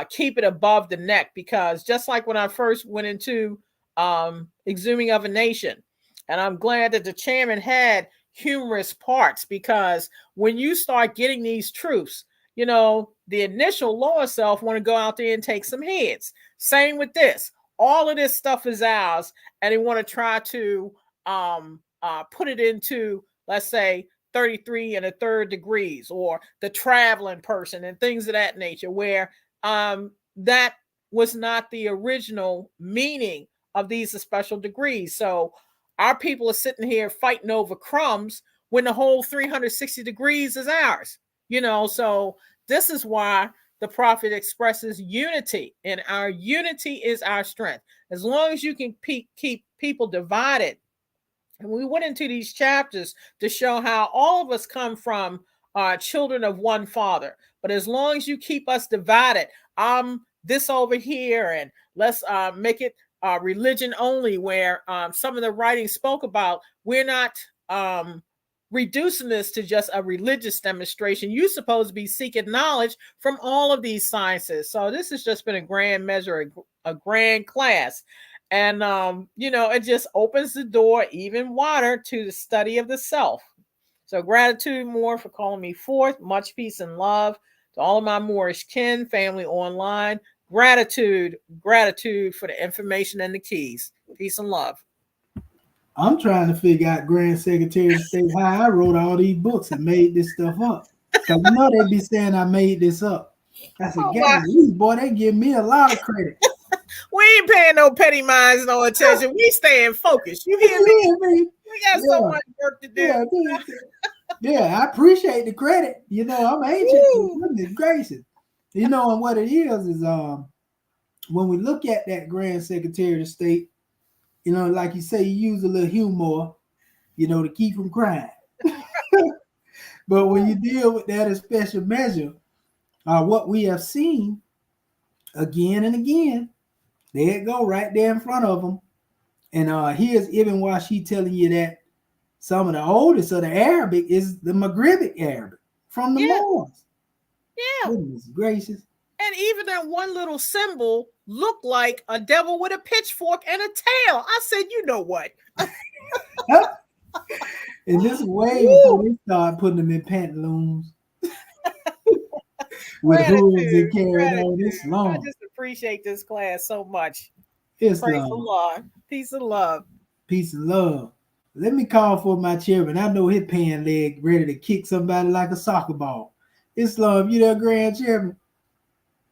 Speaker 5: keep it above the neck, because just like when I first went into Exhuming of a Nation, and I'm glad that the chairman had humorous parts, because when you start getting these truths, you know, the initial lower self want to go out there and take some heads. Same with this. All of this stuff is ours, and they want to try to put it into, let's say, 33 1/3 degrees, or the traveling person and things of that nature, where that was not the original meaning of these special degrees. So our people are sitting here fighting over crumbs when the whole 360 degrees is ours, you know. So this is why the prophet expresses unity, and our unity is our strength. As long as you can keep people divided. And we went into these chapters to show how all of us come from children of one father. But as long as you keep us divided, I'm this over here, and let's make it religion only, where some of the writings spoke about, we're not reducing this to just a religious demonstration. You're supposed to be seeking knowledge from all of these sciences. So this has just been a grand measure, a grand class. And, you know, it just opens the door even wider to the study of the self. So gratitude more for calling me forth. Much peace and love to all of my Moorish kin, family online. Gratitude for the information and the keys. Peace and love.
Speaker 2: I'm trying to figure out, Grand Secretary of State, how I wrote all these books and made this stuff up. Because you know they be saying I made this up. I said, boy, they give me a lot of credit.
Speaker 5: We ain't paying no petty minds no attention. We staying focused. You hear me? We got so much work to do.
Speaker 2: Yeah, I appreciate the credit. You know, I'm ancient. Goodness gracious. You know, and what it is when we look at that Grand Secretary of State, you know, like you say, you use a little humor, you know, to keep from crying. But when you deal with that as special measure, what we have seen again and again, there it go right there in front of them. And here's Ibn Washi telling you that some of the oldest of the Arabic is the Maghribic Arabic from the Moors.
Speaker 5: Yeah.
Speaker 2: Goodness gracious.
Speaker 5: And even that one little symbol looked like a devil with a pitchfork and a tail. I said, you know what?
Speaker 2: And this way before we start putting them in pantaloons with hooves and carrying on this long.
Speaker 5: I just appreciate this class so much.
Speaker 2: It's
Speaker 5: Praise the Lord. Peace and love.
Speaker 2: Peace and love. Let me call for my chairman. I know his pan leg ready to kick somebody like a soccer ball. Islam, you there, Grand Chairman?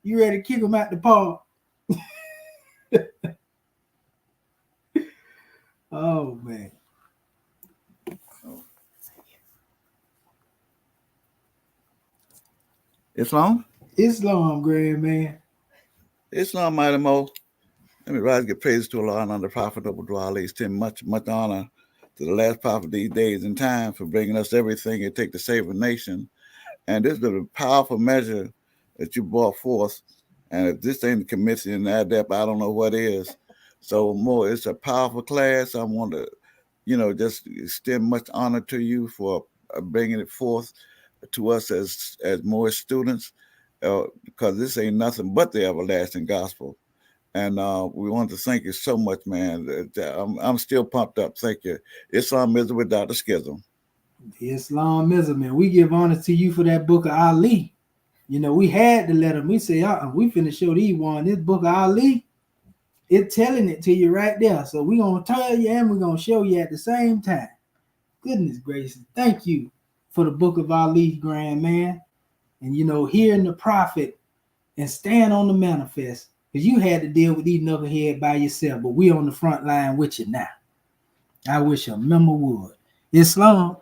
Speaker 2: You ready to kick him out the park? Oh, man.
Speaker 12: Islam?
Speaker 2: Islam, Grand Man.
Speaker 12: Islam, mighty mo. Let me rise and give praise to Allah and on the Prophet of Allah. Extend much honor to the last prophet these days and time for bringing us everything it takes to save a nation. And this is a powerful measure that you brought forth. And if this ain't the commission in ADEPT, I don't know what is. So more, it's a powerful class. I want to, you know, just extend much honor to you for bringing it forth to us as more students, because this ain't nothing but the everlasting gospel. And we want to thank you so much, man. I'm still pumped up. Thank you. Islamism without a schism.
Speaker 2: Islamism, man. We give honor to you for that book of Ali. You know, we had to let them. We say, we finna show these one. This book of Ali, it's telling it to you right there. So we're going to tell you and we're going to show you at the same time. Goodness gracious. Thank you for the book of Ali, Grand Man. And, you know, hearing the prophet and stand on the manifest. Because you had to deal with these knuckleheads by yourself. But we on the front line with you now. I wish a member would. Islam.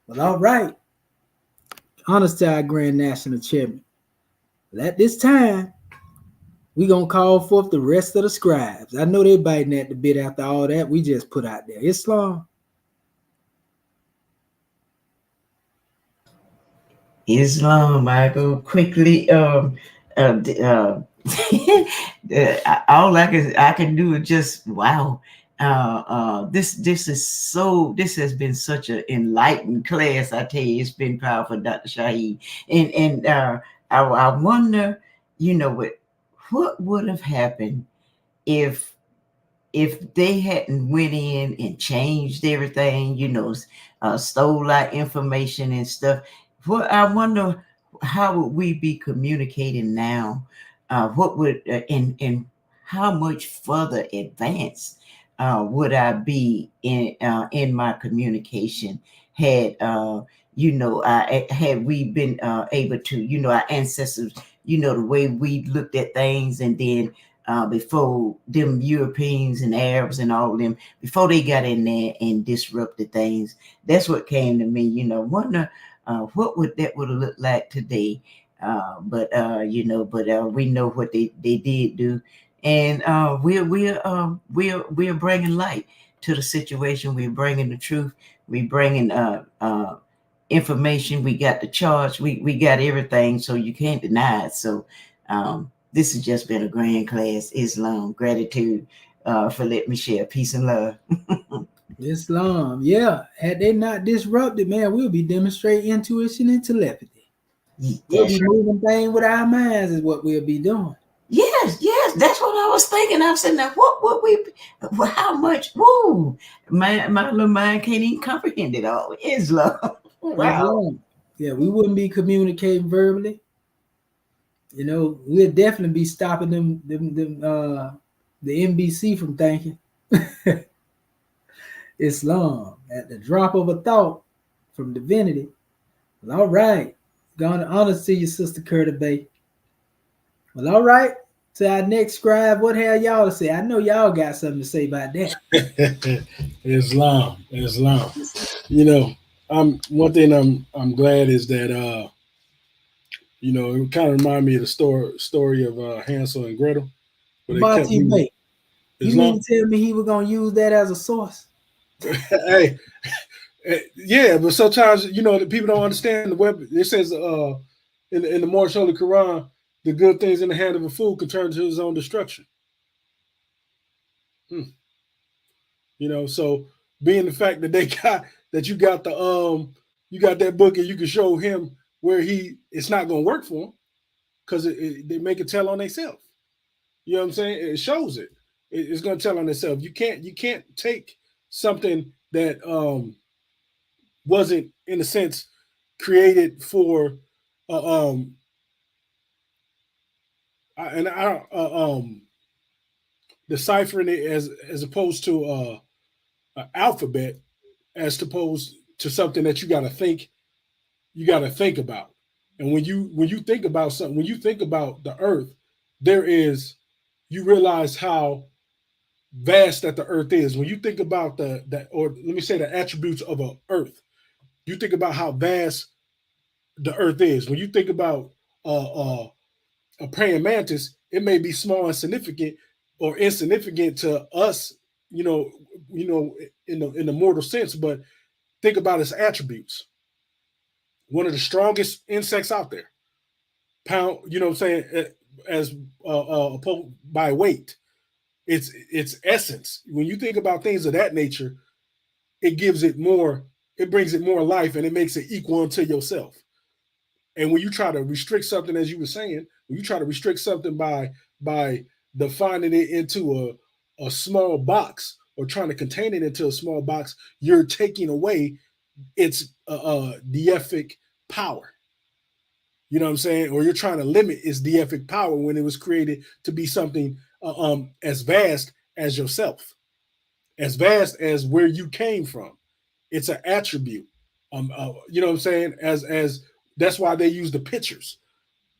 Speaker 2: Well, all right. Honors to our Grand National Chairman. Well, at this time, we're going to call forth the rest of the scribes. I know they're biting at the bit after all that we just put out there. Islam.
Speaker 4: Islam, I go quickly. All I can do is just wow. This has been such an enlightened class. I tell you, it's been powerful, Dr. Shaheed. And I wonder, you know, what would have happened if they hadn't went in and changed everything, you know, stole our information and stuff. I wonder how would we be communicating now? What would and how much further advanced would I be in my communication had had we been able to, you know, our ancestors, you know, the way we looked at things, and then before them Europeans and Arabs and all of them, before they got in there and disrupted things. That's what came to me, you know, wonder what would have looked like today. But we know what they did do. And we're bringing light to the situation. We're bringing the truth. We're bringing information. We got the charge. We got everything, so you can't deny it. So this has just been a grand class. Islam, gratitude for letting me share. Peace and love.
Speaker 2: Islam, yeah. Had they not disrupted, man, we'll be demonstrating intuition and telepathy. We'll be moving things with our minds is what we'll be doing.
Speaker 4: Yes, that's what I was thinking. I said, now how much? Woo, my little mind can't even comprehend it all. Islam. Wow.
Speaker 2: Islam. Yeah, we wouldn't be communicating verbally. You know, we'll definitely be stopping the NBC from thinking. Islam at the drop of a thought from divinity. Well, all right. Gonna honor to you, Sister Curtis Bay. Well, all right. to our next scribe, what have y'all to say? I know y'all got something to say about that.
Speaker 6: Islam. You know, one thing I'm glad is that you know, it kind of reminded me of the story of Hansel and Gretel. But they kept
Speaker 2: Monty Bay. You
Speaker 6: Islam.
Speaker 2: mean to tell me he was gonna use that as a source?
Speaker 6: Hey, yeah, but sometimes you know the people don't understand the web. It says in the Most Holy Quran, the good things in the hand of a fool can turn to his own destruction. You know, so being the fact that you got that book and you can show him where it's not going to work for him because they make it tell on themselves. You know what I'm saying? It shows it. It's going to tell on itself. You can't take something that wasn't in a sense created for deciphering it as opposed to an alphabet as opposed to something that you got to think about. And when you think about something, when you think about the earth, you realize how vast that the earth is. When you think about or let me say the attributes of a earth, you think about how vast the earth is. When you think about a praying mantis, it may be small and significant or insignificant to us, you know, in the mortal sense, but think about its attributes. One of the strongest insects out there, pound, you know what I'm saying, as by weight. Its essence. When you think about things of that nature, it brings it more life, and it makes it equal unto yourself. And when you try to restrict something, as you were saying, when you try to restrict something by defining it into a small box or trying to contain it into a small box, you're taking away its deific power. You know what I'm saying? Or you're trying to limit its deific power when it was created to be something as vast as yourself, as vast as where you came from. It's an attribute. You know what I'm saying? As that's why they use the pictures.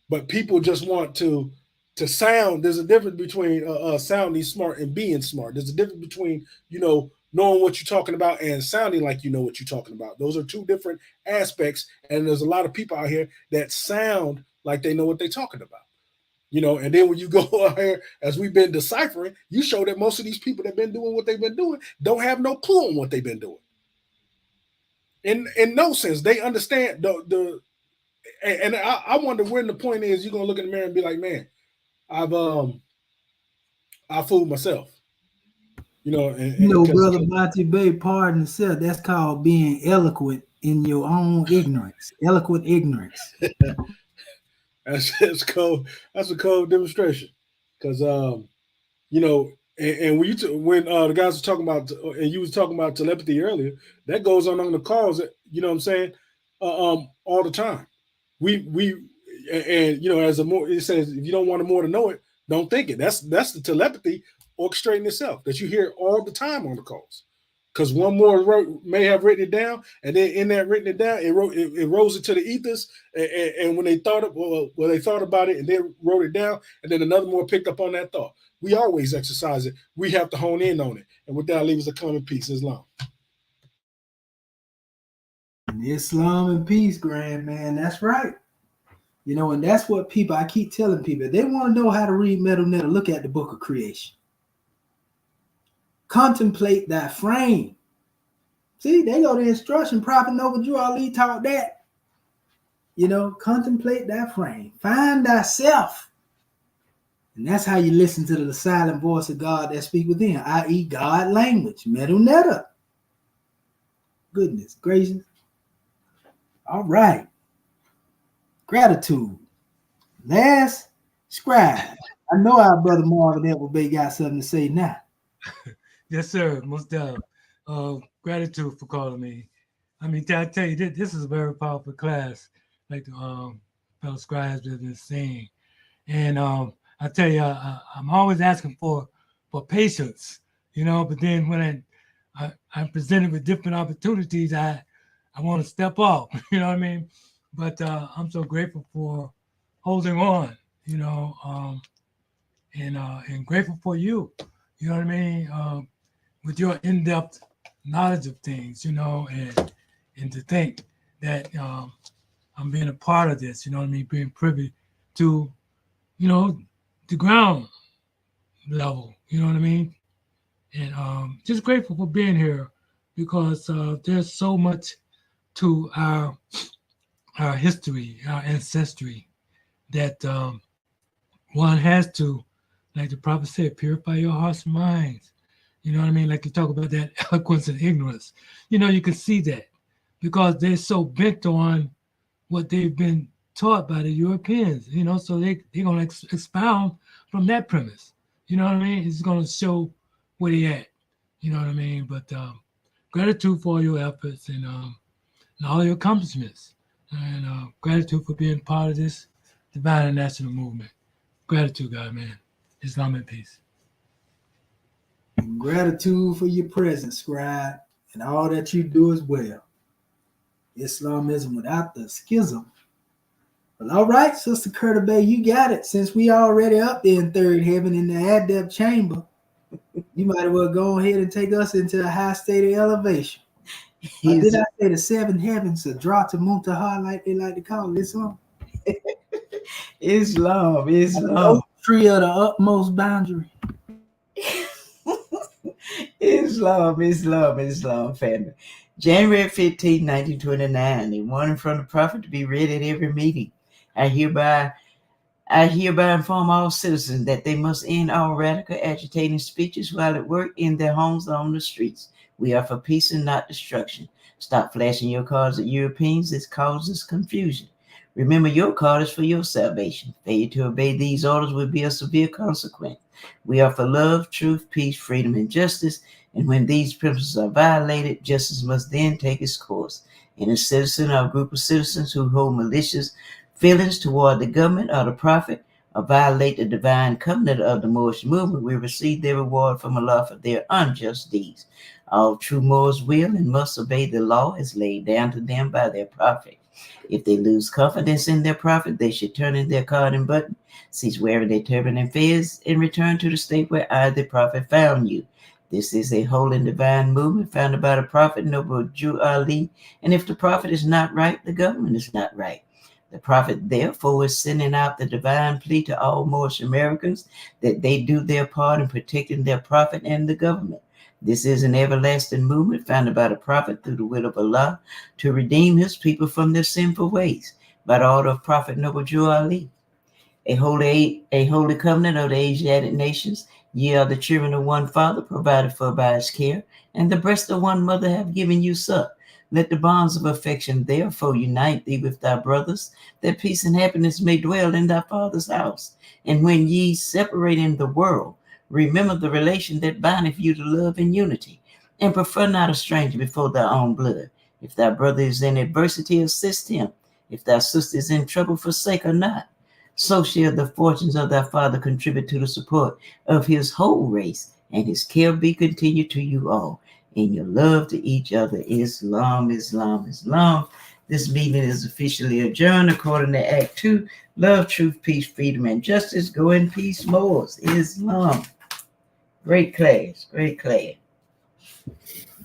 Speaker 6: But people just want to sound. There's a difference between sounding smart and being smart. There's a difference between, you know, knowing what you're talking about and sounding like you know what you're talking about. Those are two different aspects. And there's a lot of people out here that sound like they know what they're talking about. You know, and then when you go out here, as we've been deciphering, you show that most of these people that have been doing what they've been doing don't have no clue on what they've been doing. In no sense, they understand and I wonder when the point is you're gonna look in the mirror and be like, man, I fooled myself. You know,
Speaker 2: Brother Monty Bay, pardon yourself, that's called being eloquent in your own ignorance. Eloquent ignorance.
Speaker 6: That's cold. That's a cold demonstration. Because you know, and when the guys were talking about, and you was talking about telepathy earlier, that goes on the calls. You know what I'm saying? All the time. And you know, it says if you don't want more to know it, don't think it. That's the telepathy orchestrating itself that you hear all the time on the calls. Because one more may have written it down, and then in that written it down, it rose into the ethers. And when they thought they thought about it and then wrote it down, and then another more picked up on that thought. We always exercise it. We have to hone in on it. And with that, leave us a comment. Peace. Islam.
Speaker 2: Islam and peace, grand man. That's right. You know, and that's what I keep telling people. They want to know how to read Metal Netter. Look at the book of creation. Contemplate that frame. See, they go to instruction. Prophet Noble Drew Ali taught that. You know, contemplate that frame. Find thyself. And that's how you listen to the silent voice of God that speak within, i.e. God language. Metal Netter. Goodness gracious. All right. Gratitude. Last scribe. I know our brother Marvin Edward Bay got something to say now.
Speaker 3: Yes, sir. Most definitely. Gratitude for calling me. I mean, I tell you, this is a very powerful class, like the fellow scribes have been saying. And I tell you, I'm always asking for patience, you know, but then when I'm presented with different opportunities, I want to step up, you know what I mean? But I'm so grateful for holding on, you know, and grateful for you. You know what I mean? With your in-depth knowledge of things, and to think that I'm being a part of this. You know what I mean? Being privy to, the ground level. You know what I mean? And just grateful for being here because there's so much to our history, our ancestry, that one has to, like the prophet said, purify your hearts and minds. You know what I mean? Like you talk about that eloquence and ignorance. You can see that because they're so bent on what they've been taught by the Europeans, so they're going to expound from that premise. You know what I mean? It's going to show where they at. You know what I mean? But gratitude for all your efforts and all your accomplishments. And gratitude for being part of this divine and national movement. Gratitude, God, man. Islam and peace.
Speaker 2: And gratitude for your presence, scribe, and all that you do as well. Islamism without the schism. Well, all right, Sister Curta Bay, you got it. Since we already up there in third heaven in the adept chamber, you might as well go ahead and take us into a high state of elevation. Did I say the seven heavens, a draw to Muntaha, like they like to call Islam?
Speaker 4: Islam.
Speaker 2: Tree of the utmost boundary.
Speaker 4: Islam, family. January 15, 1929, a warning from the prophet to be read at every meeting. I hereby inform all citizens that they must end all radical agitating speeches while at work, in their homes, or on the streets. We are for peace and not destruction. Stop flashing your cards at Europeans. This causes confusion. Remember, your card is for your salvation. Failure to obey these orders will be a severe consequence. We are for love, truth, peace, freedom, and justice. And when these principles are violated, justice must then take its course. Any citizen or group of citizens who hold malicious feelings toward the government or the prophet or violate the divine covenant of the Moorish movement will receive their reward from Allah for their unjust deeds. All true Moors will and must obey the law as laid down to them by their prophet. If they lose confidence in their prophet, they should turn in their card and button, cease wearing their turban and fez, and return to the state where I, the prophet, found you. This is a holy and divine movement founded by the prophet Noble Jew Ali, and if the prophet is not right, the government is not right. The prophet, therefore, is sending out the divine plea to all Moorish Americans that they do their part in protecting their prophet and the government. This is an everlasting movement founded by the prophet through the will of Allah to redeem his people from their sinful ways by the order of Prophet Noble Jew Ali. A holy covenant of the Asiatic nations, ye are the children of one father, provided for by his care, and the breast of one mother have given you suck. Let the bonds of affection therefore unite thee with thy brothers, that peace and happiness may dwell in thy father's house. And when ye separate in the world, remember the relation that bindeth you to love and unity, and prefer not a stranger before thy own blood. If thy brother is in adversity, assist him. If thy sister is in trouble, forsake her not. So shall the fortunes of thy father contribute to the support of his whole race, and his care be continued to you all. In your love to each other, Islam, Islam, Islam. This meeting is officially adjourned according to Act 2. Love, truth, peace, freedom, and justice. Go in peace, Moors. Islam. Great class. Great class.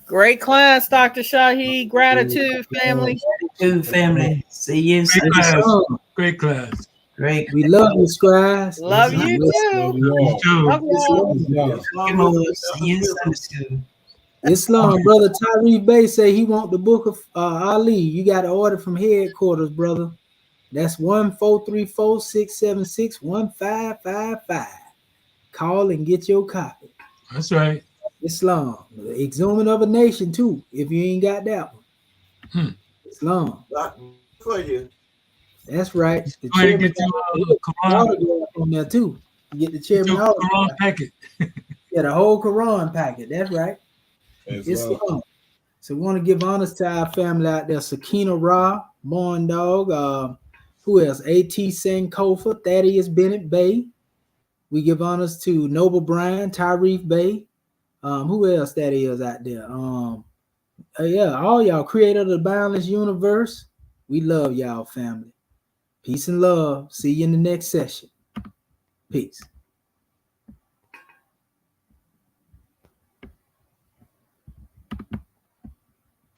Speaker 5: Great class, Dr. Shahi. Gratitude, family.
Speaker 4: Gratitude, family. See you in
Speaker 3: Great class.
Speaker 2: Sunday.
Speaker 3: Great class.
Speaker 4: Great.
Speaker 2: We love you, scribes.
Speaker 5: Love you too.
Speaker 3: You too.
Speaker 5: Love y'all.
Speaker 4: See you in Sunday school.
Speaker 2: Islam, brother Tyree Bay say he want the book of Ali. You got to order from headquarters, brother. That's 1-434-676-1555. Call and get your copy.
Speaker 3: That's right.
Speaker 2: Islam, the exhuming of a nation too. If you ain't got that one, Islam.
Speaker 11: For you.
Speaker 2: That's right. The
Speaker 3: Go ahead and
Speaker 2: chairman
Speaker 3: get your
Speaker 2: got
Speaker 3: Quran.
Speaker 2: autograph on there too. You get the chairman
Speaker 3: Your
Speaker 2: autograph.
Speaker 3: Quran packet.
Speaker 2: Yeah, the whole Quran packet. That's right.
Speaker 6: Islam.
Speaker 2: Islam. So we want to give honors to our family out there. Sakina Ra, Morn Dog, who else? A.T. Sankofa, Thaddeus Bennett Bay. We give honors to Noble Bryan, Tyree Bay. Who else that is out there? Yeah, all y'all, creator of the boundless universe. We love y'all, family. Peace and love. See you in the next session. Peace.